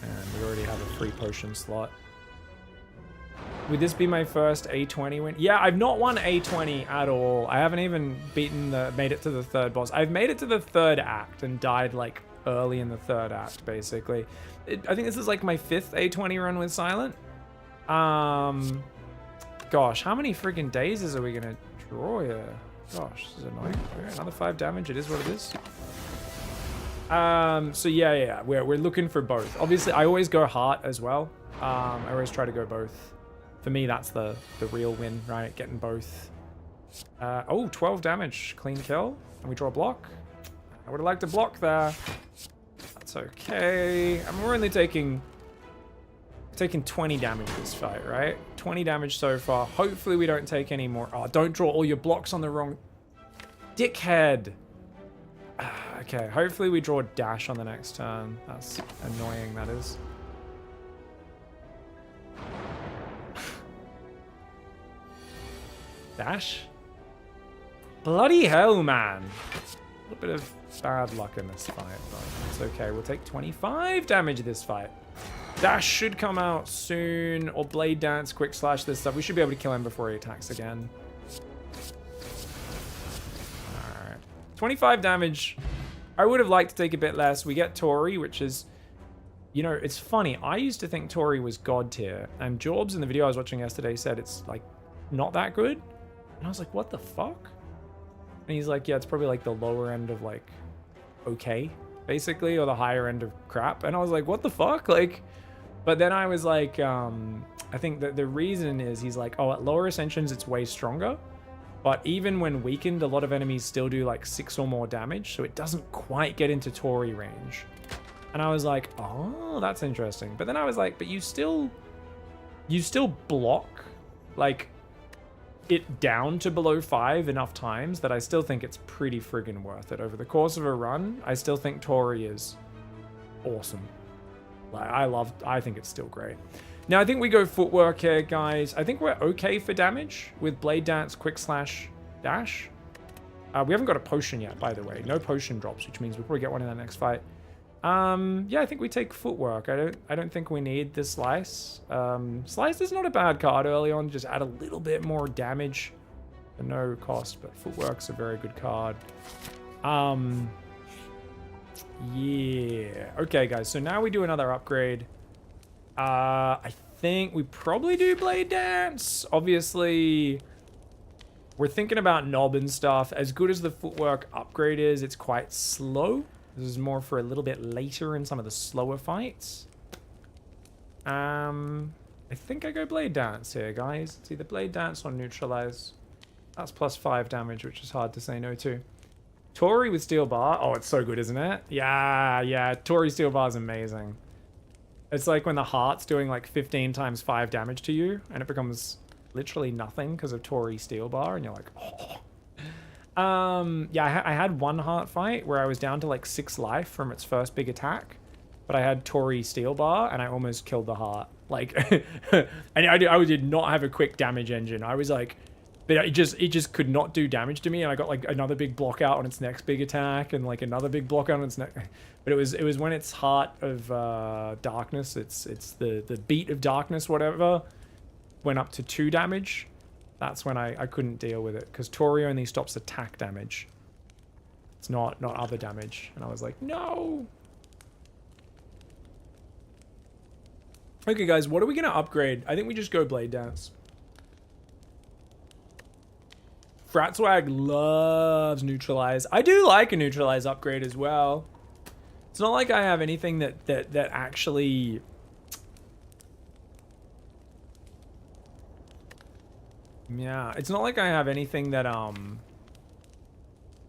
And we already have a free potion slot. Would this be my first A20 win? Yeah, I've not won A20 at all. I haven't even made it to the 3rd boss. I've made it to the 3rd act and died like early in the 3rd act, basically. I think this is like my 5th A20 run with SIlent. Gosh, how many freaking dazes are we gonna draw here? Gosh, this is annoying. Okay, another 5 damage. It is what it is. So yeah, we're looking for both. Obviously, I always go heart as well. I always try to go both. For me, that's the real win, right? Getting both. Oh, 12 damage. Clean kill. And we draw a block. I would have liked to block there. That's okay. And we're only taking 20 damage this fight, right? 20 damage so far. Hopefully we don't take any more. Oh, don't draw all your blocks on the wrong... Dickhead. Okay, hopefully we draw dash on the next turn. That's annoying, that is. Dash? Bloody hell, man. A little bit of bad luck in this fight, but it's okay. We'll take 25 damage this fight. Dash should come out soon, or Blade Dance, Quick Slash, this stuff. We should be able to kill him before he attacks again. Alright. 25 damage. I would have liked to take a bit less. We get Tori, which is... You know, it's funny. I used to think Tori was God tier, and Jorbs in the video I was watching yesterday said it's, like, not that good. And I was like, what the fuck? And he's like, yeah, it's probably, like, the lower end of, like, okay, basically, or the higher end of crap. And I was like, what the fuck? Like... But then I was like, I think that the reason is he's like, oh, at lower ascensions, it's way stronger. But even when weakened, a lot of enemies still do like 6 or more damage. So it doesn't quite get into Tori range. And I was like, oh, that's interesting. But then I was like, but you still block like it down to below 5 enough times that I still think it's pretty friggin' worth it. Over the course of a run, I still think Tori is awesome. Like, I think it's still great. Now, I think we go footwork here, guys. I think we're okay for damage with Blade Dance, Quick Slash, Dash. We haven't got a potion yet, by the way. No potion drops, which means we'll probably get one in the next fight. Yeah, I think we take footwork. I don't think we need the Slice. Slice is not a bad card early on. Just add a little bit more damage for no cost, but footwork's a very good card. Yeah. Okay, guys. So now we do another upgrade. I think we probably do Blade Dance. Obviously, we're thinking about knob and stuff. As good as the footwork upgrade is, it's quite slow. This is more for a little bit later in some of the slower fights. I think I go Blade Dance here, guys. It's either Blade Dance or Neutralize. That's plus 5 damage, which is hard to say no to. Tori with Steel Bar. Oh, it's so good, isn't it? Yeah. Tori Steel Bar is amazing. It's like when the heart's doing like 15 times 5 damage to you, and it becomes literally nothing because of Tori Steel Bar, and you're like, oh. Yeah, I had one heart fight where I was down to like 6 life from its first big attack, but I had Tori Steel Bar, and I almost killed the heart. Like, and I did not have a quick damage engine. I was like But it just could not do damage to me, and I got like another big block out on its next big attack, and like another big block out on its next. But it was when its Heart of Darkness, it's the Beat of Darkness, whatever, went up to 2 damage. That's when I couldn't deal with it, because Tori only stops attack damage. It's not other damage, and I was like, no. Okay, guys, what are we gonna upgrade? I think we just go Blade Dance. Fratswag loves Neutralize. I do like a Neutralize upgrade as well. It's not like I have anything that actually... Yeah, it's not like I have anything that, I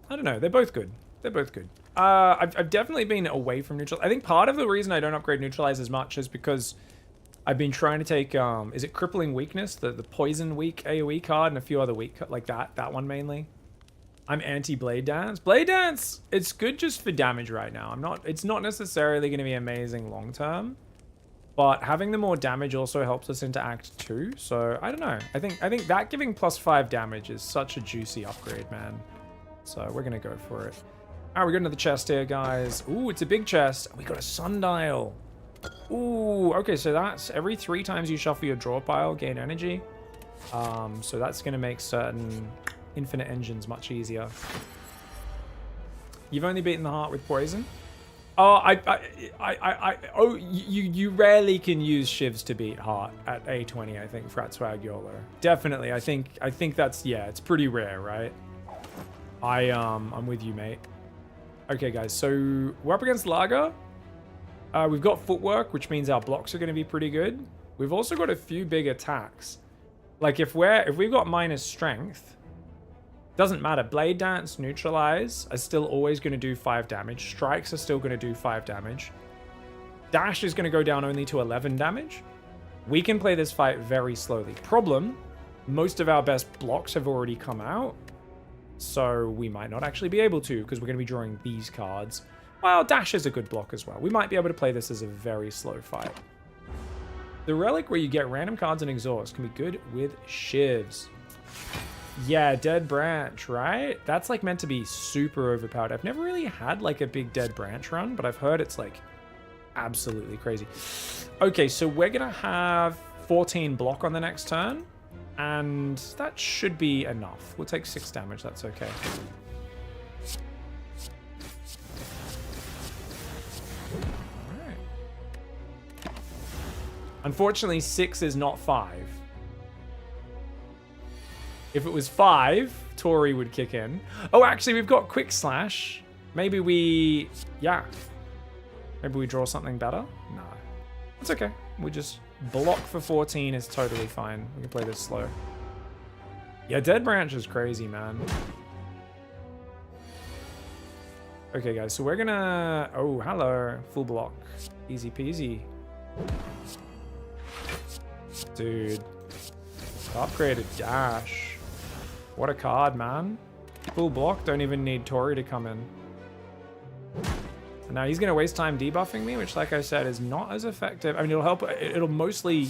don't know, they're both good. They're both good. I've definitely been away from Neutralize. I think part of the reason I don't upgrade Neutralize as much is because I've been trying to take, is it Crippling Weakness? The Poison Weak AoE card and a few other weak, like that one mainly. I'm anti-Blade Dance. Blade Dance, it's good just for damage right now. It's not necessarily going to be amazing long term, but having the more damage also helps us into Act 2. So I don't know. I think that giving +5 damage is such a juicy upgrade, man. So we're going to go for it. All right, we're going to the chest here, guys. Ooh, it's a big chest. We got a sundial. Ooh, okay, so that's every 3 times you shuffle your draw pile, gain energy. So that's going to make certain infinite engines much easier. You've only beaten the Heart with poison? Oh, you rarely can use shivs to beat Heart at A20, I think, Fratswag YOLO. Definitely, I think that's, yeah, it's pretty rare, right? I'm with you, mate. Okay, guys, so we're up against Lager. We've got footwork, which means our blocks are going to be pretty good. We've also got a few big attacks. Like if we've got minus strength, doesn't matter. Blade Dance, Neutralize are still always going to do 5 damage. Strikes are still going to do 5 damage. Dash is going to go down only to 11 damage. We can play this fight very slowly. Problem, most of our best blocks have already come out, so we might not actually be able to because we're going to be drawing these cards. Well, Dash is a good block as well. We might be able to play this as a very slow fight. The Relic, where you get random cards and exhaust, can be good with shivs. Yeah, Dead Branch, right? That's like meant to be super overpowered. I've never really had like a big Dead Branch run, but I've heard it's like absolutely crazy. Okay, so we're going to have 14 block on the next turn, and that should be enough. We'll take 6 damage, that's okay. Unfortunately, 6 is not 5. If it was 5, Tori would kick in. Oh, actually, we've got Quick Slash. Maybe we... Yeah. Maybe we draw something better? No. It's okay. We just block for 14 is totally fine. We can play this slow. Yeah, Dead Branch is crazy, man. Okay, guys, so we're gonna... Oh, hello. Full block. Easy peasy. Dude. Upgraded Dash. What a card, man. Full block, don't even need Tori to come in. And now he's going to waste time debuffing me, which, like I said, is not as effective. I mean, it'll help. It'll mostly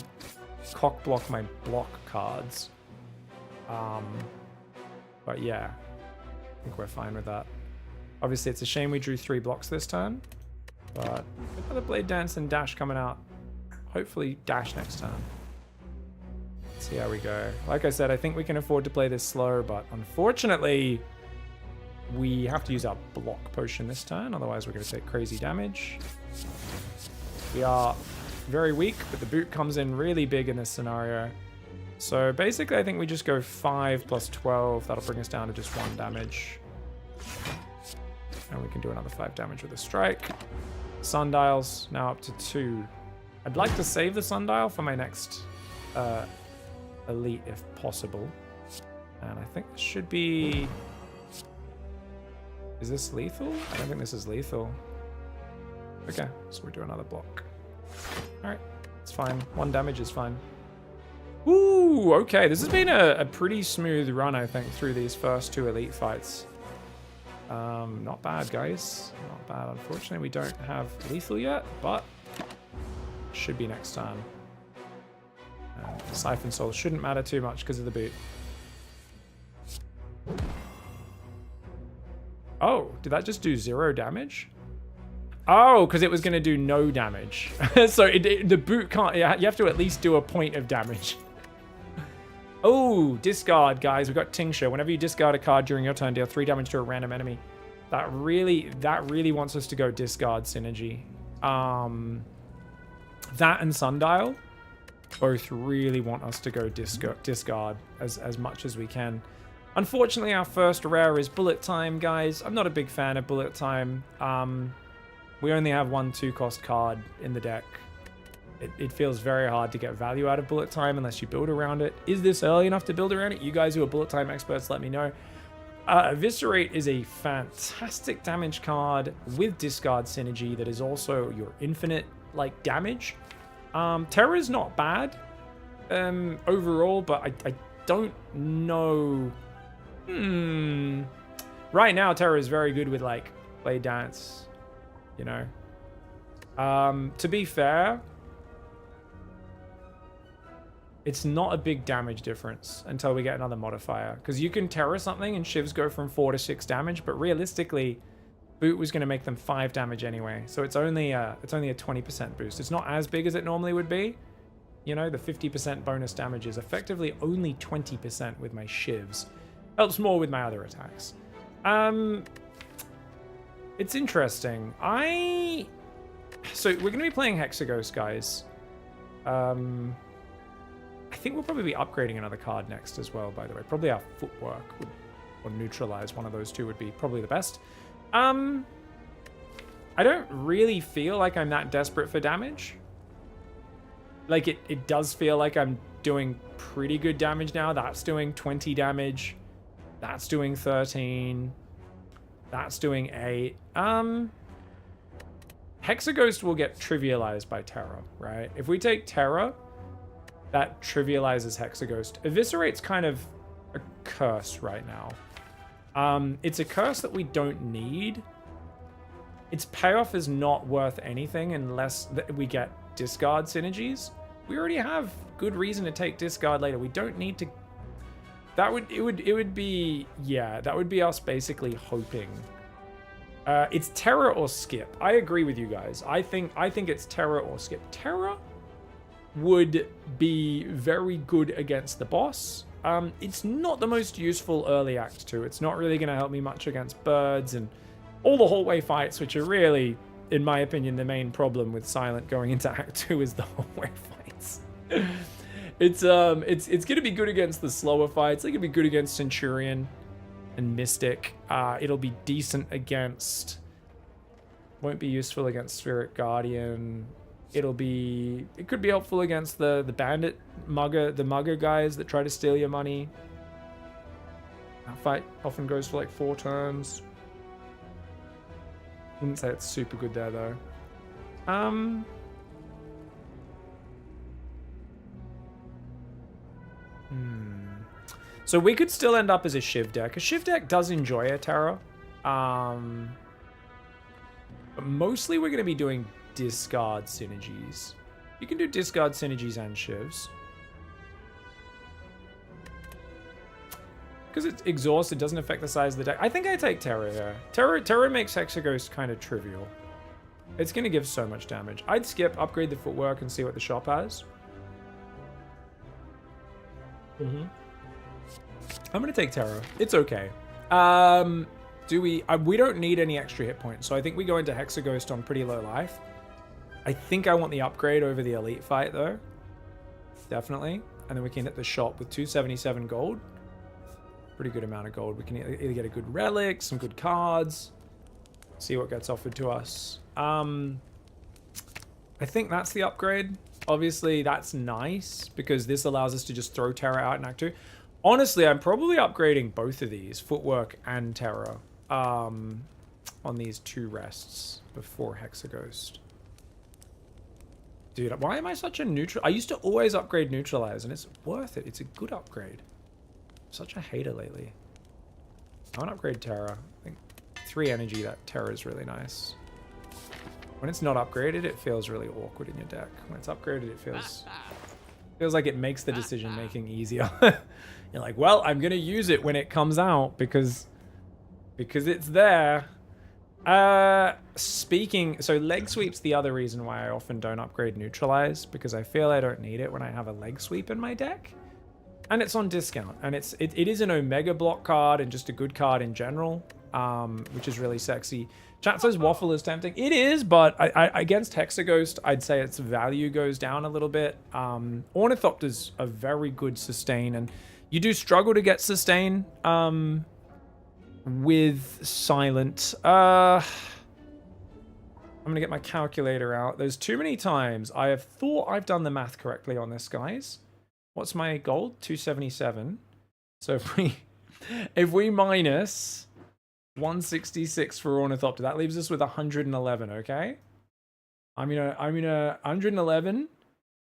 cock block my block cards. But yeah, I think we're fine with that. Obviously, it's a shame we drew 3 blocks this turn. But another Blade Dance and Dash coming out. Hopefully Dash next turn. See how we go. Like I said, I think we can afford to play this slow, but unfortunately, we have to use our block potion this turn. Otherwise, we're going to take crazy damage. We are very weak, but the boot comes in really big in this scenario. So basically, I think we just go 5 plus 12. That'll bring us down to just 1 damage. And we can do another 5 damage with a strike. Sundials now up to 2. I'd like to save the sundial for my next... elite if possible, and I think this should be... Is this lethal? I don't think this is lethal. Okay, so we do another block. All right, it's fine. 1 damage is fine. Ooh, okay, this has been a pretty smooth run, I think, through these first 2 elite fights. Not bad, guys. Not bad. Unfortunately, we don't have lethal yet, but should be next time. Siphon Soul shouldn't matter too much because of the boot. Oh, did that just do 0 damage? Oh, because it was going to do no damage. So the boot can't... Yeah, you have to at least do a point of damage. Oh, discard, guys. We've got Tincture. Whenever you discard a card during your turn, deal 3 damage to a random enemy. That really wants us to go discard synergy. That and Sundial both really want us to go discard as much as we can. Unfortunately, our first rare is Bullet Time, guys. I'm not a big fan of Bullet Time. We only have 1 2-cost card in the deck. It feels very hard to get value out of Bullet Time unless you build around it. Is this early enough to build around it? You guys who are Bullet Time experts, let me know. Eviscerate is a fantastic damage card with discard synergy that is also your infinite like damage. Terra's not bad overall, but I don't know. Right now, Terra is very good with like Play Dance, you know. To be fair, it's not a big damage difference until we get another modifier, because you can Terra something and shivs go from 4 to 6 damage, but realistically, boot was going to make them 5 damage anyway, so it's only a 20% boost. It's not as big as it normally would be. You know, the 50% bonus damage is effectively only 20% with my shivs. Helps more with my other attacks. It's interesting. So we're going to be playing Hexaghost, guys. I think we'll probably be upgrading another card next as well, by the way. Probably our Footwork or Neutralize. One of those two would be probably the best. I don't really feel like I'm that desperate for damage. Like, it does feel like I'm doing pretty good damage now. That's doing 20 damage. That's doing 13. That's doing 8. Hexaghost will get trivialized by Terra, right? If we take Terra, that trivializes Hexaghost. Eviscerate's kind of a curse right now. It's a curse that we don't need. Its payoff is not worth anything unless we get discard synergies. We already have good reason to take discard later. We don't need to. That would be us basically hoping. It's Terra or skip. I agree with you guys. I think it's Terra or skip. Terra would be very good against the boss. It's not the most useful early Act 2. It's not really going to help me much against birds and all the hallway fights, which are really, in my opinion, the main problem with SIlent going into Act 2 is the hallway fights. It's going to be good against the slower fights. It's going to be good against Centurion and Mystic. It'll be decent against... Won't be useful against Spirit Guardian. It could be helpful against the bandit the mugger guys that try to steal your money. That fight often goes for like 4 turns. Wouldn't say it's super good there though. So we could still end up as a Shiv deck. A Shiv deck does enjoy a Terra. But mostly we're going to be doing discard synergies. You can do discard synergies and Shivs. Because it's exhausted, doesn't affect the size of the deck. I think I take Terra here. Terra makes Hexaghost kind of trivial. It's going to give so much damage. I'd skip, upgrade the Footwork, and see what the shop has. I'm going to take Terra. It's okay. We don't need any extra hit points, so I think we go into Hexaghost on pretty low life. I think I want the upgrade over the Elite fight, though. Definitely. And then we can hit the shop with 277 gold. Pretty good amount of gold. We can either get a good relic, some good cards, see what gets offered to us. I think that's the upgrade. Obviously, that's nice because this allows us to just throw Terra out in Act 2. Honestly, I'm probably upgrading both of these, Footwork and Terra, on these 2 rests before Hexaghost. Dude, why am I such a neutral? I used to always upgrade Neutralize, and it's worth it. It's a good upgrade. I'm such a hater lately. I want to upgrade Terra. I think 3 energy, that Terra is really nice. When it's not upgraded, it feels really awkward in your deck. When it's upgraded, it feels like it makes the decision making easier. You're like, well, I'm gonna use it when it comes out because because it's there. So leg sweep's the other reason why I often don't upgrade neutralize, because I feel I don't need it when I have a leg sweep in my deck. And it's on discount, and it is an Omega block card and just a good card in general, which is really sexy. Chat says Waffle is tempting. It is, but I against Hexaghost, I'd say its value goes down a little bit. Ornithopter's a very good sustain, and you do struggle to get sustain with SIlent. I'm gonna get my calculator out. There's too many times I have thought I've done the math correctly on this, guys. What's my gold? 277. So if we minus 166 for Ornithopter, that leaves us with 111, okay? I'm gonna 111,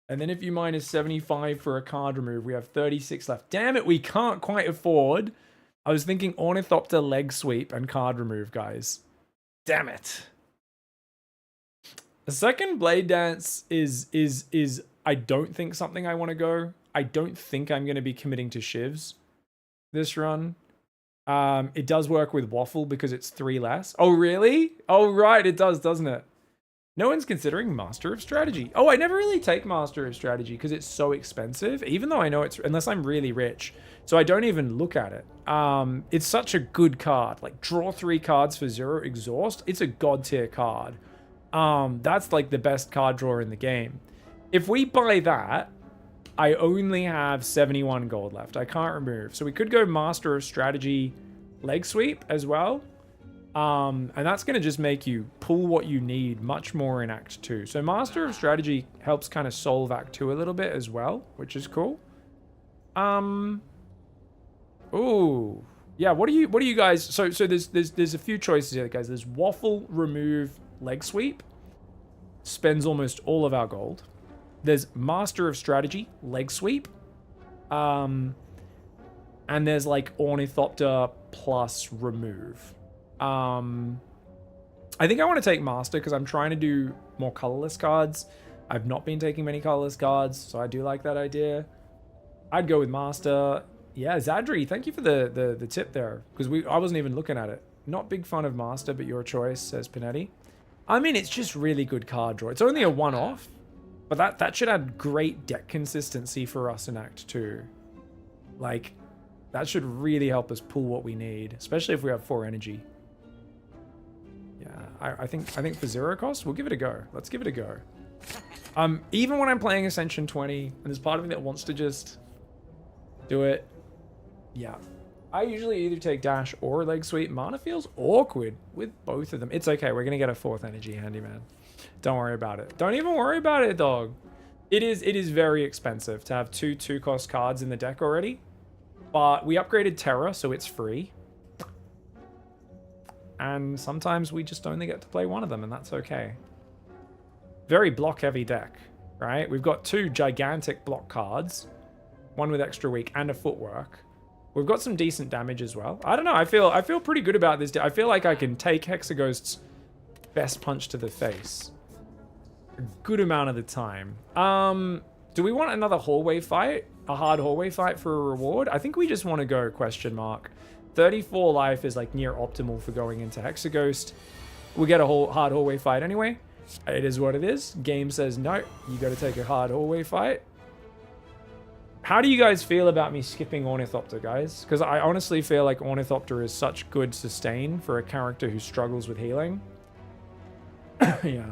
and then if you minus 75 for a card remove, we have 36 left. Damn it, we can't quite afford. I was thinking Ornithopter, leg sweep, and card remove, guys. Damn it. The second Blade Dance is I don't think something I want to go. I don't think I'm going to be committing to Shivs this run. It does work with Waffle because it's 3 less. Oh, really? Oh, right, it does, doesn't it? No one's considering Master of Strategy. Oh, I never really take Master of Strategy because it's so expensive, even though I know it's, unless I'm really rich. So I don't even look at it. It's such a good card. Like, draw 3 cards for 0 exhaust. It's a god tier card. That's like the best card drawer in the game. If we buy that, I only have 71 gold left. I can't remove. So we could go Master of Strategy leg sweep as well. And that's going to just make you pull what you need much more in Act 2. So Master of Strategy helps kind of solve Act 2 a little bit as well, which is cool. Ooh. Yeah, what do you guys... So there's a few choices here, guys. There's Waffle, remove, leg sweep. Spends almost all of our gold. There's Master of Strategy, leg sweep. And there's like Ornithopter plus remove. I think I want to take Master because I'm trying to do more colorless cards. I've not been taking many colorless cards, so I do like that idea. I'd go with Master. Yeah, Zadri, thank you for the tip there, because I wasn't even looking at it. Not big fan of Master, but your choice, says Panetti. I mean, it's just really good card draw. It's only a one-off, but that should add great deck consistency for us in Act 2. Like, that should really help us pull what we need, especially if we have 4 energy. Yeah, I think for 0 cost, we'll give it a go. Let's give it a go. Even when I'm playing Ascension 20, and there's part of me that wants to just do it. Yeah. I usually either take Dash or Leg Sweep. Mana feels awkward with both of them. It's okay. We're going to get a 4th energy handyman. Don't worry about it. Don't even worry about it, dog. It is very expensive to have 2 2-cost cards in the deck already. But we upgraded Terra, so it's free. And sometimes we just only get to play one of them, and that's okay. Very block-heavy deck, right? We've got 2 gigantic block cards. One with extra weak and a footwork. We've got some decent damage as well. I don't know. I feel pretty good about this. I feel like I can take Hexaghost's best punch to the face a good amount of the time. Do we want another hallway fight? A hard hallway fight for a reward? I think we just want to go question mark. 34 life is like near optimal for going into Hexaghost. We'll get a hard hallway fight anyway. It is what it is. Game says no. You got to take a hard hallway fight. How do you guys feel about me skipping Ornithopter, guys? Because I honestly feel like Ornithopter is such good sustain for a character who struggles with healing. Yeah.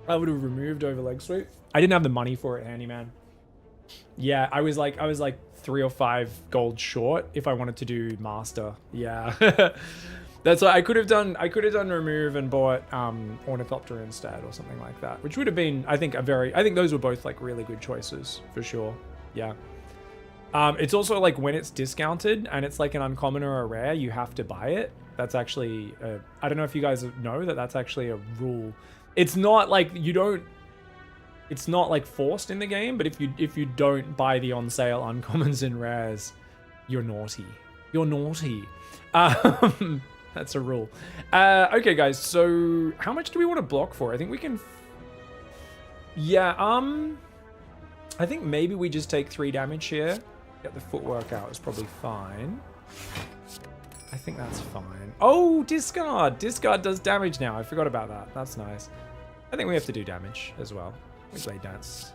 I would have removed over leg sweep. I didn't have the money for it, handyman. Yeah, I was like 3 or 5 gold short if I wanted to do master. Yeah. That's what I could have done. I could have done remove and bought Ornithopter instead or something like that, which would have been, I think, I think those were both like really good choices for sure. Yeah. It's also like when it's discounted and it's like an uncommon or a rare, you have to buy it. That's actually, I don't know if you guys know that that's actually a rule. It's not like you don't, it's not like forced in the game, but if you don't buy the on sale uncommons and rares, you're naughty. You're naughty. That's a rule. Okay, guys. So how much do we want to block for? I think we can... Yeah, I think maybe we just take 3 damage here. Get the footwork out is probably fine. I think that's fine. Oh, discard! Discard does damage now. I forgot about that. That's nice. I think we have to do damage as well. We Blade Dance.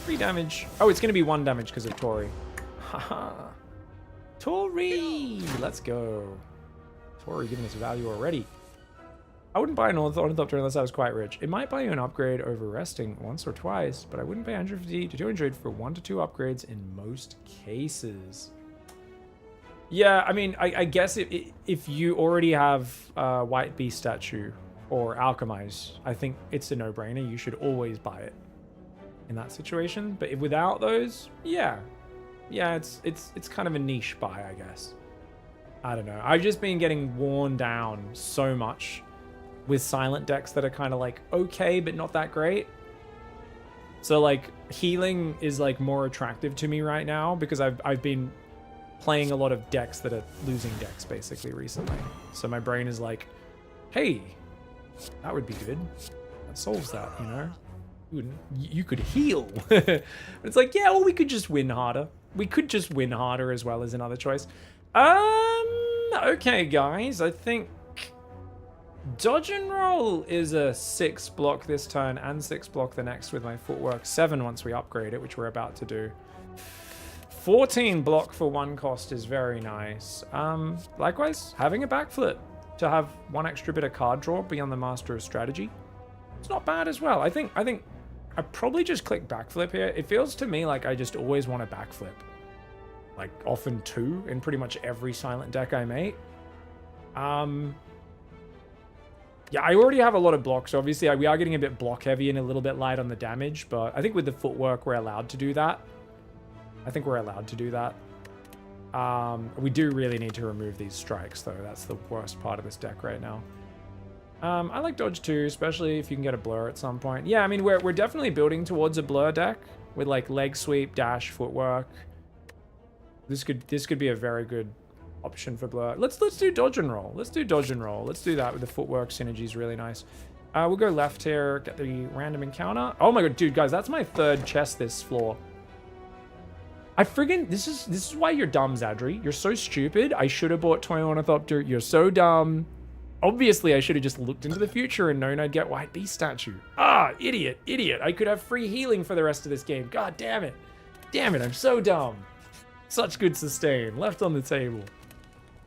3 damage. Oh, it's going to be 1 damage because of Tori. Haha. Tori! Let's go. Tori giving us value already. I wouldn't buy an Ornithopter unless I was quite rich. It might buy you an upgrade over resting once or twice, but I wouldn't pay 150 to 200 for 1 to 2 upgrades in most cases. Yeah, I mean, I guess if you already have White Beast statue or Alchemize, I think it's a no-brainer. You should always buy it in that situation. But if without those, yeah, it's kind of a niche buy, I guess. I don't know. I've just been getting worn down so much with silent decks that are kind of like okay, but not that great. So like healing is like more attractive to me right now because I've been playing a lot of decks that are losing decks basically recently. So my brain is like, hey, that would be good. That solves that, you know? You could heal. But it's like, yeah, well, we could just win harder. We could just win harder as well as another choice. Okay, guys, I think Dodge and Roll is a 6 block this turn and 6 block the next with my footwork. 7 once we upgrade it, which we're about to do. 14 block for 1 cost is very nice. Likewise, having a backflip to have 1 extra bit of card draw beyond the Master of Strategy. It's not bad as well. I think I probably just click backflip here. It feels to me like I just always want a backflip. Like often 2 in pretty much every silent deck I make. Yeah, I already have a lot of blocks. So obviously, we are getting a bit block heavy and a little bit light on the damage. But I think with the footwork, we're allowed to do that. I think we're allowed to do that. We do really need to remove these strikes, though. That's the worst part of this deck right now. I like dodge too, especially if you can get a blur at some point. Yeah, I mean, we're definitely building towards a blur deck with like leg sweep, dash, footwork. This could be a very good option for blur. Let's do dodge and roll. Let's do dodge and roll. Let's do that with the footwork. Synergy is really nice. We'll go left here, get the random encounter. Oh my god, dude, guys, that's my 3rd chest this floor. I friggin' this is why you're dumb, Zadri. You're so stupid. I should have bought Toy Ornithopter. You're so dumb. Obviously, I should have just looked into the future and known I'd get White Beast statue. Ah, idiot. I could have free healing for the rest of this game. God damn it. Damn it, I'm so dumb. Such good sustain. Left on the table.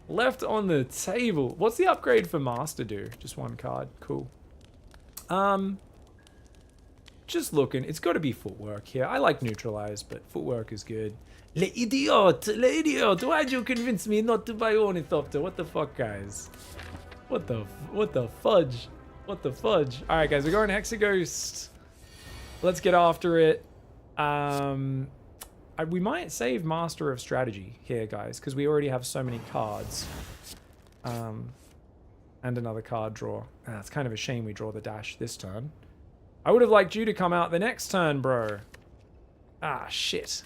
Left on the table. What's the upgrade for Master do? Just 1 card. Cool. Just looking. It's got to be footwork here. I like neutralize, but footwork is good. Le idiot. Why'd you convince me not to buy Ornithopter? What the fuck, guys? What the fudge? What the fudge? All right, guys, we're going Hexaghost. Let's get after it. We might save Master of Strategy here, guys, because we already have so many cards. And another card draw. It's kind of a shame we draw the dash this turn. I would have liked you to come out the next turn, bro. Ah, shit.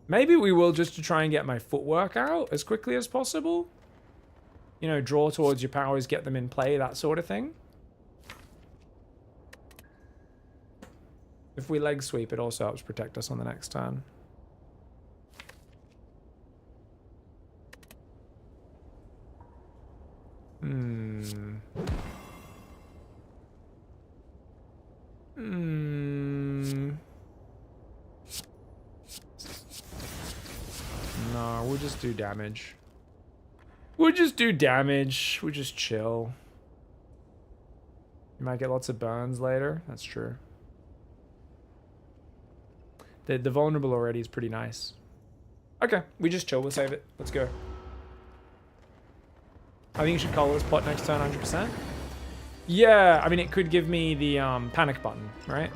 Maybe we will just to try and get my footwork out as quickly as possible. You know, draw towards your powers, get them in play, that sort of thing. If we leg sweep, it also helps protect us on the next turn. No, we'll just do damage. We'll just do damage. We'll just chill. You might get lots of burns later. That's true. The vulnerable already is pretty nice. Okay, we just chill. We'll save it. Let's go. I think you should call this pot next turn 100%. Yeah, I mean, it could give me the panic button, right?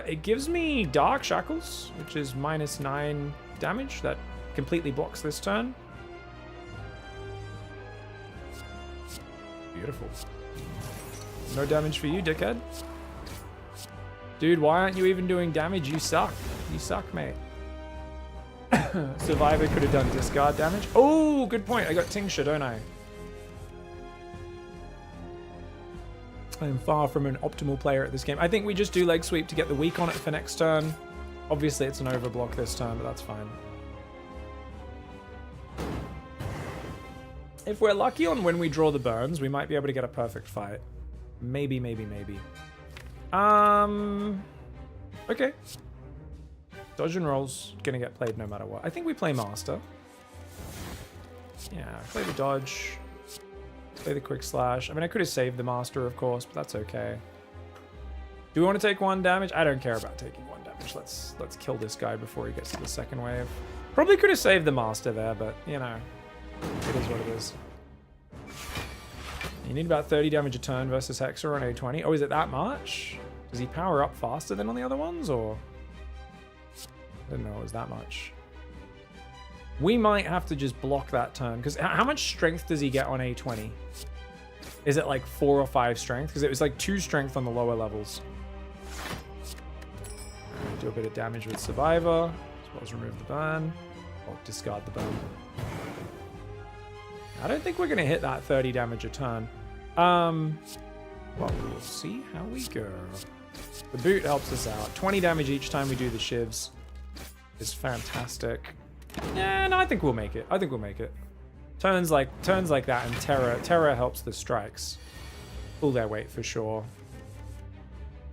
It gives me Dark Shackles, which is -9 damage. That completely blocks this turn. Beautiful. No damage for you, dickhead. Dude, why aren't you even doing damage? You suck. You suck, mate. Survivor could have done discard damage. Oh, good point. I got Tincture, don't I? I am far from an optimal player at this game. I think we just do leg sweep to get the weak on it for next turn. Obviously, it's an overblock this turn, but that's fine. If we're lucky on when we draw the burns, we might be able to get a perfect fight. Maybe, maybe, maybe. Okay. Dodge and roll's gonna get played no matter what. I think we play Master. Yeah, play the dodge. Play the quick slash. I mean, I could have saved the Master, of course, but that's okay. Do we want to take 1 damage? I don't care about taking 1 damage. Let's kill this guy before he gets to the second wave. Probably could have saved the Master there, but, you know, it is what it is. You need about 30 damage a turn versus Hexer on A20. Oh, is it that much? Does he power up faster than on the other ones, or? I didn't know it was that much. We might have to just block that turn, because how much strength does he get on A20? Is it like 4 or 5 strength? Because it was like 2 strength on the lower levels. Do a bit of damage with Survivor, as well as remove the burn, or discard the burn. I don't think we're going to hit that 30 damage a turn. Well, we'll see how we go. The boot helps us out. 20 damage each time we do the shivs is fantastic. Yeah, no, I think we'll make it. I think we'll make it. Turns like that and Terror helps the strikes. Pull their weight for sure.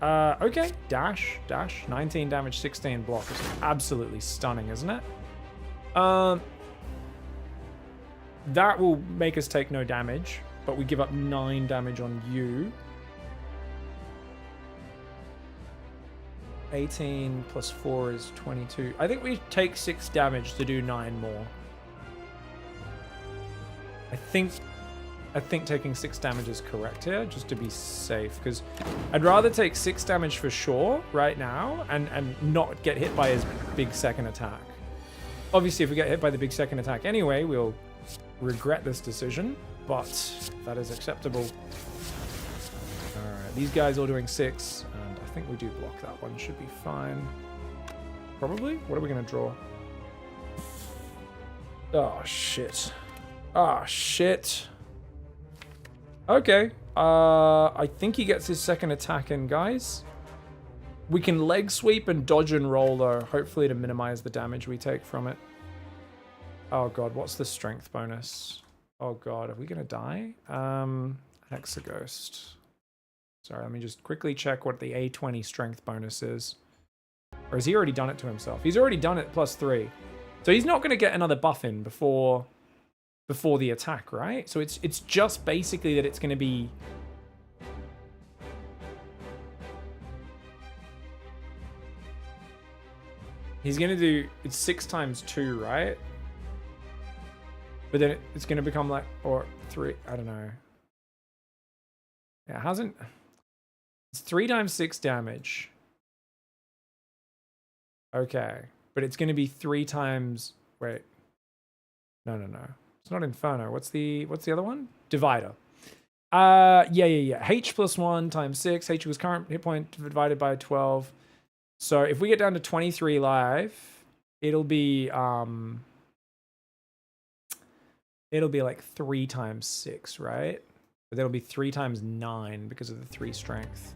Okay, dash. 19 damage, 16 block is absolutely stunning, isn't it? That will make us take no damage, but we give up 9 damage on you. 18 plus 4 is 22. I think we take 6 damage to do 9 more. I think taking 6 damage is correct here, just to be safe, because I'd rather take 6 damage for sure right now and not get hit by his big second attack. Obviously, if we get hit by the big second attack anyway, we'll regret this decision, but that is acceptable. Alright, these guys all doing 6, and I think we do block that one. Should be fine. Probably? What are we going to draw? Oh, shit. Ah, shit. Okay. I think he gets his second attack in, guys. We can leg sweep and dodge and roll, though, hopefully to minimize the damage we take from it. Oh, God. What's the strength bonus? Oh, God. Are we going to die? Hexaghost. Sorry, let me just quickly check what the A20 strength bonus is. Or has he already done it to himself? He's already done it +3. So he's not going to get another buff in before the attack, right? So it's just basically that it's going to be... He's going to do... It's 6 times 2, right? But then it's going to become like... Or 3... I don't know. Yeah, it hasn't... It's 3 times 6 damage. Okay. But it's going to be 3 times... Wait. No. It's not Inferno. What's the other one? Divider. Yeah. H plus 1 times 6. H was current hit point divided by 12. So if we get down to 23 life, it'll be like 3 times 6, right? But that'll be 3 times 9 because of the 3 strength.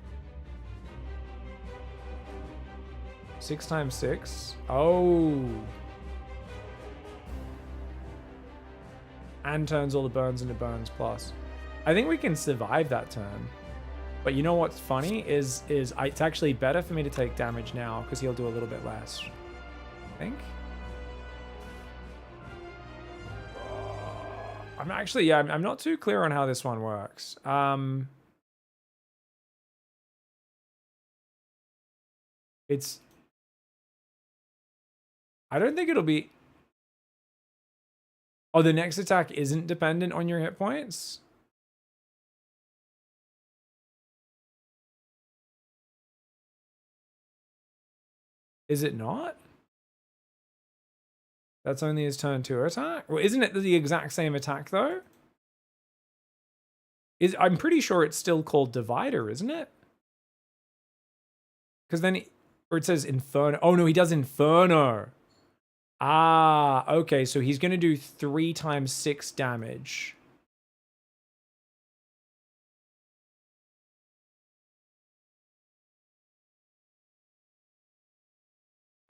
6 times 6. Oh. And turns all the burns into burns plus. I think we can survive that turn. But you know what's funny is it's actually better for me to take damage now because he'll do a little bit less. I think. I'm not too clear on how this one works. I don't think it'll be... Oh, the next attack isn't dependent on your hit points? Is it not? That's only his turn 2 attack? Well, isn't it the exact same attack, though? I'm pretty sure it's still called Divider, isn't it? Because then... Or it says Inferno. Oh, no, he does Inferno. Ah, okay, so he's going to do 3 times 6 damage.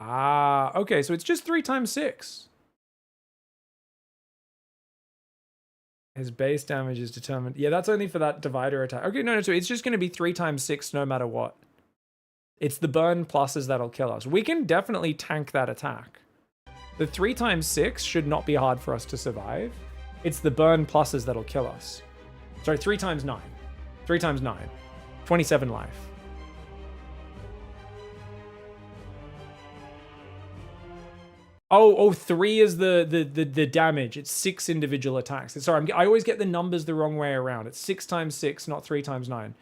Ah, okay, so it's just 3 times 6. His base damage is determined. Yeah, that's only for that divider attack. Okay, no, so it's just going to be 3 times 6 no matter what. It's the burn pluses that'll kill us. We can definitely tank that attack. The 3 times 6 should not be hard for us to survive. It's the burn pluses that'll kill us. Sorry, 3 times 9. 3 times 9. 27 life. Oh, 3 is the damage. It's 6 individual attacks. Sorry, I always get the numbers the wrong way around. It's 6 times 6, not 3 times 9.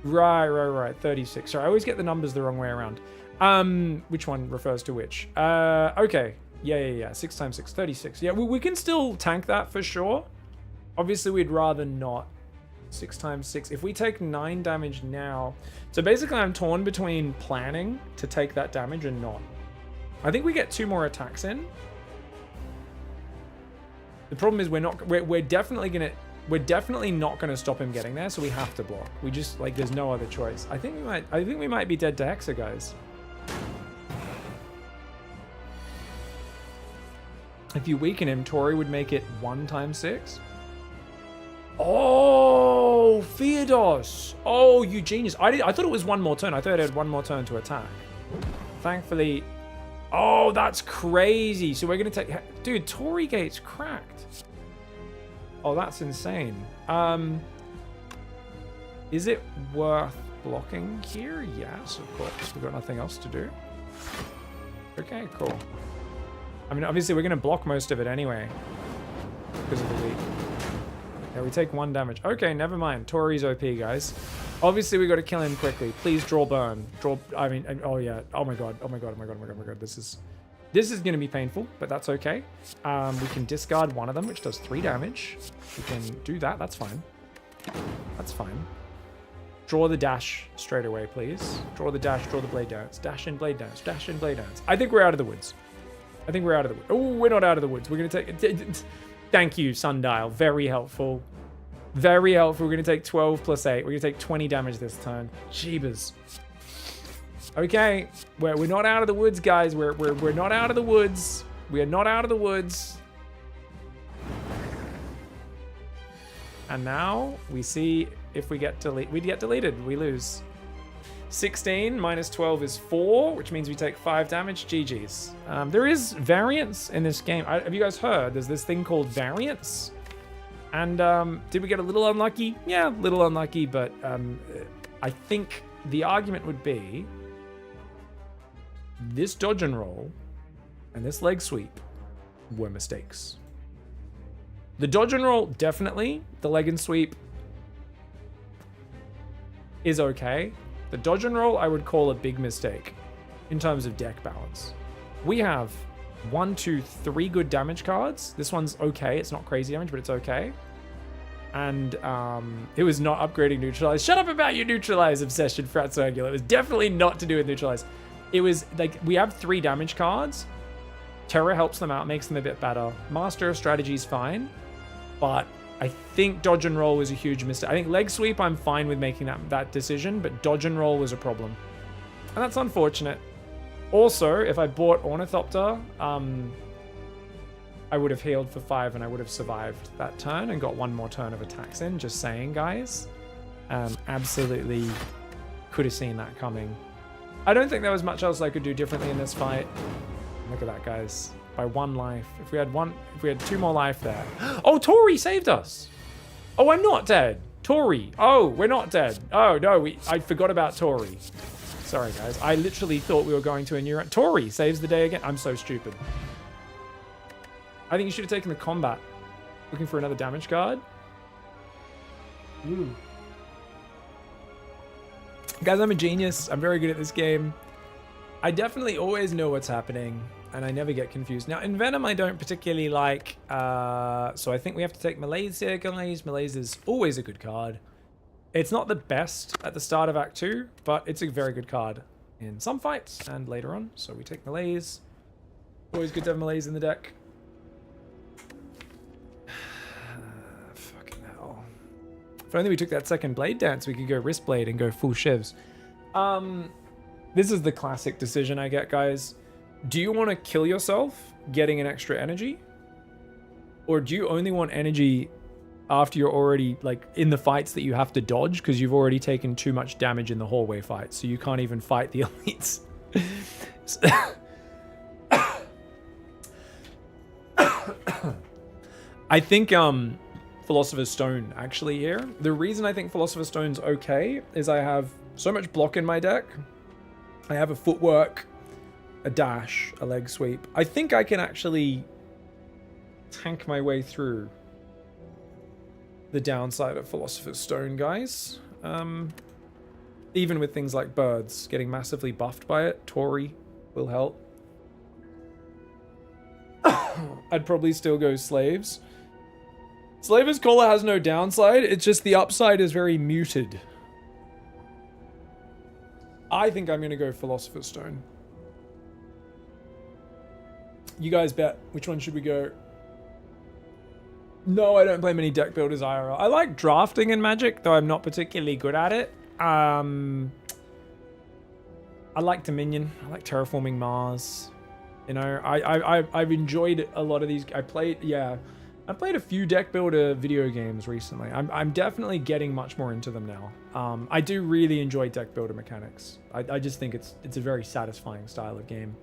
Right. 36. Sorry, I always get the numbers the wrong way around. Which one refers to which? Okay. Yeah. 6 times 6, 36. Yeah, we can still tank that for sure. Obviously, we'd rather not. 6 times 6. If we take 9 damage now... So basically, I'm torn between planning to take that damage and not. I think we get 2 more attacks in. The problem is we're definitely not gonna stop him getting there, so we have to block. We just like there's no other choice. I think we might be dead to Hexa, guys. If you weaken him, Tori would make it 1 times 6. Oh, Theodos. Oh, you genius. I thought it was 1 more turn. I thought it had 1 more turn to attack. Thankfully. Oh, that's crazy. So we're going to take... Dude, Tori Gate's cracked. Oh, that's insane. Is it worth blocking here? Yes, of course. We've got nothing else to do. Okay, cool. I mean, obviously, we're going to block most of it anyway. Because of the weak. Yeah, we take 1 damage. Okay, never mind. Tori's OP, guys. Obviously, we got to kill him quickly. Please draw burn. Oh yeah. Oh my god. This is going to be painful, but that's okay. We can discard one of them, which does 3 damage. We can do that. That's fine. That's fine. Draw the dash straight away, please. Draw the dash, draw the blade dance. Dash in blade dance, dash in blade dance. I think we're out of the woods. Oh, we're not out of the woods. We're going to take... Thank you, Sundial. Very helpful. Very helpful. We're going to take 12 plus 8. We're going to take 20 damage this turn. Jeebus. Okay. We're not out of the woods, guys. We're not out of the woods. We are not out of the woods. And now we see if we get deleted. We get deleted. We lose. 16 minus 12 is 4, which means we take 5 damage. GG's. There is variance in this game. Have you guys heard? There's this thing called variance. And did we get a little unlucky? Yeah, a little unlucky, but I think the argument would be this dodge and roll and this leg sweep were mistakes. The dodge and roll, definitely. The leg and sweep is okay. The dodge and roll, I would call a big mistake in terms of deck balance. We have 1, 2, 3 good damage cards. This one's okay. It's not crazy damage, but it's okay. And it was not upgrading neutralize. Shut up about your neutralize obsession, Frat Circular. It was definitely not to do with neutralize. It was like we have 3 damage cards. Terror helps them out, makes them a bit better. Master of Strategy is fine, but I think dodge and roll was a huge mistake. I think leg sweep, I'm fine with making that decision, but dodge and roll was a problem. And that's unfortunate. Also, if I bought Ornithopter, I would have healed for 5 and I would have survived that turn and got 1 more turn of attacks in. Just saying, guys. Absolutely could have seen that coming. I don't think there was much else I could do differently in this fight. Look at that, guys. By 1 life. If we had 2 more life there. Oh, Tori saved us. Oh, I'm not dead. Tori. Oh, we're not dead. Oh, no, I forgot about Tori. Sorry, guys. I literally thought we were going to a new round. Tori saves the day again. I'm so stupid. I think you should have taken the combat. Looking for another damage card. Ooh. Guys, I'm a genius. I'm very good at this game. I definitely always know what's happening, and I never get confused. Now, in Venom, I don't particularly like, so I think we have to take Malaise here, guys. Malaise is always a good card. It's not the best at the start of Act 2, but it's a very good card in some fights and later on. So we take Malaise. Always good to have Malaise in the deck. Fucking hell. If only we took that second Blade Dance, we could go Wrist Blade and go full shivs. This is the classic decision I get, guys. Do you want to kill yourself getting an extra energy? Or do you only want energy after you're already like in the fights that you have to dodge because you've already taken too much damage in the hallway fight, so you can't even fight the elites? I think Philosopher's Stone actually here. The reason I think Philosopher's Stone's okay is I have so much block in my deck. I have a footwork, a dash, a leg sweep. I think I can actually tank my way through the downside of Philosopher's Stone, guys. Even with things like birds getting massively buffed by it, Tori will help. I'd probably still go Slaves. Slaver's Collar has no downside, it's just the upside is very muted. I think I'm going to go Philosopher's Stone. You guys bet. Which one should we go? No, I don't play many deck builders IRL. I like drafting in Magic, though I'm not particularly good at it. I like Dominion. I like Terraforming Mars. You know, I've enjoyed a lot of these. I played a few deck builder video games recently. I'm definitely getting much more into them now. I do really enjoy deck builder mechanics. I just think it's a very satisfying style of game.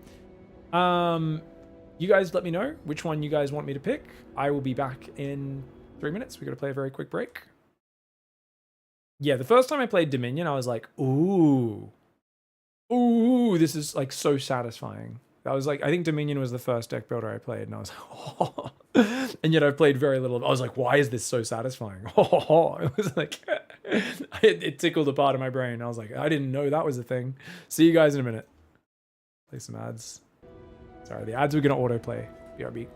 You guys let me know which one you guys want me to pick. I will be back in 3 minutes. We got to play a very quick break. Yeah, the first time I played Dominion, I was like, ooh, this is like so satisfying. I was like, I think Dominion was the first deck builder I played, and I was like, oh. And yet I've played very little. I was like, why is this so satisfying? It was like, it tickled a part of my brain. I was like, I didn't know that was a thing. See you guys in a minute. Play some ads. Sorry, the ads were going to autoplay. BRB.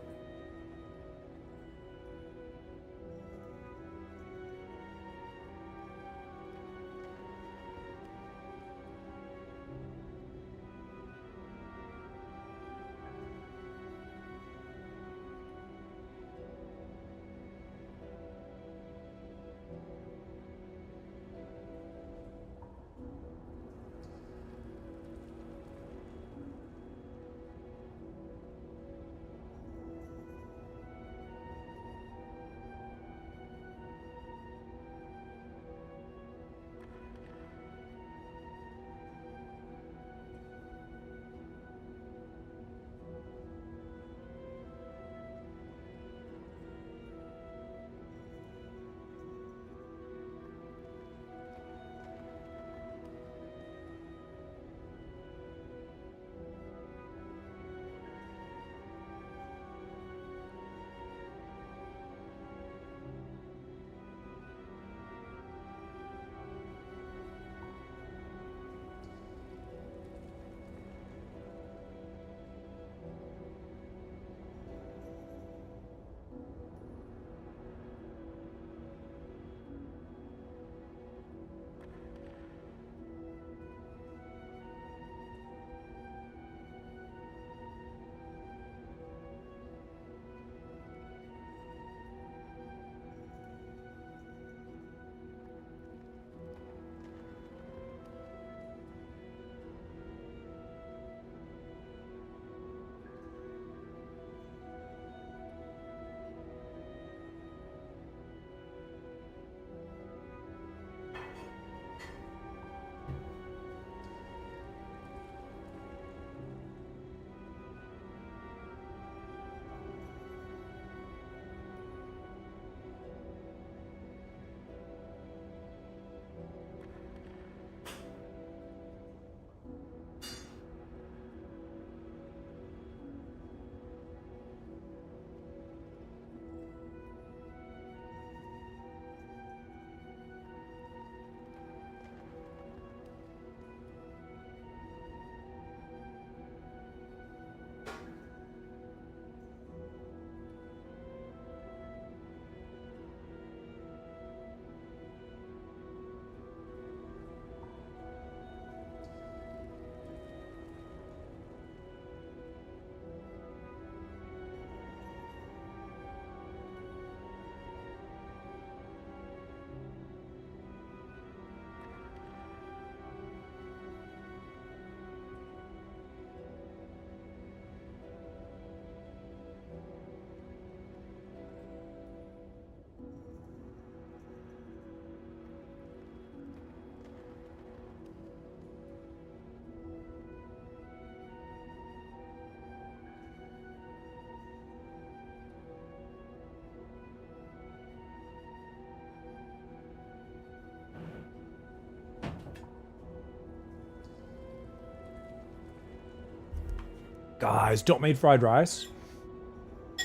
Guys, Dot made fried rice.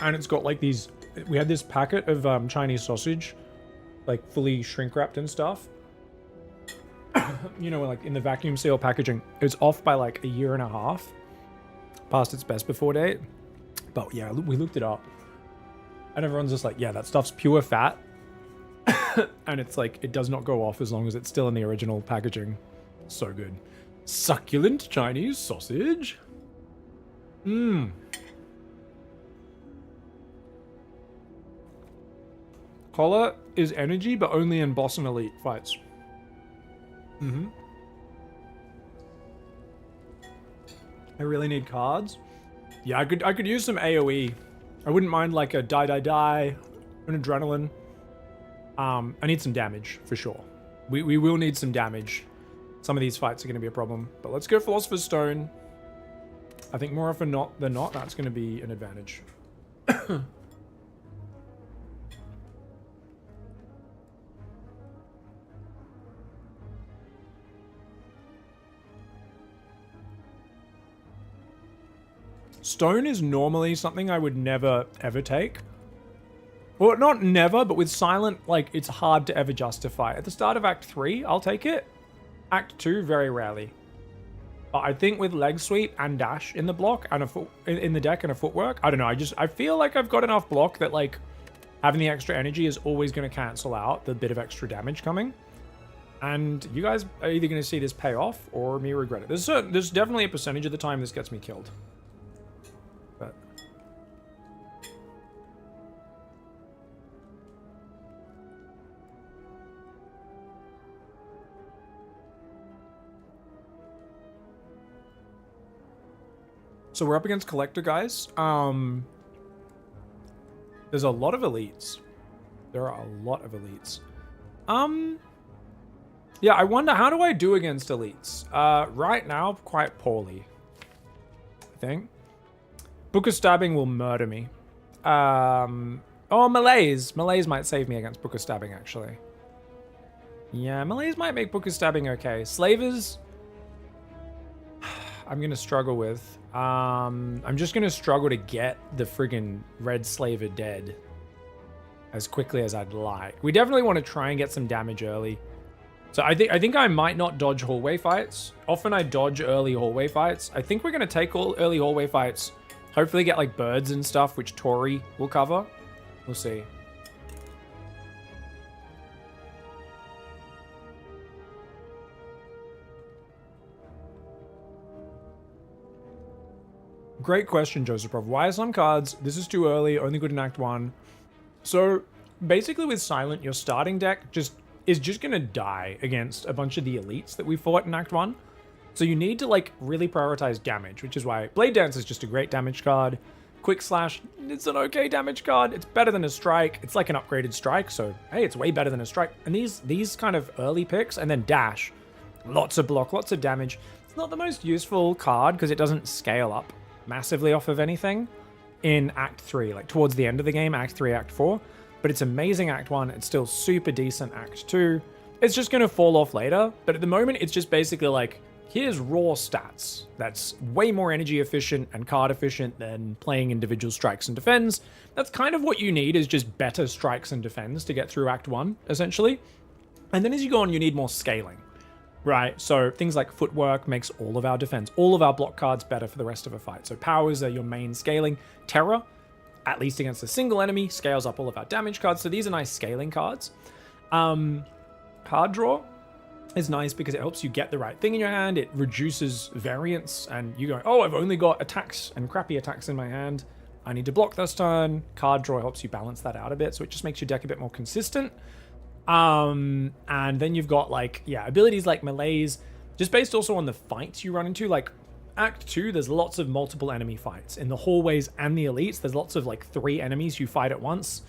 And it's got like these... We had this packet of Chinese sausage, like fully shrink wrapped and stuff. You know, like in the vacuum seal packaging. It's off by like a year and a half. Past its best before date. But yeah, we looked it up. And everyone's just like, yeah, that stuff's pure fat. And it's like, it does not go off as long as it's still in the original packaging. So good. Succulent Chinese sausage. Mmm. Collar is energy, but only in boss and elite fights. Mm-hmm. I really need cards. Yeah, I could use some AoE. I wouldn't mind like a die, an adrenaline. I need some damage for sure. We will need some damage. Some of these fights are going to be a problem, but let's go Philosopher's Stone. I think more often than not, that's going to be an advantage. Stone is normally something I would never, ever take. Well, not never, but with Silent, like, it's hard to ever justify. At the start of Act 3, I'll take it. Act 2, very rarely. But I think with Leg Sweep and Dash in the block, and a foot in the deck and a footwork, I don't know, I feel like I've got enough block that, like, having the extra energy is always going to cancel out the bit of extra damage coming. And you guys are either going to see this pay off, or me regret it. There's definitely a percentage of the time this gets me killed. But... So we're up against Collector, guys. There's a lot of elites. There are a lot of elites. Yeah, I wonder, how do I do against elites? Right now, quite poorly, I think. Book of Stabbing will murder me. Oh, Malaise. Malaise might save me against Book of Stabbing, actually. Yeah, Malaise might make Book of Stabbing okay. Slavers, I'm going to struggle with. I'm just going to struggle to get the friggin' Red Slaver dead as quickly as I'd like. We definitely want to try and get some damage early. So I think I might not dodge hallway fights. Often I dodge early hallway fights. I think we're going to take all early hallway fights. Hopefully get like birds and stuff, which Tori will cover. We'll see. Great question, Joseph Prov. Why are some cards, this is too early, only good in Act 1? So basically with Silent, your starting deck is just going to die against a bunch of the elites that we fought in Act 1. So you need to like really prioritize damage, which is why Blade Dance is just a great damage card. Quick Slash, it's an okay damage card. It's better than a Strike. It's like an upgraded Strike, so hey, it's way better than a Strike. And these kind of early picks, and then Dash, lots of block, lots of damage. It's not the most useful card because it doesn't scale up massively off of anything in Act 3, like towards the end of the game, Act 3, Act 4. But it's amazing Act 1. It's still super decent Act 2. It's just going to fall off later. But at the moment, it's just basically like, here's raw stats. That's way more energy efficient and card efficient than playing individual strikes and defends. That's kind of what you need, is just better strikes and defends to get through Act 1, essentially. And then as you go on, you need more scaling. Right, so things like footwork makes all of our defense, all of our block cards better for the rest of a fight. So powers are your main scaling. Terror, at least against a single enemy, scales up all of our damage cards. So these are nice scaling cards. Card draw is nice because it helps you get the right thing in your hand. It reduces variance, and you go, oh, I've only got attacks and crappy attacks in my hand. I need to block this turn. Card draw helps you balance that out a bit, so it just makes your deck a bit more consistent. And then you've got like, yeah, abilities like Malaise, just based also on the fights you run into. Like Act 2, there's lots of multiple enemy fights in the hallways and the elites. There's lots of like 3 enemies you fight at once,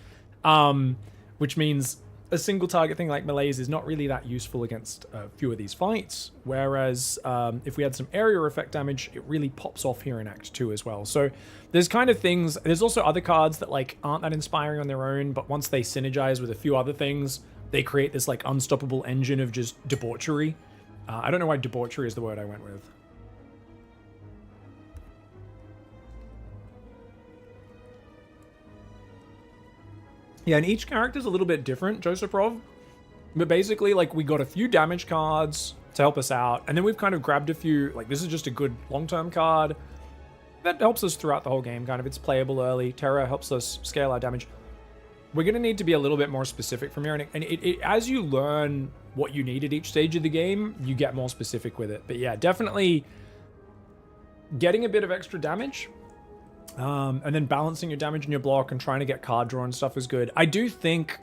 which means a single target thing like Malaise is not really that useful against a few of these fights. Whereas if we had some area effect damage, it really pops off here in Act 2 as well. So there's kind of things, there's also other cards that like aren't that inspiring on their own, but once they synergize with a few other things, they create this like unstoppable engine of just debauchery. I don't know why debauchery is the word I went with. Yeah, and each character's a little bit different, Joseph Rov. But basically, like, we got a few damage cards to help us out, and then we've kind of grabbed a few, like, this is just a good long-term card that helps us throughout the whole game, kind of. It's playable early. Terra helps us scale our damage. We're going to need to be a little bit more specific from here, and as you learn what you need at each stage of the game, you get more specific with it. But yeah, definitely getting a bit of extra damage, and then balancing your damage in your block and trying to get card draw and stuff is good. I do think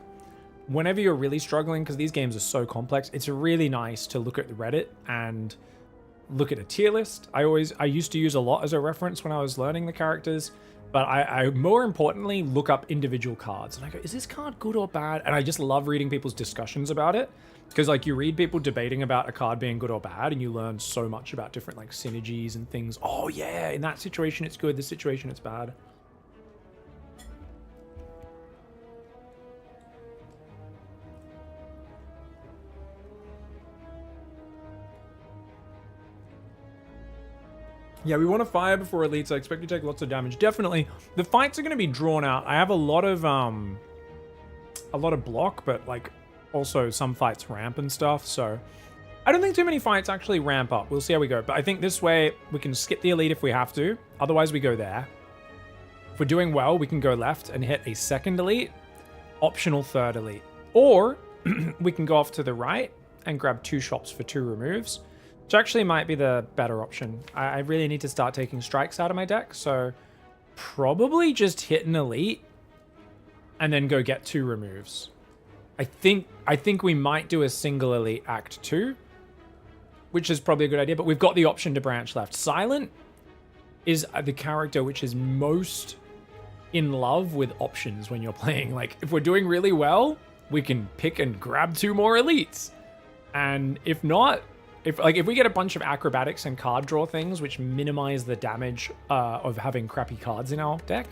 whenever you're really struggling, because these games are so complex, it's really nice to look at Reddit and look at a tier list. I used to use a lot as a reference when I was learning the characters, but I more importantly look up individual cards and I go, is this card good or bad? And I just love reading people's discussions about it, because like you read people debating about a card being good or bad, and you learn so much about different like synergies and things. Oh yeah, in that situation it's good, this situation it's bad. Yeah, we want to fire before elites. I expect you to take lots of damage. Definitely. The fights are going to be drawn out. I have a lot of block, but like also some fights ramp and stuff. So I don't think too many fights actually ramp up. We'll see how we go. But I think this way we can skip the elite if we have to. Otherwise we go there. If we're doing well, we can go left and hit a second elite, optional third elite. Or we can go off to the right and grab 2 shops for 2 removes. Which actually might be the better option. I really need to start taking strikes out of my deck, so probably just hit an elite and then go get 2 removes. I think we might do a single elite act 2, which is probably a good idea, but we've got the option to branch left. SIlent is the character which is most in love with options when you're playing. Like, if we're doing really well, we can pick and grab 2 more elites. And if not, if we get a bunch of acrobatics and card draw things which minimize the damage of having crappy cards in our deck,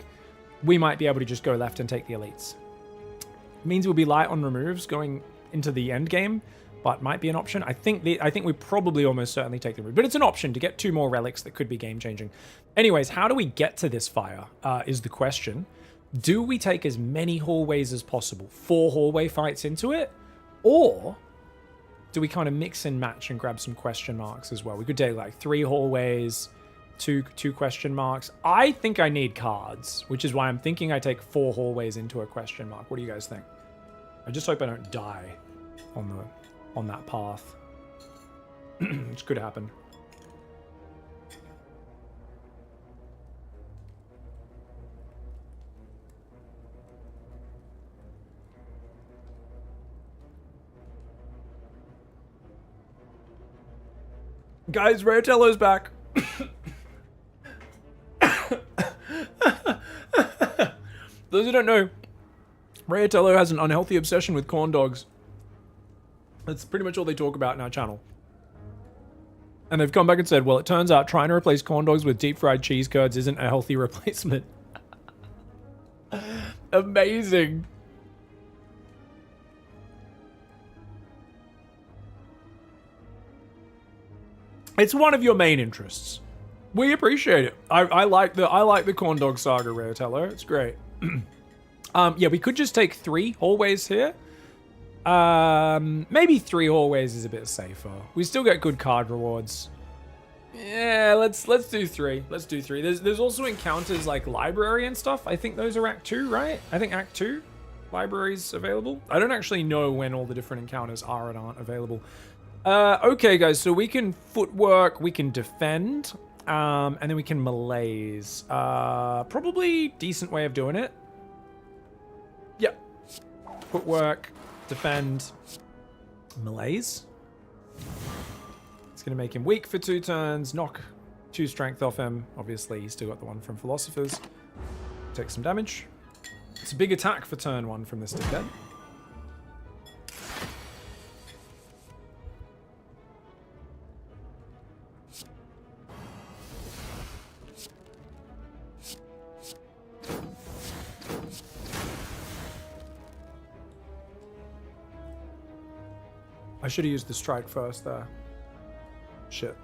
we might be able to just go left and take the elites. It means we'll be light on removes going into the end game, but might be an option. I think we probably almost certainly take the remove, but it's an option to get 2 more relics that could be game changing. Anyways, how do we get to this fire is the question. Do we take as many hallways as possible, 4 hallway fights into it, or do we kind of mix and match and grab some question marks as well? We could take like 3 hallways, two question marks. I think I need cards, which is why I'm thinking I take 4 hallways into a question mark. What do you guys think? I just hope I don't die on that path. Which could happen. Guys, Rayatello's back. Those who don't know, Rayatello has an unhealthy obsession with corn dogs. That's pretty much all they talk about in our channel. And they've come back and said, well, it turns out trying to replace corn dogs with deep fried cheese curds isn't a healthy replacement. Amazing. It's one of your main interests. We appreciate it. I like the corn dog saga, Rayatello. It's great. Yeah, we could just take 3 hallways here. Maybe 3 hallways is a bit safer. We still get good card rewards. Yeah, let's do 3. Let's do 3. There's also encounters like library and stuff. I think those are Act 2, right? I think Act 2 library's available. I don't actually know when all the different encounters are and aren't available. Okay, guys, so we can footwork, we can defend, and then we can malaise. Probably decent way of doing it. Yep. Footwork, defend, malaise. It's going to make him weak for 2 turns, knock 2 strength off him. Obviously, he's still got the one from Philosophers. Take some damage. It's a big attack for turn 1 from this dead. I should have used the strike first there. Shit.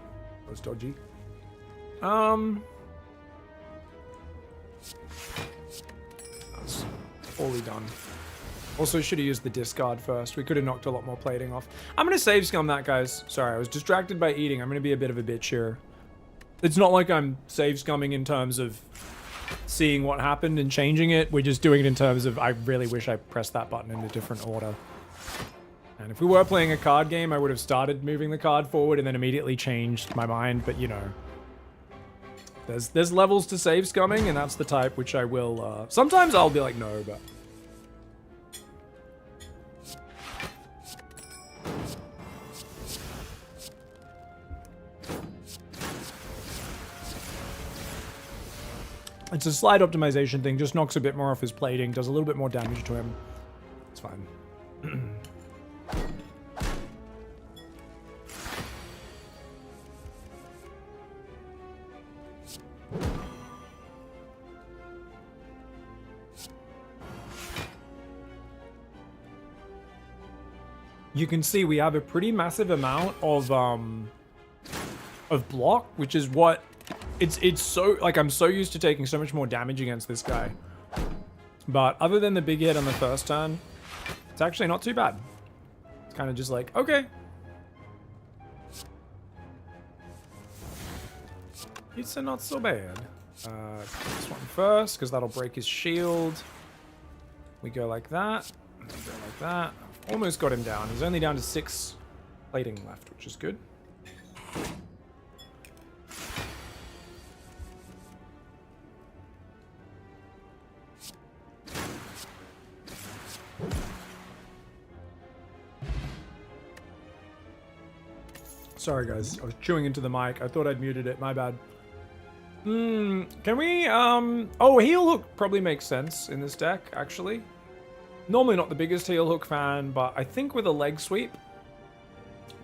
That was dodgy. That's poorly done. Also, should have used the discard first. We could have knocked a lot more plating off. I'm going to save scum that, guys. Sorry, I was distracted by eating. I'm going to be a bit of a bitch here. It's not like I'm save scumming in terms of seeing what happened and changing it. We're just doing it in terms of I really wish I pressed that button in a different order. And if we were playing a card game, I would have started moving the card forward and then immediately changed my mind. But, you know, there's levels to save scumming, and that's the type which I will... sometimes I'll be like, no, but... It's a slight optimization thing, just knocks a bit more off his plating, does a little bit more damage to him. It's fine. You can see we have a pretty massive amount of block, which is what it's so, like, I'm so used to taking so much more damage against this guy. But other than the big hit on the first turn, it's actually not too bad. It's kind of just like, okay. It's not so bad. This one first, because that'll break his shield. We go like that. We go like that. Almost got him down. He's only down to 6 plating left, which is good. Sorry guys, I was chewing into the mic. I thought I'd muted it, my bad. Can we, oh, heel hook probably makes sense in this deck, actually. Normally not the biggest heel hook fan, but I think with a leg sweep,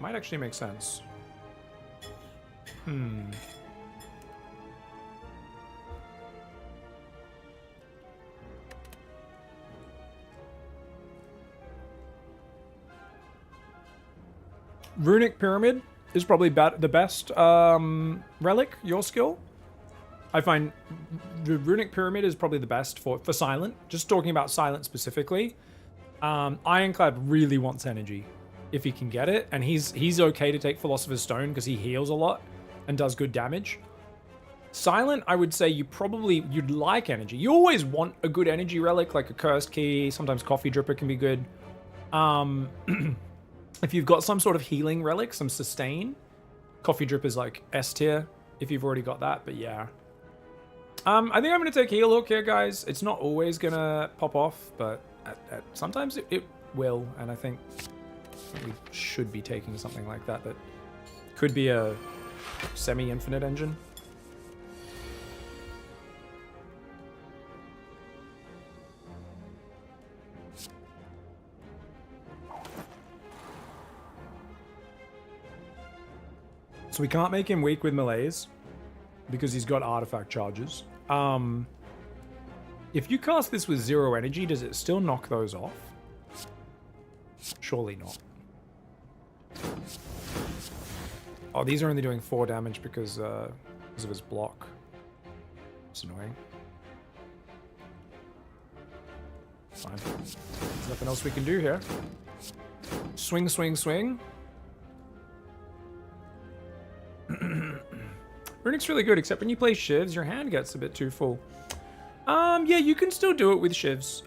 might actually make sense. Runic Pyramid is probably the best relic, your skill. I find the Runic Pyramid is probably the best for SIlent. Just talking about SIlent specifically. Ironclad really wants energy if he can get it. And he's okay to take Philosopher's Stone because he heals a lot and does good damage. SIlent, I would say you'd like energy. You always want a good energy relic, like a Cursed Key. Sometimes Coffee Dripper can be good. If you've got some sort of healing relic, some sustain, Coffee Drip is like S tier if you've already got that, but yeah. I think I'm going to take Heel Hook here, guys. It's not always going to pop off, but sometimes it will, and I think we should be taking something like that that could be a semi-infinite engine. So we can't make him weak with melees because he's got artifact charges. If you cast this with 0 energy, does it still knock those off? Surely not. Oh, these are only doing 4 damage because of his block. It's annoying. Fine. There's nothing else we can do here. Swing, swing, swing. Runic's really good, except when you play shivs, your hand gets a bit too full. Yeah, you can still do it with shivs.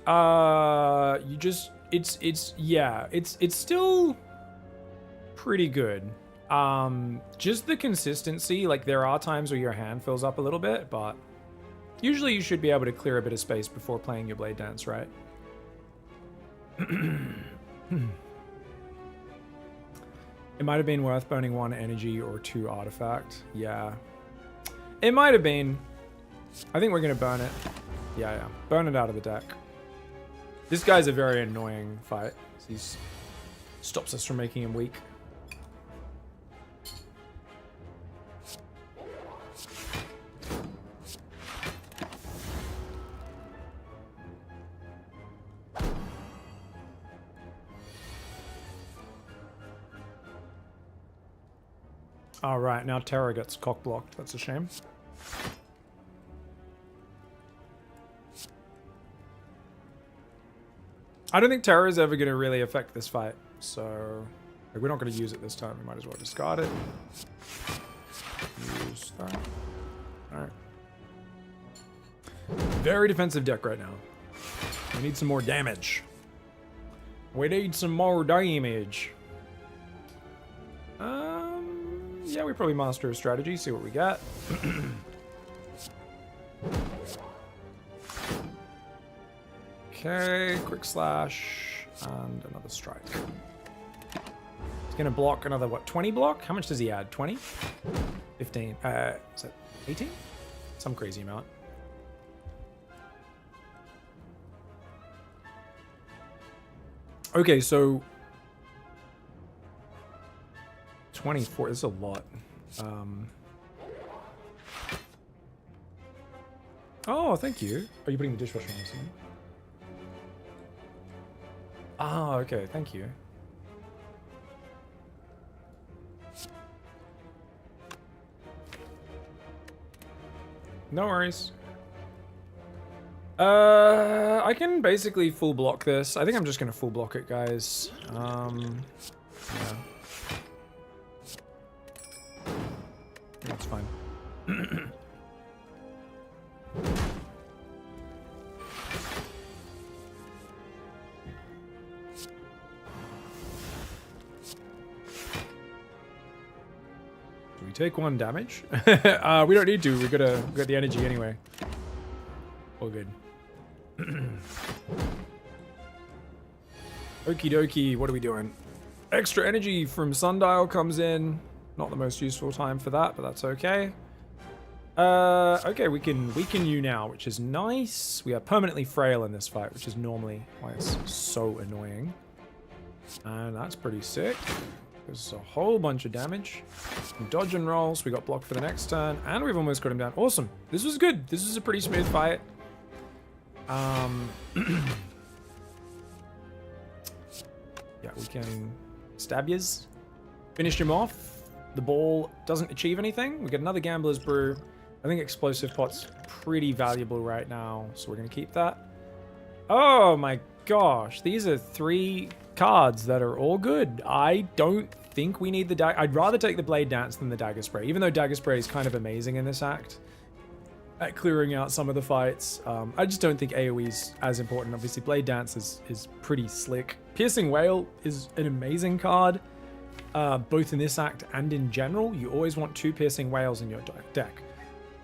It's still pretty good. Just the consistency, like there are times where your hand fills up a little bit, but usually you should be able to clear a bit of space before playing your Blade Dance, right? It might have been worth burning 1 energy or 2 artifact. Yeah. It might have been. I think we're going to burn it. Yeah. Burn it out of the deck. This guy's a very annoying fight. He stops us from making him weak. All right, now Terra gets cock blocked. That's a shame. I don't think Terror is ever going to really affect this fight. So like, we're not going to use it this time. We might as well discard it. Use that. Alright. Very defensive deck right now. We need some more damage. We need some more damage. Yeah, we probably master a strategy, see what we got. Okay, quick slash and another strike. He's gonna block another, what, 20 block? How much does he add? 20? 15. Is that 18? Some crazy amount. Okay, so 24 is a lot. Oh, thank you. Are you putting the dishwasher on or something? Ah, okay, thank you. No worries. I can basically full block this. I think I'm just gonna full block it, guys. Yeah. That's fine. Do we take 1 damage? We don't need to. We got the energy anyway. All good. Okie dokie, what are we doing? Extra energy from Sundial comes in. Not the most useful time for that, but that's okay. Okay, we can weaken you now, which is nice. We are permanently frail in this fight, which is normally why it's so annoying. And that's pretty sick. There's a whole bunch of damage. Some dodge and rolls. We got blocked for the next turn, and we've almost got him down. Awesome. This was good. This was a pretty smooth fight. Yeah, we can stab yous. Finish him off. The ball doesn't achieve anything. We get another Gambler's Brew. I think Explosive Pot's pretty valuable right now, so we're going to keep that. Oh my gosh, these are 3 cards that are all good. I don't think we need the dagger. I'd rather take the Blade Dance than the Dagger Spray, even though Dagger Spray is kind of amazing in this act at clearing out some of the fights. I just don't think AoE's as important. Obviously, Blade Dance is pretty slick. Piercing Whale is an amazing card, both in this act and in general. You always want 2 Piercing Whales in your deck.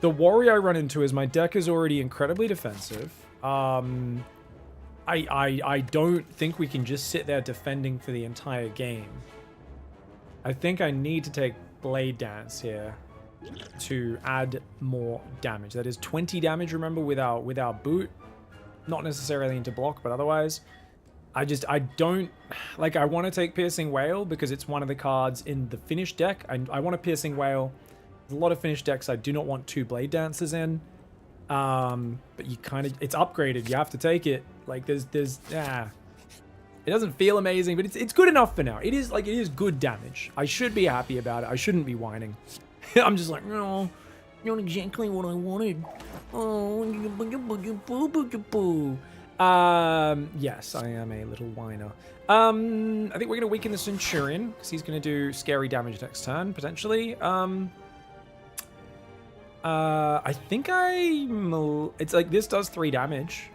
The worry I run into is my deck is already incredibly defensive. I don't think we can just sit there defending for the entire game. I think I need to take Blade Dance here to add more damage. That is 20 damage, remember, with our boot. Not necessarily into block, but otherwise. I don't... Like, I want to take Piercing Whale because it's one of the cards in the Finish deck. I want a Piercing Whale. There's a lot of Finish decks I do not want 2 Blade Dancers in. But you kind of... It's upgraded. You have to take it. Like, there's... It doesn't feel amazing, but it's good enough for now. It is good damage. I should be happy about it. I shouldn't be whining. I'm just like, no, not exactly what I wanted. Oh, yes, I am a little whiner. I think we're gonna weaken the Centurion because he's gonna do scary damage next turn potentially. I think it's like this does 3 damage,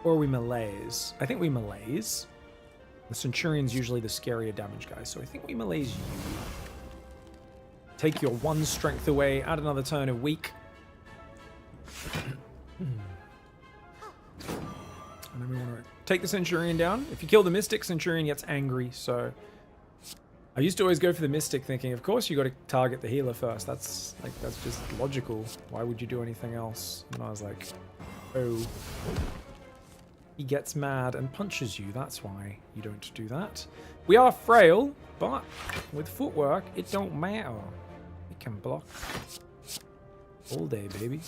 or we melees. I think we melees. The Centurion's usually the scarier damage guy, so I think we melees you. Take your 1 strength away, add another turn of weak. And then we want to take the Centurion down. If you kill the Mystic, Centurion gets angry, so... I used to always go for the Mystic thinking, of course you got to target the healer first. That's just logical. Why would you do anything else? And I was like, oh. He gets mad and punches you. That's why you don't do that. We are frail, but with footwork, it don't matter. We can block all day, baby.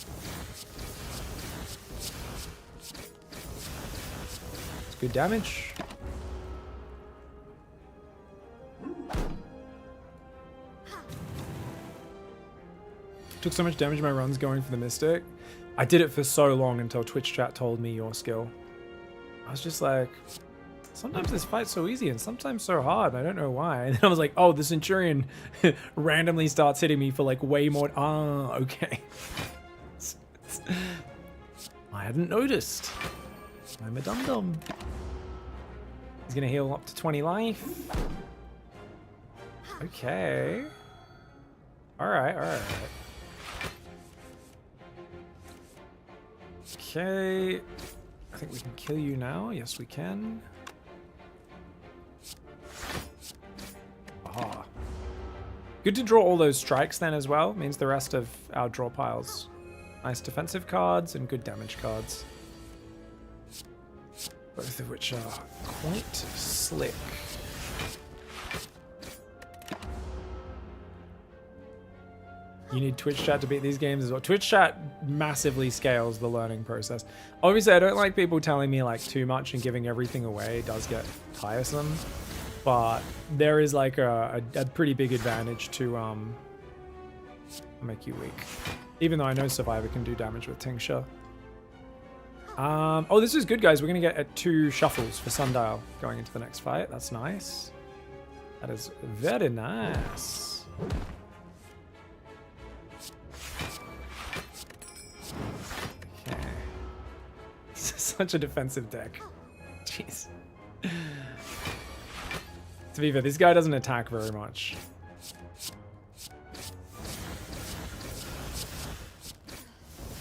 It's good damage. Took so much damage in my runs going for the Mystic. I did it for so long until Twitch chat told me your skill. I was just like, sometimes this fight's so easy and sometimes so hard. I don't know why. And then I was like, oh, the Centurion randomly starts hitting me for like way more. Ah, okay. I hadn't noticed. I'm a dum-dum. He's gonna heal up to 20 life. Okay. Alright, alright. Okay. I think we can kill you now. Yes, we can. Aha. Good to draw all those strikes then as well. Means the rest of our draw piles. Nice defensive cards and good damage cards. Both of which are quite slick. You need Twitch chat to beat these games as well. Twitch chat massively scales the learning process. Obviously, I don't like people telling me like too much and giving everything away. It does get tiresome. But there is like a pretty big advantage to make you weak. Even though I know Survivor can do damage with Tincture. Oh, this is good, guys. We're going to get 2 shuffles for Sundial going into the next fight. That's nice. That is very nice. Okay. This is such a defensive deck. Jeez. To be fair, this guy doesn't attack very much.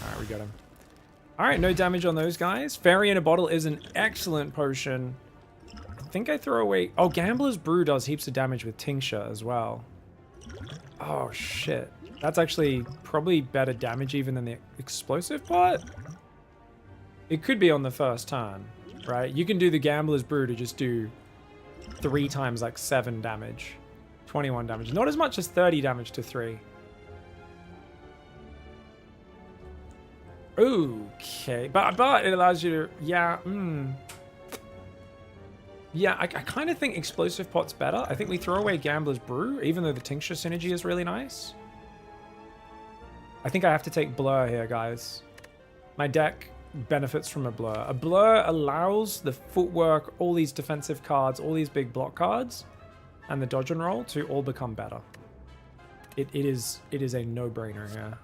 Alright, we got him. Alright, no damage on those guys. Fairy in a Bottle is an excellent potion. I think I throw away... Oh, Gambler's Brew does heaps of damage with Tincture as well. Oh, shit. That's actually probably better damage even than the explosive part. It could be on the first turn, right? You can do the Gambler's Brew to just do 3 times like 7 damage. 21 damage. Not as much as 30 damage to 3. Okay, but it allows you to, yeah, yeah, I kind of think Explosive Pot's better. I think we throw away Gambler's Brew, even though the Tincture synergy is really nice. I think I have to take Blur here, guys. My deck benefits from a Blur. A Blur allows the footwork, all these defensive cards, all these big block cards, and the dodge and roll to all become better. It is a no-brainer here.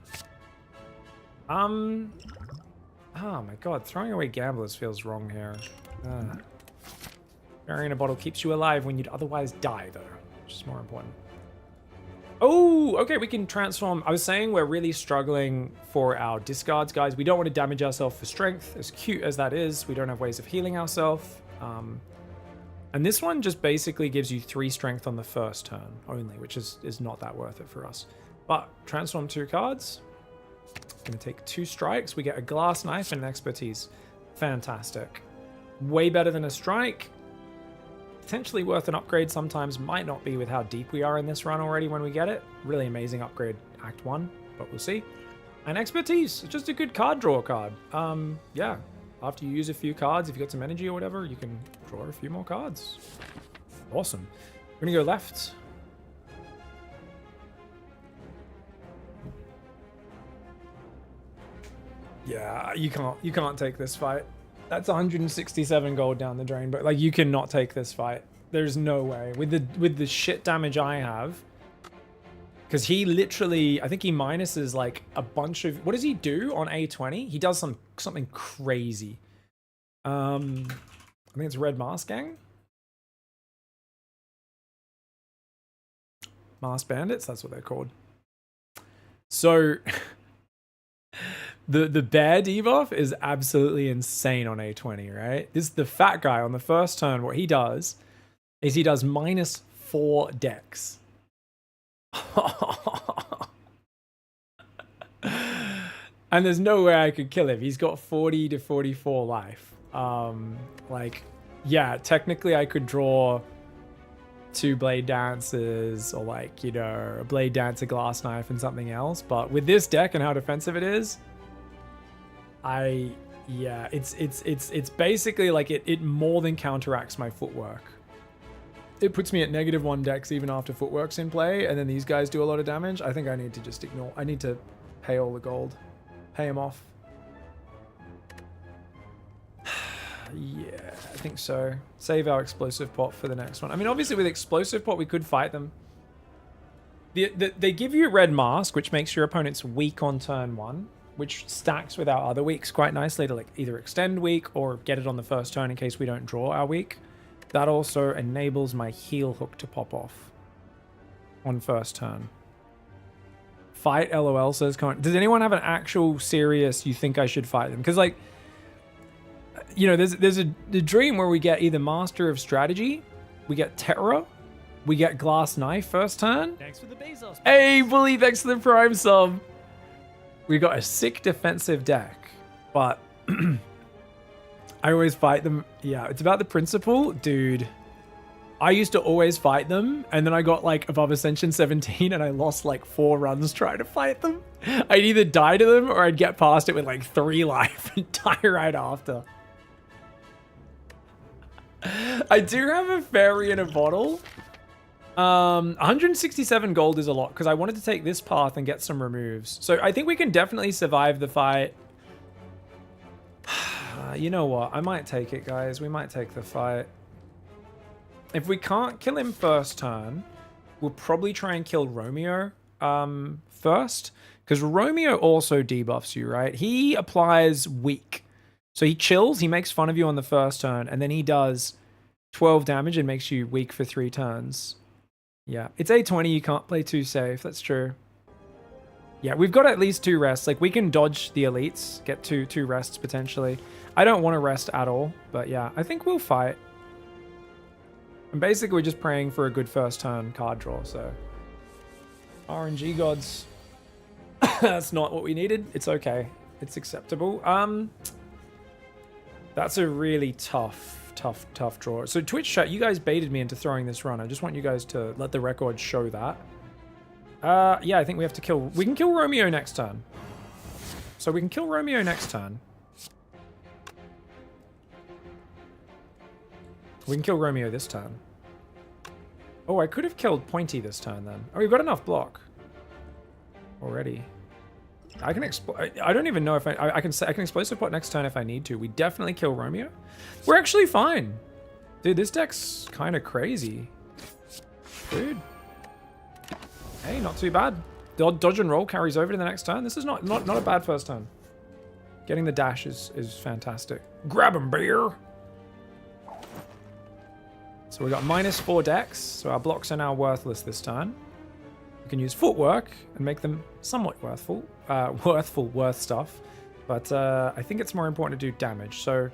Oh my god, throwing away Gamblers feels wrong here. Fairy in a Bottle keeps you alive when you'd otherwise die, though, which is more important. Oh, okay, we can transform. I was saying we're really struggling for our discards, guys. We don't want to damage ourselves for strength, as cute as that is. We don't have ways of healing ourselves. And this one just basically gives you 3 strength on the first turn only, which is not that worth it for us. But transform 2 cards. Gonna take 2 strikes. We get a Glass Knife and an Expertise. Fantastic. Way better than a strike. Potentially worth an upgrade sometimes. Might not be with how deep we are in this run already when we get it. Really amazing upgrade Act 1, but we'll see. And Expertise, just a good card draw card. Yeah, after you use a few cards, if you got some energy or whatever, you can draw a few more cards. Awesome. We're gonna go left. Yeah, you can't take this fight. That's 167 gold down the drain, but like you cannot take this fight. There's no way with the shit damage I have. Because he literally, I think he minuses like a bunch of, what does he do on A20? He does something crazy. I think it's Red Mask Gang. Mask Bandits, that's what they're called. So the bear debuff is absolutely insane on A20, right? This is the fat guy on the first turn. What he does is he does -4 dex. And there's no way I could kill him. He's got 40 to 44 life. Like, yeah, technically I could draw 2 Blade Dancers or like, you know, a Blade Dancer, Glass Knife and something else. But with this deck and how defensive it is, yeah, it's basically like it more than counteracts my footwork. It puts me at -1 dex even after footwork's in play, and then these guys do a lot of damage. I think I need to just ignore. I need to pay all the gold. Pay him off. Yeah, I think so. Save our explosive pot for the next one. I mean, obviously with explosive pot, we could fight them. They give you red mask, which makes your opponents weak on turn 1, which stacks with our other weeks quite nicely to like either extend weak or get it on the first turn in case we don't draw our week. That also enables my heal hook to pop off on first turn. Fight LOL says, does anyone have an actual serious, you think I should fight them? Because like, you know, there's a dream where we get either Master of Strategy, we get Terror, we get Glass Knife first turn. Thanks for the Bezos. Hey, Bully, thanks for the Prime sub. We got a sick defensive deck, but I always fight them. Yeah, it's about the principle. Dude, I used to always fight them, and then I got like above Ascension 17, and I lost like 4 runs trying to fight them. I'd either die to them, or I'd get past it with like 3 life and die right after. I do have a fairy in a bottle. 167 gold is a lot because I wanted to take this path and get some removes. So I think we can definitely survive the fight. You know what? I might take it, guys. We might take the fight. If we can't kill him first turn, we'll probably try and kill Romeo first. Because Romeo also debuffs you, right? He applies weak. So he chills, he makes fun of you on the first turn, and then he does 12 damage and makes you weak for 3 turns. Yeah, it's A20, you can't play too safe, that's true. Yeah, we've got at least 2 rests. Like, we can dodge the elites, get two rests potentially. I don't want to rest at all, but yeah, I think we'll fight. And basically, we're just praying for a good first turn card draw, so. RNG gods. That's not what we needed. It's okay. It's acceptable. That's a really tough draw. So Twitch chat, you guys baited me into throwing this run. I just want you guys to let the record show that. Yeah, I think we have to kill... We can kill Romeo next turn. So we can kill Romeo next turn. We can kill Romeo this turn. Oh, I could have killed Pointy this turn then. Oh, we've got enough block already. I can I don't even know if I can explosive pot next turn if I need to. We definitely kill Romeo. We're actually fine. Dude, this deck's kind of crazy. Dude. Hey, not too bad. Dodge and roll carries over to the next turn. This is not a bad first turn. Getting the dash is fantastic. Grab him, bear. So we got -4 decks. So our blocks are now worthless this turn. We can use footwork and make them somewhat worth stuff. But I think it's more important to do damage. So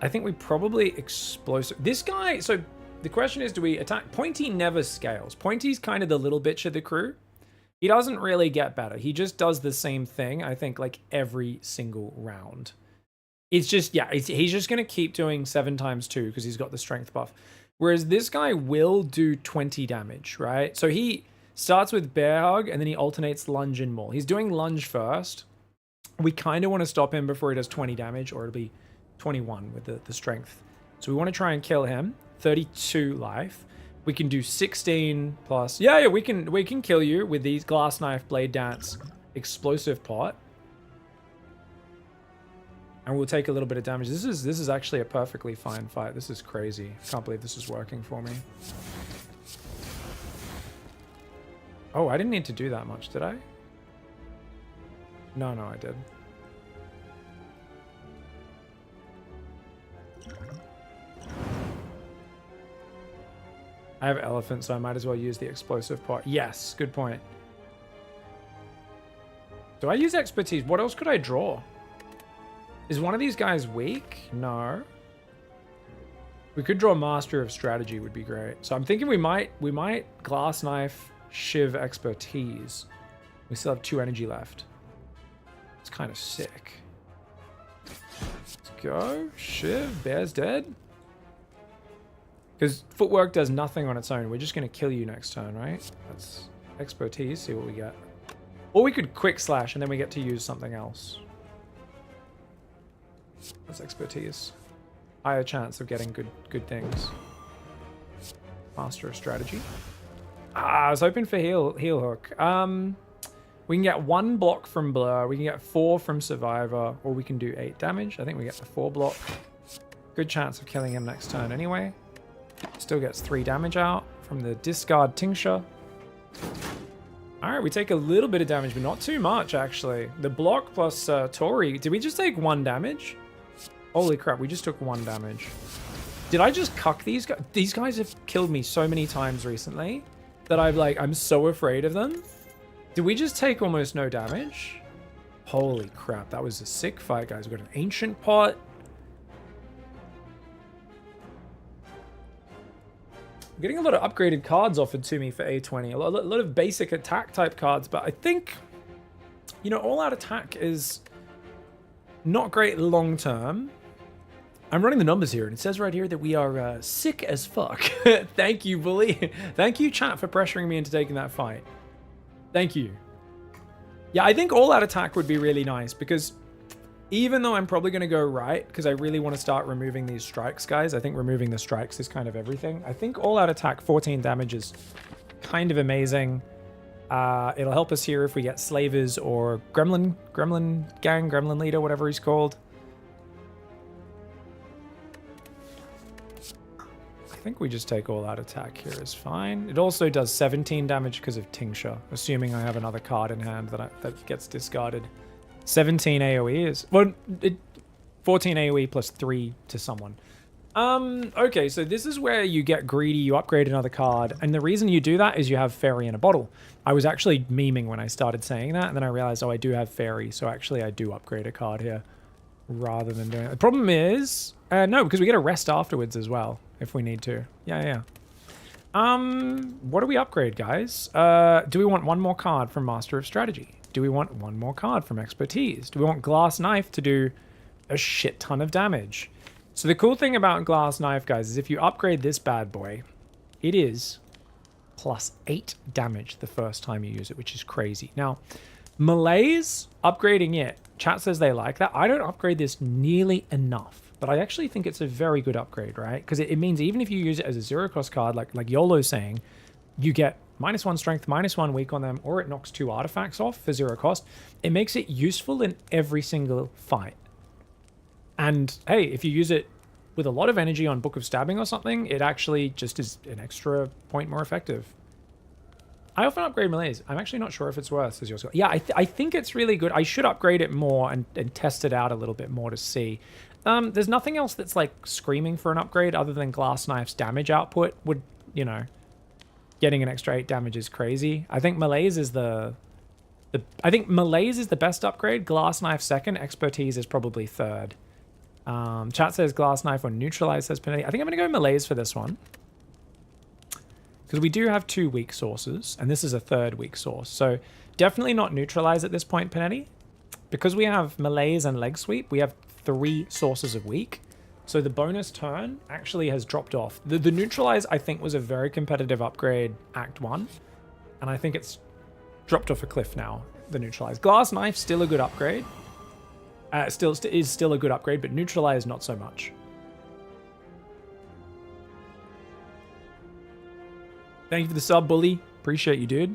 I think we probably explosive. This guy, so the question is, do we attack? Pointy never scales. Pointy's kind of the little bitch of the crew. He doesn't really get better. He just does the same thing, I think, like every single round. It's just, yeah, he's just going to keep doing 7 times 2 because he's got the strength buff. Whereas this guy will do 20 damage, right? So he starts with Bear Hug and then he alternates Lunge and Maul. He's doing Lunge first. We kind of want to stop him before he does 20 damage, or it'll be 21 with the strength. So we want to try and kill him. 32 life. We can do 16 plus. Yeah, we can kill you with these Glass Knife, Blade Dance, Explosive Pot. And we'll take a little bit of damage. This is actually a perfectly fine fight. This is crazy. Can't believe this is working for me. Oh, I didn't need to do that much, did I? No, I did. I have elephant, so I might as well use the explosive pot. Yes, good point. Do I use expertise? What else could I draw? Is one of these guys weak? No. We could draw Master of Strategy, would be great. So I'm thinking we might Glass Knife, Shiv, Expertise. We still have 2 energy left. It's kind of sick. Let's go. Shiv, Bear's dead. Because footwork does nothing on its own. We're just going to kill you next turn, right? That's expertise. See what we get. Or we could quick slash and then we get to use something else. That's expertise. Higher chance of getting good things. Master of Strategy. I was hoping for heal hook. We can get 1 block from Blur. We can get 4 from Survivor. Or we can do 8 damage. I think we get the 4 block. Good chance of killing him next turn anyway. Still gets 3 damage out from the discard tincture. Alright, we take a little bit of damage, but not too much, actually. The block plus Tori. Did we just take 1 damage? Holy crap, we just took 1 damage. Did I just cuck these guys? These guys have killed me so many times recently that I'm so afraid of them. Did we just take almost no damage? Holy crap, that was a sick fight, guys. We got an ancient pot. I'm getting a lot of upgraded cards offered to me for A20. A lot of basic attack type cards, but I think, you know, all-out attack is not great long term. I'm running the numbers here, and it says right here that we are sick as fuck. Thank you, bully. Thank you, chat, for pressuring me into taking that fight. Thank you. Yeah, I think all-out attack would be really nice, because even though I'm probably going to go right, because I really want to start removing these strikes, guys. I think removing the strikes is kind of everything. I think all-out attack 14 damage is kind of amazing. It'll help us here if we get slavers or gremlin gang, gremlin leader, whatever he's called. I think we just take all-out attack here is fine. It also does 17 damage because of tincture, assuming I have another card in hand that gets discarded. 17 AoE is... Well, 14 AoE plus 3 to someone. Okay, so this is where you get greedy, you upgrade another card, and the reason you do that is you have Fairy in a bottle. I was actually memeing when I started saying that, and then I realized, oh, I do have Fairy, so actually I do upgrade a card here rather than doing it. The problem is... no, because we get a rest afterwards as well, if we need to. Yeah. What do we upgrade, guys? Do we want one more card from Master of Strategy? Do we want one more card from Expertise? Do we want Glass Knife to do a shit ton of damage? So the cool thing about Glass Knife, guys, is if you upgrade this bad boy, it is plus 8 damage the first time you use it, which is crazy. Now, Malaise, upgrading it, chat says they like that. I don't upgrade this nearly enough, but I actually think it's a very good upgrade, right? Because it means even if you use it as a zero-cost card, like YOLO's saying, you get -1 strength, -1 weak on them, or it knocks 2 artifacts off for 0 cost. It makes it useful in every single fight. And hey, if you use it with a lot of energy on Book of Stabbing or something, it actually just is an extra point more effective. I often upgrade Malaise. I'm actually not sure if it's worth as yours. Yeah, I think it's really good. I should upgrade it more and test it out a little bit more to see. There's nothing else that's like screaming for an upgrade other than Glass Knife's damage output would, you know, getting an extra 8 damage is crazy. I think Malaise is the best upgrade. Glass Knife second. Expertise is probably third. Chat says Glass Knife or Neutralize says Penalty. I think I'm going to go Malaise for this one. Because we do have 2 weak sources, and this is a 3rd weak source. So definitely not Neutralize at this point, Panetti. Because we have Malaise and Leg Sweep, we have 3 sources of weak. So the bonus turn actually has dropped off. The Neutralize, I think, was a very competitive upgrade Act 1. And I think it's dropped off a cliff now, the Neutralize. Glass Knife, still a good upgrade. Is still a good upgrade, but Neutralize, not so much. Thank you for the sub, Bully. Appreciate you, dude.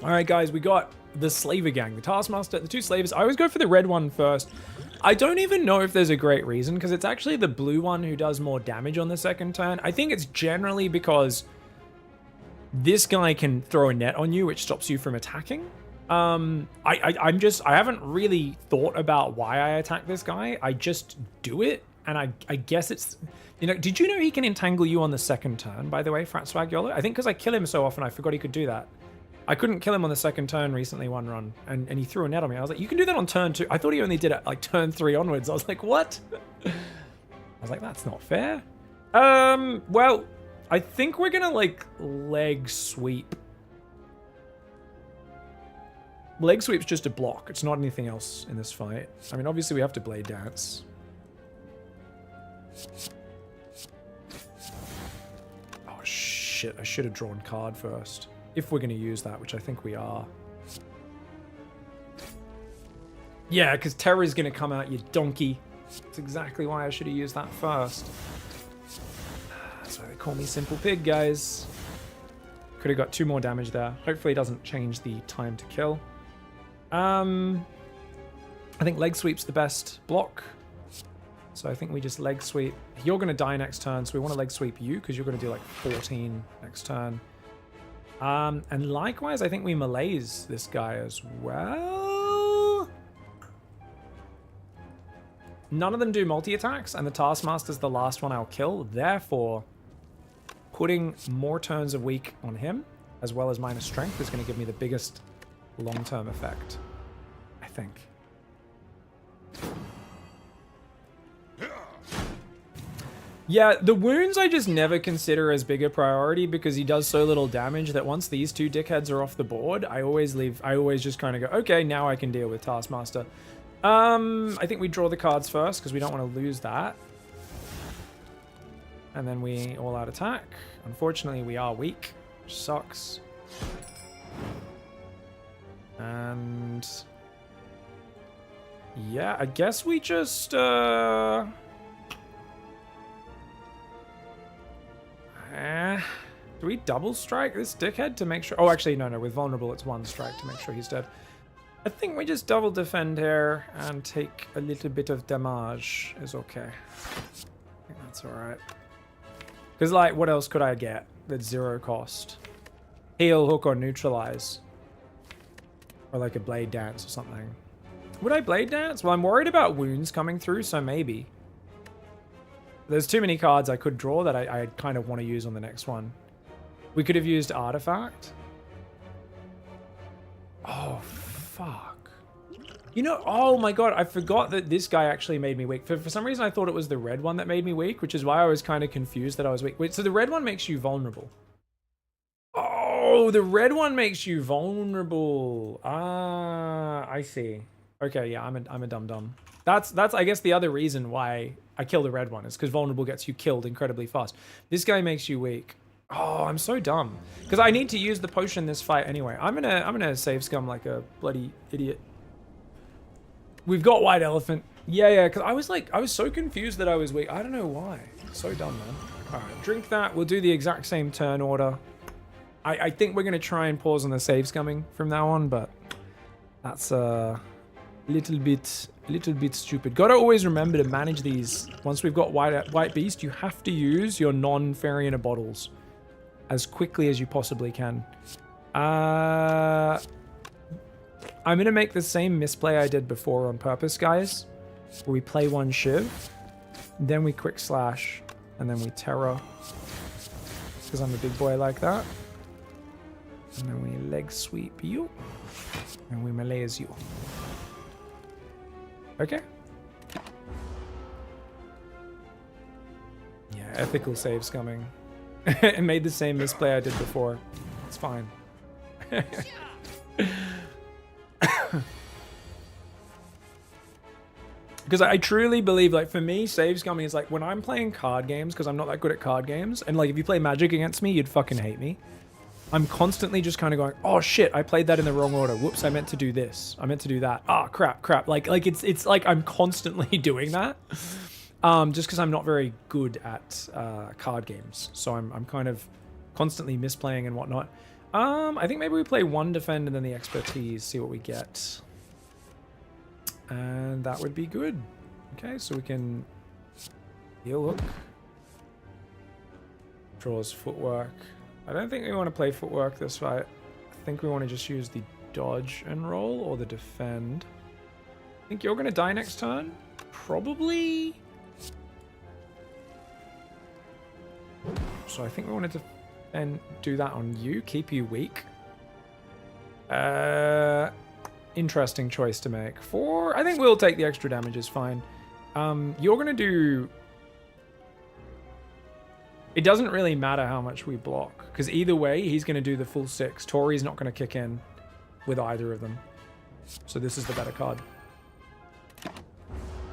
All right, guys, we got the Slaver Gang, the Taskmaster, the 2 slavers. I always go for the red one first. I don't even know if there's a great reason, because it's actually the blue one who does more damage on the second turn. I think it's generally because this guy can throw a net on you, which stops you from attacking. I haven't really thought about why I attack this guy. I just do it, and I guess it's... You know, did you know he can entangle you on the second turn, by the way, Frat Swag YOLO? I think because I kill him so often, I forgot he could do that. I couldn't kill him on the second turn recently, one run, and he threw a net on me. I was like, you can do that on turn 2. I thought he only did it like turn 3 onwards. I was like, what? I was like, that's not fair. Well, I think we're gonna like leg sweep. Leg sweep's just a block. It's not anything else in this fight. I mean, obviously we have to blade dance. Oh shit, I should have drawn card first. If we're going to use that, which I think we are. Yeah, because Terror's going to come out, you donkey. That's exactly why I should have used that first. That's why they call me Simple Pig, guys. Could have got 2 more damage there. Hopefully it doesn't change the time to kill. I think Leg Sweep's the best block. So I think we just leg sweep. You're going to die next turn, so we want to leg sweep you because you're going to do like 14 next turn. And likewise, I think we melees this guy as well. None of them do multi-attacks, and the Taskmaster's the last one I'll kill. Therefore, putting more turns of weak on him, as well as minus strength, is going to give me the biggest long-term effect, I think. Yeah, the wounds I just never consider as big a priority because he does so little damage that once these two dickheads are off the board, I always just kind of go, okay, now I can deal with Taskmaster. I think we draw the cards first because we don't want to lose that. And then we all out attack. Unfortunately, we are weak, which sucks. And yeah, I guess we just do we double strike this dickhead to make sure? Oh, actually, no. With vulnerable, it's one strike to make sure he's dead. I think we just double defend here and take a little bit of damage is okay. I think that's all right. Because, like, what else could I get that's 0 cost? Heal, hook, or neutralize. Or like a blade dance or something. Would I blade dance? Well, I'm worried about wounds coming through, so maybe. There's too many cards I could draw that I kind of want to use on the next one. We could have used Artifact. Oh, fuck. You know, oh my god, I forgot that this guy actually made me weak. For some reason, I thought it was the red one that made me weak, which is why I was kind of confused that I was weak. Wait, so the red one makes you vulnerable. Oh, the red one makes you vulnerable. Ah, I see. Okay, yeah, I'm a dum-dum. That's I guess the other reason why I kill the red one is because vulnerable gets you killed incredibly fast. This guy makes you weak. Oh, I'm so dumb. Because I need to use the potion this fight anyway. I'm gonna save scum like a bloody idiot. We've got White Elephant. Yeah, because I was so confused that I was weak. I don't know why. So dumb, man. Alright, drink that. We'll do the exact same turn order. I think we're gonna try and pause on the save scumming from now on, but that's a little bit stupid. Gotta always remember to manage these. Once we've got White Beast, you have to use your non-Farrier bottles as quickly as you possibly can. I'm gonna make the same misplay I did before on purpose, guys. Where we play one Shiv, then we quick slash, and then we terror. Because I'm a big boy like that. And then we leg sweep you. And we melees you. Okay. Yeah, ethical save scumming. It made the same misplay I did before. It's fine. Because I truly believe, like, for me, save scumming is like when I'm playing card games, because I'm not that good at card games, and like if you play Magic against me, you'd fucking hate me. I'm constantly just kind of going, oh shit, I played that in the wrong order. Whoops, I meant to do this. I meant to do that. Ah, crap. Like it's like I'm constantly doing that. Just because I'm not very good at card games. So I'm kind of constantly misplaying and whatnot. I think maybe we play one defend and then the expertise, see what we get. And that would be good. Okay, so we can heal hook. Draws footwork. I don't think we want to play footwork this fight. I think we want to just use the dodge and roll or the defend. I think you're going to die next turn. Probably. So I think we wanted to then do that on you. Keep you weak. Interesting choice to make. I think we'll take the extra damage is fine. You're going to do... It doesn't really matter how much we block, because either way, he's going to do the full 6. Tori's not going to kick in with either of them. So this is the better card.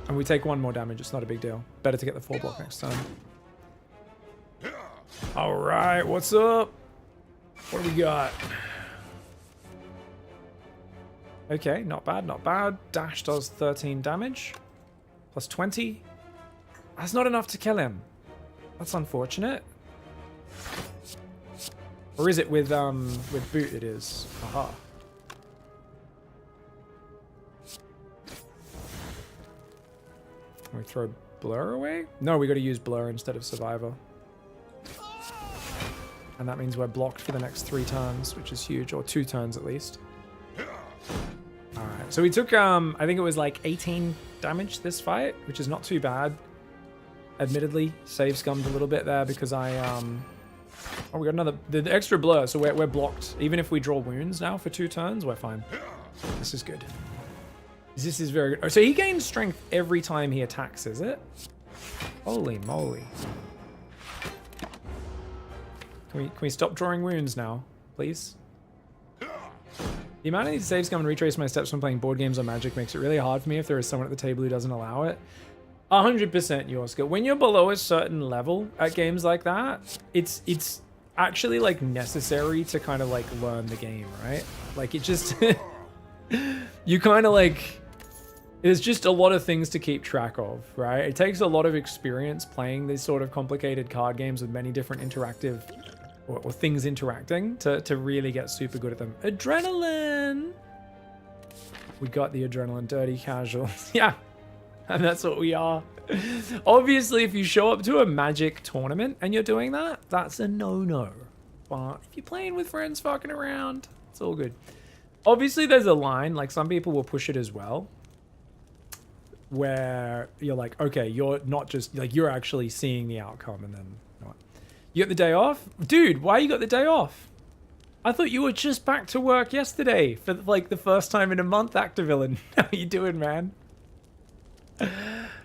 And we take 1 more damage. It's not a big deal. Better to get the 4 block next time. All right, what's up? What do we got? Okay, not bad, not bad. Dash does 13 damage. Plus 20. That's not enough to kill him. That's unfortunate. Or is it with boot it is? Aha. We throw blur away? No, we got to use blur instead of survivor. And that means we're blocked for the next 3 turns, which is huge, or 2 turns at least. Alright, so we took, I think it was like 18 damage this fight, which is not too bad. Admittedly, save scummed a little bit there because I, oh, we got another, the extra blur, so we're blocked. Even if we draw wounds now for 2 turns, we're fine. This is good. This is very good. Oh, so he gains strength every time he attacks, is it? Holy moly. Can we stop drawing wounds now, please? The amount of these saves come and retrace my steps when playing board games or Magic makes it really hard for me if there is someone at the table who doesn't allow it. 100% your skill. When you're below a certain level at games like that, it's actually like necessary to kind of like learn the game, right? Like it just, you kind of like, there's just a lot of things to keep track of, right? It takes a lot of experience playing these sort of complicated card games with many different interactive or things interacting to really get super good at them. Adrenaline! We got the adrenaline, dirty casuals. Yeah, and that's what we are. Obviously, if you show up to a Magic tournament and you're doing that, that's a no-no. But if you're playing with friends fucking around, it's all good. Obviously, there's a line, like some people will push it as well, where you're like, okay, you're not just, like, you're actually seeing the outcome and then not. You got the day off? Dude, why you got the day off? I thought you were just back to work yesterday for, like, the first time in a month, Activillain. How you doing, man?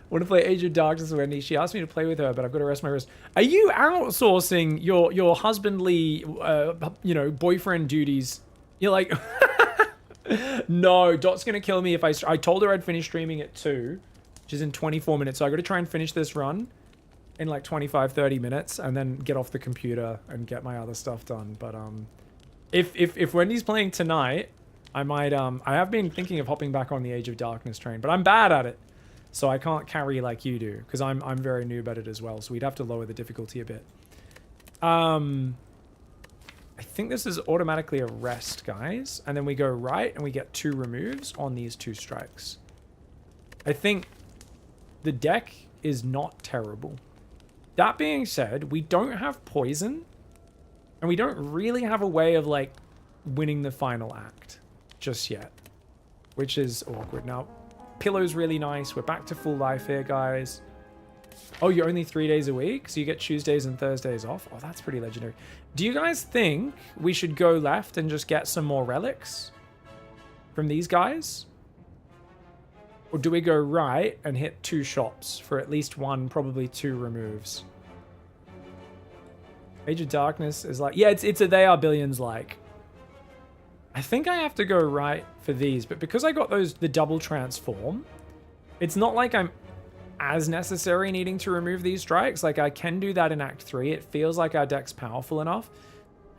Want to play Age of Darkness with Wendy? She asked me to play with her, but I've got to rest my wrist. Are you outsourcing your husbandly, you know, boyfriend duties? You're like... No, Dot's gonna kill me if I told her I'd finish streaming at 2, which is in 24 minutes. So I got to try and finish this run in like 25-30 minutes and then get off the computer and get my other stuff done. But if Wendy's playing tonight, I might I have been thinking of hopping back on the Age of Darkness train, but I'm bad at it, so I can't carry like you do because I'm very noob at it as well. So we'd have to lower the difficulty a bit. I think this is automatically a rest, guys. And then we go right and we get 2 removes on these 2 strikes. I think the deck is not terrible. That being said, we don't have poison. And we don't really have a way of, like, winning the final act just yet. Which is awkward. Now, Pillow's really nice. We're back to full life here, guys. Oh, you're only 3 days a week? So you get Tuesdays and Thursdays off? Oh, that's pretty legendary. Do you guys think we should go left and just get some more relics from these guys? Or do we go right and hit 2 shops for at least 1, probably 2 removes? Age of Darkness is like... Yeah, it's a They Are Billions like. I think I have to go right for these, but because I got the double transform, it's not like I'm as necessary needing to remove these strikes. Like, I can do that in Act 3. It feels like our deck's powerful enough.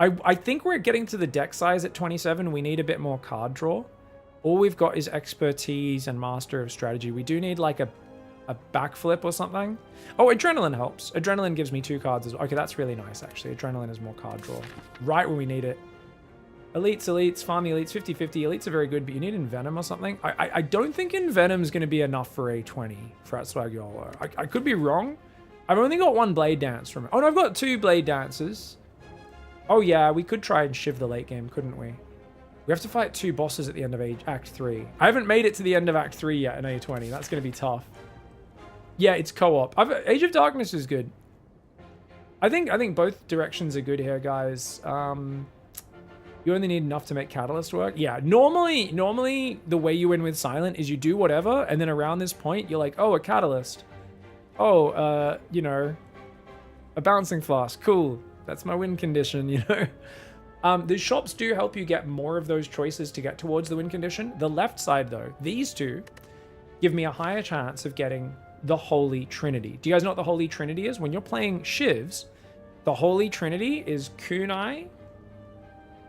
I think we're getting to the deck size at 27. We need a bit more card draw. All we've got is Expertise and Master of Strategy. We do need like a backflip or something. Oh, Adrenaline helps. Adrenaline gives me 2 cards as well. Okay, that's really nice, actually. Adrenaline is more card draw. Right when we need it. Elites, farm the elites, 50-50. Elites are very good, but you need Envenom or something. I don't think Envenom's going to be enough for A20 for Atswagiolo. I could be wrong. I've only got 1 Blade Dance from it. Oh, no, I've got 2 Blade Dances. Oh, yeah, we could try and shiv the late game, couldn't we? We have to fight 2 bosses at the end of Act 3. I haven't made it to the end of Act 3 yet in A20. That's going to be tough. Yeah, it's co-op. Age of Darkness is good. I think both directions are good here, guys. You only need enough to make Catalyst work. Yeah, normally the way you win with Silent is you do whatever, and then around this point, you're like, oh, a Catalyst. Oh, you know, a Bouncing Flask. Cool. That's my win condition, you know. The shops do help you get more of those choices to get towards the win condition. The left side, though, these 2 give me a higher chance of getting the Holy Trinity. Do you guys know what the Holy Trinity is? When you're playing Shivs, the Holy Trinity is Kunai,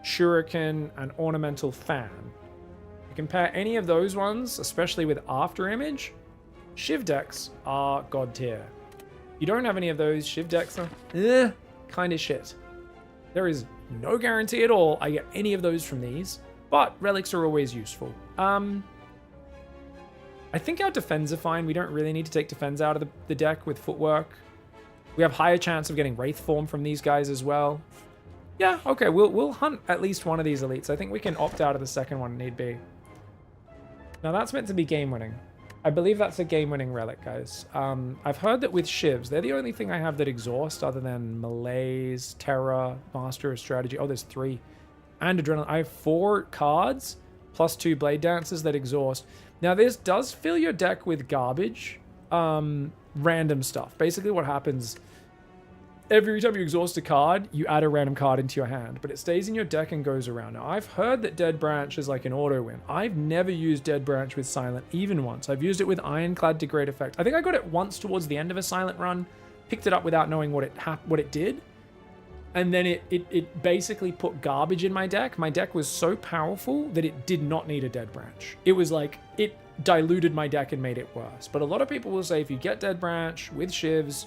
Shuriken, and Ornamental Fan. You compare any of those ones, especially with After Image, Shiv decks are god tier. You don't have any of those, Shiv decks are kind of shit. There is no guarantee at all I get any of those from these, but relics are always useful. I think our defends are fine. We don't really need to take defends out of the deck with footwork. We have higher chance of getting Wraith Form from these guys as well. Yeah, okay, we'll hunt at least one of these elites. I think we can opt out of the second one, need be. Now that's meant to be game winning. I believe that's a game winning relic, guys. I've heard that with Shivs, they're the only thing I have that exhaust other than Malaise, Terror, Master of Strategy. Oh, there's 3. And Adrenaline. I have 4 cards plus 2 Blade Dancers that exhaust. Now this does fill your deck with garbage, random stuff. Basically what happens, every time you exhaust a card, you add a random card into your hand, but it stays in your deck and goes around. Now, I've heard that Dead Branch is like an auto win. I've never used Dead Branch with Silent, even once. I've used it with Ironclad to great effect. I think I got it once towards the end of a Silent run, picked it up without knowing what it did, and then it basically put garbage in my deck. My deck was so powerful that it did not need a Dead Branch. It was like, it diluted my deck and made it worse. But a lot of people will say if you get Dead Branch with Shivs,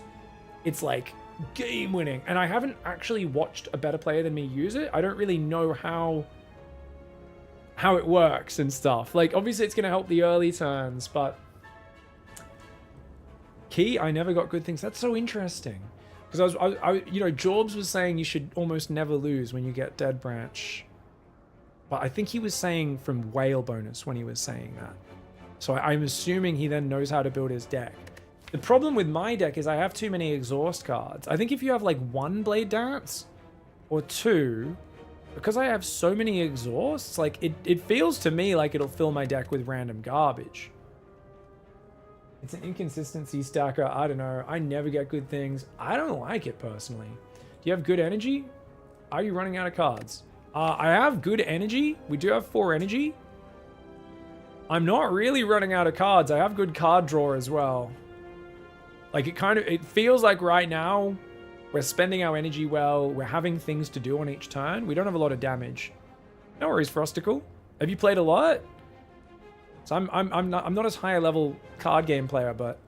it's like game winning. And I haven't actually watched a better player than me use it. I don't really know how it works and stuff. Like, obviously it's going to help the early turns, but Key, I never got good things. That's so interesting. Because I you know, Jorbs was saying you should almost never lose when you get Dead Branch. But I think he was saying from Whale bonus when he was saying that. So I'm assuming he then knows how to build his deck. The problem with my deck is I have too many exhaust cards. I think if you have like 1 Blade Dance or 2, because I have so many exhausts, like it feels to me like it'll fill my deck with random garbage. It's an inconsistency stacker. I don't know. I never get good things. I don't like it personally. Do you have good energy? Are you running out of cards? I have good energy. We do have 4 energy. I'm not really running out of cards. I have good card draw as well. Like it feels like right now we're spending our energy well. We're having things to do on each turn. We don't have a lot of damage. No worries, Frosticle. Have you played a lot? So I'm not as high a level card game player, but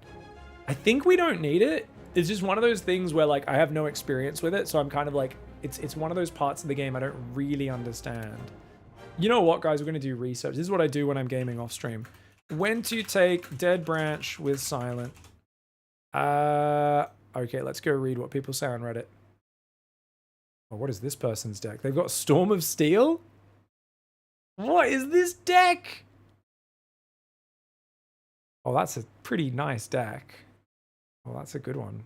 I think we don't need it. It's just one of those things where like I have no experience with it, so I'm kind of like it's one of those parts of the game I don't really understand. You know what, guys? We're gonna do research. This is what I do when I'm gaming off stream. When to take Dead Branch with Silent. Okay, let's go read what people say on Reddit. Oh, what is this person's deck? They've got Storm of Steel? What is this deck? Oh, that's a pretty nice deck. Oh, that's a good one.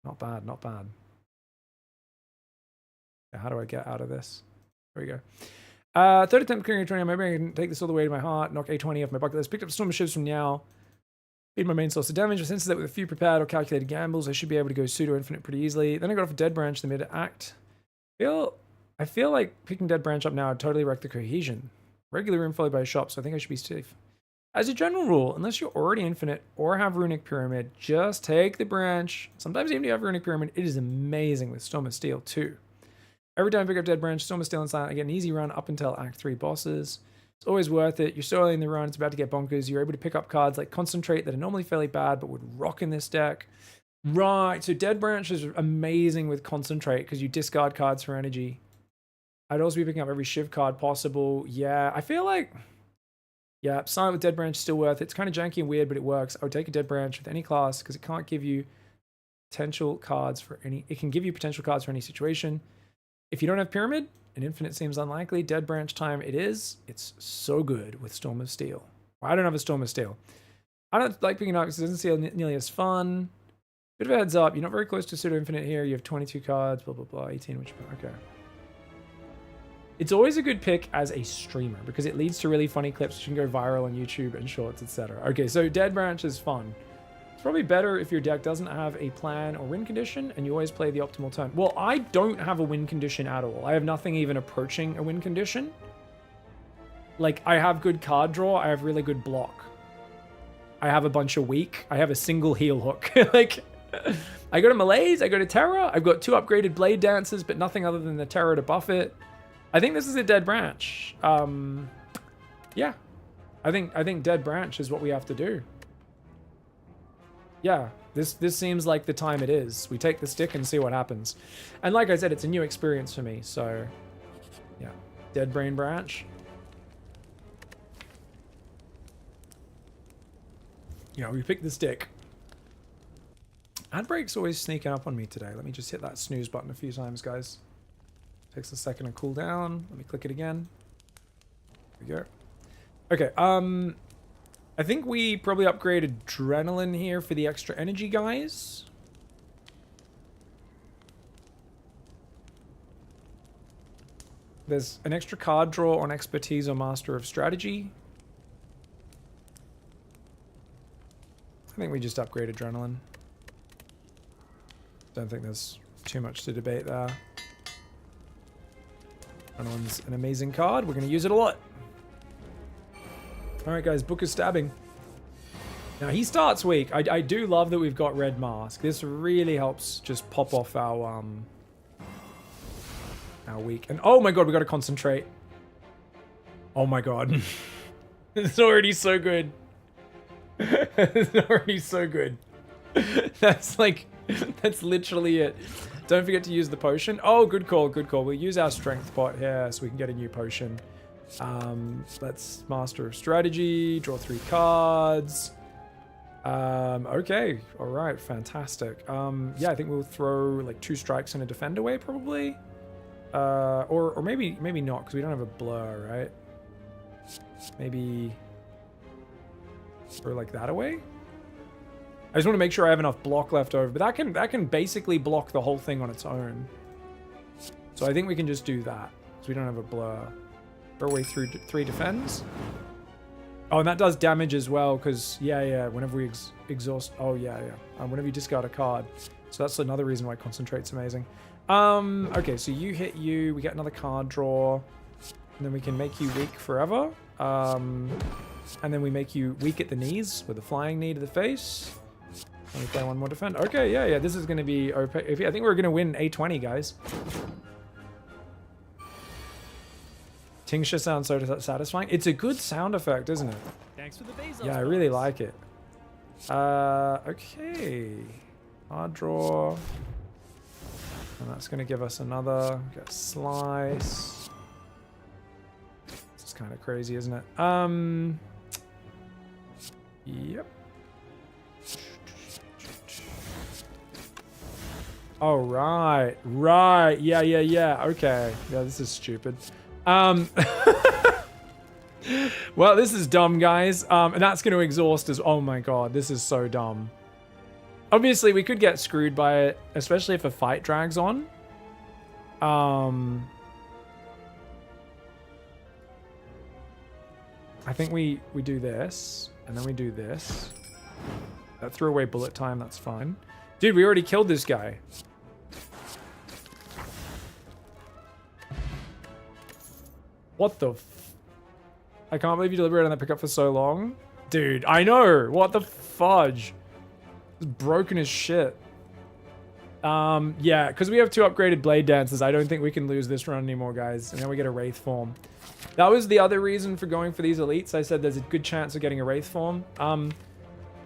Not bad, not bad. Yeah, how do I get out of this? There we go. Third attempt clearing A20. Maybe I can take this all the way to my heart. Knock A20 off my bucket list. Picked up Storm of Shivs from Niao. Beat my main source of damage. I sense that with a few prepared or calculated gambles, I should be able to go pseudo-infinite pretty easily. Then I got off a Dead Branch in the mid-act. I feel like picking Dead Branch up now would totally wreck the cohesion. Regular room followed by a shop, so I think I should be safe. As a general rule, unless you're already infinite or have Runic Pyramid, just take the branch. Sometimes even if you have Runic Pyramid, it is amazing with Storm of Steel too. Every time I pick up Dead Branch, Storm of Steel and Silent, I get an easy run up until Act 3 bosses. It's always worth it. You're so early in the run, it's about to get bonkers. You're able to pick up cards like Concentrate that are normally fairly bad, but would rock in this deck. Right, so Dead Branch is amazing with Concentrate because you discard cards for energy. I'd also be picking up every Shiv card possible. Yeah, I feel like... Yeah, Silent with Dead Branch is still worth it. It's kind of janky and weird, but it works. I would take a Dead Branch with any class because it can't give you potential cards for any... It can give you potential cards for any situation. If you don't have Pyramid, and Infinite seems unlikely, Dead Branch time it is. It's so good with Storm of Steel. Well, I don't have a Storm of Steel. I don't like picking it up because it doesn't feel nearly as fun. Bit of a heads up. You're not very close to Pseudo Infinite here. You have 22 cards, blah, blah, blah. 18, which... Okay. It's always a good pick as a streamer because it leads to really funny clips which can go viral on YouTube and shorts, etc. Okay, so Dead Branch is fun. It's probably better if your deck doesn't have a plan or win condition and you always play the optimal turn. Well, I don't have a win condition at all. I have nothing even approaching a win condition. Like, I have good card draw. I have really good block. I have a bunch of weak. I have a single heal hook. Like, I go to Malaise. I go to Terror. I've got 2 upgraded Blade Dancers, but nothing other than the Terror to buff it. I think this is a Dead Branch. Yeah. I think Dead Branch is what we have to do. Yeah, this seems like the time it is. We take the stick and see what happens. And like I said, it's a new experience for me, so yeah. Dead Brain Branch. Yeah, we picked the stick. Ad break's always sneaking up on me today. Let me just hit that snooze button a few times, guys. Takes a second to cool down. Let me click it again. There we go. Okay, I think we probably upgraded Adrenaline here for the extra energy, guys. There's an extra card draw on Expertise or Master of Strategy. I think we just upgrade Adrenaline. Don't think there's too much to debate there. Adrenaline's an amazing card. We're going to use it a lot. Alright guys, Book of Stabbing. Now he starts weak. I do love that we've got Red Mask. This really helps just pop off our weak. And oh my god, we got to concentrate. Oh my god. It's already so good. It's already so good. That's like, that's literally it. Don't forget to use the potion. Oh, good call, good call. We'll use our strength pot here so we can get a new potion. Let's Master of Strategy, draw 3 cards. Okay, all right, fantastic. Yeah, I think we'll throw like 2 strikes and a defend away probably. Or maybe not because we don't have a blur, right? Maybe throw like that away. I just want to make sure I have enough block left over, but that can basically block the whole thing on its own. So I think we can just do that because we don't have a blur. Throw away through 3 defends. Oh, and that does damage as well because yeah, whenever we exhaust. Oh yeah. Whenever you discard a card. So that's another reason why Concentrate's amazing. Okay, so you hit you, we get another card draw, and then we can make you weak forever. And then we make you weak at the knees with a flying knee to the face. Let me play 1 more defend. Okay, yeah, this is going to be OP. I think we're going to win A20, guys. Tincture sounds so satisfying. It's a good sound effect, isn't it? Thanks for the Bezos. Yeah, I really like it. Okay. Hard draw. And that's going to give us another. Get slice. This is kind of crazy, isn't it? Yep. Oh, right. Yeah. Okay. Yeah, this is stupid. Well, this is dumb, guys. And that's going to exhaust us. Oh my god, this is so dumb. Obviously, we could get screwed by it, especially if a fight drags on. I think we do this, and then we do this. That threw away bullet time, that's fine. Dude, we already killed this guy. What the I can't believe you deliberated on that pickup for so long. Dude, I know! What the fudge? It's broken as shit. Yeah, because we have 2 upgraded Blade Dancers, I don't think we can lose this run anymore, guys. And then we get a Wraith form. That was the other reason for going for these elites. I said there's a good chance of getting a Wraith form.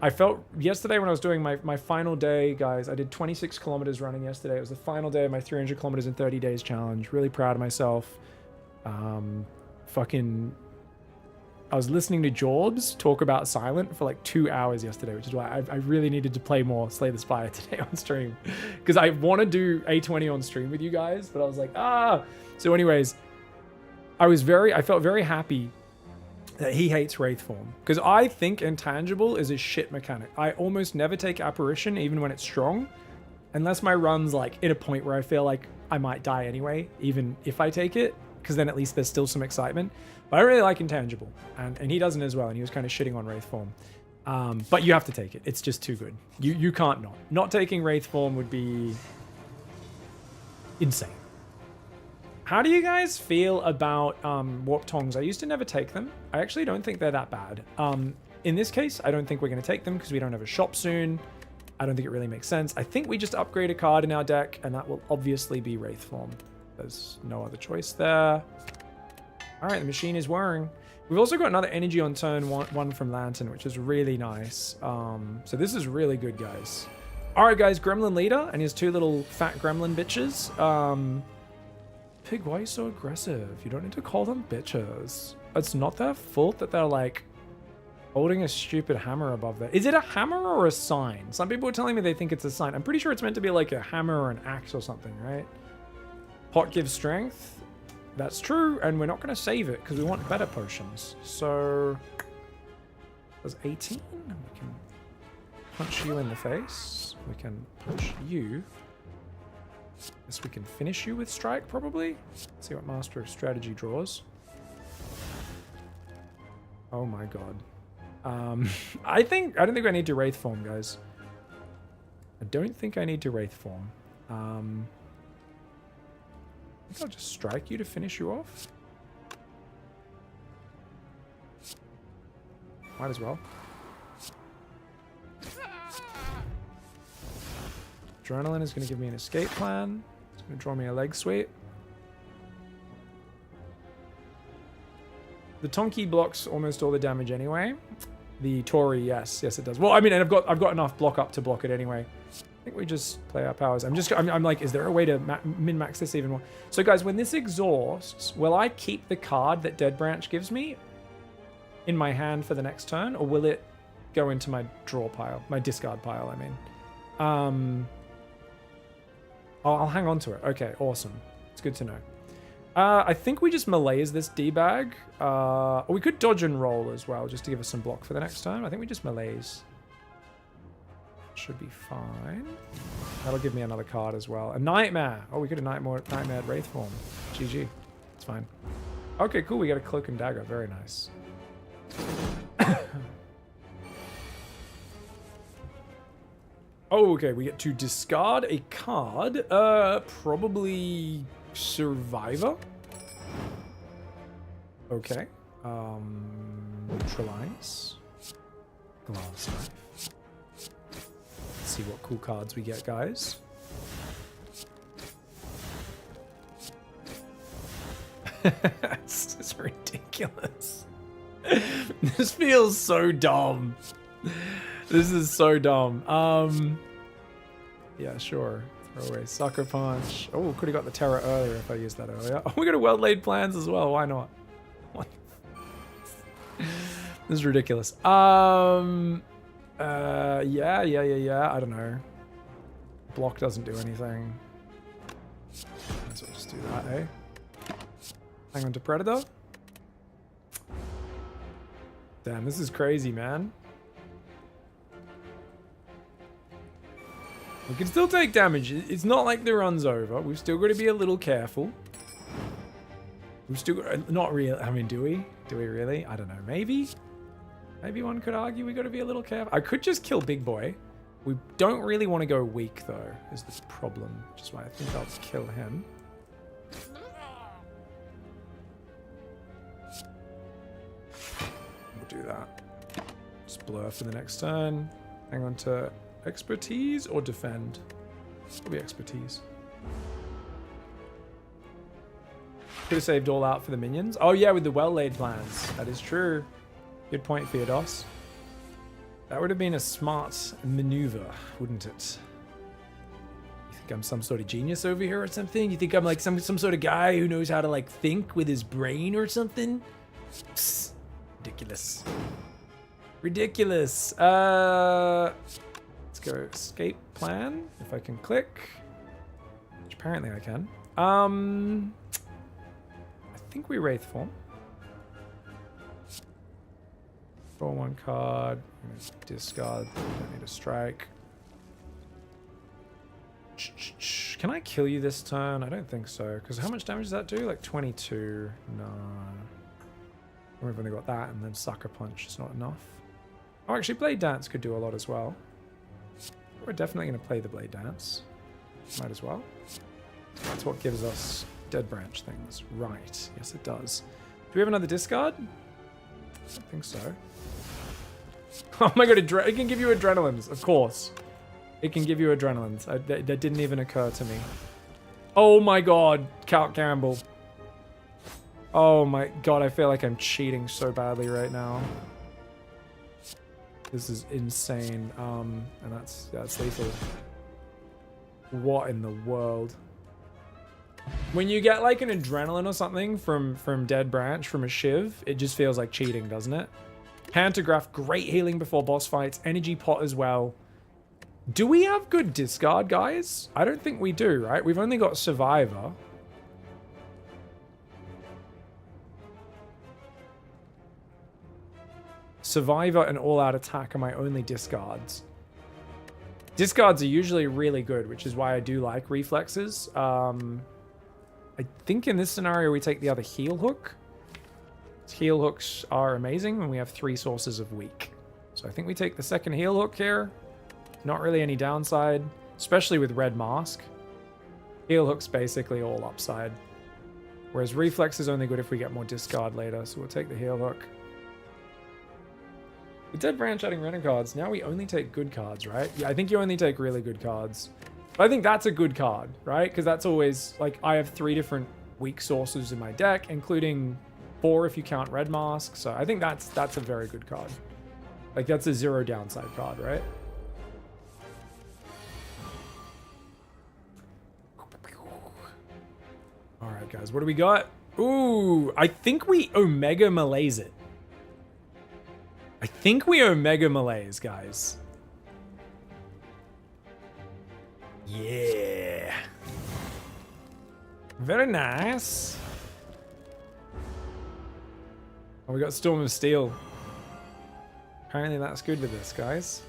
I felt yesterday when I was doing my final day, guys, I did 26 kilometers running yesterday. It was the final day of my 300 kilometers in 30 days challenge. Really proud of myself. I was listening to Jorbs talk about SIlent for like 2 hours yesterday, which is why I really needed to play more Slay the Spire today on stream. Because I want to do A20 on stream with you guys, but I was like, So anyways, I felt very happy that he hates Wraith form. Because I think Intangible is a shit mechanic. I almost never take Apparition, even when it's strong. Unless my run's like in a point where I feel like I might die anyway, even if I take it. Because then at least there's still some excitement. But I really like Intangible. And he doesn't as well. And he was kind of shitting on Wraith form. But you have to take it. It's just too good. You can't not. Not taking Wraith form would be insane. How do you guys feel about Warp Tongs? I used to never take them. I actually don't think they're that bad. In this case, I don't think we're going to take them because we don't have a shop soon. I don't think it really makes sense. I think we just upgrade a card in our deck, and that will obviously be Wraith form. There's no other choice there. All right, the machine is whirring. We've also got another energy on turn one from Lantern, which is really nice. So this is really good, guys. All right, guys, Gremlin Leader and his 2 little fat gremlin bitches. Pig, why are you so aggressive? You don't need to call them bitches. It's not their fault that they're like Holding a stupid hammer above there. Is it a hammer or a sign? Some people are telling me they think it's a sign. I'm pretty sure it's meant to be like a hammer or an axe or something, right? Pot gives strength. That's true, and we're not going to save it because we want better potions. So, there's 18. We can punch you in the face. We can punch you. Guess we can finish you with strike, probably. Let's see what Master of Strategy draws. Oh my god. I don't think I need to Wraith form, guys. I don't think I need to Wraith form. I think I'll just strike you to finish you off. Might as well. Adrenaline is going to give me an escape plan. It's going to draw me a leg sweep. The Tonki blocks almost all the damage anyway. The Tori, yes it does. Well, I mean, and I've got enough block up to block it anyway. I think we just play our powers. I'm like, is there a way to min-max this even more? So guys, when this exhausts, will I keep the card that Dead Branch gives me in my hand for the next turn, or will it go into my draw pile, my discard pile? I mean, I'll hang on to it. Okay, awesome. It's good to know. I think we just melees this D-bag. Or we could dodge and roll as well, just to give us some block for the next turn. I think we just melees. Should be fine. That'll give me another card as well. A Nightmare. Oh, we could have Nightmare Wraith form. GG. It's fine. Okay, cool. We got a Cloak and Dagger. Very nice. Oh, okay. We get to discard a card. Probably Survivor. Okay. Neutralize. Glass Knife. Let's see what cool cards we get, guys. It's ridiculous. This feels so dumb. This is so dumb. Yeah, sure. Throw away Sucker Punch. Oh, could have got the Terror earlier if I used that earlier. Oh, we got a well-laid plans as well. Why not? What? This is ridiculous. Yeah. I don't know. Block doesn't do anything. So I'll just do that, eh? Hang on to Predator. Damn, this is crazy, man. We can still take damage. It's not like the run's over. We've still got to be a little careful. We've still got, not really. I mean, do we? Do we really? I don't know. Maybe? Maybe one could argue we got to be a little careful. I could just kill Big Boy. We don't really want to go weak, though, is the problem. Which is why I think I'll kill him. We'll do that. Just blur for the next turn. Hang on to expertise or defend. Probably expertise. Could have saved all out for the minions. Oh yeah, with the well-laid plans. That is true. Good point, Theodos. That would have been a smart maneuver, wouldn't it? You think I'm some sort of genius over here or something? You think I'm like some sort of guy who knows how to like think with his brain or something? Psst. Ridiculous. Ridiculous. Let's go escape plan. If I can click. Which apparently I can. I think we Wraith form. Draw one card. Discard. Don't need a strike. Can I kill you this turn? I don't think so. Because how much damage does that do? Like 22. No. We've only got that, and then Sucker Punch is not enough. Oh, actually, Blade Dance could do a lot as well. We're definitely going to play the Blade Dance. Might as well. That's what gives us Dead Branch things. Right. Yes, it does. Do we have another discard? I don't think so. Oh my god, it can give you Adrenalines, of course. It can give you Adrenalines. That didn't even occur to me. Oh my god, Count Campbell. Oh my god, I feel like I'm cheating so badly right now. This is insane. And that's lethal. What in the world? When you get like an Adrenaline or something from Dead Branch, from a Shiv, it just feels like cheating, doesn't it? Pantograph, great healing before boss fights. Energy pot as well. Do we have good discard, guys? I don't think we do, right? We've only got Survivor. Survivor and all-out attack are my only discards. Discards are usually really good, which is why I do like reflexes. I think in this scenario we take the other heal hook. Heal hooks are amazing when we have 3 sources of weak. So I think we take the second heal hook here. Not really any downside, especially with red mask. Heal hook's basically all upside. Whereas reflex is only good if we get more discard later, so we'll take the heal hook. With Dead Branch adding random cards, now we only take good cards, right? Yeah, I think you only take really good cards. But I think that's a good card, right? Because that's always, like, I have 3 different weak sources in my deck, including 4 if you count red mask. So I think that's a very good card. Like, that's a 0 downside card, right? All right, guys, what do we got? Ooh, I think we Omega Malaise it. I think we Omega Malaise, guys. Yeah. Very nice. Oh, we got Storm of Steel. Apparently that's good with this, guys.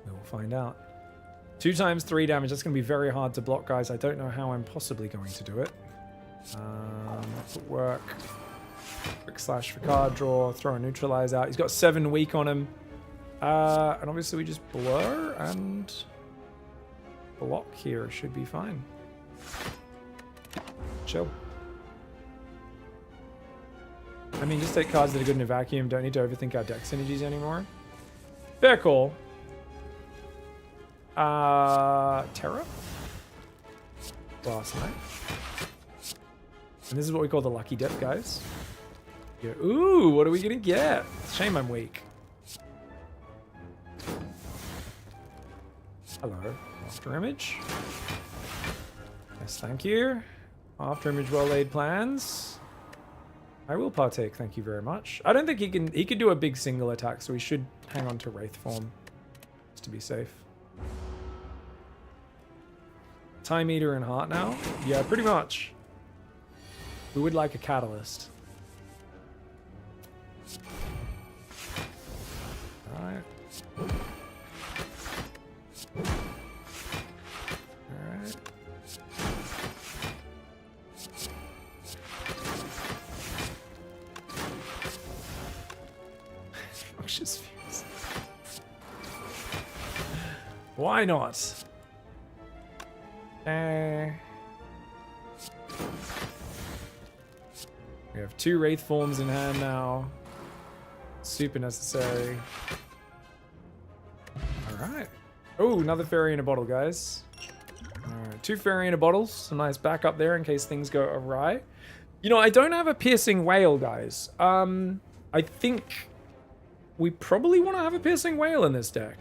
We'll find out. 2 times 3 damage. That's going to be very hard to block, guys. I don't know how I'm possibly going to do it. Work. Quick slash for card draw. Throw a neutralize out. He's got 7 weak on him. And obviously we just blur and block here. Should be fine. Chill. I mean, just take cards that are good in a vacuum. Don't need to overthink our deck synergies anymore. Fair call. Terra? Last night. And this is what we call the lucky dip, guys. Yeah. Ooh, what are we gonna get? Shame I'm weak. Hello. After image. Yes, thank you. After image, well laid plans. I will partake, thank you very much. I don't think he could do a big single attack, so we should hang on to Wraith form. Just to be safe. Time Eater and Heart now? Yeah, pretty much. We would like a catalyst. Alright. Alright. Noxious Fuse. Why not? We have 2 Wraith forms in hand now. Super necessary. Alright. Oh, another fairy in a bottle, guys. Alright, 2 fairy in a bottle. Some nice backup there in case things go awry. You know, I don't have a piercing whale, guys. I think we probably want to have a piercing whale in this deck.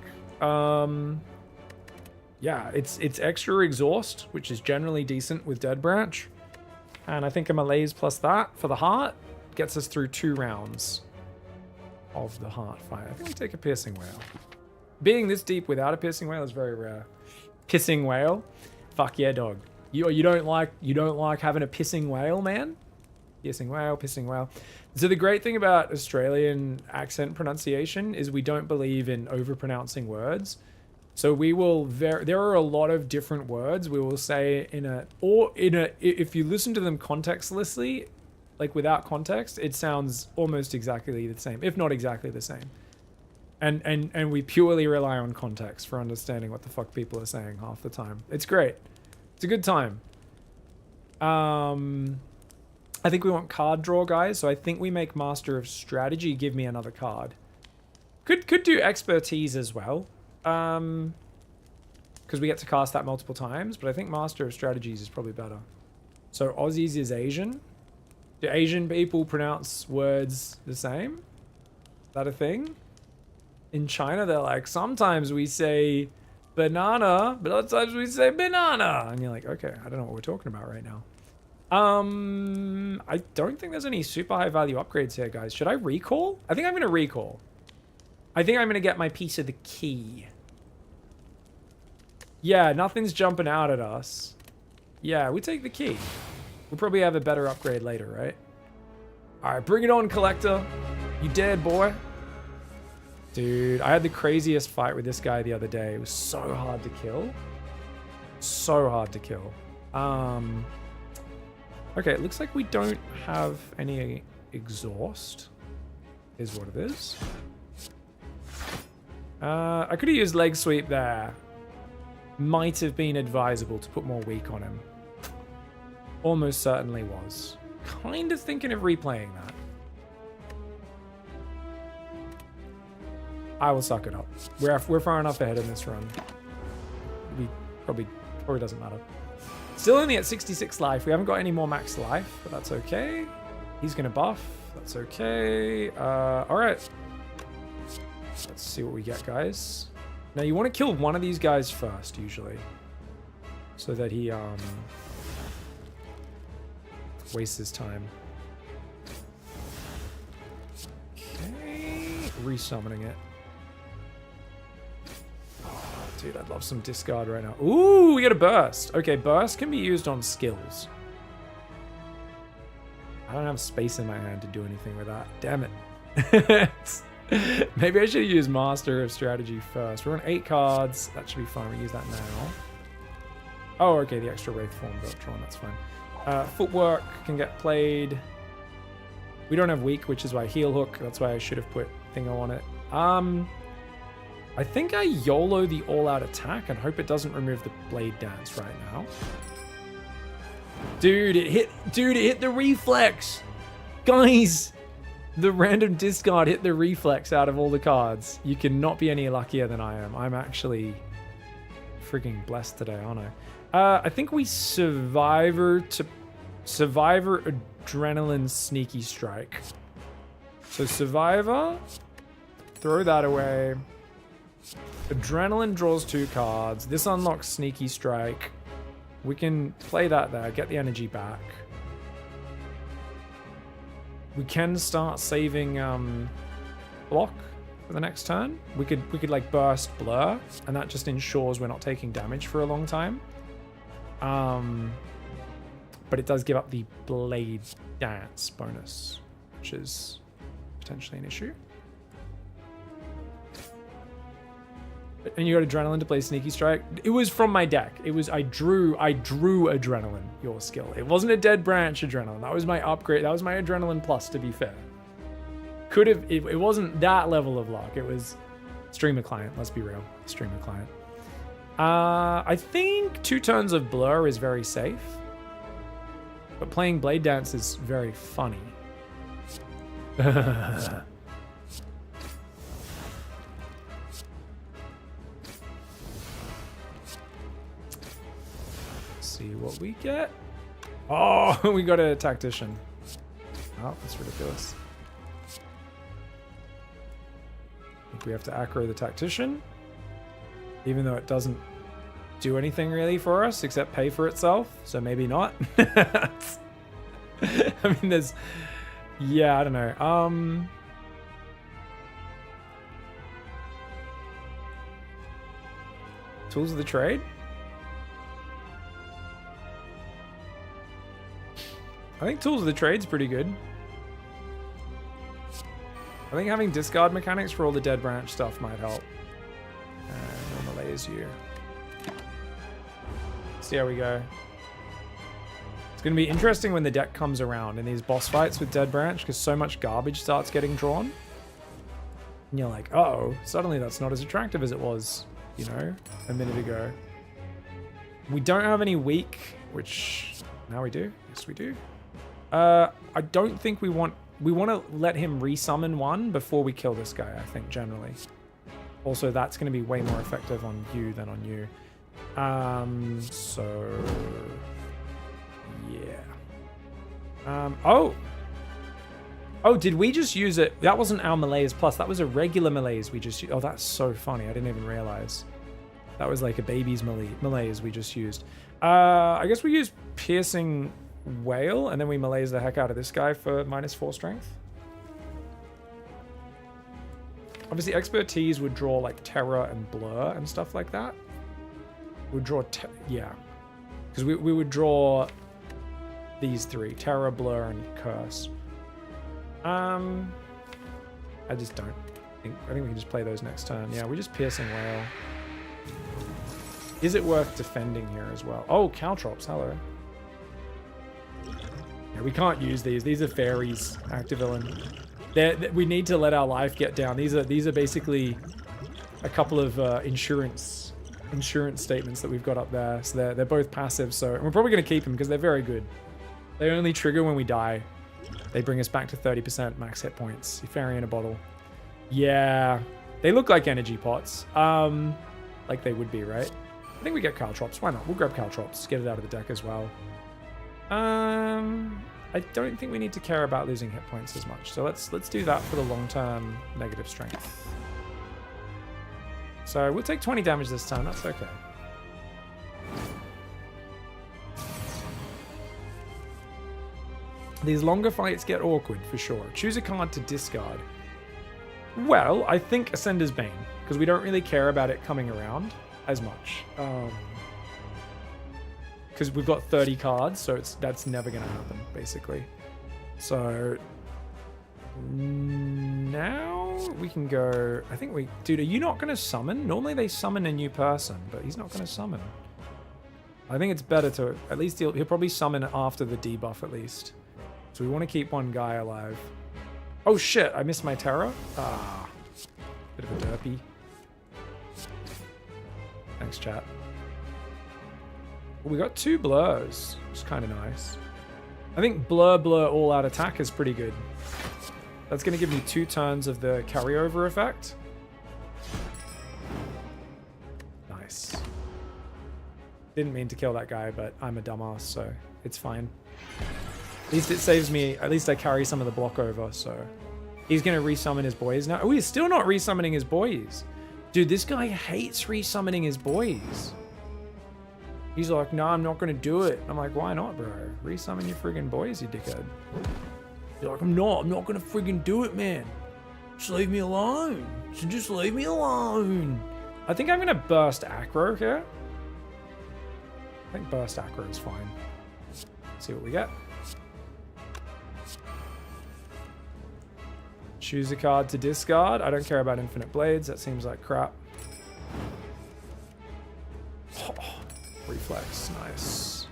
Yeah, it's extra exhaust, which is generally decent with Dead Branch. And I think a Malaise plus that for the heart gets us through 2 rounds of the heart fight. I think we take a piercing whale. Being this deep without a piercing whale is very rare. Pissing whale? Fuck yeah, dog. You don't like having a pissing whale, man? Pissing whale. So the great thing about Australian accent pronunciation is we don't believe in overpronouncing words. So we will there are a lot of different words we will say if you listen to them contextlessly, like without context, it sounds almost exactly the same, if not exactly the same. And we purely rely on context for understanding what the fuck people are saying half the time. It's great. It's a good time. I think we want card draw, guys. So I think we make Master of Strategy give me another card. Could do Expertise as well. Because we get to cast that multiple times, but I think Master of Strategies is probably better. So Aussies is Asian. Do Asian people pronounce words the same? Is that a thing? In China, they're like, sometimes we say banana, but other times we say banana. And you're like, okay, I don't know what we're talking about right now. I don't think there's any super high value upgrades here, guys. Should I recall? I think I'm going to recall. I think I'm going to get my piece of the key. Yeah, nothing's jumping out at us. Yeah, we take the key. We'll probably have a better upgrade later, right? All right, bring it on, Collector. You dead, boy. Dude, I had the craziest fight with this guy the other day. It was so hard to kill. So hard to kill. Okay, it looks like we don't have any exhaust. Is what it is. I could have used leg sweep there. Might have been advisable to put more weak on him. Almost certainly was. Kind of thinking of replaying that. I will suck it up. We're far enough ahead in this run. We probably doesn't matter. Still only at 66 life. We haven't got any more max life, but that's okay. He's gonna buff. That's okay. All right. Let's see what we get, guys. Now you want to kill one of these guys first, usually, so that he wastes his time. Okay, resummoning it. Oh, dude, I'd love some discard right now. Ooh, we get a burst. Okay, burst can be used on skills. I don't have space in my hand to do anything with that. Damn it. Maybe I should have used Master of Strategy first. We're on 8 cards. That should be fine. We use that now. Oh, okay. The extra Wraith form got drawn. That's fine. Footwork can get played. We don't have weak, which is why Heel Hook. That's why I should have put Thingo on it. I think I YOLO the all-out attack and hope it doesn't remove the Blade Dance right now. Dude, it hit the reflex. Guys, the random discard hit the reflex out of all the cards. You cannot be any luckier than I am. I'm actually freaking blessed today, aren't I? I think we Survivor Adrenaline Sneaky Strike. So Survivor, throw that away. Adrenaline draws 2 cards. This unlocks Sneaky Strike. We can play that there, get the energy back. We can start saving block for the next turn. We could like burst blur, and that just ensures we're not taking damage for a long time. But it does give up the Blade Dance bonus, which is potentially an issue. And you got Adrenaline to play Sneaky Strike. It was from my deck. It was I drew Adrenaline, your skill. It wasn't a Dead Branch Adrenaline. That was my upgrade. That was my Adrenaline Plus, to be fair. Could have it wasn't that level of luck. It was Streamer Client, let's be real. Streamer Client. I think 2 turns of Blur is very safe. But playing Blade Dance is very funny. See what we get. Oh, we got a Tactician. Oh, that's ridiculous. I think we have to aggro the Tactician, even though it doesn't do anything really for us except pay for itself, so maybe not. I mean, there's... Yeah, I don't know. Tools of the Trade? I think Tools of the Trade's pretty good. I think having discard mechanics for all the Dead Branch stuff might help. Normally is you. See how we go. It's going to be interesting when the deck comes around in these boss fights with Dead Branch, because so much garbage starts getting drawn. And you're like, uh-oh, suddenly that's not as attractive as it was, you know, a minute ago. We don't have any weak, which now we do. Yes, we do. I don't think we want to let him resummon one before we kill this guy, I think, generally. Also, that's going to be way more effective on you than on you. So... yeah. Oh, did we just use it? That wasn't our Malaise Plus. That was a regular Malaise we just used. Oh, that's so funny. I didn't even realize. That was like a baby's Malaise we just used. I guess we used Piercing Whale, and then we Malaise the heck out of this guy for -4 strength. Obviously, expertise would draw like terror and blur and stuff like that. Would draw, yeah, because we would draw these three: terror, blur, and curse. I just don't think. I think we can just play those next turn. Yeah, we're just piercing whale. Is it worth defending here as well? Oh, caltrops. Hello. Yeah, we can't use these. These are fairies. Active villain. We need to let our life get down. These are basically a couple of insurance statements that we've got up there. So they're both passive. So we're probably going to keep them because they're very good. They only trigger when we die. They bring us back to 30% max hit points. Fairy in a bottle. Yeah, they look like energy pots. Like they would be, right? I think we get caltrops. Why not? We'll grab caltrops. Get it out of the deck as well. I don't think we need to care about losing hit points as much. So let's do that for the long-term negative strength. So we'll take 20 damage this time. That's okay. These longer fights get awkward for sure. Choose a card to discard. Well, I think Ascender's Bane, because we don't really care about it coming around as much. Because we've got 30 cards, so that's never going to happen, basically. So now we can go. I think we, dude, are you not going to summon? Normally they summon a new person, but he's not going to summon. I think it's better to at least he'll probably summon after the debuff at least. So we want to keep one guy alive. Oh shit! I missed my terror. Ah, bit of a derpy. Thanks, chat. We got 2 blurs, which is kind of nice. I think blur all out attack is pretty good. That's going to give me 2 turns of the carryover effect. Nice. Didn't mean to kill that guy, but I'm a dumbass, so it's fine. At least it saves me. At least I carry some of the block over, so he's going to resummon his boys now. Oh, he's still not resummoning his boys. Dude, this guy hates resummoning his boys. He's like, nah, I'm not going to do it. I'm like, why not, bro? Resummon your friggin' boys, you dickhead. He's like, I'm not going to friggin' do it, man. Just leave me alone. So just leave me alone. I think I'm going to burst aggro here. I think burst aggro is fine. Let's see what we get. Choose a card to discard. I don't care about infinite blades. That seems like crap. Oh, reflex, nice.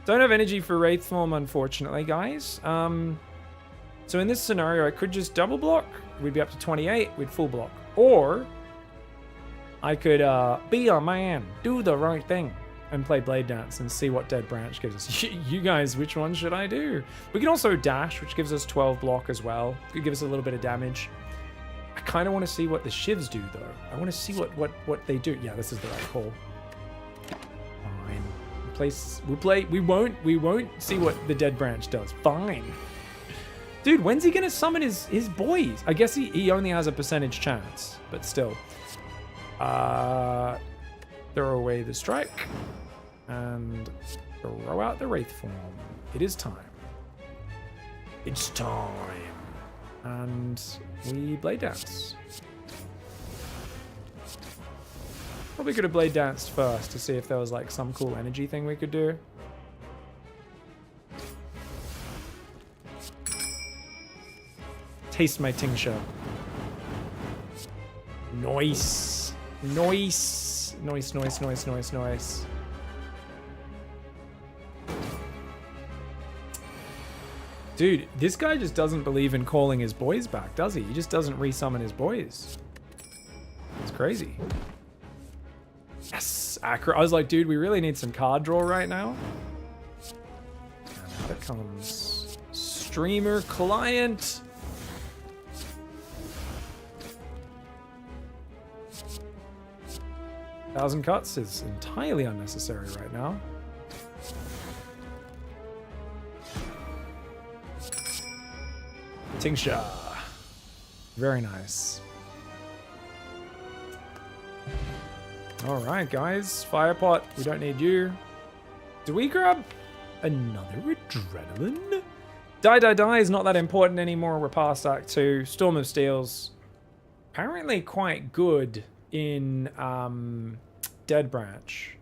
Don't have energy for Wraith Form, unfortunately, guys. So in this scenario, I could just double block. We'd be up to 28. We'd full block. Or I could be a man, do the right thing, and play Blade Dance and see what Dead Branch gives us. You guys, which one should I do? We can also dash, which gives us 12 block as well. Could give us a little bit of damage. I kind of want to see what the shivs do, though. I want to see what they do. Yeah, this is the right call. Fine. We won't see what the Dead Branch does. Fine. Dude, when's he gonna summon his boys? I guess he only has a percentage chance, but still. Throw away the strike and throw out the Wraith Form. It is time. It's time. And we Blade Dance. Probably could have Blade Danced first to see if there was like some cool energy thing we could do. Taste my tincture. Nice. Nice. Nice, nice, nice, nice, nice. Dude, this guy just doesn't believe in calling his boys back, does he? He just doesn't resummon his boys. It's crazy. Yes, accurate. I was like, dude, we really need some card draw right now. And out it comes. Streamer client. Thousand cuts is entirely unnecessary right now. Tincture. Very nice. Alright, guys. Firepot, we don't need you. Do we grab another adrenaline? Die is not that important anymore. We're past Act 2. Storm of Steels. apparently quite good in Dead Branch.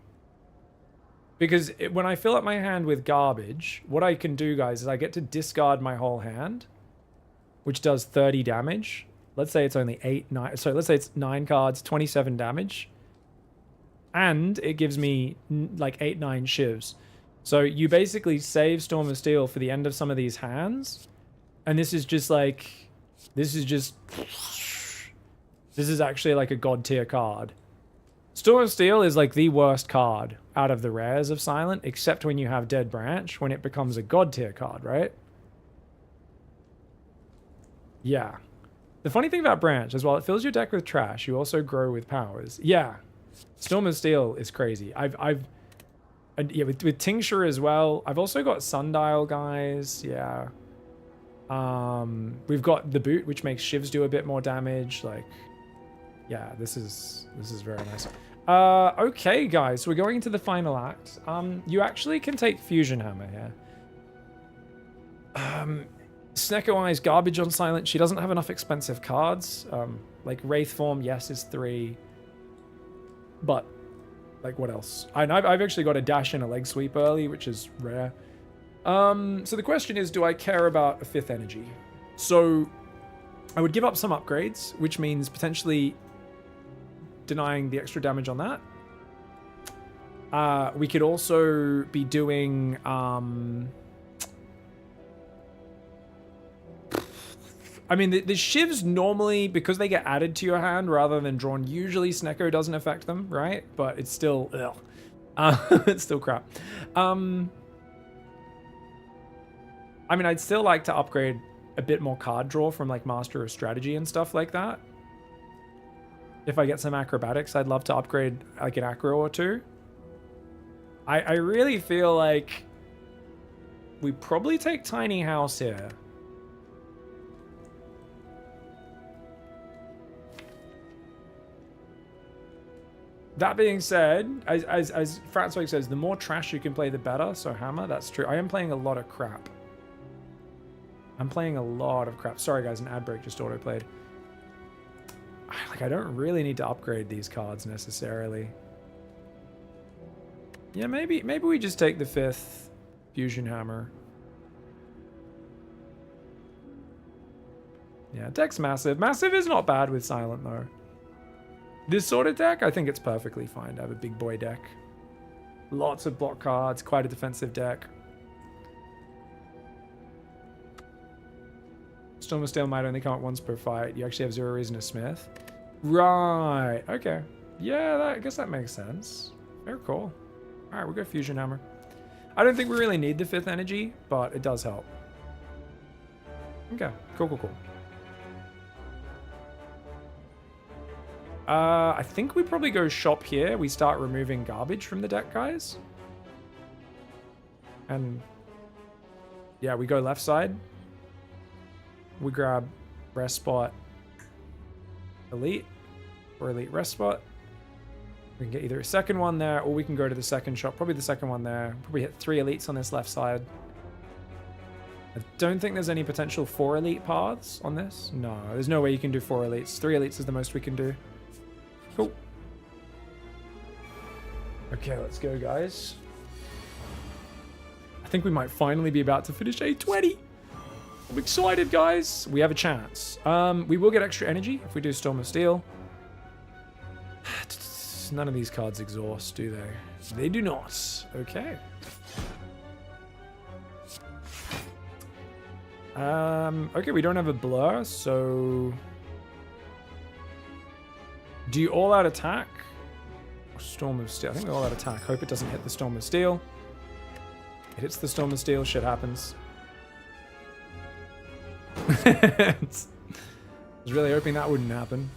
Because when I fill up my hand with garbage, what I can do, guys, is I get to discard my whole hand, which does 30 damage. Let's say it's only 9. So let's say it's 9 cards, 27 damage. And it gives me like 8, 9 shivs. So you basically save Storm of Steel for the end of some of these hands. And this is just like... This is actually like a god tier card. Storm of Steel is like the worst card out of the rares of Silent, except when you have Dead Branch, when it becomes a god tier card, right? Yeah. The funny thing about Branch is while it fills your deck with trash, you also grow with powers. Yeah. Storm of Steel is crazy. And yeah, with Tincture as well. I've also got Sundial, guys. Yeah. We've got the Boot, which makes Shivs do a bit more damage. Like, yeah, this is very nice. Okay, guys, we're going into the final act. You actually can take Fusion Hammer here. Snecko Eye's garbage on Silent. She doesn't have enough expensive cards. Like Wraith Form, yes, is 3. But, like, what else? I've actually got a dash and a leg sweep early, which is rare. So the question is, do I care about a 5th energy? So I would give up some upgrades, which means potentially denying the extra damage on that. We could also be doing... I mean, the shivs normally, because they get added to your hand rather than drawn, usually Snecko doesn't affect them, right? But it's still... it's still crap. I mean, I'd still like to upgrade a bit more card draw from, like, Master of Strategy and stuff like that. If I get some acrobatics, I'd love to upgrade, like, an acro or 2. I really feel like we probably take Tiny House here. That being said, as Fratzweg says, the more trash you can play, the better. So Hammer, that's true. I am playing a lot of crap. I'm playing a lot of crap. Sorry, guys, an ad break just auto-played. Like, I don't really need to upgrade these cards necessarily. Yeah, maybe we just take the 5th Fusion Hammer. Yeah, deck's massive. Massive is not bad with Silent, though. This sort of deck, I think it's perfectly fine to have a big boy deck. Lots of block cards, quite a defensive deck. Storm of Steel might only come out once per fight. You actually have 0 reason to Smith. Right, okay. Yeah, I guess that makes sense. Very cool. All right, we'll go Fusion Hammer. I don't think we really need the 5th energy, but it does help. Okay, cool. I think we probably go shop here. We start removing garbage from the deck, guys. And yeah, we go left side. We grab rest spot elite or elite rest spot. We can get either a second one there or we can go to the second shop. Probably the second one there. Probably hit 3 elites on this left side. I don't think there's any potential 4 elite paths on this. No, there's no way you can do 4 elites. 3 elites is the most we can do. Cool. Okay, let's go, guys. I think we might finally be about to finish A20. I'm excited, guys. We have a chance. We will get extra energy if we do Storm of Steel. None of these cards exhaust, do they? They do not. Okay. Okay, we don't have a blur, so... Do you all-out attack? Or Storm of Steel? I think we all-out attack. Hope it doesn't hit the Storm of Steel. It hits the Storm of Steel, shit happens. I was really hoping that wouldn't happen.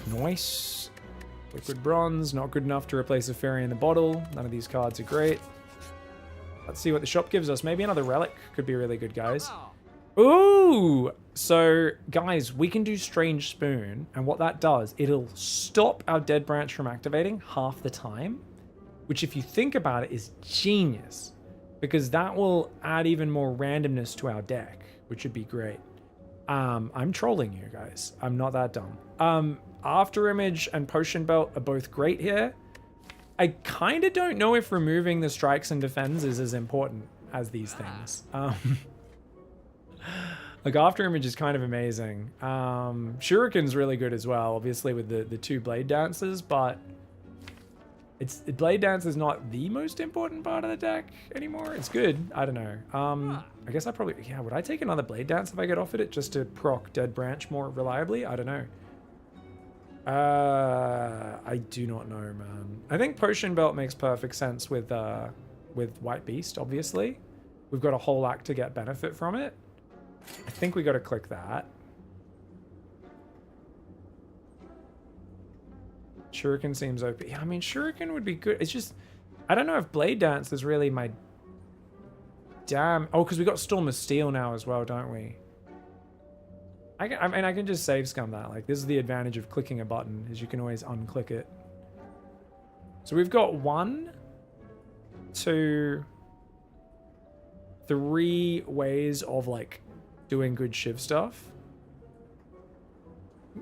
Nice. Liquid Bronze, not good enough to replace a Fairy in the bottle. None of these cards are great. Let's see what the shop gives us. Maybe another relic could be really good, guys. Ooh! So, guys, we can do Strange Spoon, and what that does, it'll stop our Dead Branch from activating half the time, which if you think about it is genius, because that will add even more randomness to our deck, which would be great. I'm trolling you guys. I'm not that dumb. After Image and Potion Belt are both great here. I kind of don't know if removing the strikes and defends is as important as these things. Like After Image is kind of amazing. Shuriken's really good as well, obviously with the two Blade Dances, but Blade Dance is not the most important part of the deck anymore. It's good. I don't know. I guess I probably, yeah, would I take another Blade Dance if I get offered it just to proc Dead Branch more reliably? I don't know. I do not know, man. I think Potion Belt makes perfect sense with White Beast, obviously. We've got a whole act to get benefit from it. I think we got to click that. Shuriken seems OP. Yeah, I mean, Shuriken would be good. It's just, I don't know if Blade Dance is really my damn... Oh, because we got Storm of Steel now as well, don't we? I mean, I can just save scum that. Like, this is the advantage of clicking a button, is you can always unclick it. So we've got 1, 2, 3 ways of, like, doing good Shiv stuff.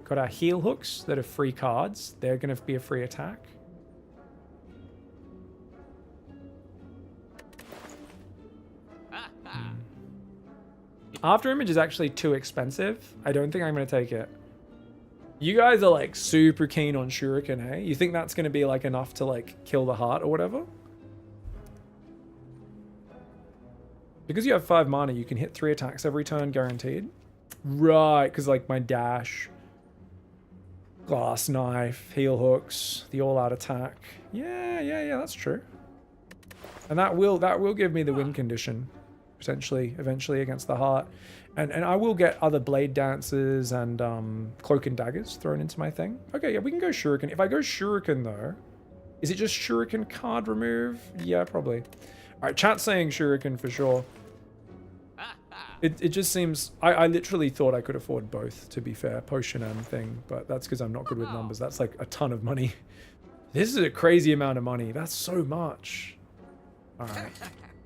Got our heal hooks that are free cards. They're going to be a free attack. After Image is actually too expensive. I don't think I'm going to take it. You guys are like super keen on Shuriken, eh? You think that's going to be like enough to like kill the heart or whatever? Because you have 5 mana, you can hit 3 attacks every turn guaranteed. Right, because like my dash, glass knife, heal hooks, the all-out attack. Yeah, that's true. And that will give me the win condition, potentially, eventually against the heart. And I will get other Blade Dances and Cloak and Daggers thrown into my thing. Okay, yeah, we can go Shuriken. If I go Shuriken though, is it just Shuriken card remove? Yeah, probably. All right, chat's saying Shuriken for sure. It just seems... I literally thought I could afford both, to be fair. Potion and thing. But that's because I'm not good with numbers. That's like a ton of money. This is a crazy amount of money. That's so much. Alright.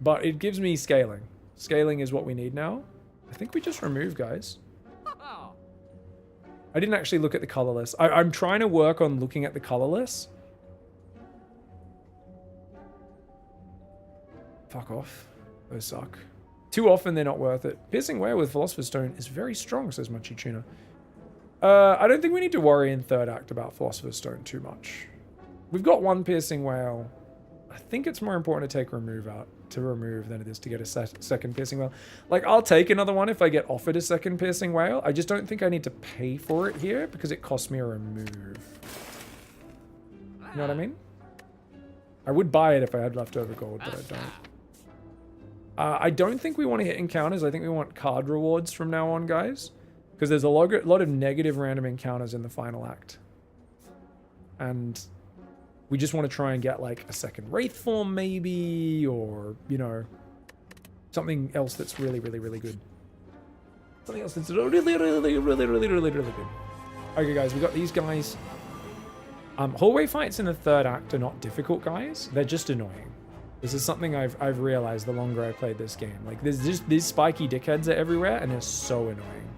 But it gives me scaling. Scaling is what we need now. I think we just remove, guys. I didn't actually look at the colorless. I'm trying to work on looking at the colorless. Fuck off. Those suck. Too often, they're not worth it. Piercing Whale with Philosopher's Stone is very strong, says Munchy Tuna. I don't think we need to worry in third act about Philosopher's Stone too much. We've got 1 Piercing Whale. I think it's more important to take remove out to remove than it is to get a second Piercing Whale. Like, I'll take another one if I get offered a second Piercing Whale. I just don't think I need to pay for it here because it costs me a remove. You know what I mean? I would buy it if I had leftover gold, but I don't. I don't think we want to hit encounters. I think we want card rewards from now on, guys. Because there's a lot of negative random encounters in the final act. And we just want to try and get like a second Wraith form maybe, or, you know, something else that's really, really, really good. Something else that's really, really, really, really, really, really, really good. Okay, guys, we got these guys. Hallway fights in the third act are not difficult, guys. They're just annoying. This is something I've realized the longer I played this game. Like, there's just these spiky dickheads are everywhere, and they're so annoying.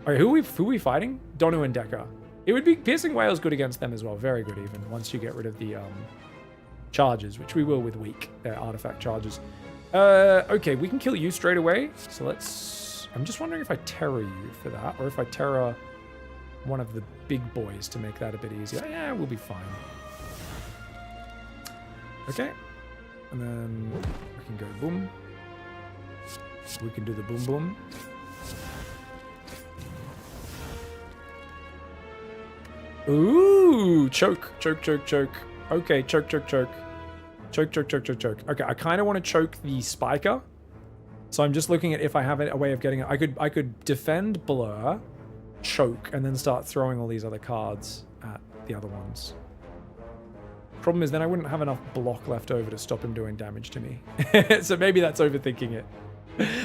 Alright, who are we fighting? Donu and Decker. It would be Piercing Whale's good against them as well. Very good even, once you get rid of the charges, which we will with weak. They're artifact charges. Okay, we can kill you straight away. So let's... I'm just wondering if I terror you for that, or if I terror one of the big boys to make that a bit easier. Yeah, we'll be fine. Okay, and then we can go boom. We can do the boom boom. Ooh, choke, choke, choke, choke. Okay, choke, choke, choke. Choke, choke, choke, choke, choke. Okay, I kind of want to choke the spiker. So I'm just looking at if I have a way of getting it. I could defend, blur, choke, and then start throwing all these other cards at the other ones. Problem is then I wouldn't have enough block left over to stop him doing damage to me. So maybe that's overthinking it.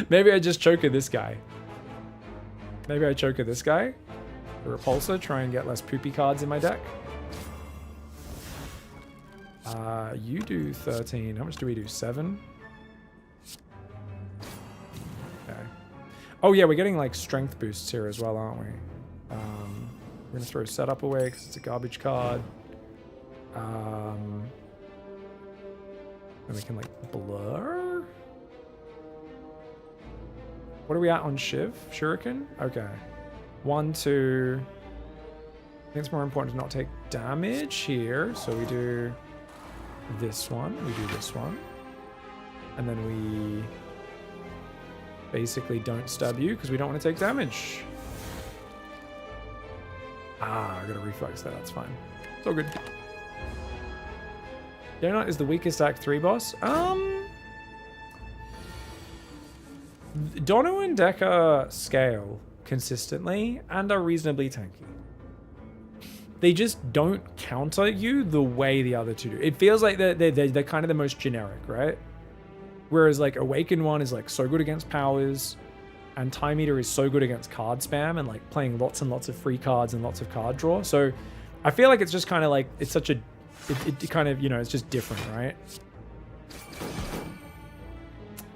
Maybe I just choker this guy. Maybe I choker this guy. The repulsor, try and get less poopy cards in my deck. You do 13. How much do we do? 7? Okay. Oh yeah, we're getting like strength boosts here as well, aren't we? We're gonna throw setup away because it's a garbage card. And we can like blur. What are we at on Shiv? Shuriken? Okay. 1, 2. I think it's more important to not take damage here. So we do this one. We do this one. And then we basically don't stab you because we don't want to take damage. I gotta reflex that. That's fine. It's all good. Donut is the weakest Act 3 boss. Dono and Deca scale consistently and are reasonably tanky. They just don't counter you the way the other two do. It feels like they're kind of the most generic, right? Whereas like Awakened one is like so good against powers, and Time Eater is so good against card spam and like playing lots and lots of free cards and lots of card draw. So I feel like it's just kind of like, it's such a, it kind of, you know, it's just different, right?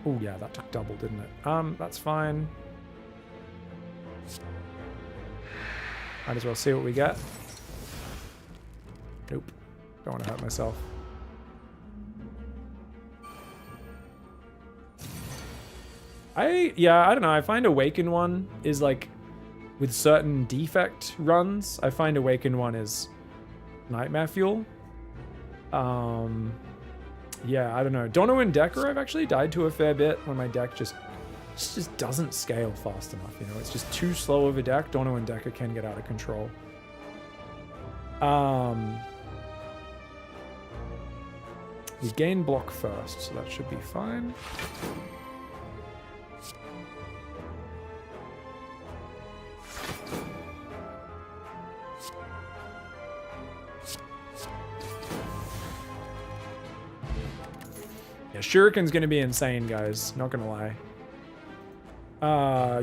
Oh yeah, that took double, didn't it? That's fine. Might as well see what we get. Nope. Don't want to hurt myself. I don't know. I find Awakened one is like, with certain defect runs, I find Awakened one is nightmare fuel. Yeah, I don't know. Dono and Decker I've actually died to a fair bit when my deck just doesn't scale fast enough, you know? It's just too slow of a deck. Dono and Decker can get out of control. We gain block first, so that should be fine. Yeah, Shuriken's gonna be insane, guys. Not gonna lie.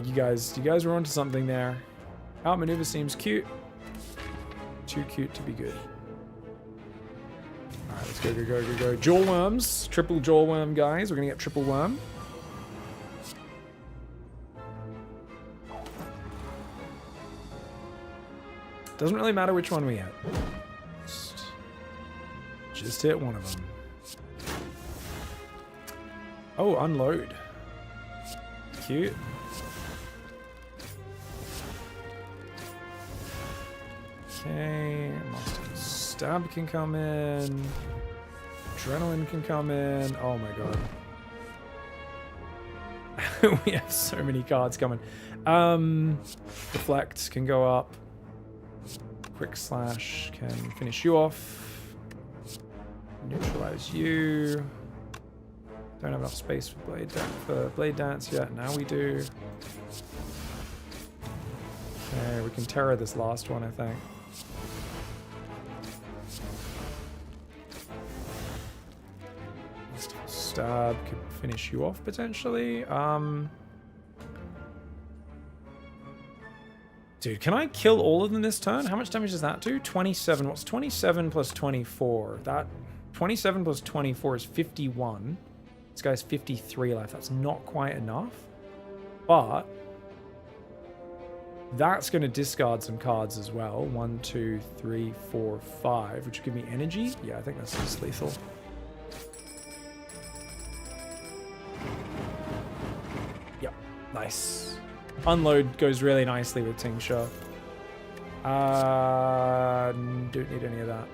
You guys were onto something there. Outmaneuver seems cute. Too cute to be good. Alright, let's go, go, go, go, go. Jaw worms. Triple jaw worm, guys. We're gonna get triple worm. Doesn't really matter which one we hit. Just hit one of them. Oh, unload. Cute. Okay, Master Stab can come in. Adrenaline can come in. Oh my god. We have so many cards coming. Deflect can go up. Quick Slash can finish you off. Neutralize you. Don't have enough space for Blade Dance yet. Now we do. Okay, we can Terror this last one, I think. Stab could finish you off potentially. Dude, can I kill all of them this turn? How much damage does that do? 27. What's 27 plus 24? That 27 plus 24 is 51. This guy's 53 life. That's not quite enough. But that's going to discard some cards as well. 1, 2, 3, 4, 5, which will give me energy. Yeah, I think that's just lethal. Yep, nice. Unload goes really nicely with Tincture. Don't need any of that.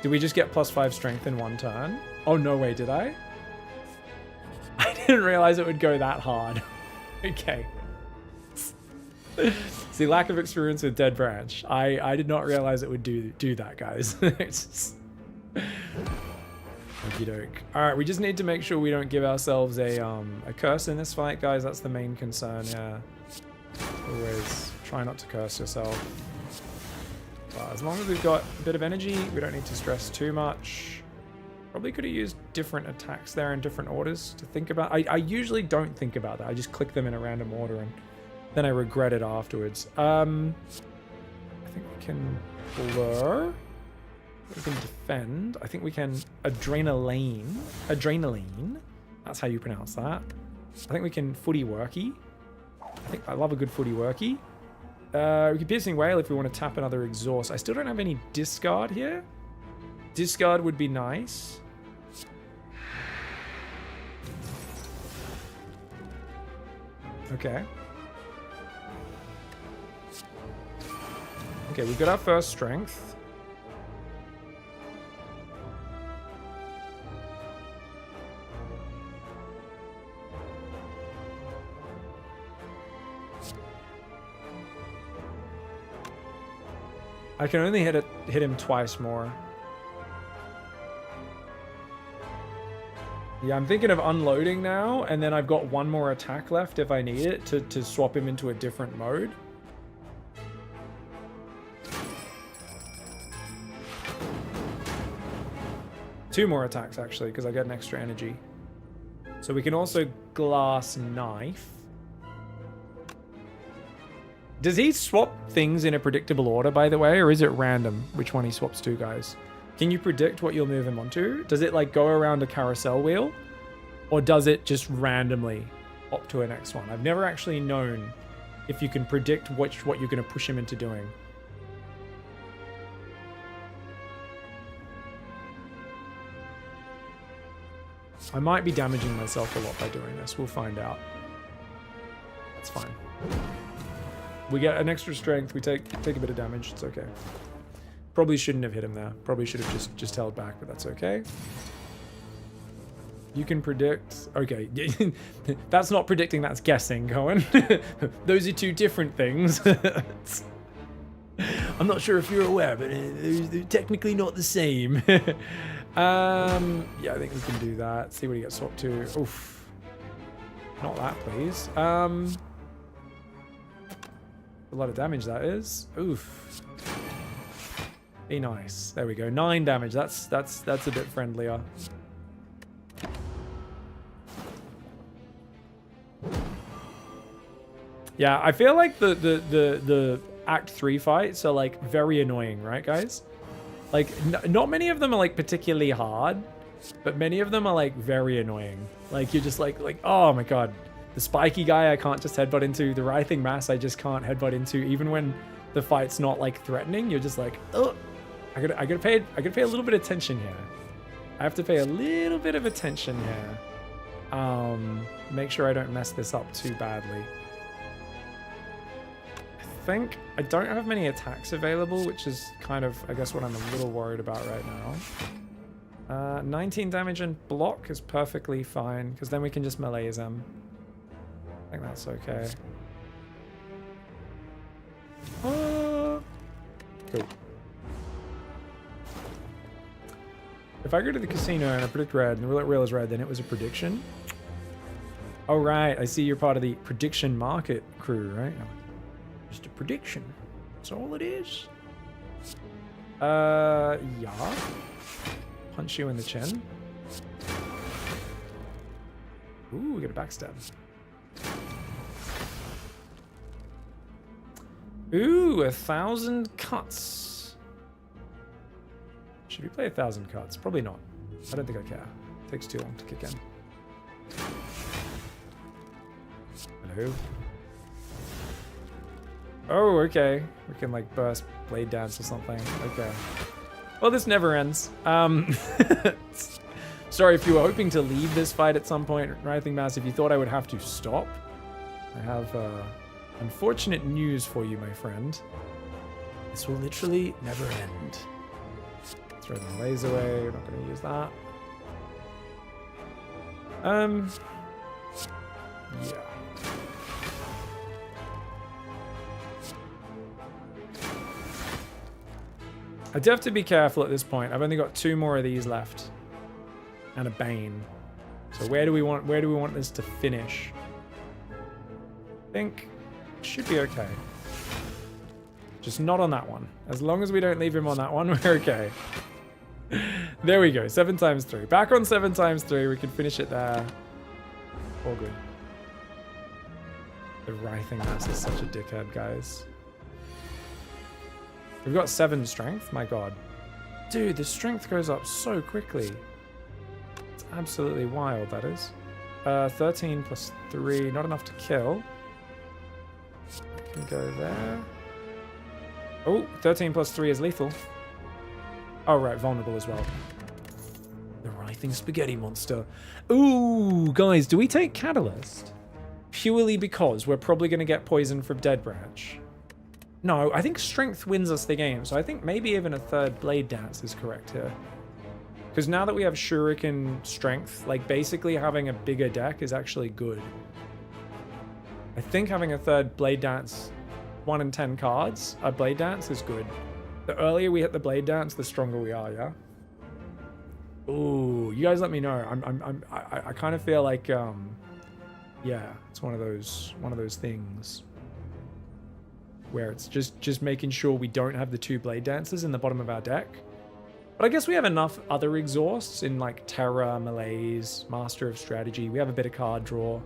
Did we just get +5 strength in one turn? Oh, no way, did I? I didn't realize it would go that hard. Okay. See, lack of experience with Dead Branch. I did not realize it would do that, guys. It's just... Okie doke. Alright, we just need to make sure we don't give ourselves a curse in this fight, guys. That's the main concern, yeah. Always try not to curse yourself. As long as we've got a bit of energy, we don't need to stress too much. Probably could have used different attacks there in different orders to think about. I usually don't think about that. I just click them in a random order and then I regret it afterwards. I think we can blur. We can defend. I think we can adrenaline. Adrenaline. That's how you pronounce that. I think we can footy worky. I love a good footy worky. We can piercing whale if we want to tap another exhaust. I still don't have any discard here. Discard would be nice. Okay. Okay, we've got our first strength. I can only hit him twice more. Yeah, I'm thinking of unloading now, and then I've got one more attack left if I need it to swap him into a different mode. Two more attacks, actually, because I get an extra energy. So we can also glass knife. Does he swap things in a predictable order, by the way, or is it random which one he swaps to, guys? Can you predict what you'll move him onto? Does it like go around a carousel wheel? Or does it just randomly hop to a next one? I've never actually known if you can predict what you're going to push him into doing. I might be damaging myself a lot by doing this. We'll find out. That's fine. We get an extra strength. We take a bit of damage. It's okay. Probably shouldn't have hit him there. Probably should have just held back, but that's okay. You can predict. Okay. That's not predicting, that's guessing, Cohen. Those are two different things. I'm not sure if you're aware, but they're technically not the same. Yeah, I think we can do that. See what he gets swapped to. Oof. Not that, please. A lot of damage, that is. Oof. Be nice. There we go. 9 damage. That's a bit friendlier. Yeah, I feel like the Act 3 fights are like very annoying, right, guys? Like, not many of them are like particularly hard, but many of them are like very annoying. Like, you're just like, oh my god. The spiky guy I can't just headbutt into. The writhing mass I just can't headbutt into. Even when the fight's not like threatening, you're just like, oh, I gotta pay a little bit of attention here. I have to pay a little bit of attention here. Make sure I don't mess this up too badly. I think I don't have many attacks available, which is kind of, I guess, what I'm a little worried about right now. 19 damage and block is perfectly fine, because then we can just melees him. I think that's okay. Cool. If I go to the casino and I predict red and the rail is red, then it was a prediction. Oh, right. I see you're part of the prediction market crew, right? Just a prediction. That's all it is. Yeah. Punch you in the chin. Ooh, we get a backstab. Ooh, 1,000 cuts. Should we play 1,000 cuts? Probably not. I don't think I care. It takes too long to kick in. Hello. Oh, okay. We can like burst blade dance or something. Okay. Well, this never ends. Sorry if you were hoping to leave this fight at some point, Writhing Mass. If you thought I would have to stop, I have unfortunate news for you, my friend. This will literally never end. Throw the laser away. We're not going to use that. Yeah. I do have to be careful at this point. I've only got 2 more of these left, and a Bane. So where do we want this to finish? I think it should be okay. Just not on that one. As long as we don't leave him on that one, we're okay. There we go. 7 times 3. Back on 7 times 3. We can finish it there. All good. The writhing mass is such a dickhead, guys. We've got 7 strength. My god. Dude, the strength goes up so quickly. It's absolutely wild, that is. 13 plus 3. Not enough to kill. I can go there. Oh, 13 plus 3 is lethal. Oh, right. Vulnerable as well. The writhing spaghetti monster. Ooh, guys, do we take Catalyst? Purely because we're probably going to get poisoned from Dead Branch. No, I think Strength wins us the game. So I think maybe even a 3rd Blade Dance is correct here. Because now that we have Shuriken Strength, like basically having a bigger deck is actually good. I think having a 3rd Blade Dance, 1 in 10 cards, a Blade Dance is good. The earlier we hit the Blade Dance, the stronger we are, yeah? Ooh, you guys let me know. I kind of feel like, yeah, it's one of those things where it's just making sure we don't have the 2 Blade Dances in the bottom of our deck. But I guess we have enough other exhausts in like Terra, Malaise, Master of Strategy. We have a bit of card draw.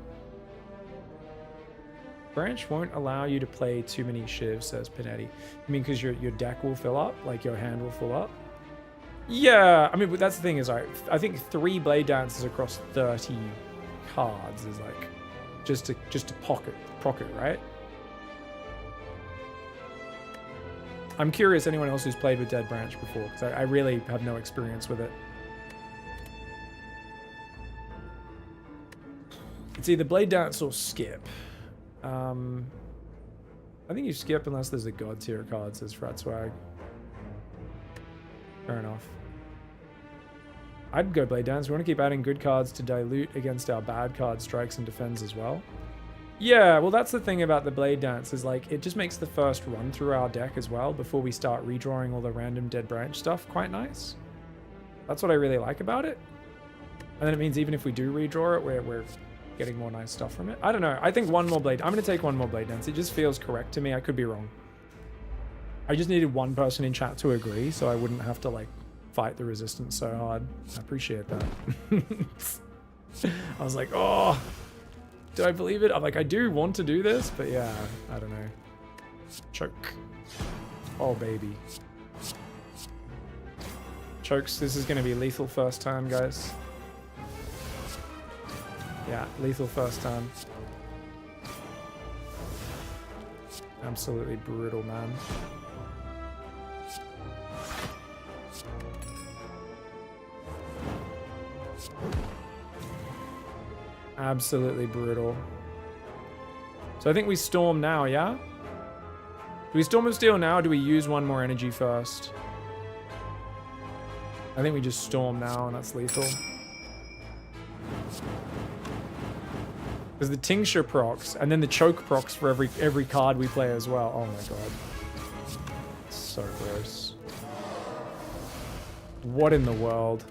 Branch won't allow you to play too many shivs, says Panetti. You mean because your deck will fill up? Like your hand will fill up? Yeah, I mean, but that's the thing is, I think 3 Blade Dances across 30 cards is like just to pocket, right? I'm curious anyone else who's played with Dead Branch before, because I really have no experience with it. It's either Blade Dance or skip. I think you skip unless there's a God tier card, says Frat Swag. Fair enough. I'd go Blade Dance. We want to keep adding good cards to dilute against our bad card strikes and defends as well. Yeah, well that's the thing about the Blade Dance is like it just makes the first run through our deck as well before we start redrawing all the random Dead Branch stuff quite nice. That's what I really like about it. And then it means even if we do redraw it, we're getting more nice stuff from it. I don't know. I think one more Blade. I'm going to take one more Blade Dance. It just feels correct to me. I could be wrong. I just needed one person in chat to agree so I wouldn't have to like fight the resistance so hard. I appreciate that. I was like, oh, do I believe it? I'm like, I do want to do this, but yeah, I don't know. Choke. Oh, baby. Chokes. This is going to be lethal first turn, guys. Yeah, lethal first turn. Absolutely brutal, man. Absolutely brutal. So I think we storm now, yeah? Do we Storm of Steel now, or do we use one more energy first? I think we just storm now, and that's lethal. There's the Tincture procs, and then the Choke procs for every card we play as well. Oh my god. So gross. What in the world?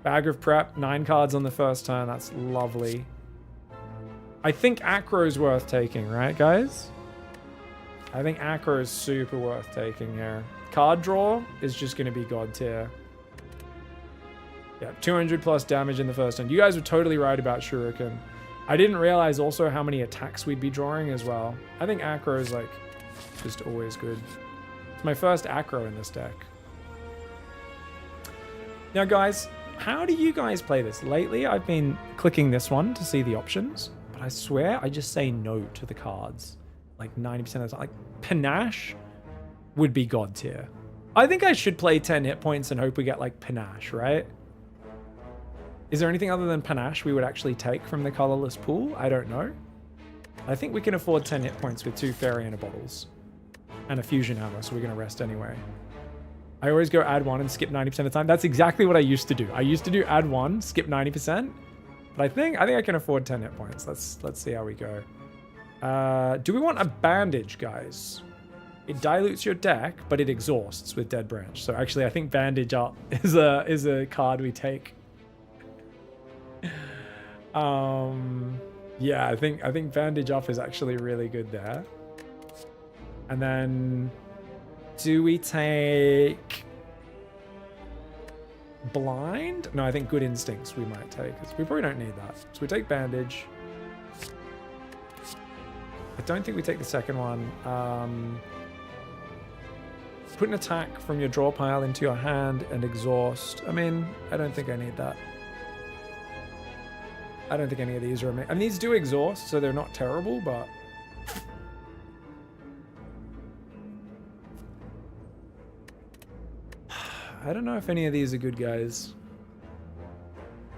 Bag of Prep, 9 cards on the first turn. That's lovely. I think Acro's worth taking, right, guys? I think Acro is super worth taking here. Card draw is just going to be God tier. Yeah, 200 plus damage in the first turn. You guys were totally right about Shuriken. I didn't realize also how many attacks we'd be drawing as well. I think Acro is like just always good. It's my first Acro in this deck. Now, guys, how do you guys play this? Lately, I've been clicking this one to see the options, but I swear I just say no to the cards. Like 90% of the time. Like, Panache would be God tier. I think I should play 10 hit points and hope we get, like, Panache, right? Is there anything other than Panache we would actually take from the colorless pool? I don't know. I think we can afford 10 hit points with 2 Fairy Inner Bottles. And a Fusion Hammer, so we're going to rest anyway. I always go add 1 and skip 90% of the time. That's exactly what I used to do. I used to do add 1, skip 90%. But I think I can afford 10 hit points. Let's see how we go. Do we want a Bandage, guys? It dilutes your deck, but it exhausts with Dead Branch. So actually, I think Bandage Up is a card we take. Yeah, I think Bandage Up is actually really good there. And then do we take blind? No, I think good instincts we might take. We probably don't need that. So we take bandage. I don't think we take the second one. Put an attack from your draw pile into your hand and exhaust. I mean, I don't think I need that. I don't think any of these are amazing. I mean, these do exhaust, so they're not terrible, but... I don't know if any of these are good guys.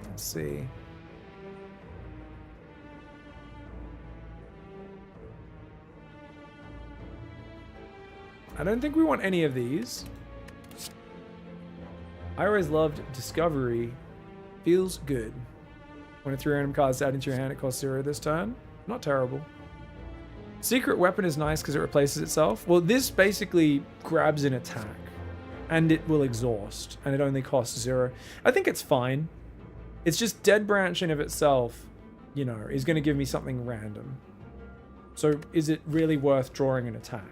Let's see. I don't think we want any of these. I always loved Discovery. Feels good. When a 3 random cards add into your hand, it costs 0 this turn. Not terrible. Secret Weapon is nice because it replaces itself. Well, this basically grabs an attack. And it will exhaust. And it only costs 0. I think it's fine. It's just Dead Branch in of itself, you know, is going to give me something random. So is it really worth drawing an attack?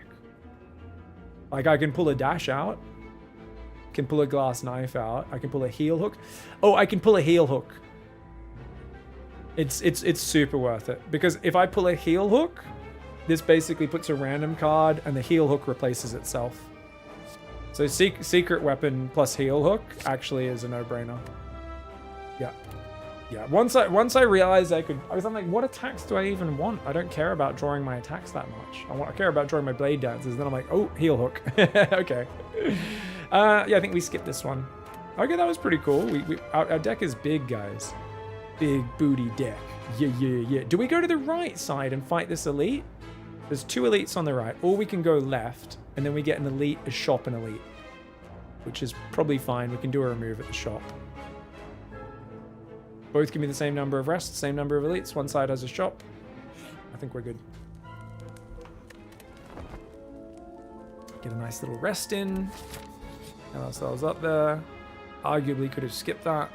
Like, I can pull a dash out. Can pull a glass knife out. I can pull a heel hook. Oh, I can pull a heel hook. It's super worth it. Because if I pull a heel hook, this basically puts a random card and the heel hook replaces itself. So Secret Weapon plus heel hook actually is a no-brainer. Yeah. Yeah. Once I realized I was like, what attacks do I even want? I don't care about drawing my attacks that much. I care about drawing my blade dances. Then I'm like, oh, heel hook. Okay. Yeah, I think we skipped this one. Okay, that was pretty cool. Our deck is big, guys. Big booty deck. Yeah. Do we go to the right side and fight this elite? There's 2 elites on the right. Or we can go left, and then we get an elite, a shop, and elite. Which is probably fine. We can do a remove at the shop. Both give me the same number of rests, same number of elites. One side has a shop. I think we're good. Get a nice little rest in. Get ourselves up there. Arguably could have skipped that.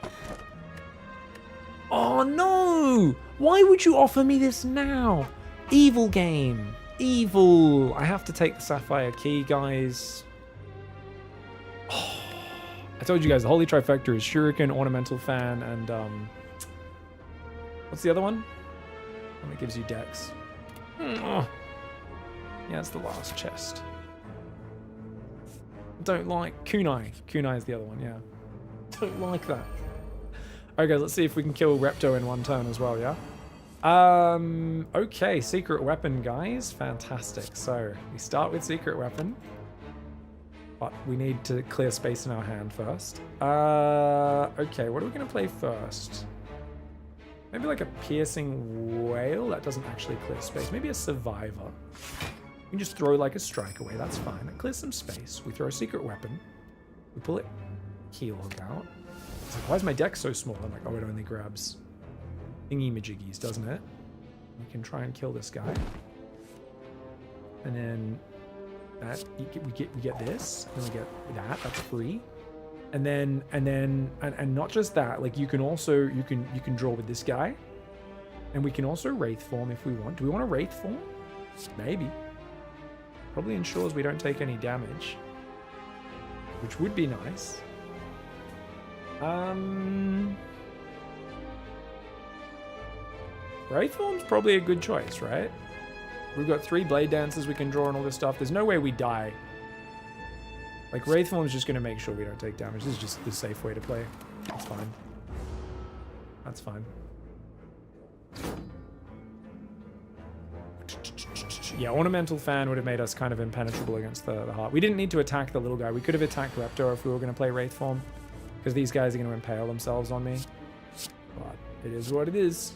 Oh no! Why would you offer me this now? Evil game. Evil. I have to take the Sapphire Key, guys. Oh, I told you guys, the Holy Trifecta is Shuriken, Ornamental Fan, and what's the other one? And it gives you Dex. Yeah, it's the last chest. Don't like Kunai. Kunai is the other one, yeah. Don't like that. Okay, let's see if we can kill Repto in one turn as well, yeah? Okay, Secret Weapon, guys. Fantastic. So, we start with Secret Weapon. But we need to clear space in our hand first. Okay, what are we going to play first? Maybe like a Piercing Whale? That doesn't actually clear space. Maybe a Survivor. We can just throw like a strike away. That's fine. That clears some space. We throw a Secret Weapon. We pull it. Heel hook out. It's like, why is my deck so small? I'm like, oh, it only grabs thingy-majiggies, doesn't it? We can try and kill this guy. And then that we get this, and we get that. That's free. And then not just that. Like you can draw with this guy, and we can also Wraith Form if we want. Do we want to Wraith Form? Maybe. Probably ensures we don't take any damage, which would be nice. Wraith Form's probably a good choice, right? We've got 3 Blade Dancers we can draw and all this stuff. There's no way we die. Like, Wraith Form's just going to make sure we don't take damage. This is just the safe way to play. That's fine. That's fine. Yeah, Ornamental Fan would have made us kind of impenetrable against the heart. We didn't need to attack the little guy. We could have attacked Repto if we were going to play Wraith Form, because these guys are going to impale themselves on me. But it is what it is.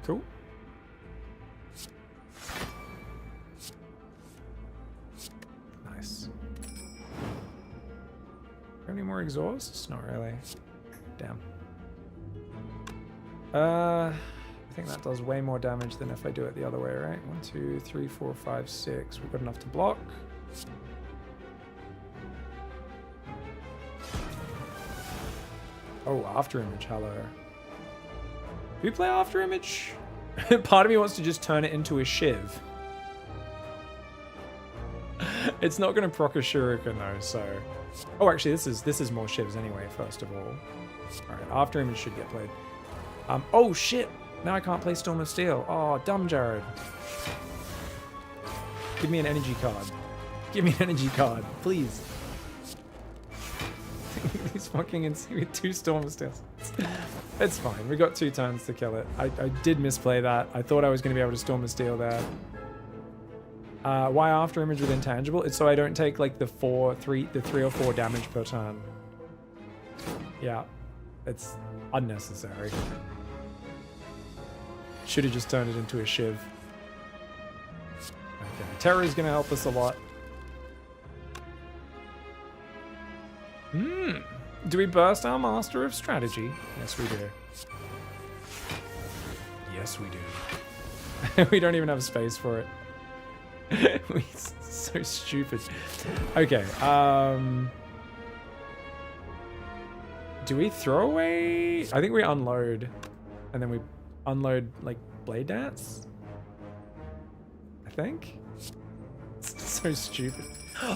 Cool. Nice. Any more exhausts? Not really. Damn. I think that does way more damage than if I do it the other way, right? 1, 2, 3, 4, 5, 6. We've got enough to block. Oh, after image, hello. Do we play after image? Part of me wants to just turn it into a shiv. It's not going to proc a shuriken though, so... Oh, actually, this is more shivs anyway, first of all. Alright, after image should get played. Oh shit! Now I can't play Storm of Steel. Oh, dumb Jared. Give me an energy card. Give me an energy card, please. He's fucking insane with 2 Storm of Steel. It's fine. We got 2 turns to kill it. I did misplay that. I thought I was going to be able to Storm of Steel there. Why after image with intangible? It's so I don't take like the 3 or 4 damage per turn. Yeah, it's unnecessary. Should have just turned it into a shiv. Okay, Terror is going to help us a lot. Do we burst our Master of Strategy? Yes, we do. Yes, we do. We don't even have space for it. We're so stupid. Okay, do we throw away? I think we unload. And then we unload, like, Blade Dance? I think? It's so stupid.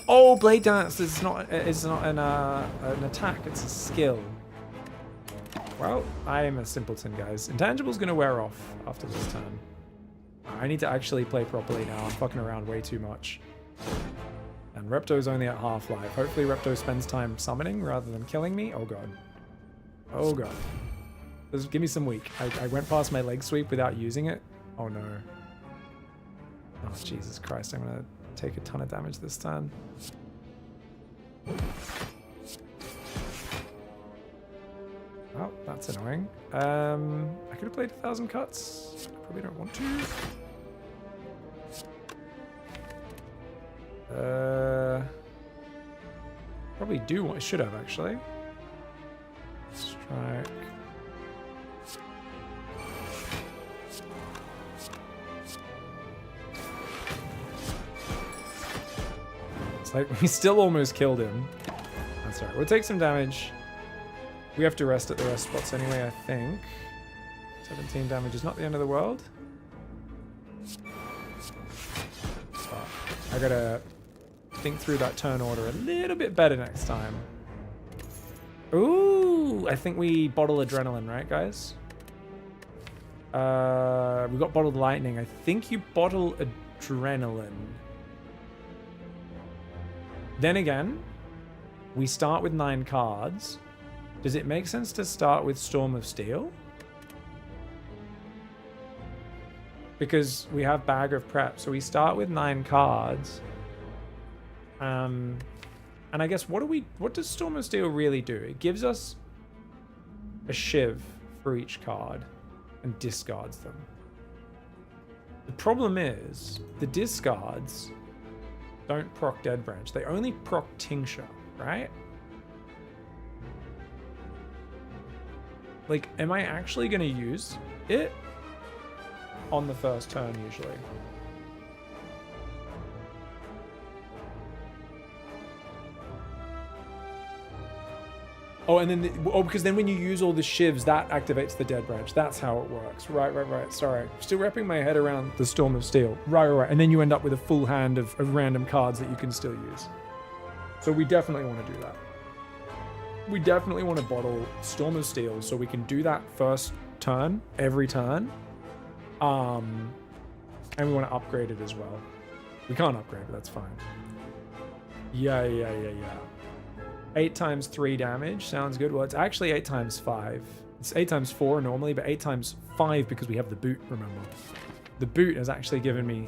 Oh, Blade Dance is not an attack, it's a skill. Well, I am a simpleton, guys. Intangible's gonna wear off after this turn. I need to actually play properly now. I'm fucking around way too much. And Repto's only at half-life. Hopefully Repto spends time summoning rather than killing me. Oh god. Oh god. Just give me some weak. I went past my leg sweep without using it. Oh no. Oh Jesus Christ, I'm gonna take a ton of damage this turn. Oh, that's annoying. I could have played 1,000 cuts. I probably don't want to. Probably do what I should have actually. Strike. It's like we still almost killed him. That's alright. We'll take some damage. We have to rest at the rest spots anyway, I think. 17 damage is not the end of the world. Oh, I gotta think through that turn order a little bit better next time. Ooh, I think we bottle adrenaline, right, guys? We got bottled lightning. I think you bottle adrenaline. Then again, we start with 9 cards. Does it make sense to start with Storm of Steel? Because we have Bag of Prep, so we start with 9 cards. And I guess what does Storm of Steel really do? It gives us a shiv for each card and discards them. The problem is the discards don't proc Dead Branch. They only proc Tincture, right? Like, am I actually going to use it on the first turn usually? Oh, and then because then when you use all the shivs, that activates the Dead Branch. That's how it works. Right. Sorry. Still wrapping my head around the Storm of Steel. Right. And then you end up with a full hand of random cards that you can still use. So we definitely want to do that. We definitely want to bottle Storm of Steel so we can do that first turn, every turn. And we want to upgrade it as well. We can't upgrade, but that's fine. Yeah. 8 times 3 damage. Sounds good. Well, it's actually 8 times 5. It's 8 times 4 normally, but 8 times 5 because we have the boot, remember. The boot has actually given me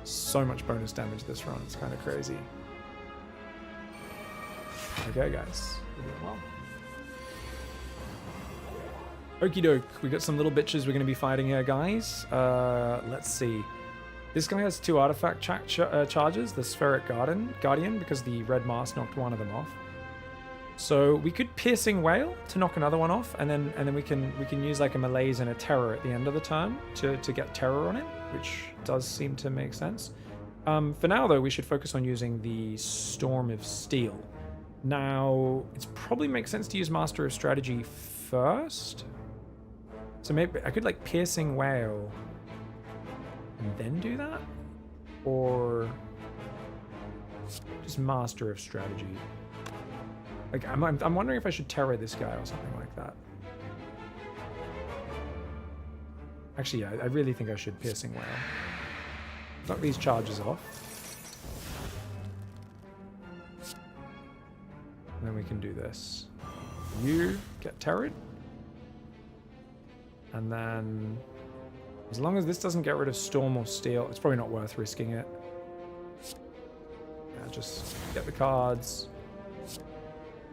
so much bonus damage this run. It's kind of crazy. Okay, guys. We're doing well. Okie doke. We got some little bitches we're going to be fighting here, guys. Let's see. This guy has 2 artifact charges. The Spheric Guardian, because the red mask knocked one of them off. So we could Piercing Wail to knock another one off, and then we can use like a Malaise and a Terror at the end of the turn to get Terror on it, which does seem to make sense. For now, though, we should focus on using the Storm of Steel. Now, it probably makes sense to use Master of Strategy first. So maybe I could like Piercing Whale and then do that? Or just Master of Strategy. Like, I'm wondering if I should Terror this guy or something like that. Actually, yeah, I really think I should Piercing Whale. Knock these charges off. And then we can do this. You get Terrored. And then, as long as this doesn't get rid of Storm or Steel, it's probably not worth risking it. Yeah, just get the cards.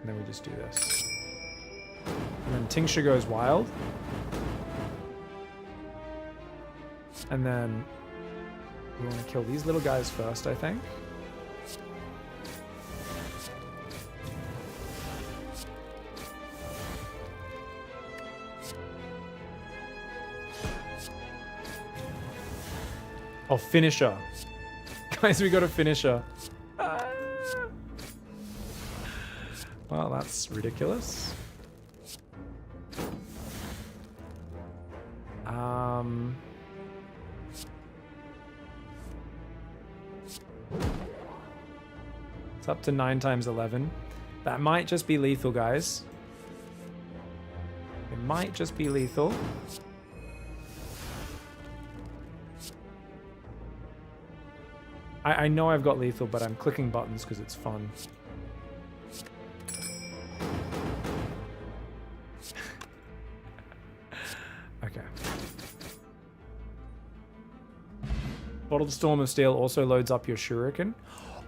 And then we just do this. And then Tincture goes wild. And then we want to kill these little guys first, I think. Oh, finisher. Guys, we got a finisher. Ah. Well, that's ridiculous. It's up to 9 times 11. That might just be lethal, guys. It might just be lethal. I know I've got lethal, but I'm clicking buttons because it's fun. Okay. Bottled Storm of Steel also loads up your Shuriken.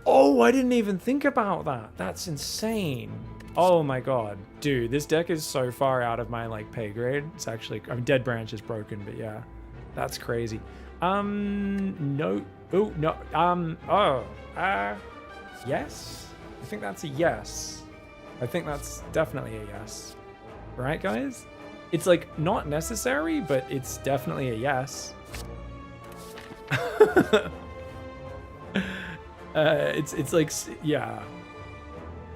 Oh, I didn't even think about that. That's insane. Oh my god. Dude, this deck is so far out of my like pay grade. It's actually, I mean, Dead Branch is broken, but yeah. That's crazy. No. Oh, no. Yes? I think that's a yes. I think that's definitely a yes. Right, guys? It's like not necessary, but it's definitely a yes. It's like, yeah.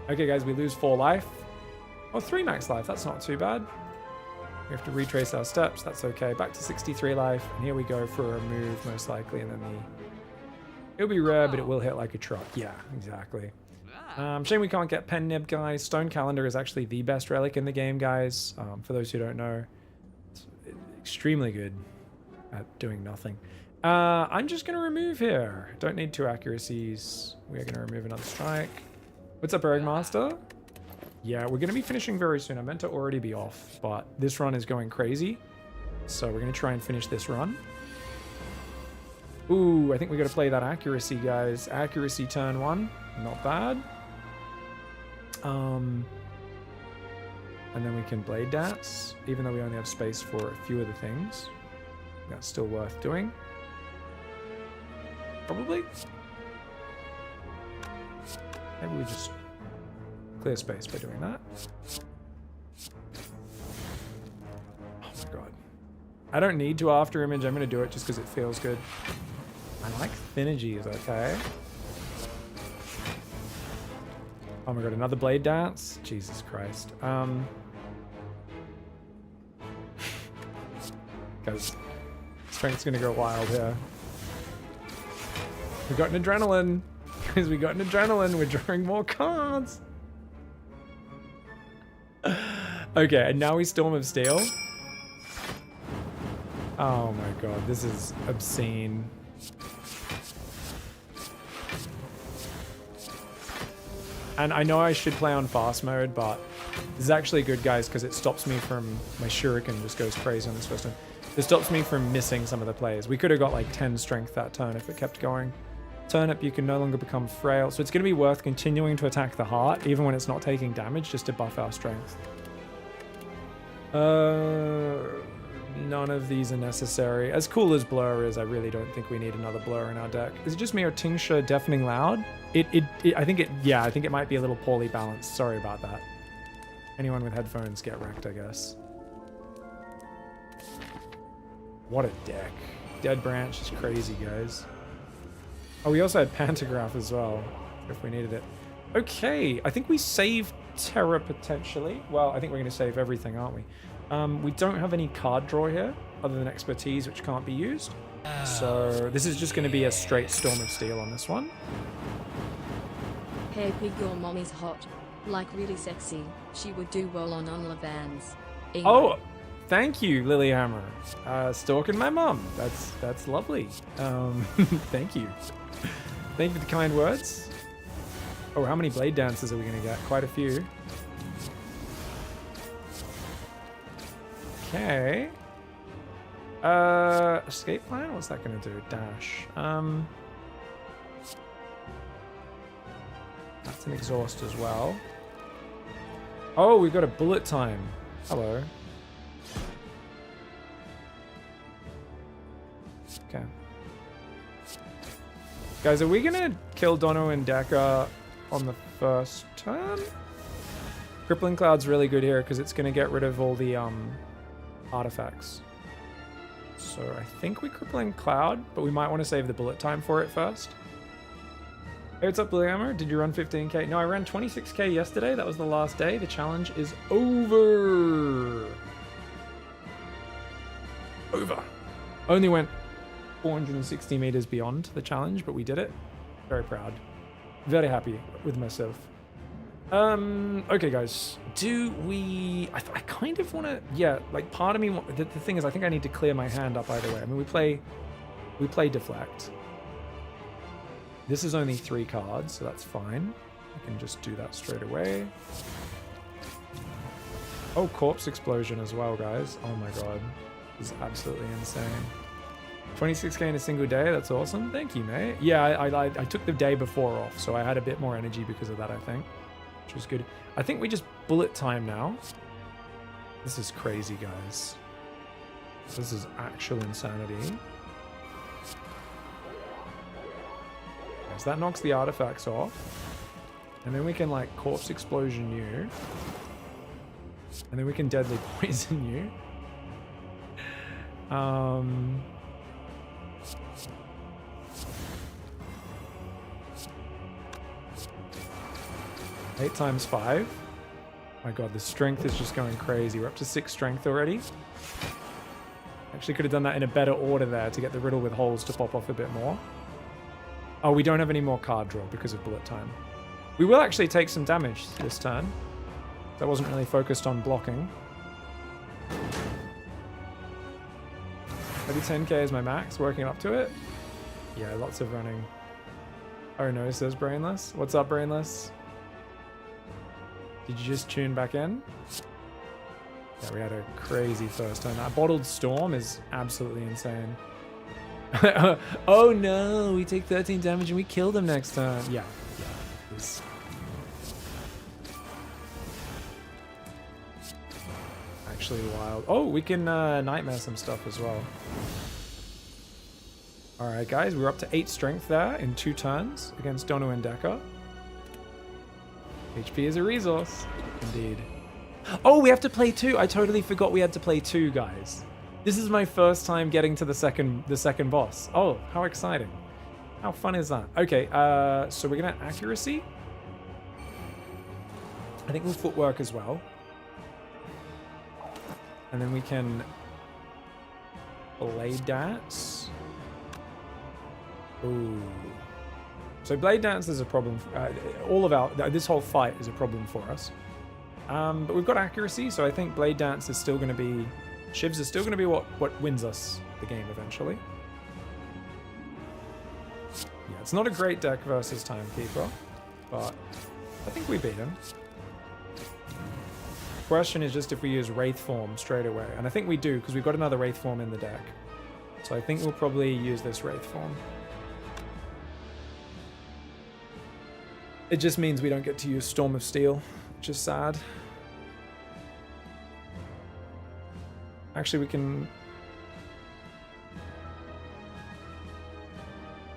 Okay, guys, we lose 4 life. Oh, 3 max life. That's not too bad. We have to retrace our steps. That's okay. Back to 63 life. And here we go for a move, most likely. And then it'll be rare, but it will hit like a truck. Yeah, exactly. Shame we can't get Pen Nib, guys. Stone Calendar is actually the best relic in the game, guys. For those who don't know, it's extremely good at doing nothing. I'm just going to remove here. Don't need 2 accuracies. We are going to remove another strike. What's up, Berg Master? Yeah, we're going to be finishing very soon. I meant to already be off, but this run is going crazy. So we're going to try and finish this run. Ooh, I think we got to play that accuracy, guys. Accuracy turn 1. Not bad. And then we can Blade Dance, even though we only have space for a few of the things. That's still worth doing. Probably. Maybe we just clear space by doing that. Oh my god. I don't need to after image. I'm going to do it just because it feels good. I like Synergies, okay? Oh my god, another Blade Dance? Jesus Christ. Guys, strength's going to go wild here. We got an Adrenaline. Guys, we got an Adrenaline. We're drawing more cards. Okay, and now we Storm of Steel. Oh my god, this is obscene. And I know I should play on fast mode, but this is actually good, guys, because it stops me from... My Shuriken just goes crazy on this first one. It stops me from missing some of the plays. We could have got like 10 strength that turn if it kept going. Turnip, you can no longer become frail. So it's going to be worth continuing to attack the heart, even when it's not taking damage, just to buff our strength. None of these are necessary. As cool as Blur is, I really don't think we need another Blur in our deck. Is it just me or Tincture Deafening Loud? I think it might be a little poorly balanced. Sorry about that. Anyone with headphones get wrecked, I guess. What a deck. Dead Branch is crazy, guys. Oh, we also had Pantograph as well, if we needed it. Okay, I think we saved Terra potentially. Well, I think we're going to save everything, aren't we? We don't have any card draw here, other than Expertise, which can't be used. So this is just going to be a straight Storm of Steel on this one. Hey pig, your mommy's hot. Like really sexy. She would do well on Vans. Oh, thank you, Lilyhammer. Stalking my mom. That's lovely. Thank you. Thank you for the kind words. Oh, how many Blade Dancers are we going to get? Quite a few. Okay. Escape plan? What's that going to do? Dash. That's an exhaust as well. Oh, we've got a bullet time. Hello. Okay. Guys, are we gonna kill Dono and Deca on the first turn? Crippling Cloud's really good here because it's gonna get rid of all the artifacts. So I think we Crippling Cloud, but we might want to save the bullet time for it first. Hey, what's up, Blue Hammer? Did you run 15k? No, I ran 26k yesterday. That was the last day. The challenge is over. Over. Only went 460 meters beyond the challenge, but we did it. Very proud. Very happy with myself. Okay, guys. Do we... I kind of want to... Yeah, like, part of me... The thing is, I think I need to clear my hand up either way. I mean, we play Deflect. This is only 3 cards, so that's fine. We can just do that straight away. Oh, Corpse Explosion as well, guys. Oh my god. This is absolutely insane. 26k in a single day, that's awesome. Thank you, mate. Yeah, I took the day before off, so I had a bit more energy because of that, I think. Which was good. I think we just bullet time now. This is crazy, guys. This is actual insanity. So that knocks the artifacts off. And then we can, like, Corpse Explosion you. And then we can Deadly Poison you. 8 times 5. My god, the strength is just going crazy. We're up to 6 strength already. Actually could have done that in a better order there to get the riddle with holes to pop off a bit more. Oh, we don't have any more card draw because of bullet time. We will actually take some damage this turn. That wasn't really focused on blocking. Maybe 10k is my max, working up to it. Yeah, lots of running. Oh no, says Brainless. What's up, Brainless? Did you just tune back in? Yeah, we had a crazy first turn. That Bottled Storm is absolutely insane. Oh no, we take 13 damage and we kill them next turn. Yeah. It's actually wild. Oh, we can Nightmare some stuff as well. Alright guys, we're up to 8 strength there in 2 turns against Dono and Deca. HP is a resource. Indeed. Oh, we have to play 2. I totally forgot we had to play 2, guys. This is my first time getting to the second boss. Oh, how exciting. How fun is that? Okay, so we're gonna accuracy. I think we'll footwork as well. And then we can Blade Dance. Ooh. So Blade Dance is a problem. This whole fight is a problem for us. But we've got accuracy, so I think Blade Dance is still going to be... Shivs is still going to be what wins us the game eventually. Yeah, it's not a great deck versus Timekeeper, but I think we beat him. Question is just if we use Wraith Form straight away. And I think we do, because we've got another Wraith Form in the deck. So I think we'll probably use this Wraith Form. It just means we don't get to use Storm of Steel, which is sad. Actually, we can...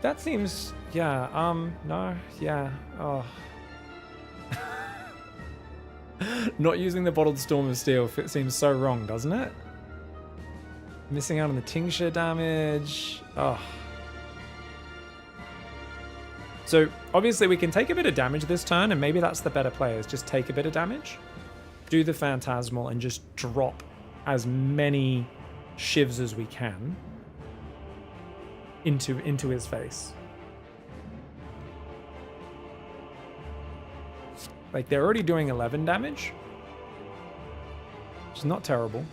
That seems... Yeah, no, yeah, oh. Not using the Bottled Storm of Steel seems so wrong, doesn't it? Missing out on the tincture damage. Oh. So obviously we can take a bit of damage this turn, and maybe that's the better play, is just take a bit of damage, do the Phantasmal, and just drop as many shivs as we can into his face. Like, they're already doing 11 damage, which is not terrible.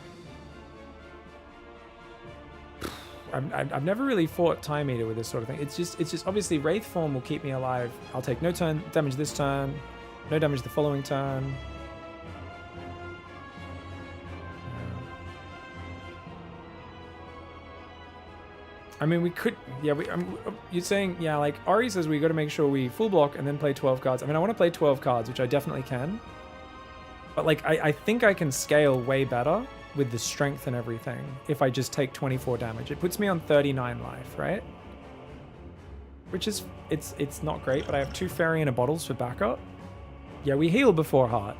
I've never really fought Time Eater with this sort of thing. It's just obviously Wraith form will keep me alive. I'll take no turn damage this turn, no damage the following turn. I mean, we could, yeah. You're saying, yeah, like Ari says, we got to make sure we full block and then play 12 cards. I mean, I want to play 12 cards, which I definitely can. But like, I think I can scale way better with the strength and everything if I just take 24 damage. It puts me on 39 life, right? Which is, it's not great, but I have 2 Fairy and a Bottles for backup. Yeah, we heal before Heart.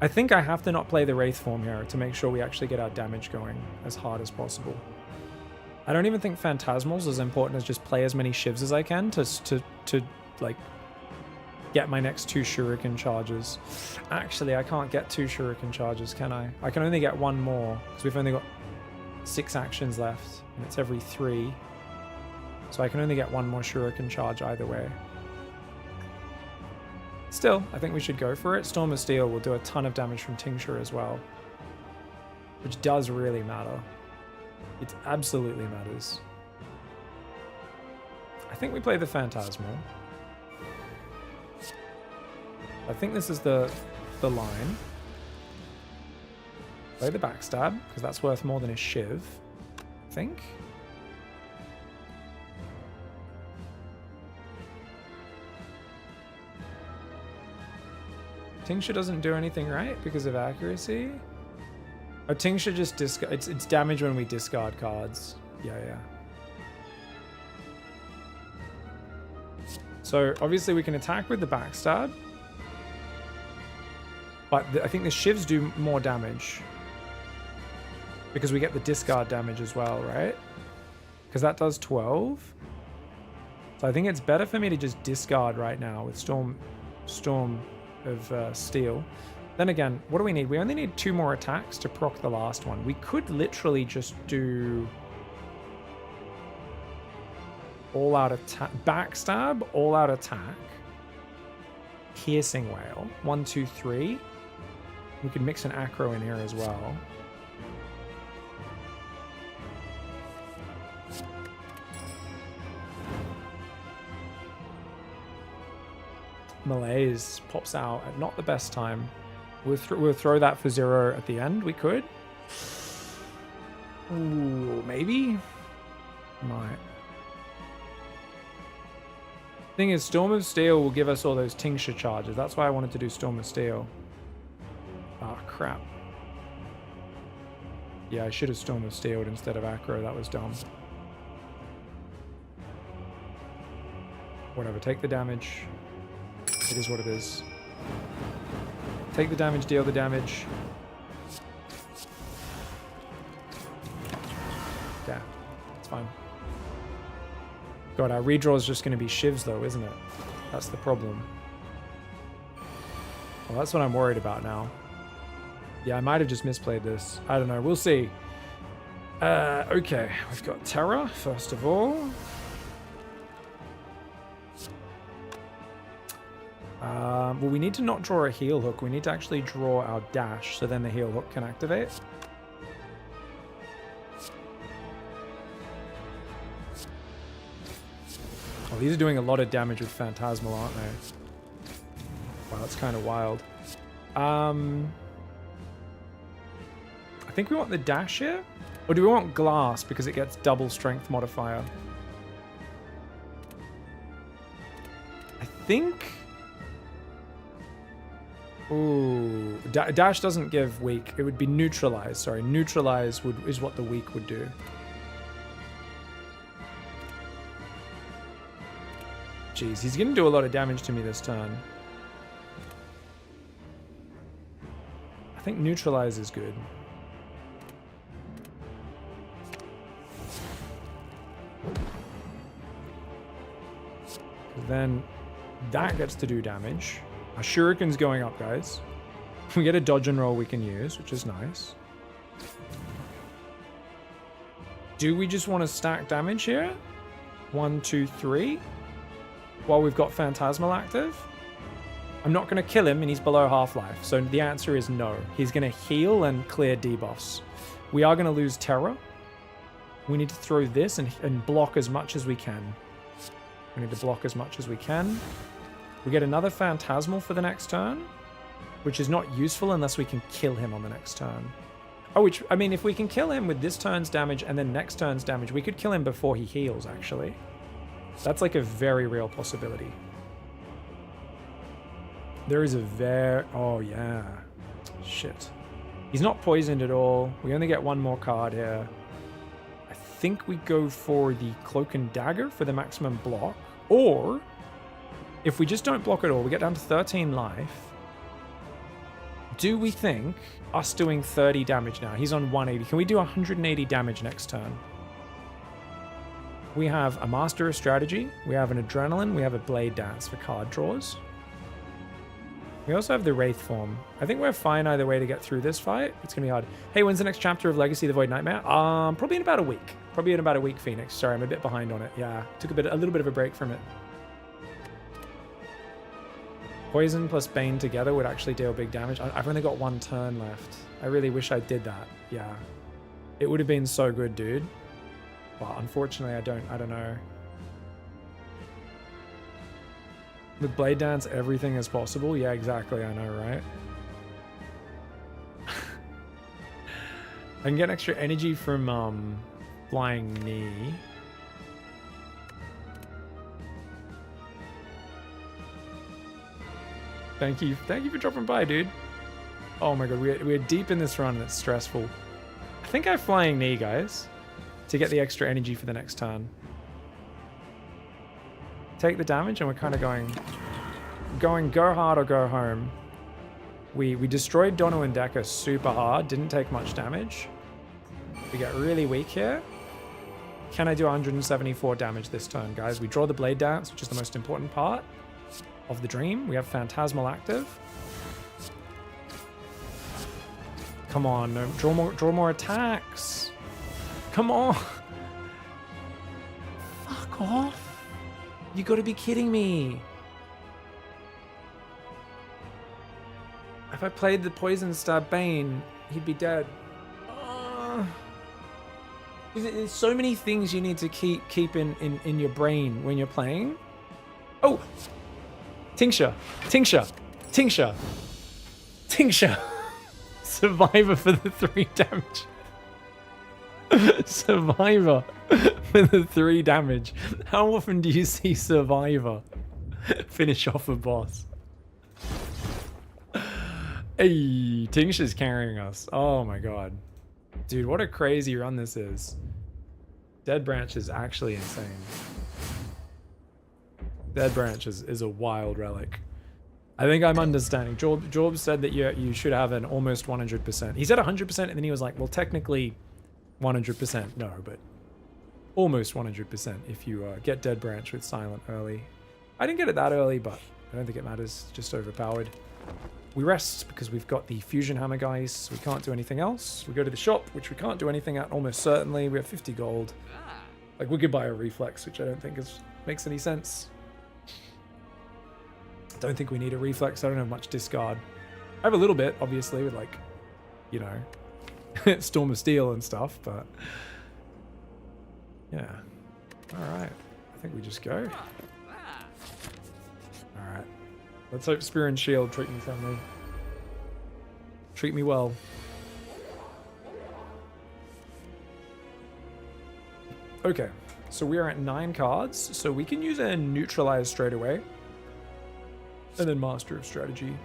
I think I have to not play the Wraith form here to make sure we actually get our damage going as hard as possible. I don't even think Phantasmal's as important as just play as many shivs as I can to like get my next 2 Shuriken charges. Actually, I can't get 2 Shuriken charges, can I? I can only get 1 more because we've only got 6 actions left and it's every 3. So I can only get 1 more Shuriken charge either way. Still, I think we should go for it. Storm of Steel will do a ton of damage from Tincture as well, which does really matter. It absolutely matters. I think we play the Phantasmal. I think this is the line. Play the Backstab, because that's worth more than a Shiv, I think. Tincture doesn't do anything, right? Because of accuracy? Oh, Tincture just discard. It's damage when we discard cards. Yeah. So obviously we can attack with the Backstab. But I think the Shivs do more damage. Because we get the discard damage as well, right? Because that does 12. So I think it's better for me to just discard right now with Storm of Steel. Then again, what do we need? We only need 2 more attacks to proc the last one. We could literally just do all out attack, Backstab, all out attack, Piercing Wail, 1, 2, 3. We could mix an Acro in here as well. Malaise pops out at not the best time. We'll throw that for 0 at the end. We could. Ooh, maybe? Might. Thing is, Storm of Steel will give us all those Tincture charges. That's why I wanted to do Storm of Steel. Ah, crap. Yeah, I should have Storm of Steeled instead of Acro. That was dumb. Whatever, take the damage. It is what it is. Take the damage, deal the damage. Yeah, it's fine. God, our redraw is just going to be shivs though, isn't it? That's the problem. Well, that's what I'm worried about now. Yeah, I might have just misplayed this. I don't know. We'll see. Okay, we've got Terra, first of all. Well, we need to not draw a heal hook. We need to actually draw our dash, so then the heal hook can activate. Oh, these are doing a lot of damage with Phantasmal, aren't they? Wow, that's kind of wild. I think we want the dash here? Or do we want glass because it gets double strength modifier? I think... Ooh, dash doesn't give weak. It would be neutralize. Sorry, neutralize is what the weak would do. Jeez, he's going to do a lot of damage to me this turn. I think neutralize is good. Then that gets to do damage. Our shuriken's going up, guys. We get a dodge and roll we can use, which is nice. Do we just want to stack damage here? 1, 2, 3. While we've got Phantasmal active? I'm not going to kill him and he's below half-life. So the answer is no. He's going to heal and clear debuffs. We are going to lose Terror. We need to throw this and block as much as we can. We need to block as much as we can. We get another Phantasmal for the next turn, which is not useful unless we can kill him on the next turn. Oh, which, I mean, if we can kill him with this turn's damage and then next turn's damage, we could kill him before he heals, actually. That's like a very real possibility. There is a oh, yeah. Shit. He's not poisoned at all. We only get one more card here. I think we go for the Cloak and Dagger for the maximum block. Or, if we just don't block at all, we get down to 13 life. Do we think us doing 30 damage now? He's on 180. Can we do 180 damage next turn? We have a Master of Strategy. We have an Adrenaline. We have a Blade Dance for card draws. We also have the Wraith Form. I think we're fine either way to get through this fight. It's going to be hard. Hey, when's the next chapter of Legacy of the Void Nightmare? Probably in about a week. Probably in about a week, Phoenix. Sorry, I'm a bit behind on it. Yeah, took a little bit of a break from it. Poison plus Bane together would actually deal big damage. I've only got one turn left. I really wish I did that. Yeah. It would have been so good, dude. But unfortunately, I don't know. With Blade Dance, everything is possible. Yeah, exactly. I know, right? I can get extra energy from Flying Knee. Thank you for dropping by, dude. Oh my god, we're deep in this run and it's stressful. I think I have Flying Knee, guys, to get the extra energy for the next turn. Take the damage and we're kind of going go hard or go home. We destroyed Dono and Decker super hard, didn't take much damage. We get really weak here. Can I do 174 damage this turn, guys? We draw the Blade Dance, which is the most important part of the dream. We have Phantasmal active. Come on, no, draw more attacks. Come on. Fuck off. You gotta be kidding me. If I played the Poison Stab Bane, he'd be dead. There's so many things you need to keep in your brain when you're playing. Oh! Tincture. Survivor for the 3 damage. Survivor for the 3 damage. How often do you see Survivor finish off a boss? Hey, Tincture's carrying us. Oh my god. Dude, what a crazy run this is. Dead Branch is actually insane. Dead Branch is a wild relic. I think I'm understanding. Jorb said that you should have an almost 100%. He said 100% and then he was like, well, technically 100%. No, but almost 100% if you get Dead Branch with Silent early. I didn't get it that early, but I don't think it matters. Just overpowered. We rest because we've got the Fusion Hammer, guys. So we can't do anything else. We go to the shop, which we can't do anything at almost certainly. We have 50 gold. Like, we could buy a Reflex, which I don't think makes any sense. Don't think we need a Reflex. I don't have much discard. I have a little bit, obviously, with like, you know, Storm of Steel and stuff, but yeah. All right. I think we just go. All right. Let's hope Spear and Shield treat me friendly. Treat me well. Okay, so we are at 9 cards, so we can use a Neutralize straight away. And then Master of Strategy.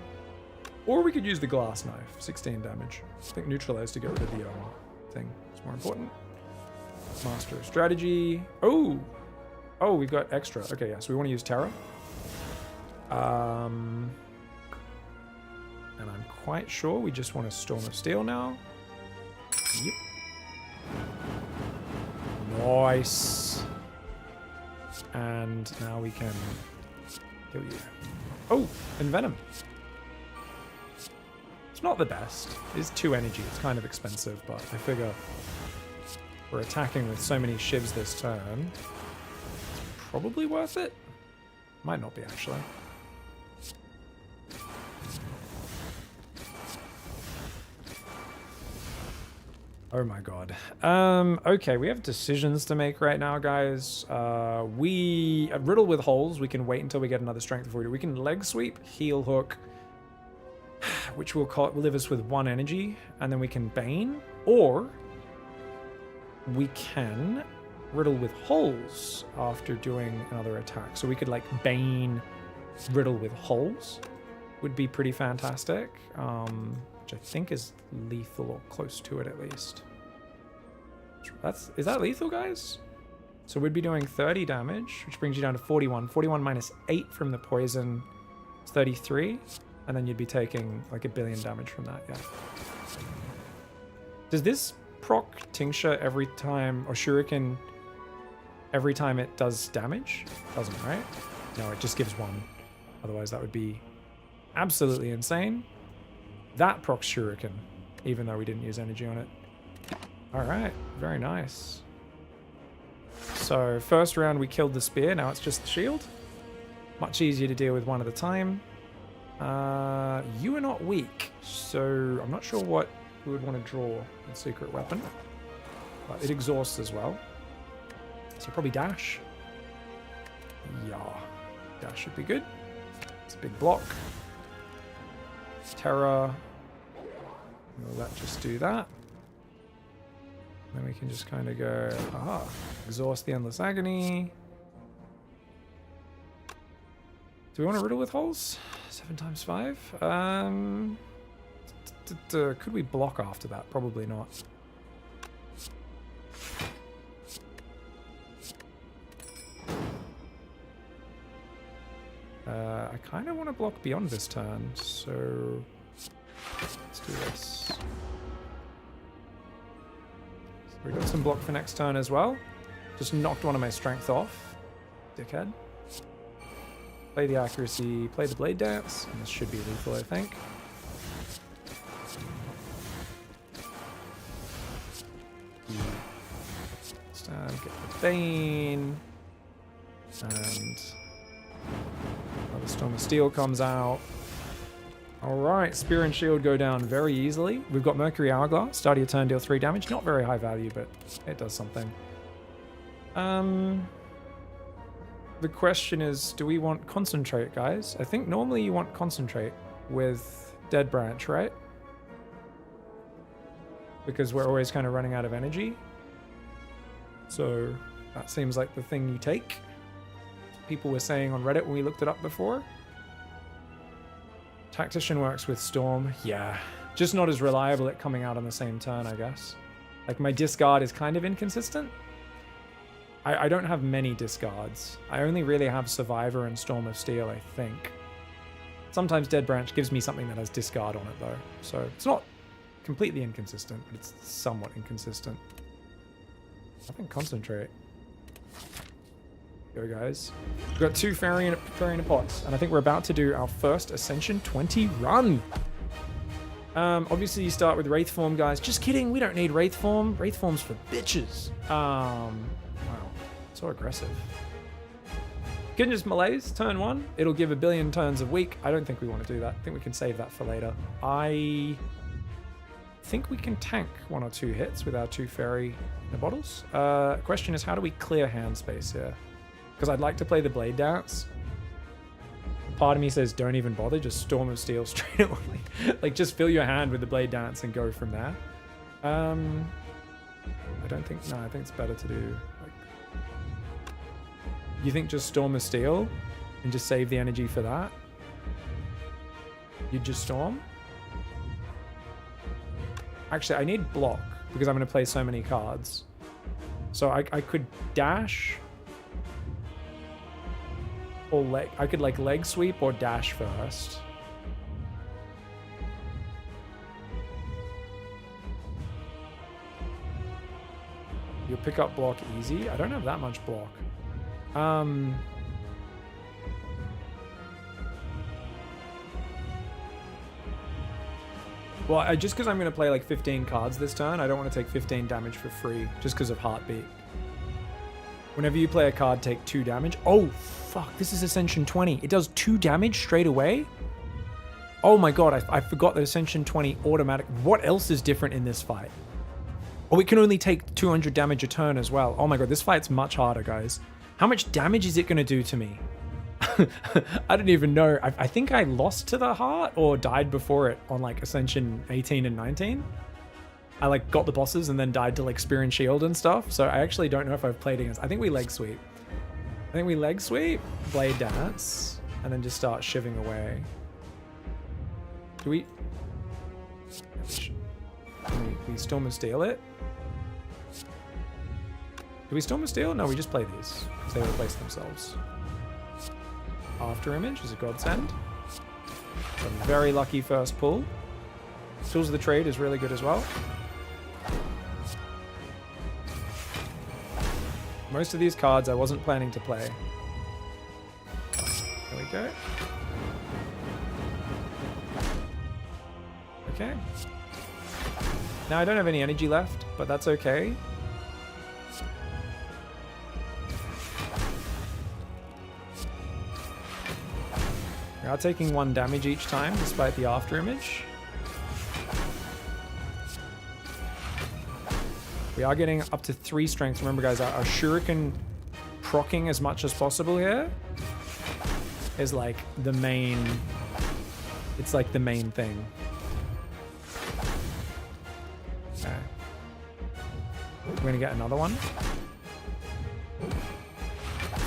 Or we could use the Glass Knife, 16 damage. I think Neutralize to get rid of the thing. It's more important. Master of Strategy. Oh, we've got extra. Okay, yeah, so we want to use Terror. And I'm quite sure we just want a Storm of Steel now. Yep. Nice. And now we can Kill you. Oh, and Venom. It's not the best. It is 2 energy. It's kind of expensive, but I figure we're attacking with so many shivs this turn. It's probably worth it. Might not be, actually. Oh my god. Okay, we have decisions to make right now, guys. We riddle with holes. We can wait until we get another strength before we do. We can leg sweep, heel hook, which will leave us with 1 energy, and then we can bane, or we can riddle with holes after doing another attack. So we could like bane, riddle with holes, would be pretty fantastic. Which I think is lethal or close to it at least. Is that lethal, guys? So we'd be doing 30 damage, which brings you down to 41. 41 minus 8 from the poison is 33, and then you'd be taking like 1 billion damage from that. Yeah. Does this proc tincture every time, or shuriken every time it does damage? Doesn't, right? No, it just gives 1. Otherwise, that would be absolutely insane. That procs shuriken, even though we didn't use energy on it. All right, very nice. So first round we killed the spear, now it's just the shield. Much easier to deal with one at a time. You are not weak, so I'm not sure what we would want to draw in secret weapon. But it exhausts as well. So probably dash. Yeah, dash should be good. It's a big block. Terror. We'll let just do that. Then we can just kind of go, aha, exhaust the endless agony. Do we want to riddle with holes? 7 times 5? Could we block after that? Probably not. I kind of want to block beyond this turn, so let's do this. So we got some block for next turn as well. Just knocked one of my strength off. Dickhead. Play the accuracy, play the blade dance, and this should be lethal, I think. Stand, get the Bane. And another Storm of Steel comes out. Alright, Spear and Shield go down very easily. We've got Mercury Hourglass. Start of your turn, deal 3 damage. Not very high value, but it does something. The question is, do we want Concentrate, guys? I think normally you want Concentrate with Dead Branch, right? Because we're always kind of running out of energy. So that seems like the thing you take. People were saying on Reddit when we looked it up before. Tactician works with Storm. Yeah, just not as reliable at coming out on the same turn, I guess. Like, my discard is kind of inconsistent. I don't have many discards. I only really have Survivor and Storm of Steel, I think. Sometimes Dead Branch gives me something that has discard on it, though. So it's not completely inconsistent, but it's somewhat inconsistent. I think Concentrate. Go, guys. We've got 2 Fairy in a Pot, and I think we're about to do our first Ascension 20 run. Obviously, you start with Wraith Form, guys. Just kidding, we don't need Wraith Form. Wraith Form's for bitches. Wow, so aggressive. Goodness Malaise, turn 1. It'll give 1 billion turns of weak. I don't think we want to do that. I think we can save that for later. I think we can tank 1 or 2 hits with our 2 Fairy in the bottles. Question is, how do we clear hand space here? Because I'd like to play the Blade Dance. Part of me says don't even bother, just Storm of Steel straight away. Like, just fill your hand with the Blade Dance and go from there. I don't think, no, I think it's better to do, like, you think just Storm of Steel and just save the energy for that? You just Storm? Actually, I need block because I'm going to play so many cards. So I could dash or leg. I could like leg sweep or dash first. You'll pick up block easy. I don't have that much block. Well, just because I'm going to play like 15 cards this turn, I don't want to take 15 damage for free just because of Heartbeat. Whenever you play a card, take 2 damage. Oh, fuck. This is Ascension 20. It does 2 damage straight away? Oh my god, I forgot that Ascension 20 automatic. What else is different in this fight? Oh, it can only take 200 damage a turn as well. Oh my god, this fight's much harder, guys. How much damage is it going to do to me? I don't even know. I think I lost to the heart or died before it on like Ascension 18 and 19. I like got the bosses and then died to like Spear and Shield and stuff. So I actually don't know if I've played against. I think we leg sweep. Blade Dance, and then just start shivving away. Do we Storm of Steel it? Do we Storm of Steel? No, we just play these. They replace themselves. After Image is a godsend. A very lucky first pull. Tools of the Trade is really good as well. Most of these cards I wasn't planning to play. There we go. Okay. Now I don't have any energy left, but that's okay. We are taking 1 damage each time, despite the after image. We are getting up to 3 strength. Remember, guys, our shuriken proccing as much as possible here is like the main... It's like the main thing. Okay. We're going to get another one.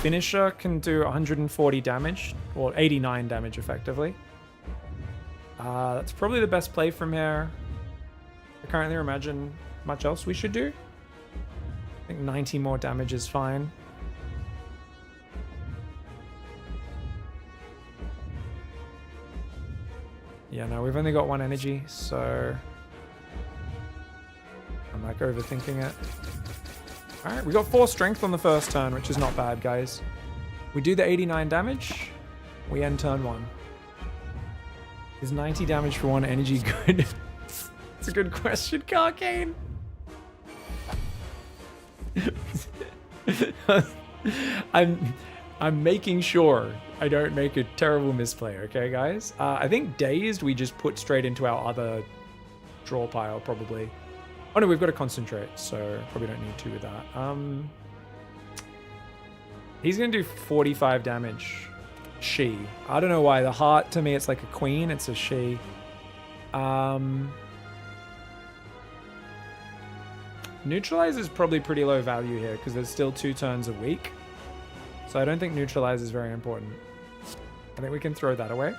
Finisher can do 140 damage, or 89 damage effectively. That's probably the best play from here. I can't really imagine much else we should do. I think 90 more damage is fine. Yeah, no, we've only got 1 energy, so I'm like overthinking it. Alright, we got 4 strength on the first turn, which is not bad, guys. We do the 89 damage. We end turn 1. Is 90 damage for 1 energy good? It's a good question, Carcane. I'm making sure I don't make a terrible misplay, okay, guys? I think Dazed we just put straight into our other draw pile, probably. Oh no, we've got to concentrate, so probably don't need to with that. He's going to do 45 damage. She. I don't know why. The heart, to me, it's like a queen. It's a she. Neutralize is probably pretty low value here because there's still 2 turns a week. So I don't think Neutralize is very important. I think we can throw that away.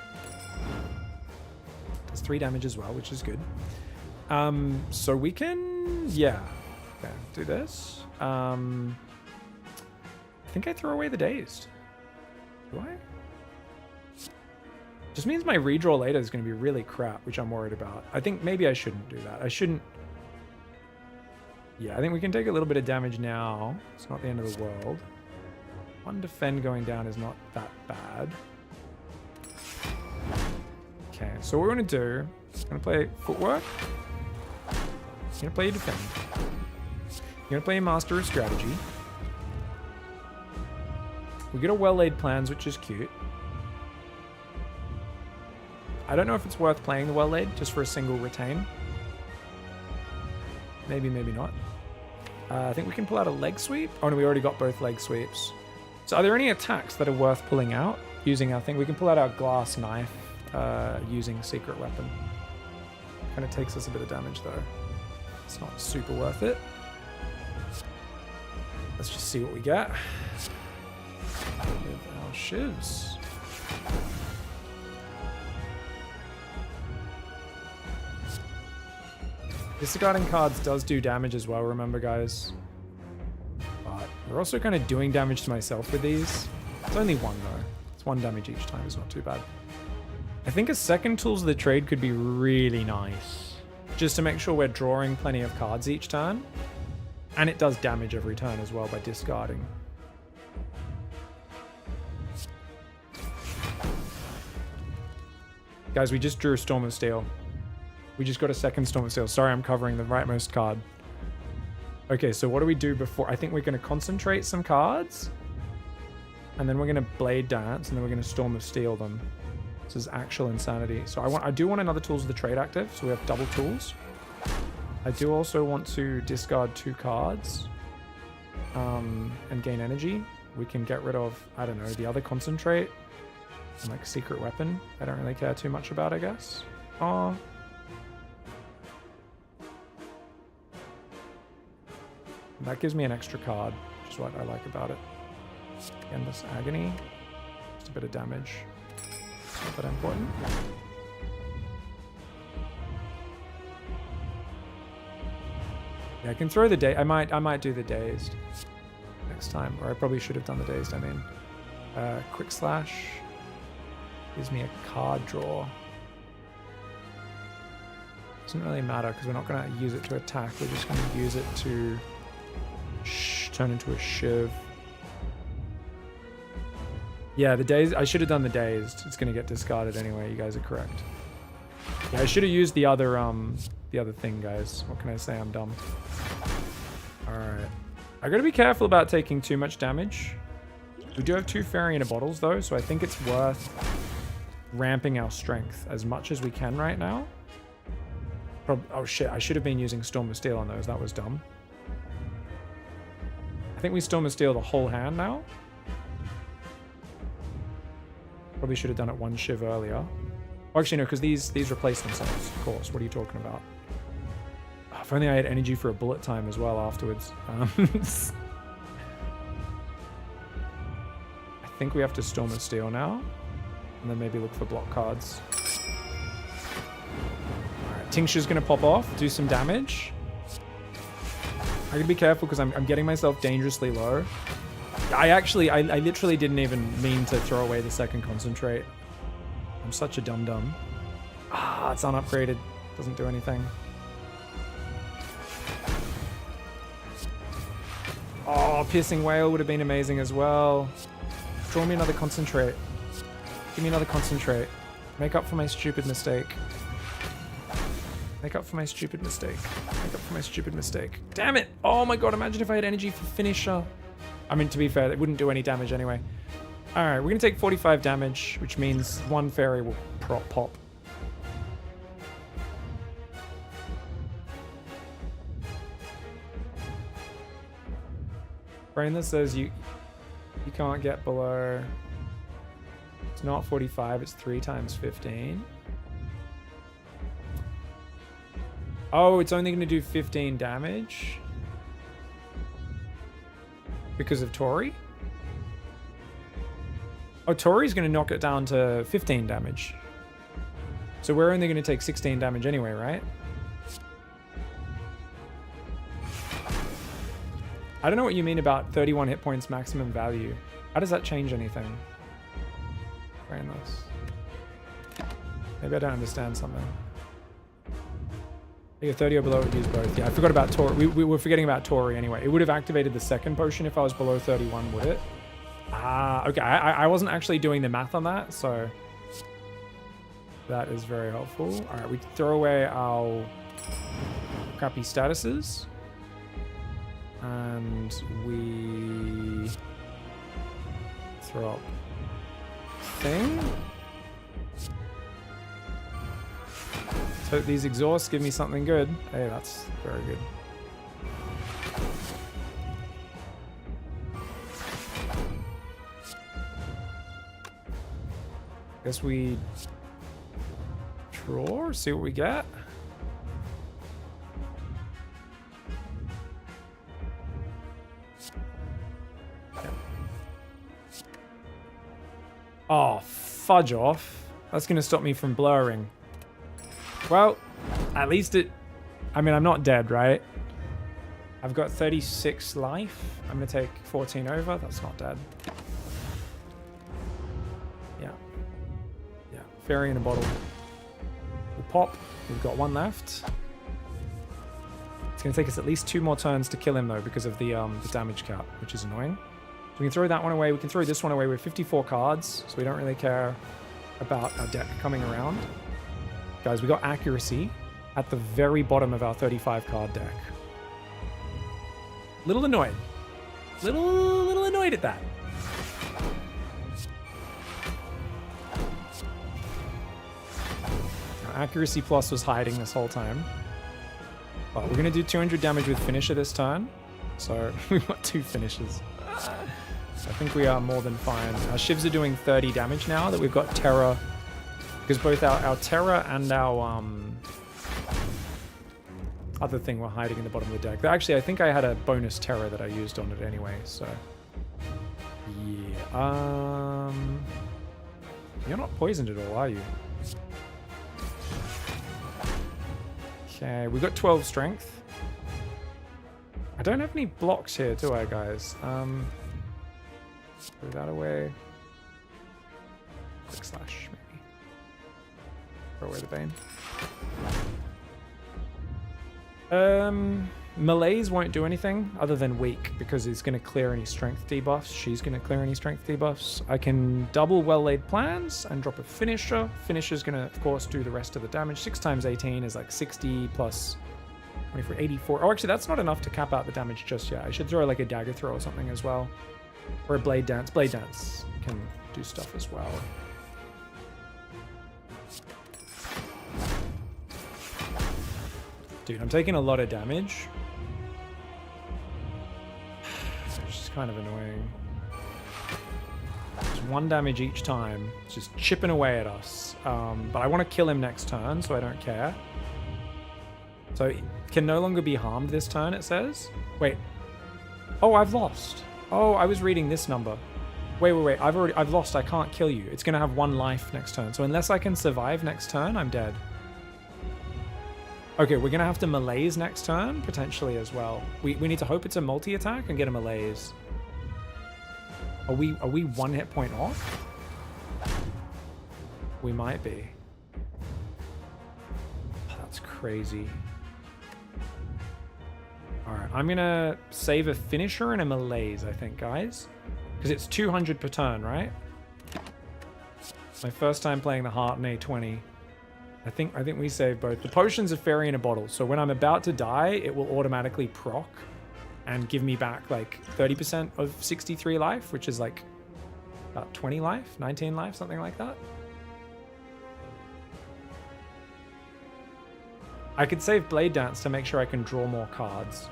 Does 3 damage as well, which is good. So we can, yeah, okay, do this. I think I throw away the Dazed. Do I? Just means my redraw later is going to be really crap, which I'm worried about. I think maybe I shouldn't do that. I shouldn't. Yeah, I think we can take a little bit of damage now. It's not the end of the world. 1 defend going down is not that bad. Okay, so what we're going to do, I'm going to play Footwork. You're going to play your Defend. You're going to play your Master of Strategy. We get a Well-Laid Plans, which is cute. I don't know if it's worth playing the Well-Laid just for a single retain. Maybe, maybe not. I think we can pull out a Leg Sweep. Oh no, we already got both Leg Sweeps. So are there any attacks that are worth pulling out using our thing? We can pull out our Glass Knife using Secret Weapon. Kind of takes us a bit of damage though. It's not super worth it. Let's just see what we get. With our shivs. Discarding cards does do damage as well, remember, guys. But we're also kind of doing damage to myself with these. It's only 1 though. It's 1 damage each time. It's not too bad. I think a second Tools of the Trade could be really nice. Just to make sure we're drawing plenty of cards each turn. And it does damage every turn as well by discarding. Guys, we just drew a Storm of Steel. We just got a second Storm of Steel. Sorry, I'm covering the rightmost card. Okay, so what do we do before? I think we're going to concentrate some cards. And then we're going to Blade Dance, and then we're going to Storm of Steel them. This is actual insanity. So I do want another Tools of the Trade active, so we have double tools. I do also want to discard 2 cards and gain energy. We can get rid of, I don't know, the other Concentrate and like Secret Weapon. I don't really care too much about, I guess. Oh. That gives me an extra card, which is what I like about it. Endless Agony. Just a bit of damage. Not that important. Yeah, I can throw the day. I might do the Dazed next time, or I probably should have done the Dazed. I mean, Quick Slash gives me a card draw. Doesn't really matter because we're not going to use it to attack. We're just going to use it to turn into a Shiv. Yeah, the Dazed. I should have done the Dazed. It's going to get discarded anyway. You guys are correct. Yeah, I should have used the other thing, guys. What can I say? I'm dumb. Alright. I gotta be careful about taking too much damage. We do have 2 Fairy in a bottles though, so I think it's worth ramping our strength as much as we can right now. Oh shit, I should have been using Storm of Steel on those. That was dumb. I think we Storm of Steel the whole hand now. Probably should have done it 1 Shiv earlier. Oh, actually, no, because these replace themselves, of course. What are you talking about? Oh, if only I had energy for a bullet time as well afterwards. I think we have to Storm of Steel now. And then maybe look for block cards. Alright, Tincture's going to pop off, do some damage. I gotta be careful because I'm getting myself dangerously low. I literally didn't even mean to throw away the second Concentrate. I'm such a dum-dum. Ah, it's unupgraded. Doesn't do anything. Oh, Piercing Whale would have been amazing as well. Draw me another Concentrate. Give me another Concentrate. Make up for my stupid mistake. Make up for my stupid mistake. Make up for my stupid mistake. Damn it! Oh my god, imagine if I had energy for Finisher. I mean, to be fair, it wouldn't do any damage anyway. Alright, we're going to take 45 damage, which means 1 Fairy will pop. Brainless says you can't get below... It's not 45, it's 3 times 15. Oh, it's only going to do 15 damage? Because of Tori? Oh, Tori's going to knock it down to 15 damage. So we're only going to take 16 damage anyway, right? I don't know what you mean about 31 hit points maximum value. How does that change anything? Brainless. Maybe I don't understand something. Yeah, 30 or below would use both. Yeah, I forgot about Tori. We were forgetting about Tori anyway. It would have activated the second potion if I was below 31, would it? Ah, okay. I wasn't actually doing the math on that, so that is very helpful. All right, we throw away our crappy statuses. And we throw up thing. So these exhausts give me something good. Hey, that's very good. Guess we draw, see what we get. Oh, fudge off. That's going to stop me from blurring. Well, at least it... I mean, I'm not dead, right? I've got 36 life. I'm going to take 14 over. That's not dead. Yeah. Yeah. Fairy in a bottle. We'll pop. We've got 1 left. It's going to take us at least 2 more turns to kill him, though, because of the damage cap, which is annoying. So we can throw that one away. We can throw this one away. We have 54 cards, so we don't really care about our deck coming around. Guys, we got accuracy. at the very bottom of our 35 card deck. Little annoyed. Little annoyed at that. Our accuracy plus was hiding this whole time. But we're going to do 200 damage with finisher this turn. So we've got 2 finishers. I think we are more than fine. Our shivs are doing 30 damage now that we've got Terra. Because both our Terra and our other thing were hiding in the bottom of the deck. But actually, I think I had a bonus Terra that I used on it anyway, so... Yeah, you're not poisoned at all, are you? Okay, we've got 12 strength. I don't have any blocks here, do I, guys? Throw that away. Quick slash, maybe. Throw away the Bane. Malaise won't do anything other than weak because it's going to clear any strength debuffs. She's going to clear any strength debuffs. I can double well-laid plans and drop a finisher. Finisher's going to, of course, do the rest of the damage. 6 times 18 is like 60 plus 24, 84. Oh, actually, that's not enough to cap out the damage just yet. I should throw like a dagger throw or something as well. Or a blade dance. Blade dance can do stuff as well. Dude, I'm taking a lot of damage. It's just kind of annoying. Just 1 damage each time. It's just chipping away at us. But I want to kill him next turn, so I don't care. So, can no longer be harmed this turn, it says. Wait. Oh, I've lost. Oh, I was reading this number. Wait. I've lost. I can't kill you. It's going to have 1 life next turn. So unless I can survive next turn, I'm dead. Okay, we're going to have to malaise next turn, potentially as well. We need to hope it's a multi-attack and get a malaise. Are we 1 hit point off? We might be. Oh, that's crazy. Alright, I'm going to save a finisher and a malaise, I think, guys. Because it's 200 per turn, right? It's my first time playing the Heart in A20. I think we save both. The potion's a fairy in a bottle, so when I'm about to die, it will automatically proc and give me back like 30% of 63 life, which is like about 20 life, 19 life, something like that. I could save Blade Dance to make sure I can draw more cards.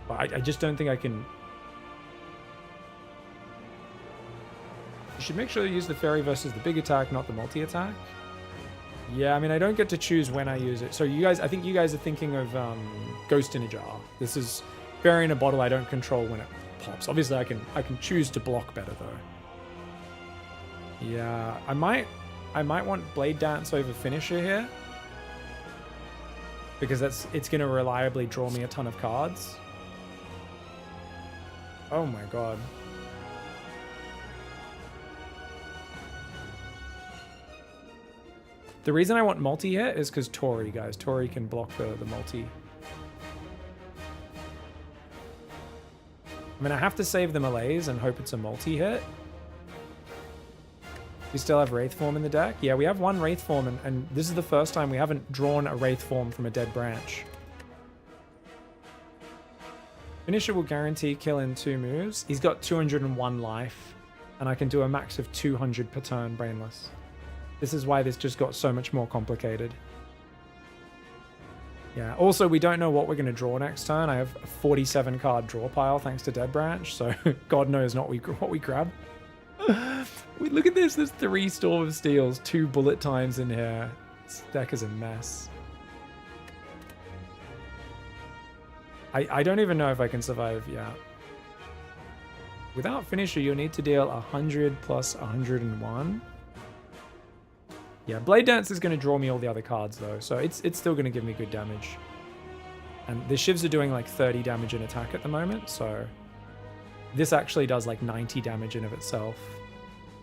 But I just don't think I can... You should make sure you use the fairy versus the big attack, not the multi-attack. Yeah, I mean, I don't get to choose when I use it. So you guys, I think you guys are thinking of Ghost in a Jar. This is fairy in a bottle. I don't control when it pops. Obviously, I can choose to block better though. Yeah, I might want Blade Dance over Finisher here. Because it's going to reliably draw me a ton of cards. Oh my god. The reason I want multi-hit is because Tori, guys. Tori can block the multi. I mean, I have to save the malaise and hope it's a multi-hit. We still have Wraith Form in the deck? Yeah, we have 1 Wraith Form, and this is the first time we haven't drawn a Wraith Form from a dead branch. Finisher will guarantee kill in 2 moves. He's got 201 life, and I can do a max of 200 per turn Brainless. This is why this just got so much more complicated. Yeah, also we don't know what we're going to draw next turn. I have a 47 card draw pile thanks to Dead Branch, so God knows not what we grab. Look at this, there's 3 Storm of Steels, 2 bullet times in here. This deck is a mess. I don't even know if I can survive, yeah. Without Finisher, you'll need to deal 100 plus 101. Yeah, Blade Dance is going to draw me all the other cards though, so it's still going to give me good damage. And the Shivs are doing like 30 damage in attack at the moment, so this actually does like 90 damage in of itself.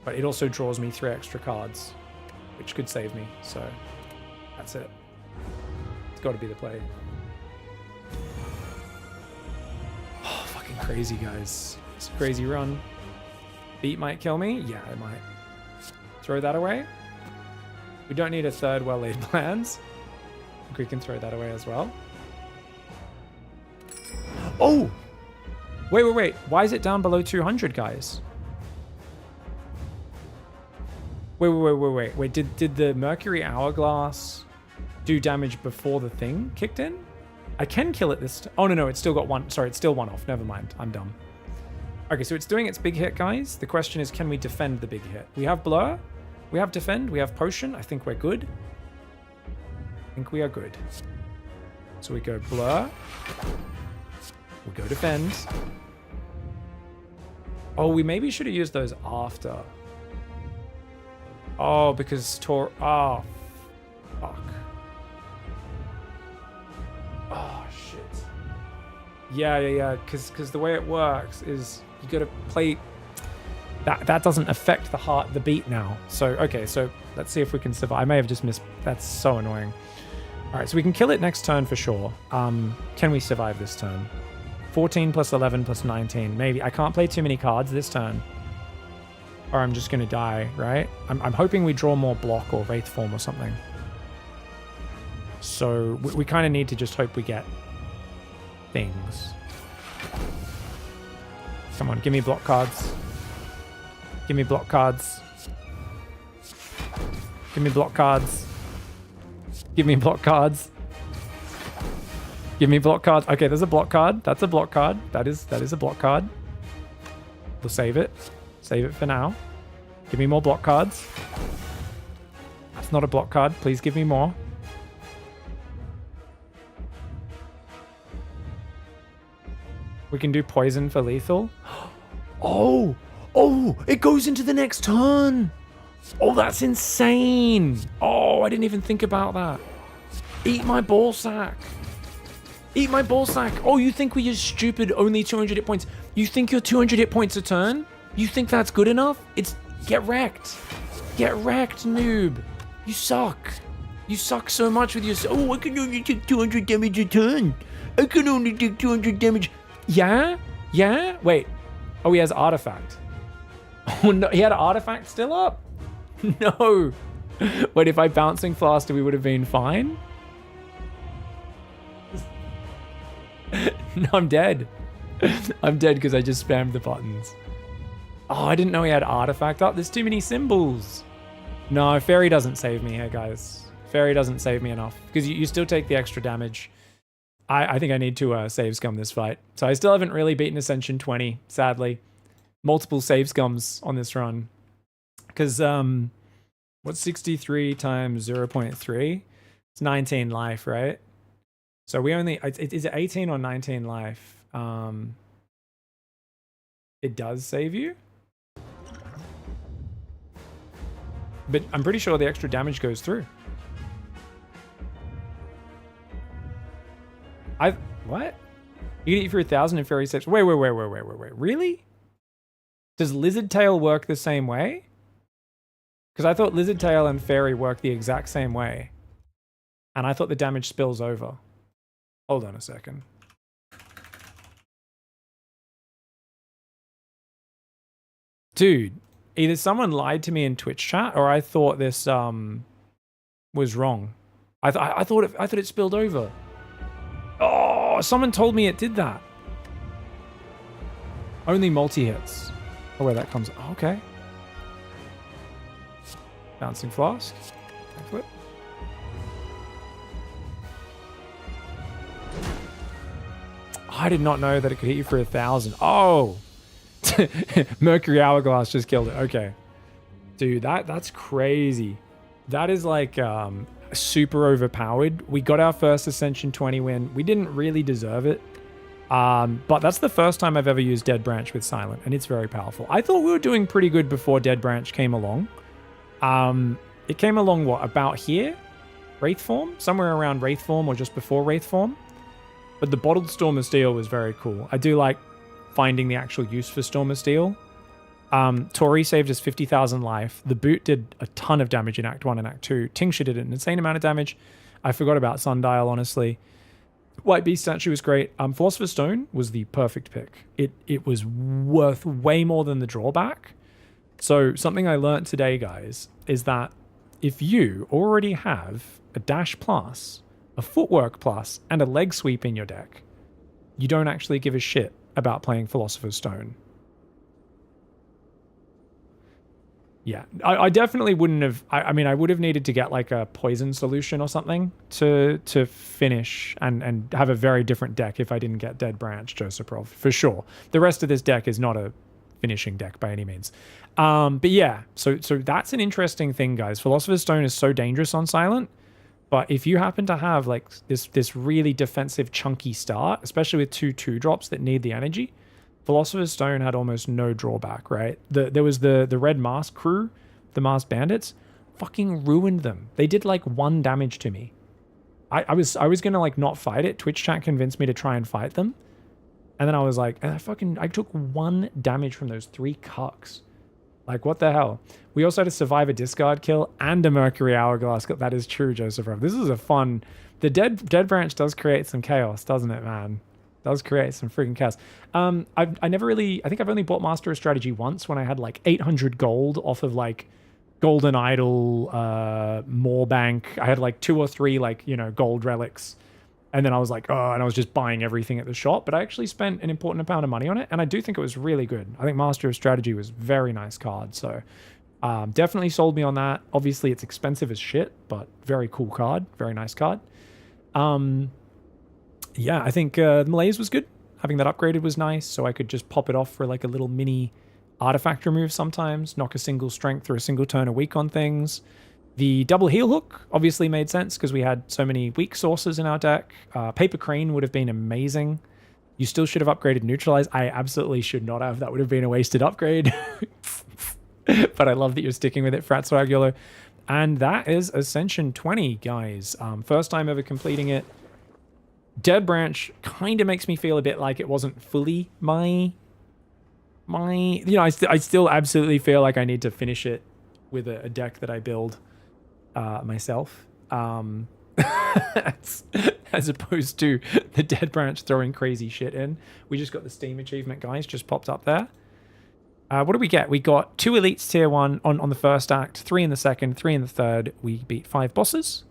But it also draws me 3 extra cards, which could save me, so that's it. It's got to be the play. Oh, fucking crazy, guys. It's a crazy run. Beat might kill me? Yeah, it might. Throw that away. We don't need a 3rd well-laid plans. think we can throw that away as well. Oh! Wait. Why is it down below 200, guys? Wait. Did the Mercury Hourglass do damage before the thing kicked in? I can kill it this... Oh, no. It's still got one... Sorry, it's still one off. Never mind. I'm dumb. Okay, so it's doing its big hit, guys. The question is, can we defend the big hit? We have Blur. We have Defend. We have Potion. I think we're good. I think we are good. So we go Blur. We'll go Defend. Oh, we maybe should have used those after. Oh, because Oh, fuck. Oh, shit. Yeah. Because the way it works is you got to play... That doesn't affect the beat now. So, okay, so let's see if we can survive. I may have just missed... That's so annoying. All right, so we can kill it next turn for sure. Can we survive this turn? 14 plus 11 plus 19. Maybe. I can't play too many cards this turn. Or I'm just going to die, right? I'm hoping we draw more block or Wraith Form or something. So we kind of need to just hope we get things. Come on, give me block cards. Give me block cards. Give me block cards. Give me block cards. Give me block cards. Okay, there's a block card. That's a block card. That is a block card. We'll save it. Save it for now. Give me more block cards. That's not a block card. Please give me more. We can do poison for lethal. Oh, it goes into the next turn. Oh, that's insane. Oh, I didn't even think about that. Eat my ball sack. Eat my ball sack. Oh, you think we use stupid only 200 hit points? You think your 200 hit points a turn? You think that's good enough? It's get wrecked. Get wrecked, noob. You suck. You suck so much with your... Oh, I can only take 200 damage a turn. I can only take 200 damage. Yeah? Yeah? Wait. Oh, he has artifact. Oh, no. He had artifact still up? No. Wait, if I bouncing faster, we would have been fine? No, I'm dead. I'm dead because I just spammed the buttons. Oh, I didn't know he had artifact up. There's too many symbols. No, Fairy doesn't save me here, guys. Fairy doesn't save me enough because you still take the extra damage. I think I need to save scum this fight. So I still haven't really beaten Ascension 20, sadly. Multiple save scums on this run. Because, what's 63 times 0.3? It's 19 life, right? So we only... Is it 18 or 19 life? It does save you? But I'm pretty sure the extra damage goes through. What? You get it for 1,000 and Fairy saves. Wait. Really? Does Lizard Tail work the same way? Because I thought Lizard Tail and Fairy work the exact same way. And I thought the damage spills over. Hold on a second. Dude, either someone lied to me in Twitch chat or I thought this was wrong. I thought it spilled over. Oh, someone told me it did that. Only multi-hits. Oh, where that comes... Oh, okay. Bouncing Flask. Flip. I did not know that it could hit you for 1,000. Oh! Mercury Hourglass just killed it. Okay. Dude, that's crazy. That is like... super overpowered. We got our first Ascension 20 win. We didn't really deserve it. But that's the first time I've ever used Dead Branch with SIlent, and it's very powerful. I thought we were doing pretty good before Dead Branch came along. It came along, what, about here? Wraith Form? Somewhere around Wraith Form or just before Wraith Form. But the Bottled Storm of Steel was very cool. I do like finding the actual use for Storm of Steel. Tori saved us 50,000 life. The boot did a ton of damage in Act 1 and Act 2. Tingsha did an insane amount of damage. I forgot about Sundial, honestly. White Beast statue was great. Philosopher's Stone was the perfect pick. It was worth way more than the drawback. So something I learned today, guys, is that if you already have a Dash Plus, a footwork plus, and a leg sweep in your deck, you don't actually give a shit about playing Philosopher's Stone. Yeah, I definitely wouldn't have. I mean, I would have needed to get like a poison solution or something to finish and have a very different deck if I didn't get Dead Branch, Joseprov, for sure. The rest of this deck is not a finishing deck by any means. But yeah, so that's an interesting thing, guys. Philosopher's Stone is so dangerous on Silent, but if you happen to have like this really defensive chunky start, especially with 2/2 drops that need the energy, Philosopher's Stone had almost no drawback, right? There was the Red Mask crew, the Masked Bandits, fucking ruined them. They did like 1 damage to me. I was gonna like not fight it. Twitch chat convinced me to try and fight them. And then I was like, I took 1 damage from those 3 cucks. Like, what the hell? We also had to survive a discard kill and a Mercury Hourglass kill. That is true, Joseph. This is a fun... The Dead Branch does create some chaos, doesn't it, man? Does create some freaking chaos. I never really... I think I've only bought Master of Strategy once when I had like 800 gold off of like Golden Idol, Moorbank. I had like 2 or 3 like, you know, gold relics. And then I was like, oh, and I was just buying everything at the shop. But I actually spent an important amount of money on it. And I do think it was really good. I think Master of Strategy was a very nice card. So definitely sold me on that. Obviously, it's expensive as shit, but very cool card. Very nice card. Yeah, I think the Malaise was good. Having that upgraded was nice. So I could just pop it off for like a little mini artifact remove sometimes. Knock a single strength or a single turn a week on things. The double heel hook obviously made sense because we had so many weak sources in our deck. Paper Crane would have been amazing. You still should have upgraded Neutralize. I absolutely should not have. That would have been a wasted upgrade. But I love that you're sticking with it, Fratswagular. And that is Ascension 20, guys. First time ever completing it. Dead Branch kind of makes me feel a bit like it wasn't fully my you know, I still absolutely feel like I need to finish it with a deck that I build myself, as opposed to the Dead Branch throwing crazy shit in. We just got the Steam achievement, guys, just popped up there. What do we get? We got 2 elites tier 1 on the first act, 3 in the second, 3 in the third. We beat 5 bosses.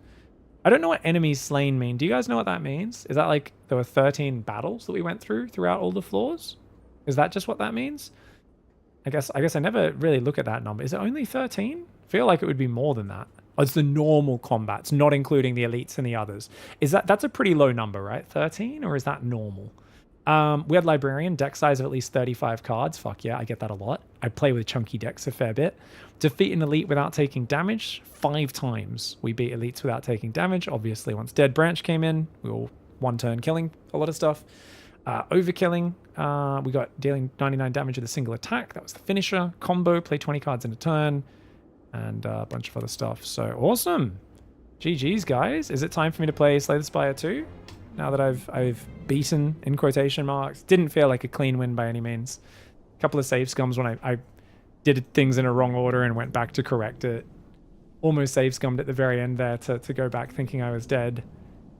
I don't know what enemies slain mean. Do you guys know what that means? Is that like there were 13 battles that we went throughout all the floors? Is that just what that means? I guess I never really look at that number. Is it only 13? I feel like it would be more than that. Oh, it's the normal combats, not including the elites and the others. That's a pretty low number, right? 13, or is that normal? We had Librarian, deck size of at least 35 cards. Fuck yeah, I get that a lot. I play with chunky decks a fair bit. Defeat an elite without taking damage 5 times. We beat elites without taking damage. Obviously, once Dead Branch came in, we were 1 turn killing a lot of stuff. Overkilling, we got dealing 99 damage with a single attack. That was the finisher. Combo, play 20 cards in a turn. And a bunch of other stuff. So awesome. GG's, guys. Is it time for me to play Slay the Spire 2? Now that I've beaten, in quotation marks. Didn't feel like a clean win by any means. A couple of save scums when I did things in a wrong order and went back to correct it. Almost save scummed at the very end there to go back thinking I was dead.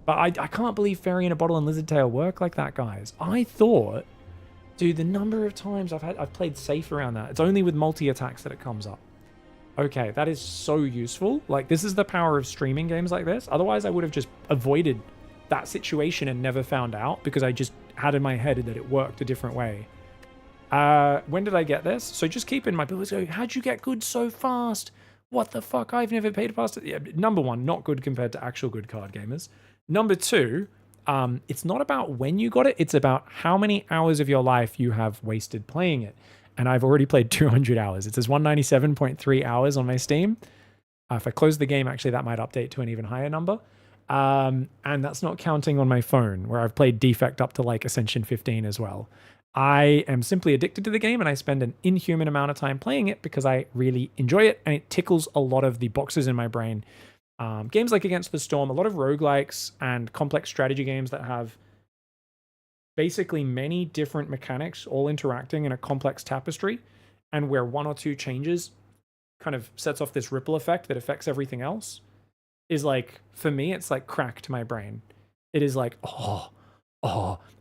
But I can't believe Fairy in a Bottle and Lizard Tail work like that, guys. I thought, dude, the number of times I've played safe around that. It's only with multi-attacks that it comes up. Okay, that is so useful. Like, this is the power of streaming games like this. Otherwise, I would have just avoided that situation and never found out because I just had in my head that it worked a different way. When did I get this? So just keep in mind, people go, how'd you get good so fast? What the fuck? I've never paid past it. Yeah, number 1, not good compared to actual good card gamers. Number 2, it's not about when you got it. It's about how many hours of your life you have wasted playing it. And I've already played 200 hours. It says 197.3 hours on my Steam. If I close the game, actually, that might update to an even higher number. And that's not counting on my phone, where I've played Defect up to like Ascension 15 as well. I am simply addicted to the game, and I spend an inhuman amount of time playing it because I really enjoy it, and it tickles a lot of the boxes in my brain. Games like Against the Storm, a lot of roguelikes and complex strategy games that have basically many different mechanics all interacting in a complex tapestry, and where 1 or 2 changes kind of sets off this ripple effect that affects everything else, is like, for me, it's like crack to my brain. It is like, oh.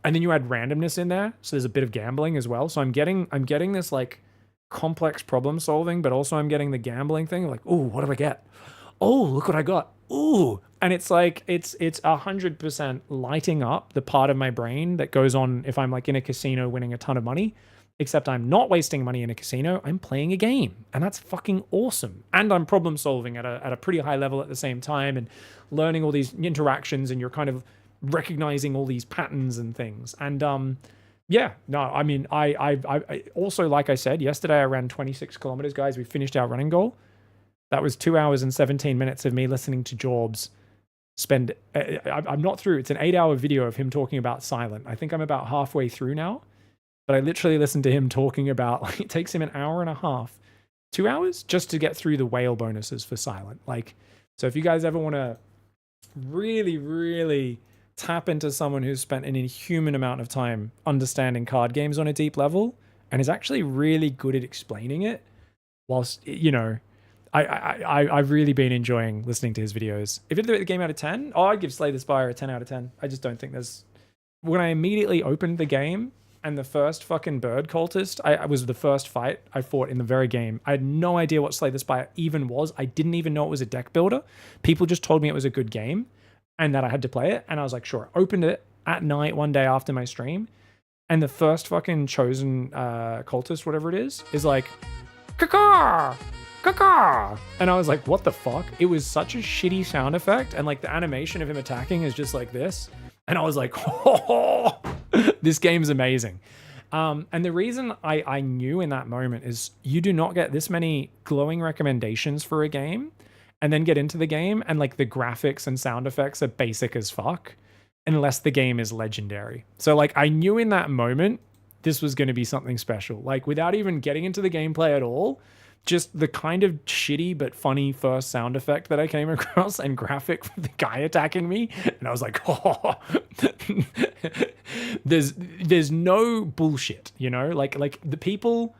And then you add randomness in there, so there's a bit of gambling as well. So I'm getting this like complex problem solving, but also I'm getting the gambling thing, like, oh, what do I get? Oh, look what I got. Ooh, And it's like it's 100% lighting up the part of my brain that goes on if I'm like in a casino winning a ton of money. Except I'm not wasting money in a casino. I'm playing a game, and that's fucking awesome. And I'm problem solving at a pretty high level at the same time, and learning all these interactions, and you're kind of recognizing all these patterns and things. And yeah, no, I mean, I also, like I said yesterday, I ran 26 kilometers, guys. We finished our running goal. That was 2 hours and 17 minutes of me listening to Jorbs spend. I'm not through. It's an 8-hour video of him talking about SIlent. I think I'm about halfway through now. But I literally listened to him talking about, like, it takes him an hour and a half, 2 hours, just to get through the whale bonuses for SIlent. Like, so if you guys ever want to really, really tap into someone who's spent an inhuman amount of time understanding card games on a deep level and is actually really good at explaining it, whilst, you know, I've really been enjoying listening to his videos. If you had the game out of 10, I'd give Slay the Spire a 10 out of 10. I just don't think there's... When I immediately opened the game, and the first fucking bird cultist, I was the first fight I fought in the very game. I had no idea what Slay the Spire even was. I didn't even know it was a deck builder. People just told me it was a good game and that I had to play it. And I was like, sure. Opened it at night one day after my stream. And the first fucking chosen cultist, whatever it is like, caw caw. And I was like, what the fuck? It was such a shitty sound effect. And like the animation of him attacking is just like this. And I was like, oh, this game's amazing. And the reason I knew in that moment is you do not get this many glowing recommendations for a game and then get into the game and like the graphics and sound effects are basic as fuck unless the game is legendary. So like I knew in that moment this was going to be something special. Like without even getting into the gameplay at all, just the kind of shitty but funny first sound effect that I came across and graphic for the guy attacking me. And I was like, oh, there's no bullshit, you know, like the people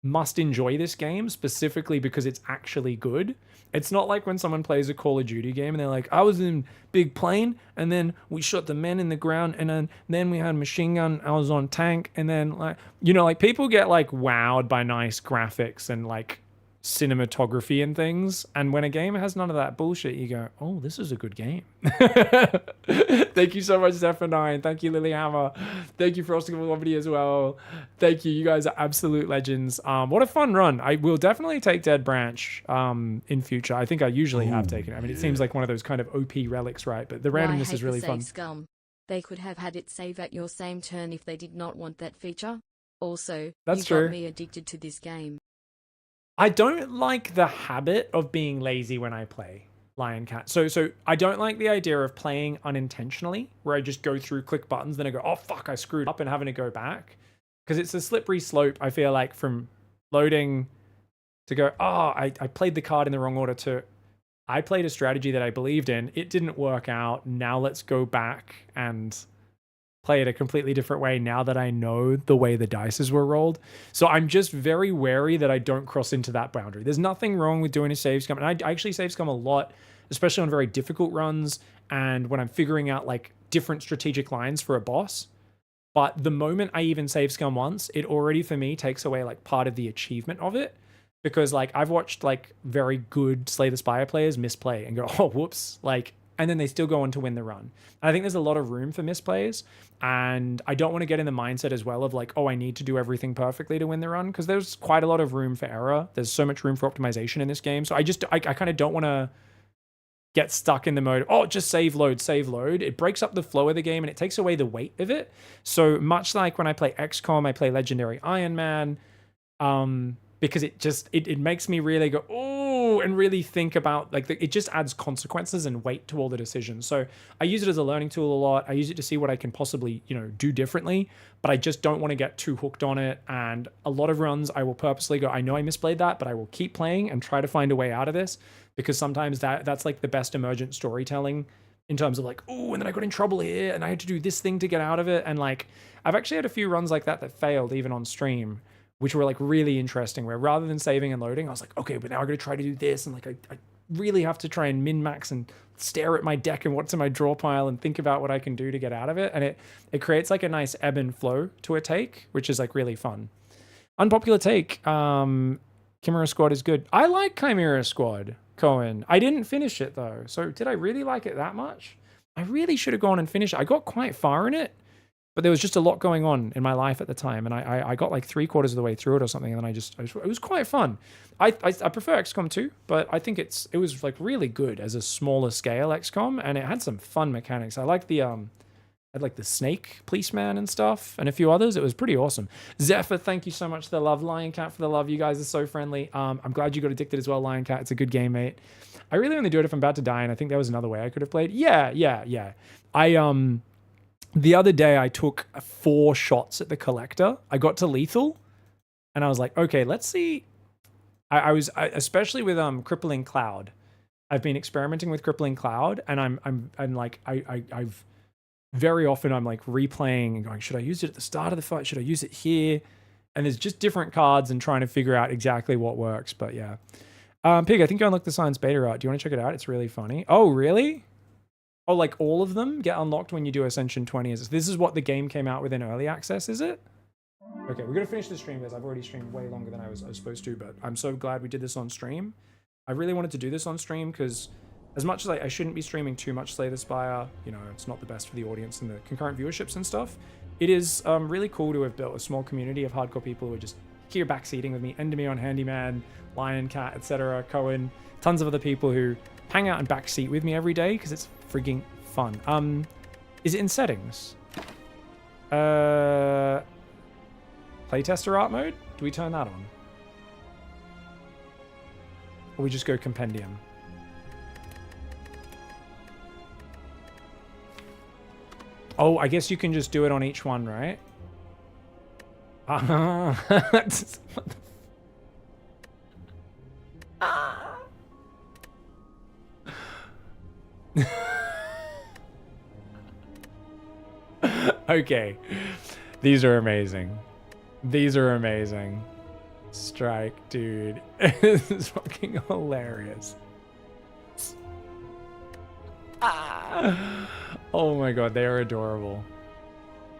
must enjoy this game specifically because it's actually good. It's not like when someone plays a Call of Duty game and they're like, I was in big plane and then we shot the men in the ground and then we had a machine gun. I was on tank. And then like, you know, like people get like wowed by nice graphics and like cinematography and things. And when a game has none of that bullshit, you go, oh, this is a good game. Thank you so much, Zephyr9. Thank you, Lilyhammer. Thank you, Frosting Velocity as well. Thank you. You guys are absolute legends. What a fun run. I will definitely take Dead Branch in future. I think I usually have taken it. I mean, it seems like one of those kind of OP relics, right? But the randomness is really fun. Scum. They could have had it save at your same turn if they did not want that feature. Also, that's true. Got me addicted to this game. I don't like the habit of being lazy when I play Lion Cat. So I don't like the idea of playing unintentionally, where I just go through, click buttons, then I go, oh fuck, I screwed up, and having to go back. Because it's a slippery slope, I feel like, from loading to go, oh, I played the card in the wrong order to, I played a strategy that I believed in. It didn't work out. Now let's go back and play it a completely different way now that I know the way the dices were rolled. So I'm just very wary that I don't cross into that boundary. There's nothing wrong with doing a save scum. And I actually save scum a lot, especially on very difficult runs and when I'm figuring out like different strategic lines for a boss. But the moment I even save scum once, it already for me takes away like part of the achievement of it. Because like I've watched like very good Slay the Spire players misplay and go, oh, whoops, like, and then they still go on to win the run. And I think there's a lot of room for misplays. And I don't want to get in the mindset as well of like, oh, I need to do everything perfectly to win the run. Because there's quite a lot of room for error. There's so much room for optimization in this game. So I kind of don't want to get stuck in the mode, oh, just save load. It breaks up the flow of the game and it takes away the weight of it. So much like when I play XCOM, I play Legendary Iron Man, because it makes me really go, oh, and really think about, like, it just adds consequences and weight to all the decisions. So I use it as a learning tool a lot. I use it to see what I can possibly, do differently, but I just don't want to get too hooked on it. And a lot of runs, I will purposely go, I know I misplayed that, but I will keep playing and try to find a way out of this, because sometimes that's like the best emergent storytelling in terms of like, oh, and then I got in trouble here and I had to do this thing to get out of it. And like, I've actually had a few runs like that failed even on stream, which were like really interesting, where rather than saving and loading, I was like, okay, but now I'm going to try to do this. And like, I really have to try and min-max and stare at my deck and what's in my draw pile and think about what I can do to get out of it. And it creates like a nice ebb and flow to a take, which is like really fun. Unpopular take. Chimera Squad is good. I like Chimera Squad, Cohen. I didn't finish it though. So did I really like it that much? I really should have gone and finished it. I got quite far in it, but there was just a lot going on in my life at the time, and I got like 3/4 of the way through it or something, and then it was quite fun. I prefer XCOM 2, but I think it was like really good as a smaller scale XCOM, and it had some fun mechanics. I like the I'd like the snake policeman and stuff, and a few others. It was pretty awesome. Zephyr, thank you so much for the love. Lion Cat for the love. You guys are so friendly. I'm glad you got addicted as well, Lion Cat. It's a good game, mate. I really only do it if I'm about to die, and I think there was another way I could have played. Yeah. The other day I took 4 shots at the collector. I got to lethal, and I was like, okay, let's see. I especially with Crippling Cloud. I've been experimenting with Crippling Cloud, and I've very often I'm like replaying and going, should I use it at the start of the fight? Should I use it here? And there's just different cards and trying to figure out exactly what works. But yeah. Pig, I think you unlocked the Science Beta out. Do you want to check it out? It's really funny. Oh, really? Oh, like all of them get unlocked when you do Ascension 20. This is what the game came out with in early access, is it? Okay, we're going to finish the stream, guys. I've already streamed way longer than I was supposed to, but I'm so glad we did this on stream. I really wanted to do this on stream because as much as I shouldn't be streaming too much Slay the Spire, you know, it's not the best for the audience and the concurrent viewerships and stuff. It is really cool to have built a small community of hardcore people who are just here backseating with me, Enderme on Handyman, Lion Cat, etc., Cohen, tons of other people who hang out and backseat with me every day because it's frigging fun. Is it in settings? Playtester art mode? Do we turn that on? Or we just go compendium? Oh, I guess you can just do it on each one, right? Okay. These are amazing. These are amazing. Strike, dude. This is fucking hilarious. Oh my god, they are adorable.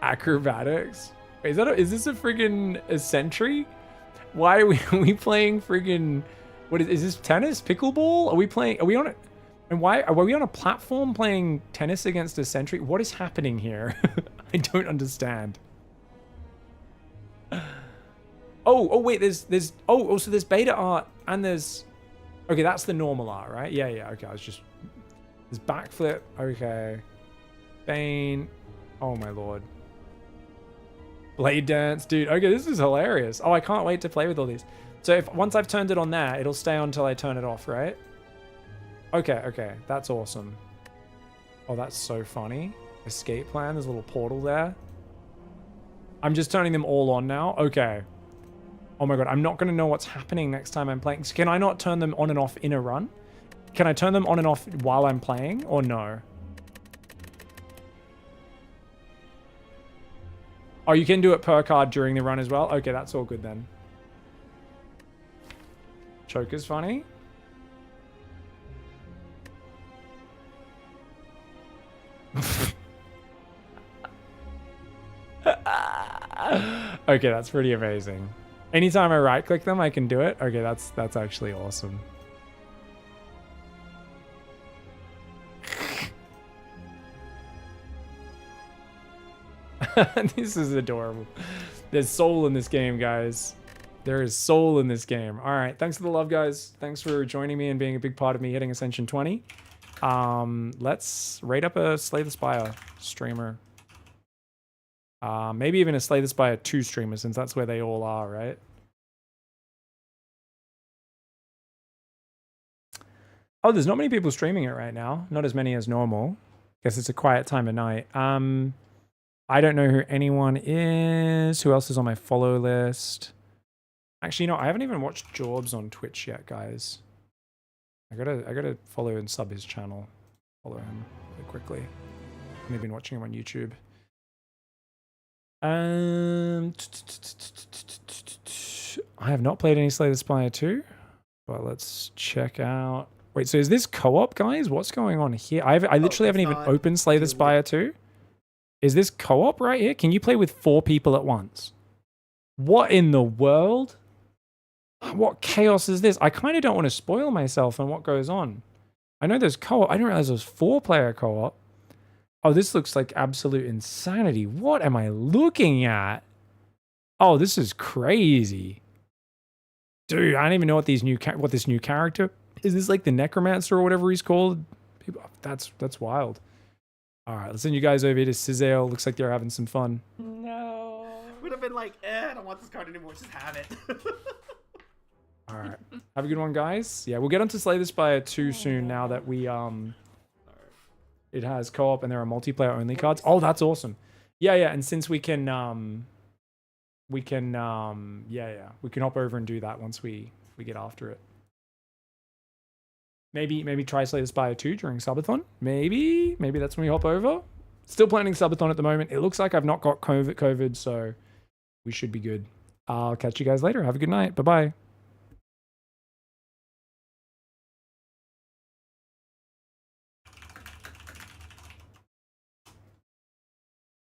Acrobatics? Wait, is this a friggin' a sentry? Why are we playing friggin', what is this tennis? Pickleball? Are we on it? And why are we on a platform playing tennis against a sentry? What is happening here? I don't understand. Oh wait, so there's beta art and there's, okay, that's the normal art, right? Yeah, okay, there's backflip, okay. Bane, oh my lord. Blade dance, dude, okay, this is hilarious. Oh, I can't wait to play with all these. So once I've turned it on there, it'll stay on until I turn it off, right? Okay, that's awesome. Oh, that's so funny. Escape plan, there's a little portal there. I'm just turning them all on now, okay. Oh my god, I'm not gonna know what's happening next time I'm playing. So can I not turn them on and off in a run? Can I turn them on and off while I'm playing, or no? Oh, you can do it per card during the run as well? Okay, that's all good then. Choker's funny. Okay, that's pretty amazing. Anytime I right click them, I can do it. Okay, that's actually awesome. This is adorable. There's soul in this game, guys. There is soul in this game. All right, thanks for the love, guys. Thanks for joining me and being a big part of me hitting Ascension 20. Let's rate up a Slay the Spire streamer. Maybe even a Slay the Spire 2 streamer, since that's where they all are, right? Oh, there's not many people streaming it right now. Not as many as normal. Guess it's a quiet time of night. I don't know who anyone is. Who else is on my follow list? Actually, no, I haven't even watched Jorbs on Twitch yet, guys. I gotta follow and sub his channel. Follow him really quickly. I've been watching him on YouTube. I have not played any Slay the Spire 2, but let's check out. Wait, so is this co-op, guys? What's going on here? I literally haven't even opened Slay the Spire 2. Is this co-op right here? Can you play with 4 people at once? What in the world? What chaos is this? I kind of don't want to spoil myself on what goes on. I know there's co-op. I didn't realize there was 4-player co-op. Oh, this looks like absolute insanity. What am I looking at? Oh, this is crazy. Dude, I don't even know what this new character is. This like the Necromancer or whatever he's called? People, that's wild. All right, let's send you guys over here to Cizel. Looks like they're having some fun. No. Would have been like, I don't want this card anymore. Just have it. All right, have a good one, guys. Yeah, we'll get onto Slay the Spire 2 soon. Now that we it has co-op and there are multiplayer only cards. Oh, that's awesome. Yeah, and since we can we can hop over and do that once we get after it. Maybe try Slay the Spire 2 during Subathon. Maybe that's when we hop over. Still planning Subathon at the moment. It looks like I've not got COVID, so we should be good. I'll catch you guys later. Have a good night. Bye-bye.